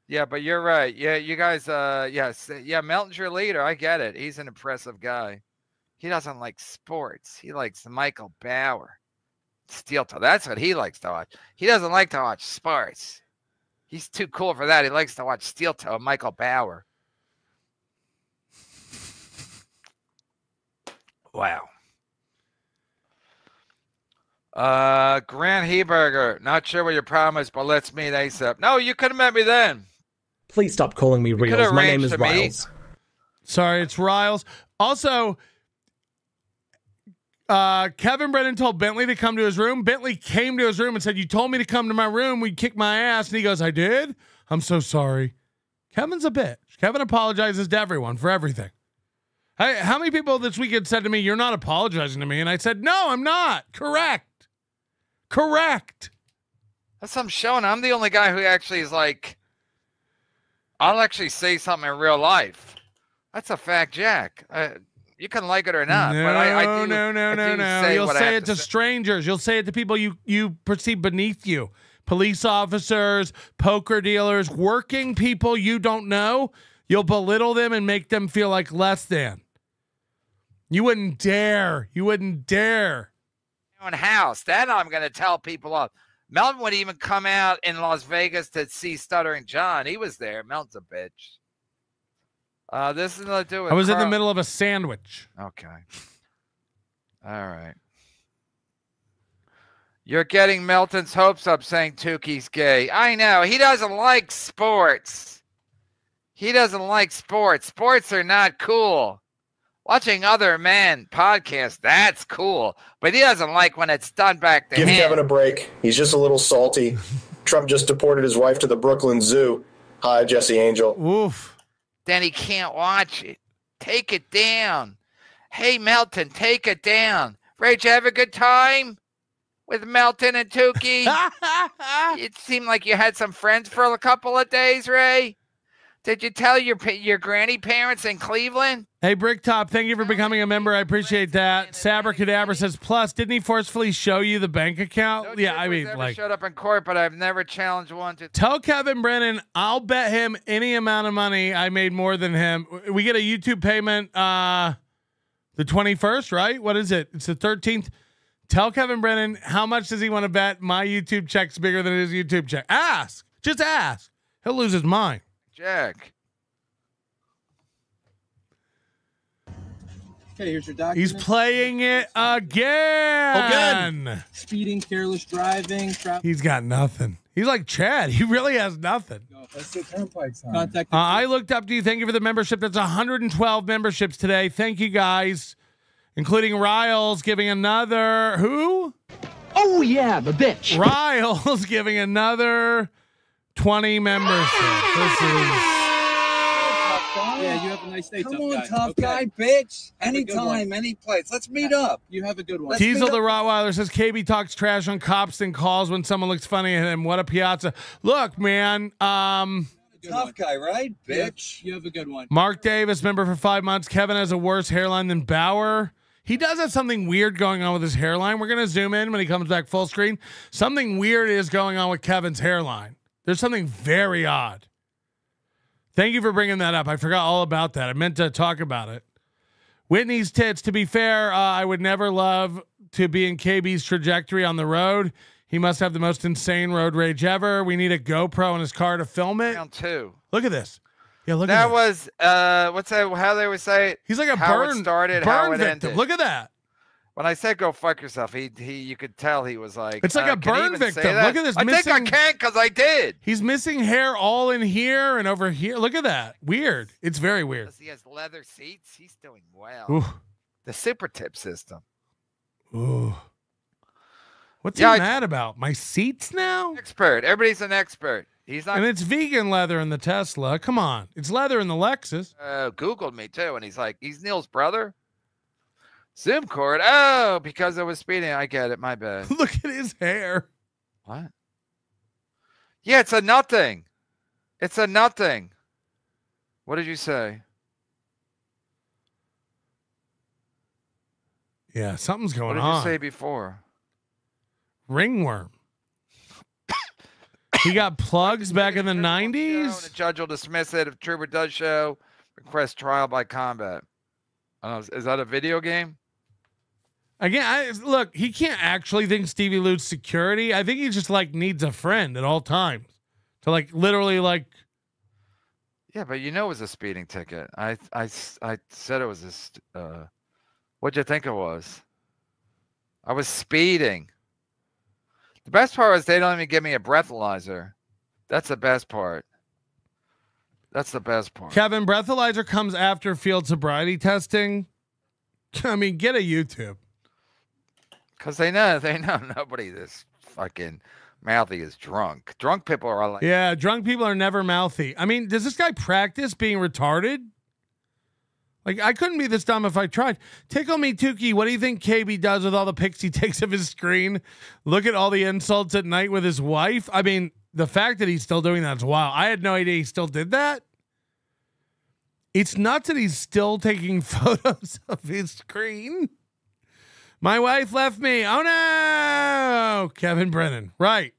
Yeah, but you're right. Yeah, you guys, yes. Yeah, Melton's your leader. I get it. He's an impressive guy. He doesn't like sports. He likes Michael Bauer. Steel toe. That's what he likes to watch. He doesn't like to watch sports. He's too cool for that. He likes to watch Steel Toe, Michael Bauer. Wow. Grant Heberger. Not sure what your problem is, but let's meet ASAP. No, you could have met me then. Please stop calling me Reels. My name is Riles. Sorry, it's Riles. Also, Kevin Brennan told Bentley to come to his room. Bentley came to his room and said, "You told me to come to my room. We'd kick my ass." And he goes, "I did? I'm so sorry." Kevin's a bitch. Kevin apologizes to everyone for everything. Hey, how many people this weekend said to me, "You're not apologizing to me"? And I said, "No, I'm not." Correct. That's what I'm showing. I'm the only guy who actually is like, I'll actually say something in real life. That's a fact, Jack. You can like it or not, but I do. No. You'll say it to strangers. You'll say it to people you perceive beneath you. Police officers, poker dealers, working people you don't know. You'll belittle them and make them feel like less than. You wouldn't dare. Own house. Then I'm going to tell people off. Melton would even come out in Las Vegas to see Stuttering John. He was there. Melton's a bitch. This is nothing to do with I was in the middle of a sandwich. Okay. All right. You're getting Melton's hopes up saying Tukey's gay. I know. He doesn't like sports. Sports are not cool. Watching other men podcast, that's cool. But he doesn't like when it's done back to him. Give Kevin a break. He's just a little salty. Trump just deported his wife to the Brooklyn Zoo. Hi, Jesse Angel. Oof. Then he can't watch it. Take it down. Hey, Melton, take it down. Ray, did you have a good time with Melton and Tukey? It seemed like you had some friends for a couple of days, Ray. Did you tell your granny parents in Cleveland? Hey, Bricktop, thank you for becoming a member. I appreciate that. Sabracadabra says, plus, didn't he forcefully show you the bank account? No, yeah, I mean, like, showed up in court, but I've never challenged one to. Tell Kevin Brennan, I'll bet him any amount of money I made more than him. We get a YouTube payment the 21st, right? What is it? It's the 13th. Tell Kevin Brennan, how much does he want to bet my YouTube check's bigger than his YouTube check? Ask. Just ask. He'll lose his mind. Jack. Okay, here's your document. He's playing it again. Speeding, careless driving. He's got nothing. He's like Chad. He really has nothing. That's the turnpike sign. Contact. I looked up to you. Thank you for the membership. That's 112 memberships today. Thank you, guys, including Riles giving another. Who? Oh, yeah, the bitch. Riles giving another 20 memberships. This is. Yeah, you have a nice day, Come on, tough guy, bitch. Anytime, any place. Let's meet up. You have a good one. Teasel the Rottweiler says KB talks trash on cops and calls when someone looks funny at him. What a piazza. Look, man. Tough guy, right, bitch? You have a good one. Mark Davis, member for 5 months. Kevin has a worse hairline than Bauer. He does have something weird going on with his hairline. We're going to zoom in when he comes back full screen. Something weird is going on with Kevin's hairline. There's something very odd. Thank you for bringing that up. I forgot all about that. I meant to talk about it. Whitney's tits. To be fair, I would never love to be in KB's trajectory on the road. He must have the most insane road rage ever. We need a GoPro in his car to film it. Round two. Look at this. Yeah, look that at was what's that? How they would say it? He's like a how burn it started, burn how it victim. ended. Look at that. When I said go fuck yourself, you could tell he was like, it's like a burn victim. Look at this. I think I can't because I did. He's missing hair all in here and over here. Look at that. Weird. It's very weird. He has leather seats. He's doing well. Ooh. The super tip system. Ooh. What's he mad about? My seats now? Expert. Everybody's an expert. He's not. And it's vegan leather in the Tesla. Come on. It's leather in the Lexus. Googled me too, and he's like, he's Neil's brother. Zoom cord. Oh, because I was speeding. I get it. My bad. Look at his hair. What? Yeah, it's a nothing. It's a nothing. What did you say? Yeah, something's going on. What did you say before? Ringworm. He got plugs back in the 90s? The judge will dismiss it if Trooper does show. Request trial by combat. Is that a video game? Again, look, he can't actually think Stevie Lute's security. I think he just like needs a friend at all times to like literally like. Yeah, but you know it was a speeding ticket. I said it was a. What'd you think it was? I was speeding. The best part was they don't even give me a breathalyzer. That's the best part. That's the best part. Kevin, breathalyzer comes after field sobriety testing. I mean, get a YouTube. Because they know nobody this fucking mouthy is drunk. Drunk people are like. Yeah, drunk people are never mouthy. I mean, does this guy practice being retarded? Like, I couldn't be this dumb if I tried. Tickle me, Tukey. What do you think KB does with all the pics he takes of his screen? Look at all the insults at night with his wife. I mean, the fact that he's still doing that's wild. I had no idea he still did that. It's nuts that he's still taking photos of his screen. My wife left me. Oh, no. Kevin Brennan. Right.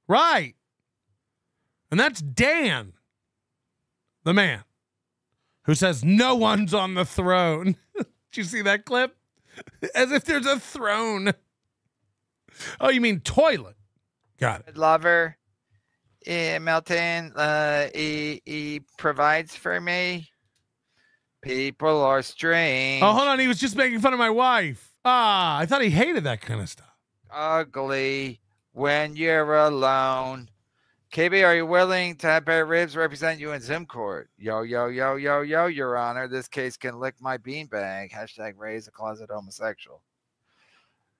Right. And that's Dan, the man, who says no one's on the throne. Did you see that clip? As if there's a throne. Oh, you mean toilet. Got it. Lover. Melton, he provides for me. People are strange. Oh, hold on. He was just making fun of my wife. I thought he hated that kind of stuff. Ugly when you're alone. KB, are you willing to have Bear Ribs represent you in Zoom court? Yo, yo, yo, yo, yo, Your Honor. This case can lick my beanbag. Hashtag raise a closet homosexual.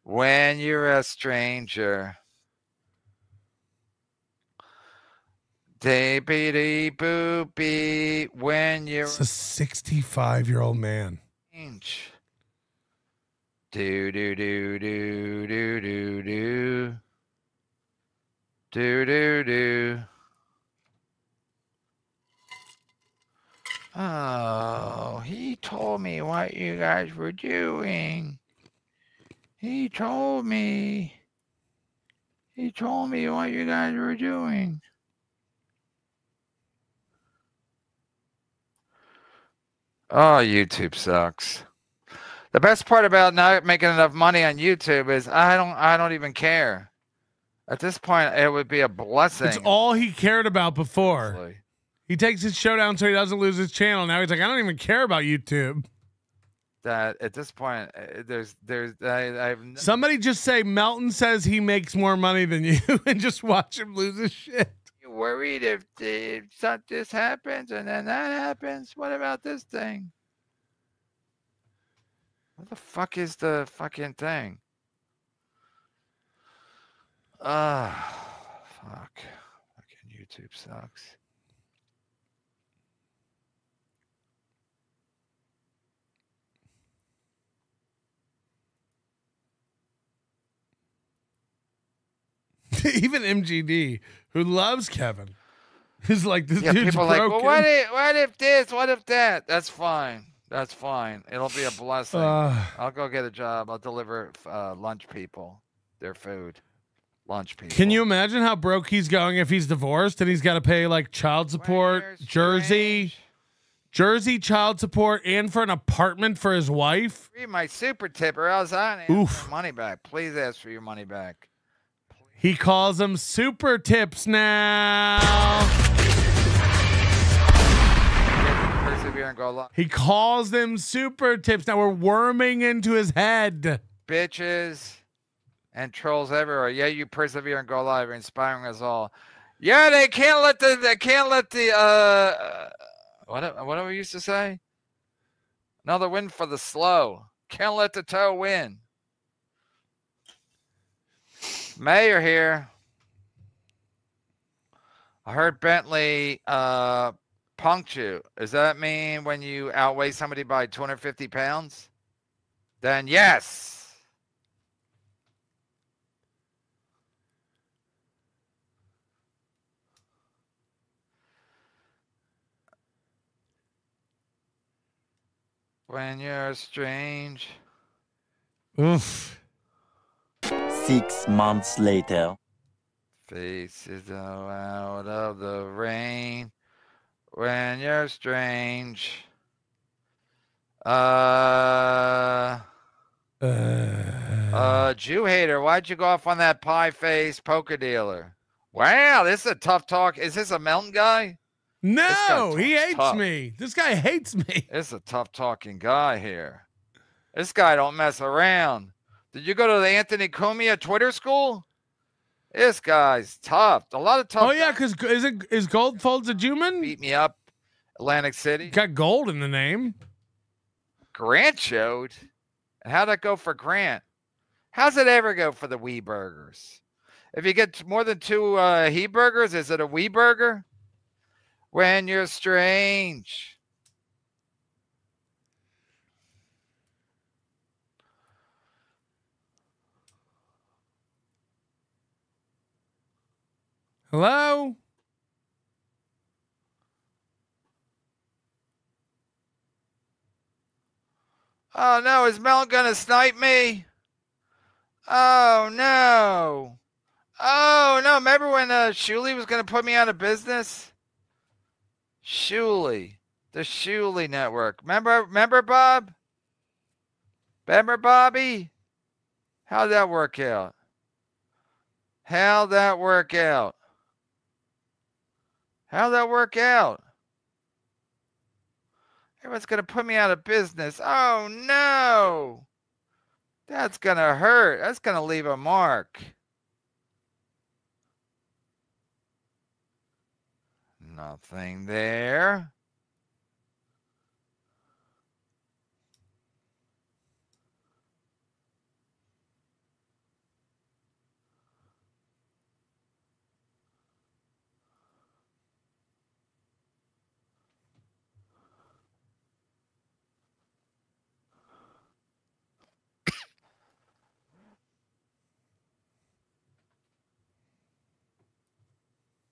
When you're a stranger. Day-be-dee boopy when you're It's a 65-year-old man. Strange. Do do do do do do do do do do. Oh, he told me what you guys were doing. He told me what you guys were doing. Oh, YouTube sucks. The best part about not making enough money on YouTube is I don't even care. At this point, it would be a blessing. It's all he cared about before. Honestly. He takes his show down so he doesn't lose his channel. Now he's like, I don't even care about YouTube. That at this point, Somebody just say Melton says he makes more money than you, and just watch him lose his shit. You're worried if this happens and then that happens. What about this thing? What the fuck is the fucking thing? Fuck. Fucking YouTube sucks. Even MGD, who loves Kevin, is like, this dude's people broken. like, well, what if this? What if that? That's fine. That's fine. It'll be a blessing. I'll go get a job. I'll deliver lunch people their food. Lunch people. Can you imagine how broke he's going if he's divorced and he's got to pay like child support, Jersey child support, and for an apartment for his wife? Read my super tip or else I don't ask for money back. Please ask for your money back. He calls them super tips now. Persevere and go along. He calls them super tips. Now we're worming into his head. bitches and trolls everywhere. Yeah, you persevere and go live, inspiring us all. Yeah, they can't let the what do we used to say? Another win for the slow. Can't let the toe win. Mayor here. I heard Bentley punked you. Does that mean when you outweigh somebody by 250 pounds? Then yes. When you're strange. Oof. 6 months later. Faces out of the rain. When you're strange. Jew hater, why'd you go off on that pie face poker dealer? Wow, this is a tough talk. Is this a Melton guy? No, he hates me. This guy hates me. This is a tough talking guy here. This guy don't mess around. Did you go to the Anthony Cumia Twitter school? This guy's tough. A lot of tough. Oh yeah, because is Goldfolds a Jewman? Beat me up. Atlantic City. Got gold in the name. Grant showed. And how'd that go for Grant? How's it ever go for the Wee Burgers? If you get more than 2 He Burgers, is it a Wee Burger? When you're strange. Hello? Oh no, is Mel gonna snipe me? Oh no. Oh no, remember when Shuley was gonna put me out of business? Shuley. The Shuley Network. Remember Bob? Remember Bobby? How'd that work out? How'd that work out? How'd that work out? Everyone's going to put me out of business. Oh, no. That's going to hurt. That's going to leave a mark. Nothing there.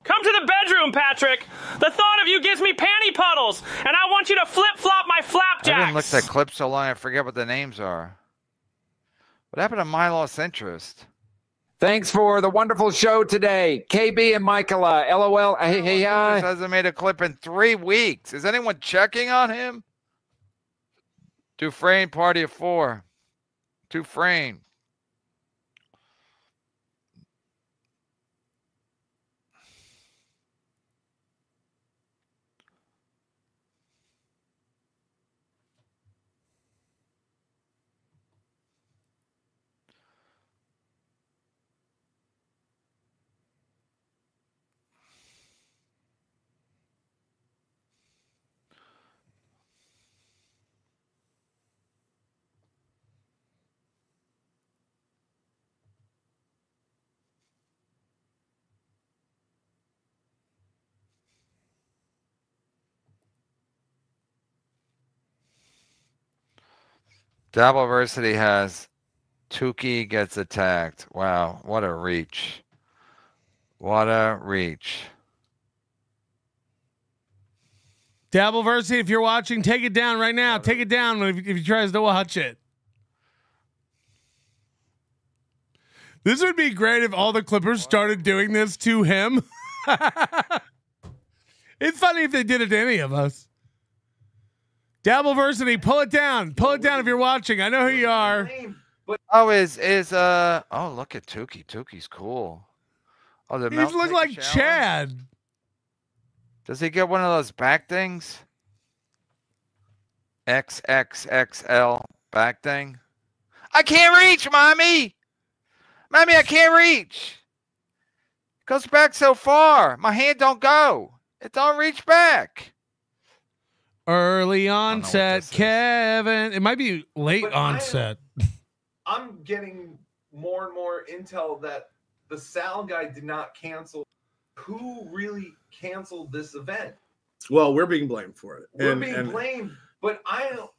Come to the bedroom, Patrick. The thought of you gives me panty puddles, and I want you to flip-flop my flapjacks. I didn't look at that clip so long I forget what the names are. What happened to my lost interest? Thanks for the wonderful show today. KB and Michaela, LOL. Hey, hi. Hasn't made a clip in 3 weeks. Is anyone checking on him? Dufresne, party of 4. Dufresne. Dabbleversity has Tukey gets attacked. Wow, what a reach. What a reach. Dabbleversity, if you're watching, take it down right now. Take it down if he tries to watch it. This would be great if all the Clippers started doing this to him. It's funny if they did it to any of us. Dabbleversity, pull it down. Pull it down if you're watching. I know who you are. Oh, oh, look at Tukey. Tukey's cool. Oh, the He look like Chad. Does he get one of those back things? XXXL back thing? I can't reach, Mommy. Mommy, I can't reach. It goes back so far. My hand don't go. It don't reach back. Early onset, Kevin. It might be late onset. I'm getting more and more intel that the Sal guy did not cancel. Who really canceled this event? Well, we're being blamed for it. We're being blamed, but I don't.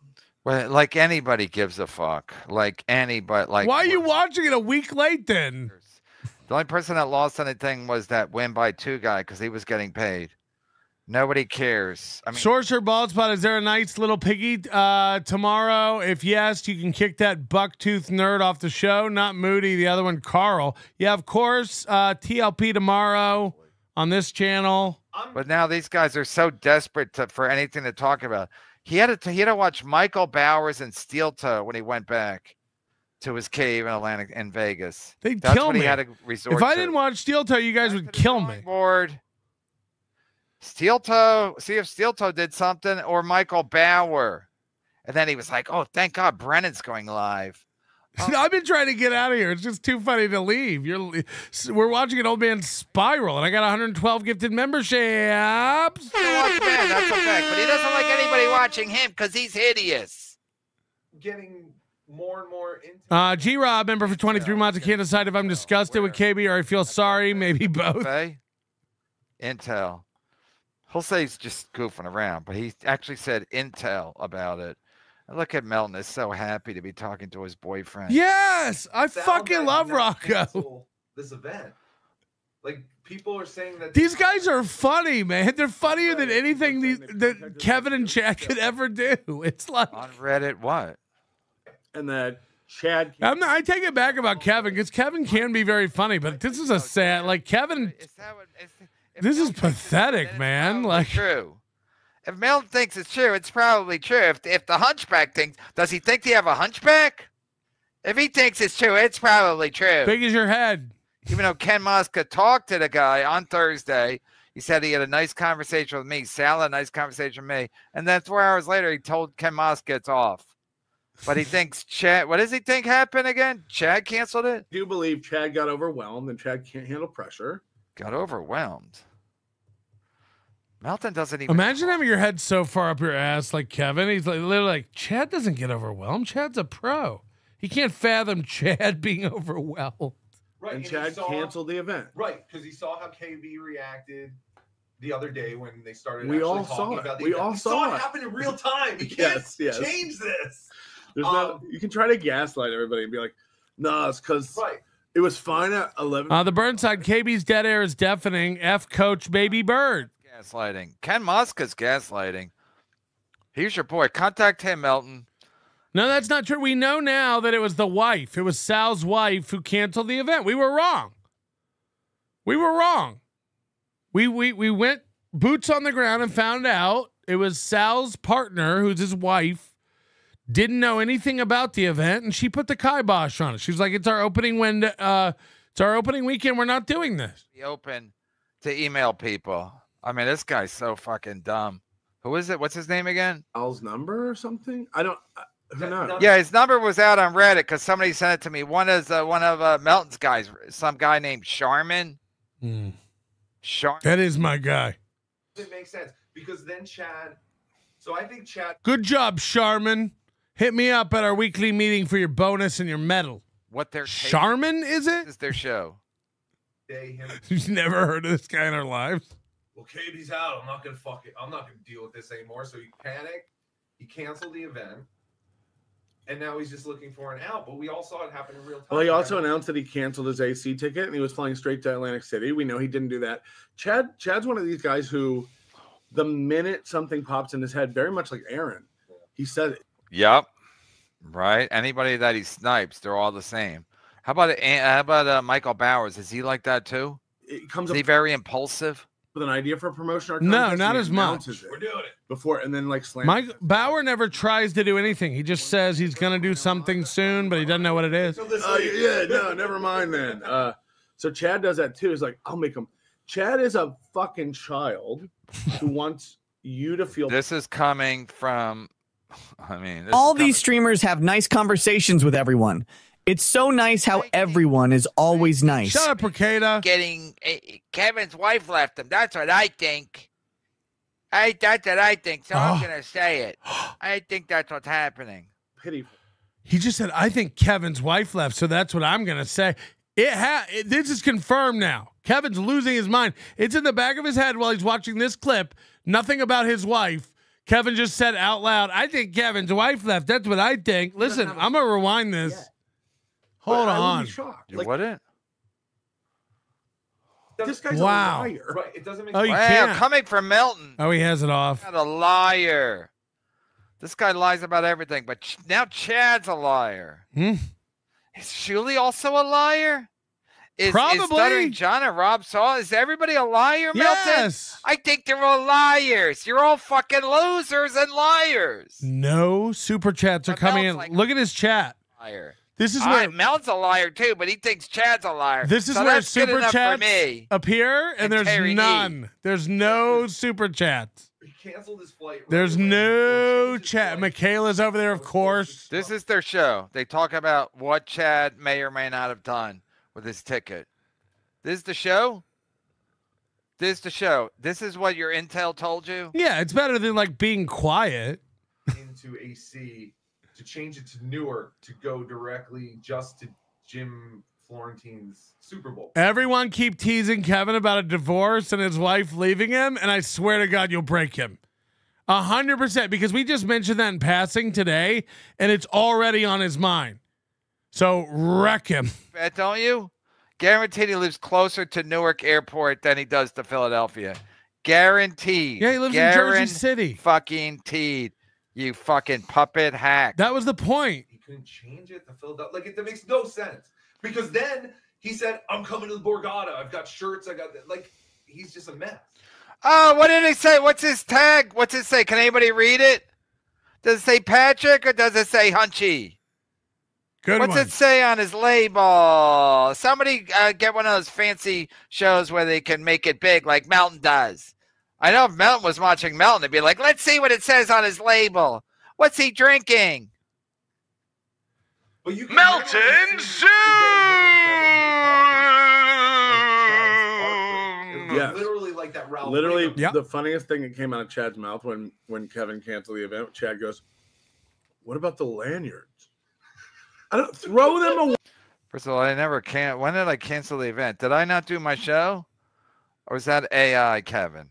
Well, like anybody gives a fuck. Like anybody. Like, why are you watching it a week late then? The only person that lost anything was that win by 2 guy because he was getting paid. Nobody cares. I mean, Sorcerer Bald Spot, is there a nice little piggy tomorrow? If yes, you can kick that bucktooth nerd off the show. Not Moody, the other one, Carl. Yeah, of course. TLP tomorrow on this channel. But now these guys are so desperate for anything to talk about. He had to watch Michael Bowers and Steel Toe when he went back to his cave in Atlantic in Vegas. They'd That's kill what me. he had to resort if I to. didn't watch Steel Toe, you guys would kill me. Board. Steel Toe, see if Steel Toe did something, or Michael Bauer. And then he was like, oh, thank God Brennan's going live. I've been trying to get out of here. It's just too funny to leave. We're watching an old man spiral, and I got 112 gifted memberships. Watch Ben, that's a fact. But he doesn't like anybody watching him because he's hideous. Getting more and more into G-Rob, member for 23 months. I can't decide if I'm disgusted with KB or I feel sorry. Maybe both. Okay. Intel. He'll say he's just goofing around, but he actually said intel about it. And look at Melton is so happy to be talking to his boyfriend. Yes, I fucking love Rocco. This event, like people are saying that these guys are funny, man. They're funnier than anything that Kevin and Chad could ever do. It's like on Reddit, what? And that Chad. I take it back about Kevin because Kevin can be very funny, but this is a sad. Like Kevin, this is pathetic, man. Like true. If Melton thinks it's true, it's probably true. If the hunchback thinks, does he think they have a hunchback? If he thinks it's true, it's probably true. Big as your head. Even though Ken Muska talked to the guy on Thursday, he said he had a nice conversation with me. Sal had a nice conversation with me. And then 4 hours later, he told Ken Muska it's off. But he thinks Chad, what does he think happened again? Chad canceled it? I do believe Chad got overwhelmed and Chad can't handle pressure. Got overwhelmed. Melton doesn't even imagine having your head so far up your ass like Kevin. He's like literally like Chad doesn't get overwhelmed. Chad's a pro. He can't fathom Chad being overwhelmed. Right, and Chad canceled the event. Right, because he saw how KB reacted the other day when they started. We all talking saw about it. We all saw it happen in real time. You can't yes. change this. There's no. You can try to gaslight everybody and be like, "No, it's because it was fine at 11." The Burnside KB's dead air is deafening. F Coach Baby Bird. Gaslighting. Ken Muska's gaslighting. Here's your boy. Contact him, Melton. No, that's not true. We know now that it was the wife. It was Sal's wife who canceled the event. We were wrong. We were wrong. We went boots on the ground and found out it was Sal's partner, who's his wife, didn't know anything about the event, and she put the kibosh on it. She was like, "It's our opening window. It's our opening weekend. We're not doing this." Be open to email people. I mean, this guy's so fucking dumb. Who is it? What's his name again? Al's number or something? I don't. Who knows? Yeah, his number was out on Reddit because somebody sent it to me. One of Melton's guys, some guy named Sharman. Sharman. That is my guy. It makes sense because then Chad. So I think Chad. Good job, Sharman. Hit me up at our weekly meeting for your bonus and your medal. What their Sharman is it? This is their show. You've never heard of this guy in our lives. Well, KB's out. I'm not gonna I'm not gonna deal with this anymore. So he panicked. He canceled the event, and now he's just looking for an out. But we all saw it happen in real time. Well, he also announced that he canceled his AC ticket and he was flying straight to Atlantic City. We know he didn't do that. Chad's one of these guys who, the minute something pops in his head, very much like Aaron, he said it. Yep. Right. Anybody that he snipes, they're all the same. How about Michael Bowers? Is he like that too? Is he very impulsive? With an idea for a promotion or no, not as much. We're doing it before, and then like slam. Mike Bauer never tries to do anything. He just says he's gonna do something soon, but he doesn't know what it is. Yeah, no, never mind then. So Chad does that too. He's like, I'll make him. Chad is a fucking child who wants you to feel. This is coming from I mean, all these streamers have nice conversations with everyone. It's so nice how everyone is always nice. Shut up, Ricada. Kevin's wife left him. That's what I think. That's what I think. So I'm gonna say it. I think that's what's happening. Pity. He just said, I think Kevin's wife left, so that's what I'm going to say. This is confirmed now. Kevin's losing his mind. It's in the back of his head while he's watching this clip. Nothing about his wife. Kevin just said out loud, I think Kevin's wife left. That's what I think. Listen, I'm going to rewind this. Hold on. You wouldn't? This guy's Wow. a liar. Right, it doesn't make Oh, you Wow, can't. coming from Melton. Oh, he has it off. Not a liar. This guy lies about everything, but now Chad's a liar. Is Shuli also a liar? Is Stuttering John and Rob Saw? Is everybody a liar, Melton? Yes. I think they're all liars. You're all fucking losers and liars. No super chats are coming in. Look at his chat. Liar. This is All where right, Melton's a liar too, but he thinks Chad's a liar. This is so where that's good super enough for chats me. appear, and there's Terry none. There's no super chats. He canceled his flight. There's no chat. Michaela's over there, of course. This is their show. They talk about what Chad may or may not have done with his ticket. This is the show? This is the show. This is what your intel told you? Yeah, it's better than like being quiet. Into AC to change it to Newark to go directly just to Jim Florentine's Super Bowl. Everyone keep teasing Kevin about a divorce and his wife leaving him, and I swear to God, you'll break him. 100%, because we just mentioned that in passing today, and it's already on his mind. So wreck him. Bet, don't you? Guaranteed he lives closer to Newark Airport than he does to Philadelphia. Guaranteed. Yeah, he lives in Jersey City. Fucking teed. You fucking puppet hack. That was the point. He couldn't change it to Philadelphia. Like, that makes no sense. Because then he said, I'm coming to the Borgata. I've got shirts. I got that. Like, he's just a mess. Oh, what did he say? What's his tag? What's it say? Can anybody read it? Does it say Patrick or does it say Hunchy? What's it say on his label? Somebody get one of those fancy shows where they can make it big like Melton does. I know if Melton was watching Melton, they'd be like, let's see what it says on his label. What's he drinking? Well, you Melton soon. Yeah, literally like that Ralph. Literally, the funniest thing that came out of Chad's mouth when Kevin canceled the event, Chad goes, "What about the lanyards? I don't throw them away." First of all, I never can. When did I cancel the event? Did I not do my show, or was that AI, Kevin?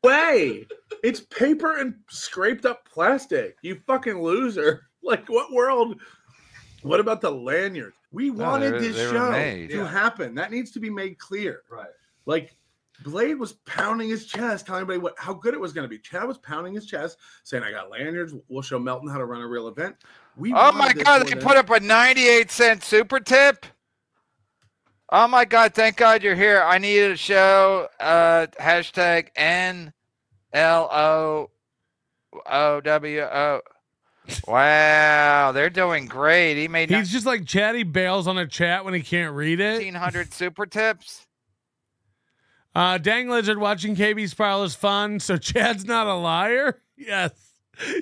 Way, it's paper and scraped up plastic. You fucking loser! Like, what world? What about the lanyards? We wanted this show to happen. That needs to be made clear. Right. Like, Blade was pounding his chest, telling everybody how good it was going to be. Chad was pounding his chest, saying, I got lanyards. We'll show Melton how to run a real event. Oh, my God. They put up a 98-cent super tip. Oh, my God. Thank God you're here. I needed a show. Hashtag NLOOWO. Wow, they're doing great. He's just like Chad. He bails on a chat when he can't read it. 1,500 super tips. Dang Lizard, watching KB Spiral is fun. So Chad's not a liar? Yes.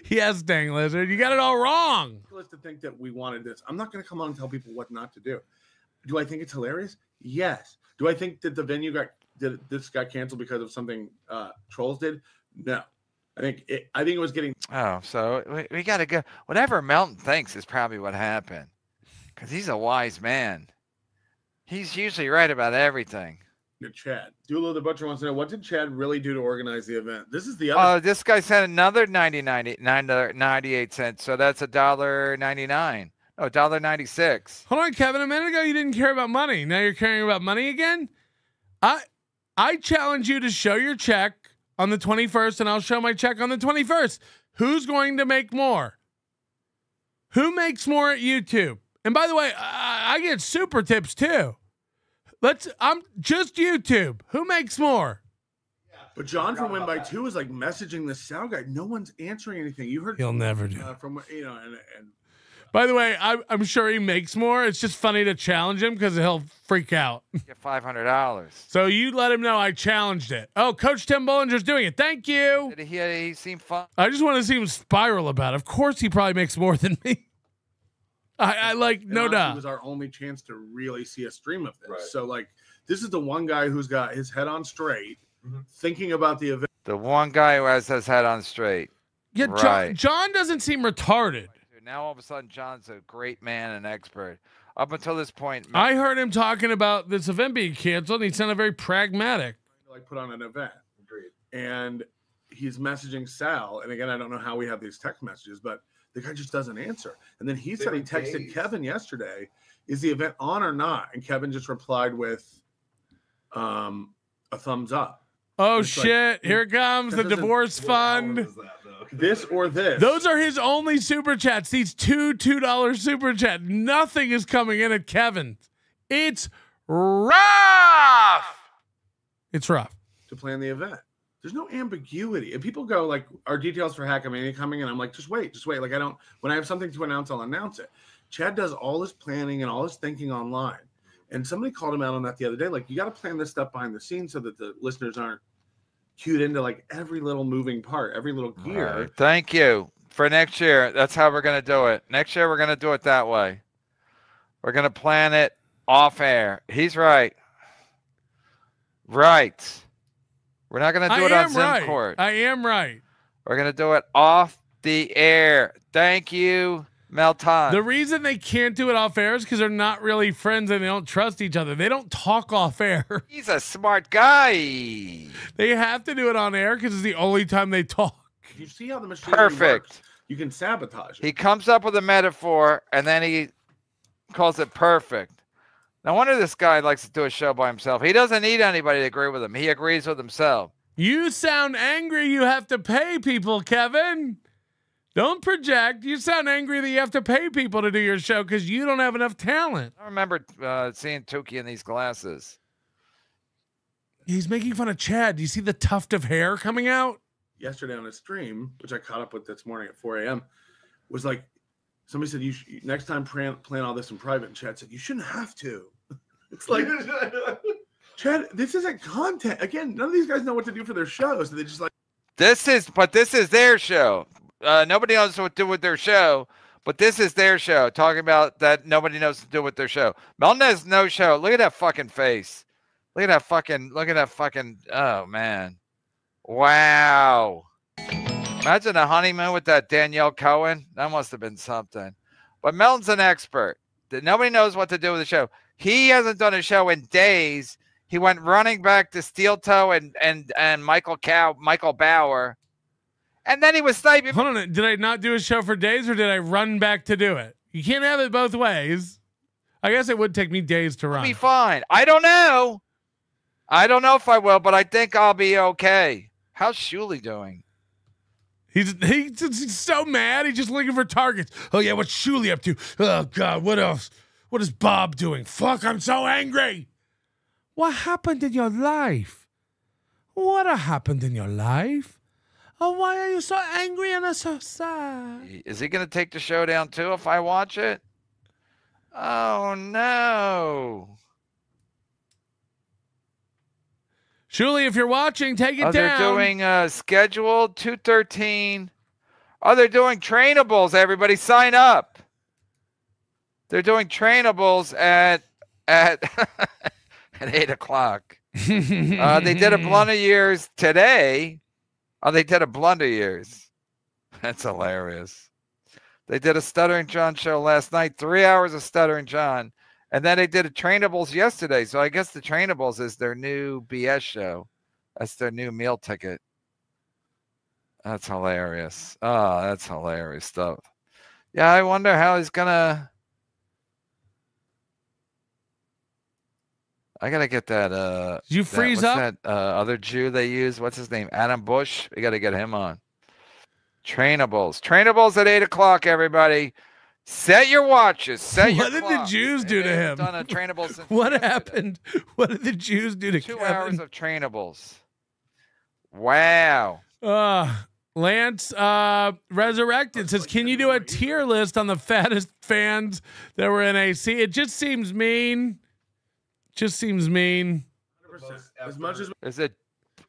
Yes, Dang Lizard. You got it all wrong. To think that we wanted this. I'm not going to come on and tell people what not to do. Do I think it's hilarious? Yes. Do I think that the venue got canceled because of something trolls did? No. I think it was getting. Oh, so we got to go. Whatever Melton thinks is probably what happened, because he's a wise man. He's usually right about everything. Chad, Dulo the Butcher wants to know, what did Chad really do to organize the event? This is the other. This guy sent another 98 cents, so that's $1.99. Oh, $1.96. Hold on, Kevin. A minute ago, you didn't care about money. Now you're caring about money again. I challenge you to show your check on the 21st, and I'll show my check on the 21st. Who's going to make more? Who makes more at YouTube? And by the way, I get super tips too. I'm just YouTube. Who makes more? But John from Win by 2 is like messaging the sound guy. No one's answering anything. You heard? He'll never do. From and By the way, I'm sure he makes more. It's just funny to challenge him because he'll freak out. Get $500. So you let him know I challenged it. Oh, Coach Tim Bollinger's doing it. Thank you. He seemed fun. I just want to see him spiral about it. Of course, he probably makes more than me. I like, no doubt. It was our only chance to really see a stream of this. Right. So, like, this is the one guy who's got his head on straight, thinking about the event. The one guy who has his head on straight. Yeah, right. John doesn't seem retarded. Now all of a sudden, John's a great man and expert. Up until this point, I heard him talking about this event being canceled, and he sounded very pragmatic. Like, put on an event. Agreed. And he's messaging Sal, and again, I don't know how we have these text messages, but the guy just doesn't answer. And then he said he texted Kevin yesterday, is the event on or not? And Kevin just replied with a thumbs up. Oh, shit. Like, here it comes. The divorce fund. This or this. Those are his only super chats. These $2 super chat. Nothing is coming in at Kevin's. It's rough. It's rough. To plan the event. There's no ambiguity. And people go like, are details for Hackamania coming? And I'm like, just wait. Like, when I have something to announce, I'll announce it. Chad does all his planning and all his thinking online. And somebody called him out on that the other day. Like, you got to plan this stuff behind the scenes so that the listeners aren't cued into like every little moving part, every little gear. Right. Thank you. For next year, that's how we're going to do it. Next year, we're going to do it that way. We're going to plan it off air. He's right. Right. We're not going to do it on Zim Court. I am right. We're going to do it off the air. Thank you, Melton. The reason they can't do it off air is because they're not really friends and they don't trust each other. They don't talk off air. He's a smart guy. They have to do it on air because it's the only time they talk. You see how the machine works? You can sabotage it. He comes up with a metaphor and then he calls it perfect. No wonder this guy likes to do a show by himself. He doesn't need anybody to agree with him. He agrees with himself. You sound angry you have to pay people, Kevin. Don't project. You sound angry that you have to pay people to do your show because you don't have enough talent. I remember seeing Tukey in these glasses. He's making fun of Chad. Do you see the tuft of hair coming out? Yesterday on a stream, which I caught up with this morning at 4 a.m., was like, somebody said, next time plan all this in private. And Chad said, you shouldn't have to. It's like, Chad, this isn't content. Again, none of these guys know what to do for their shows. So they just like, this is their show. Nobody knows what to do with their show, but this is their show. Talking about that nobody knows what to do with their show. Melton has no show. Look at that fucking face. Look at that fucking, oh man. Wow. Imagine a honeymoon with that Danielle Cohen. That must have been something. But Melton's an expert. Nobody knows what to do with the show. He hasn't done a show in days. He went running back to Steel Toe and Michael Bauer. And then he was sniping. Hold on. Did I not do a show for days or did I run back to do it? You can't have it both ways. I guess it would take me days to run. I'll be fine. I don't know. I don't know if I will, but I think I'll be okay. How's Shuley doing? He's so mad. He's just looking for targets. Oh, yeah. What's Shuley up to? Oh, God. What else? What is Bob doing? Fuck. I'm so angry. What happened in your life? What happened in your life? Oh, why are you so angry and so sad? Is he going to take the show down too if I watch it? Oh, no. Shuley, if you're watching, take it down. They're doing scheduled 213. Oh, they're doing trainables. Everybody sign up. They're doing trainables at at 8 o'clock. They did a blunt of years today. Oh, they did a blunt of years. That's hilarious. They did a Stuttering John show last night, 3 hours of Stuttering John. And then they did a Trainables yesterday. So I guess the Trainables is their new BS show. That's their new meal ticket. That's hilarious. Oh, that's hilarious stuff. Yeah, I wonder how he's going to... I got to get that... Did you freeze what's up? that other Jew they use? What's his name? Adam Bush? We got to get him on. Trainables. Trainables at 8 o'clock, everybody. Set your watches. Set your What did the Jews do to him? Done a trainable since what happened? What did the Jews do to 2 Kevin? hours of trainables. Wow. Lance Resurrected says, can you do a tier list on the fattest fans that were in AC? It just seems mean. Just seems mean. As much as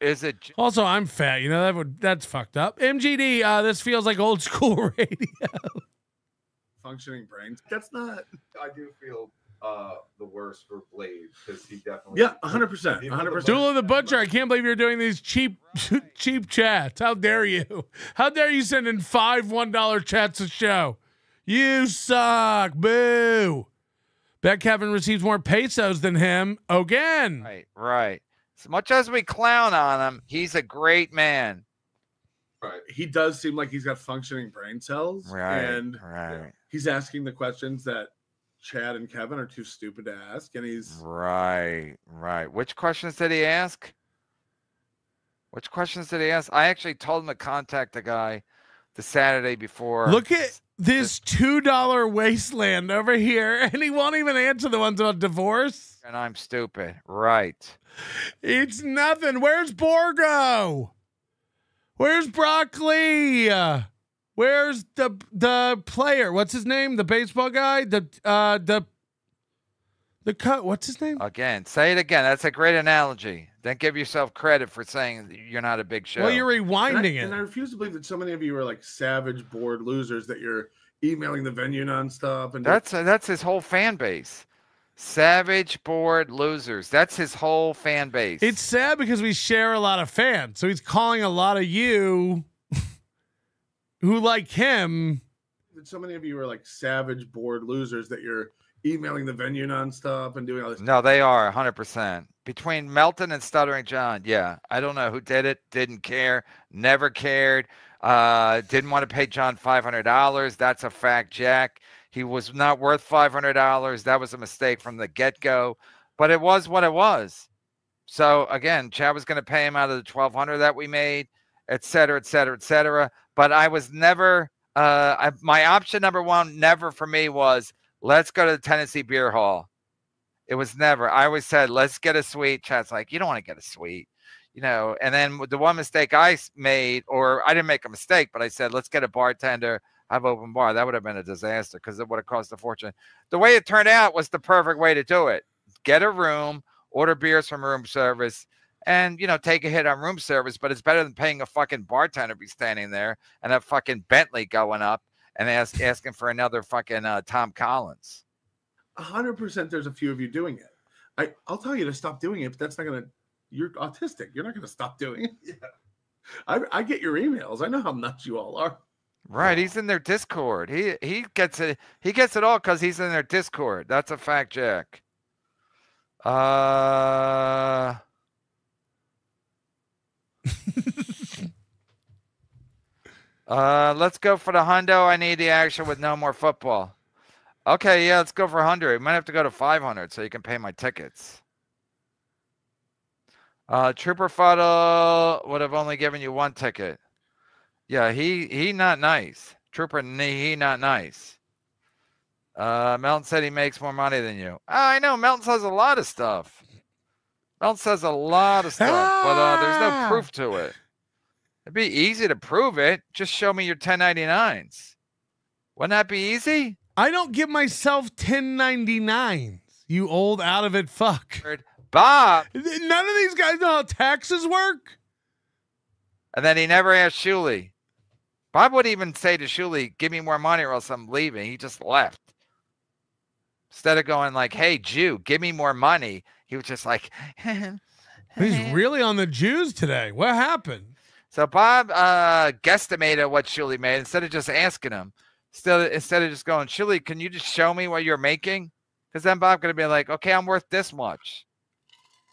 is it also I'm fat, you know, that's fucked up. MGD, this feels like old school radio. Functioning brains. That's not. I do feel the worst for Blade because he definitely. Yeah, 100%. 100%. Duel of the Butcher, I can't believe you're doing these cheap chats. How dare you? How dare you send in 5 $1 chats a show? You suck. Boo. Bet Kevin receives more pesos than him again. Right. As much as we clown on him, he's a great man. Right. He does seem like he's got functioning brain cells. Right. And he's asking the questions that Chad and Kevin are too stupid to ask. And he's right. Which questions did he ask? I actually told him to contact the guy the Saturday before. Look at this $2 wasteland over here, and he won't even answer the ones about divorce. And I'm stupid. Right. It's nothing. Where's Borgo? Where's Broccoli? Where's the player? What's his name? The baseball guy? What's his name? Again, say it again. That's a great analogy. Then give yourself credit for saying you're not a big show. Well, you're rewinding it. And I refuse to believe that so many of you are like savage, bored losers that you're emailing the venue nonstop. And that's his whole fan base. Savage, bored losers. That's his whole fan base. It's sad because we share a lot of fans. So he's calling a lot of you who like him. So many of you are like savage, bored losers that you're emailing the venue nonstop and doing all this. No, they are 100%. Between Melton and Stuttering John, yeah. I don't know who did it, didn't care, never cared, didn't want to pay John $500. That's a fact, Jack. He was not worth $500. That was a mistake from the get-go, but it was what it was. So, again, Chad was going to pay him out of the $1,200 that we made, et cetera, et cetera, et cetera. But I was never my option number one never for me was, let's go to the Tennessee Beer Hall. It was never. I always said, let's get a suite. Chad's like, you don't want to get a suite, you know. And then the one mistake I made, or I didn't make a mistake, but I said, let's get a bartender, have open bar. That would have been a disaster because it would have cost a fortune. The way it turned out was the perfect way to do it. Get a room, order beers from room service, and, you know, take a hit on room service. But it's better than paying a fucking bartender to be standing there and a fucking Bentley going up and asking for another fucking Tom Collins. 100% there's a few of you doing it. I'll tell you to stop doing it, but that's not going to, you're autistic. You're not going to stop doing it. Yeah. I get your emails. I know how nuts you all are. Right. He's in their Discord. He gets it. He gets it all because he's in their Discord. That's a fact, Jack. Let's go for the hundo. I need the action with no more football. Okay, yeah, let's go for 100. We might have to go to 500 so you can pay my tickets. Trooper Fuddle would have only given you 1 ticket. Yeah, he not nice. Trooper, he not nice. Melton said he makes more money than you. I know, Melton says a lot of stuff. Melton says a lot of stuff, but there's no proof to it. It'd be easy to prove it. Just show me your 1099s. Wouldn't that be easy? I don't give myself 1099s, you old out of it fuck. Bob. None of these guys know how taxes work. And then he never asked Shuley. Bob wouldn't even say to Shuley, give me more money or else I'm leaving. He just left. Instead of going like, hey, Jew, give me more money. He was just like. He's really on the Jews today. What happened? So Bob guesstimated what Shuley made instead of just asking him. Instead of just going, Shuley, can you just show me what you're making? Because then Bob's going to be like, okay, I'm worth this much.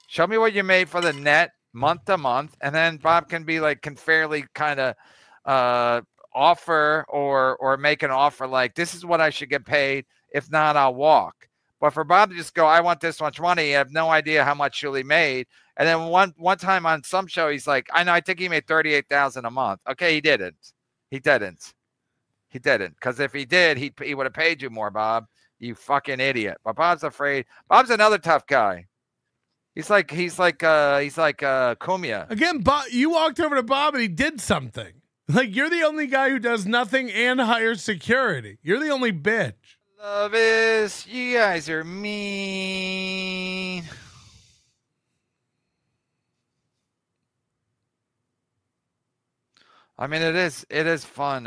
Show me what you made for the net month to month. And then Bob can be like, can fairly kind of offer or make an offer like, this is what I should get paid. If not, I'll walk. But for Bob to just go, I want this much money. You have no idea how much Shuley made. And then one time on some show, he's like, I think he made $38,000 a month. Okay, he didn't. He didn't. Because if he did, he would have paid you more, Bob. You fucking idiot. But Bob's afraid. Bob's another tough guy. He's like Kumia. Again, Bob, you walked over to Bob and he did something. Like, you're the only guy who does nothing and hires security. You're the only bitch. Love is, you guys are mean. I mean, it is fun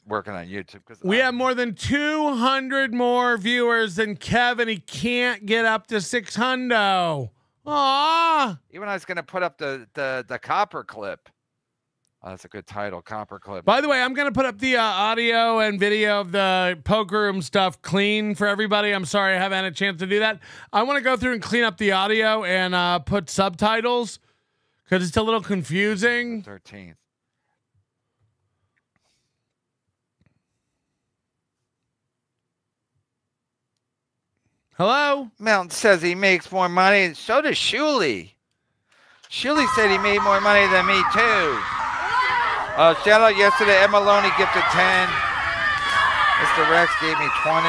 working on YouTube because we have more than 200 more viewers than Kevin. He can't get up to 600. Aww. Even I was gonna put up the copper clip. Oh, that's a good title, copper clip. By the way, I'm gonna put up the audio and video of the poker room stuff clean for everybody. I'm sorry I haven't had a chance to do that. I want to go through and clean up the audio and put subtitles because it's a little confusing. 13th. Hello? Melton says he makes more money. So does Shuley. Shuley said he made more money than me, too. Shout out yesterday. Emma Loney gifted 10. Mr. Rex gave me 20.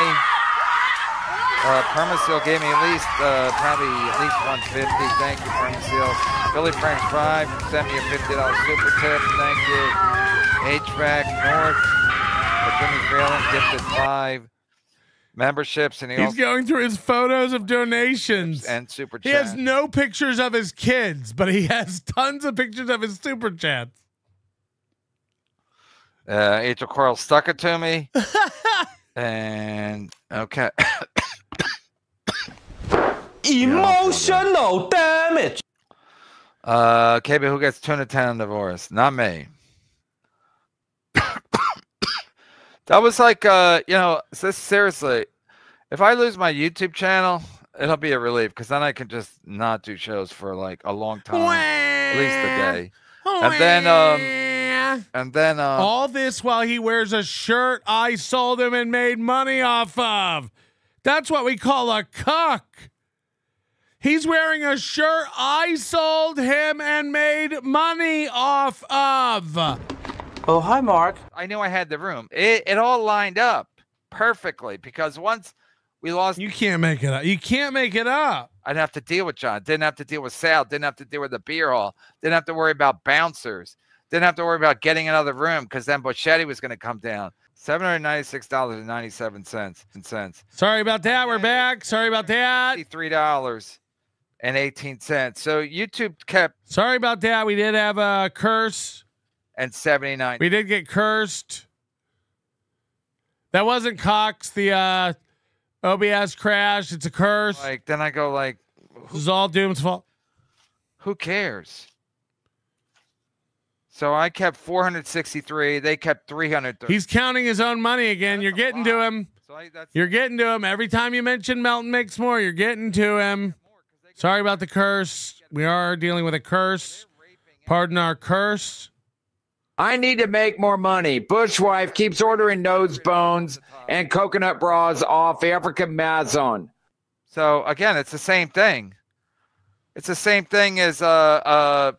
Permasil gave me probably at least 150. Thank you, Permasil. Billy Franks 5 sent me a $50 super tip. Thank you. HVAC North. Jimmy Phelan gifted 5. Memberships, and he's going through his photos of donations and super chats. He has no pictures of his kids, but he has tons of pictures of his super chats. Angel Coral stuck it to me. And okay. Emotional damage. KB, who gets 2 out of 10 on divorce? Not me. That was like, seriously, if I lose my YouTube channel, it'll be a relief because then I can just not do shows for like a long time, at least a day. And then, all this while he wears a shirt I sold him and made money off of. That's what we call a cuck. He's wearing a shirt I sold him and made money off of. Oh, hi, Mark. I knew I had the room. It all lined up perfectly because once we lost... You can't make it up. You can't make it up. I didn't have to deal with John. Didn't have to deal with Sal. Didn't have to deal with the beer hall. Didn't have to worry about bouncers. Didn't have to worry about getting another room because then Boschetti was going to come down. $796.97. Sorry about that. We're back. Sorry about that. $53.18. So YouTube kept... Sorry about that. We did have a curse. And 79. We did get cursed. That wasn't Cox. The OBS crash. It's a curse. Like then I go like, this is all Doom's fault. Who cares? So I kept 463. They kept 330. He's counting his own money again. You're getting to him. You're getting to him. Every time you mention Melton Makes More, you're getting to him. Sorry about the curse. We are dealing with a curse. Pardon our curse. I need to make more money. Bushwife keeps ordering nose bones and coconut bras off African Amazon. So again, it's the same thing. It's the same thing as right?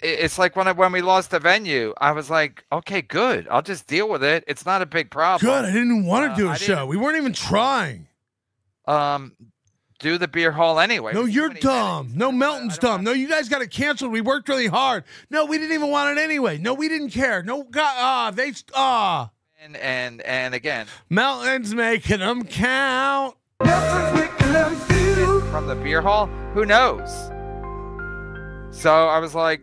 It's like when we lost the venue, I was like, okay, good. I'll just deal with it. It's not a big problem. Good. I didn't even want to do a show. We weren't even trying. Do the beer hall anyway. No, you're dumb. No, Melton's dumb. No, you guys got it canceled. We worked really hard. No, we didn't even want it anyway. No, we didn't care. No, God, And again, Melton's making them count. From the beer hall, who knows? So I was like,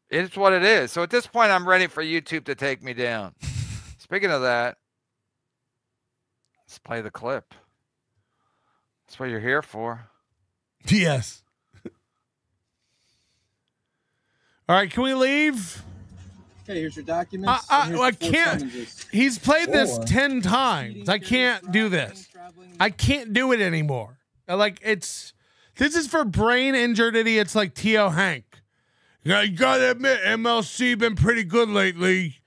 it's what it is. So at this point, I'm ready for YouTube to take me down. Speaking of that, let's play the clip. That's what you're here for. Yes. All right, can we leave? Okay, here's your documents. I can't. He's played this 10 times. I can't do this. I can't do it anymore. Like, this is for brain injured idiots like T.O. Hank. Yeah, you gotta admit, MLC been pretty good lately.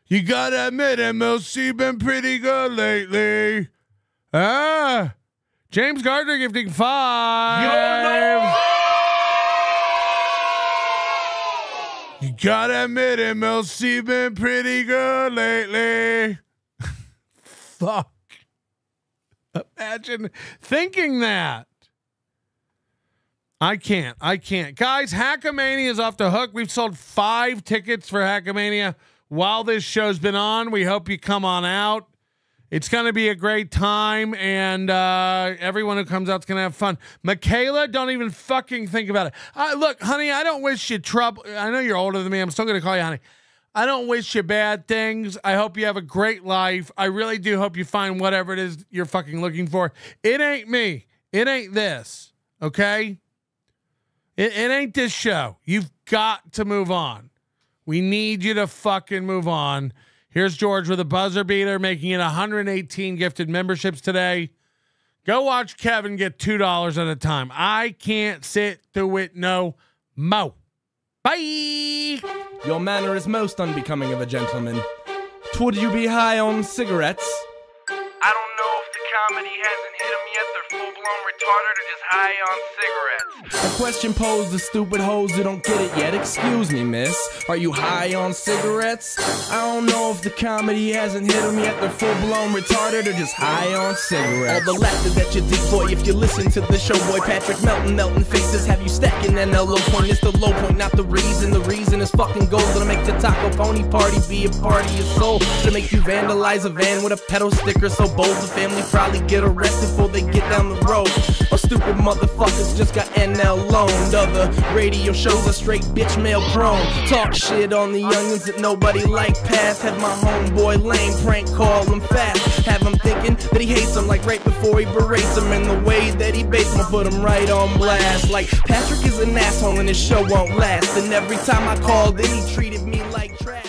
You gotta admit, MLC been pretty good lately. James Gardner gifting 5. You gotta admit, MLC been pretty good lately. Fuck. Imagine thinking that. I can't. Guys, Hackamania is off the hook. We've sold 5 tickets for Hackamania while this show's been on. We hope you come on out. It's going to be a great time, and everyone who comes out is going to have fun. Michaela, don't even fucking think about it. Look, honey, I don't wish you trouble. I know you're older than me. I'm still going to call you honey. I don't wish you bad things. I hope you have a great life. I really do hope you find whatever it is you're fucking looking for. It ain't me. It ain't this, okay? It ain't this show. You've got to move on. We need you to fucking move on. Here's George with a buzzer beater, making it 118 gifted memberships today. Go watch Kevin get $2 at a time. I can't sit through it no mo. Bye. Your manner is most unbecoming of a gentleman. Would you be high on cigarettes? I don't know if the comedy hasn't hit them yet. They're full-blown retarded or just high on cigarettes. A question posed to stupid hoes who don't get it yet. Excuse me, miss. Are you high on cigarettes? I don't know if the comedy hasn't hit them yet. They're full-blown retarded or just high on cigarettes. All the laughter that you dig, boy, if you listen to the show, boy. Patrick Melton faces have you stacking an low point. It's the low point, not the reason. The reason is fucking gold. Gonna make the taco pony party be a party of soul. To make you vandalize a van with a pedal sticker so bold. The family probably get arrested before they get down the road. Or stupid motherfuckers just got NL loaned. Other radio shows are straight bitch mail prone. Talk shit on the onions that nobody like past. Have my homeboy lame prank call him fast. Have him thinking that he hates him like right before he berates him. And the way that he baits him, I put him right on blast. Like Patrick is an asshole and his show won't last. And every time I called in he treated me like trash.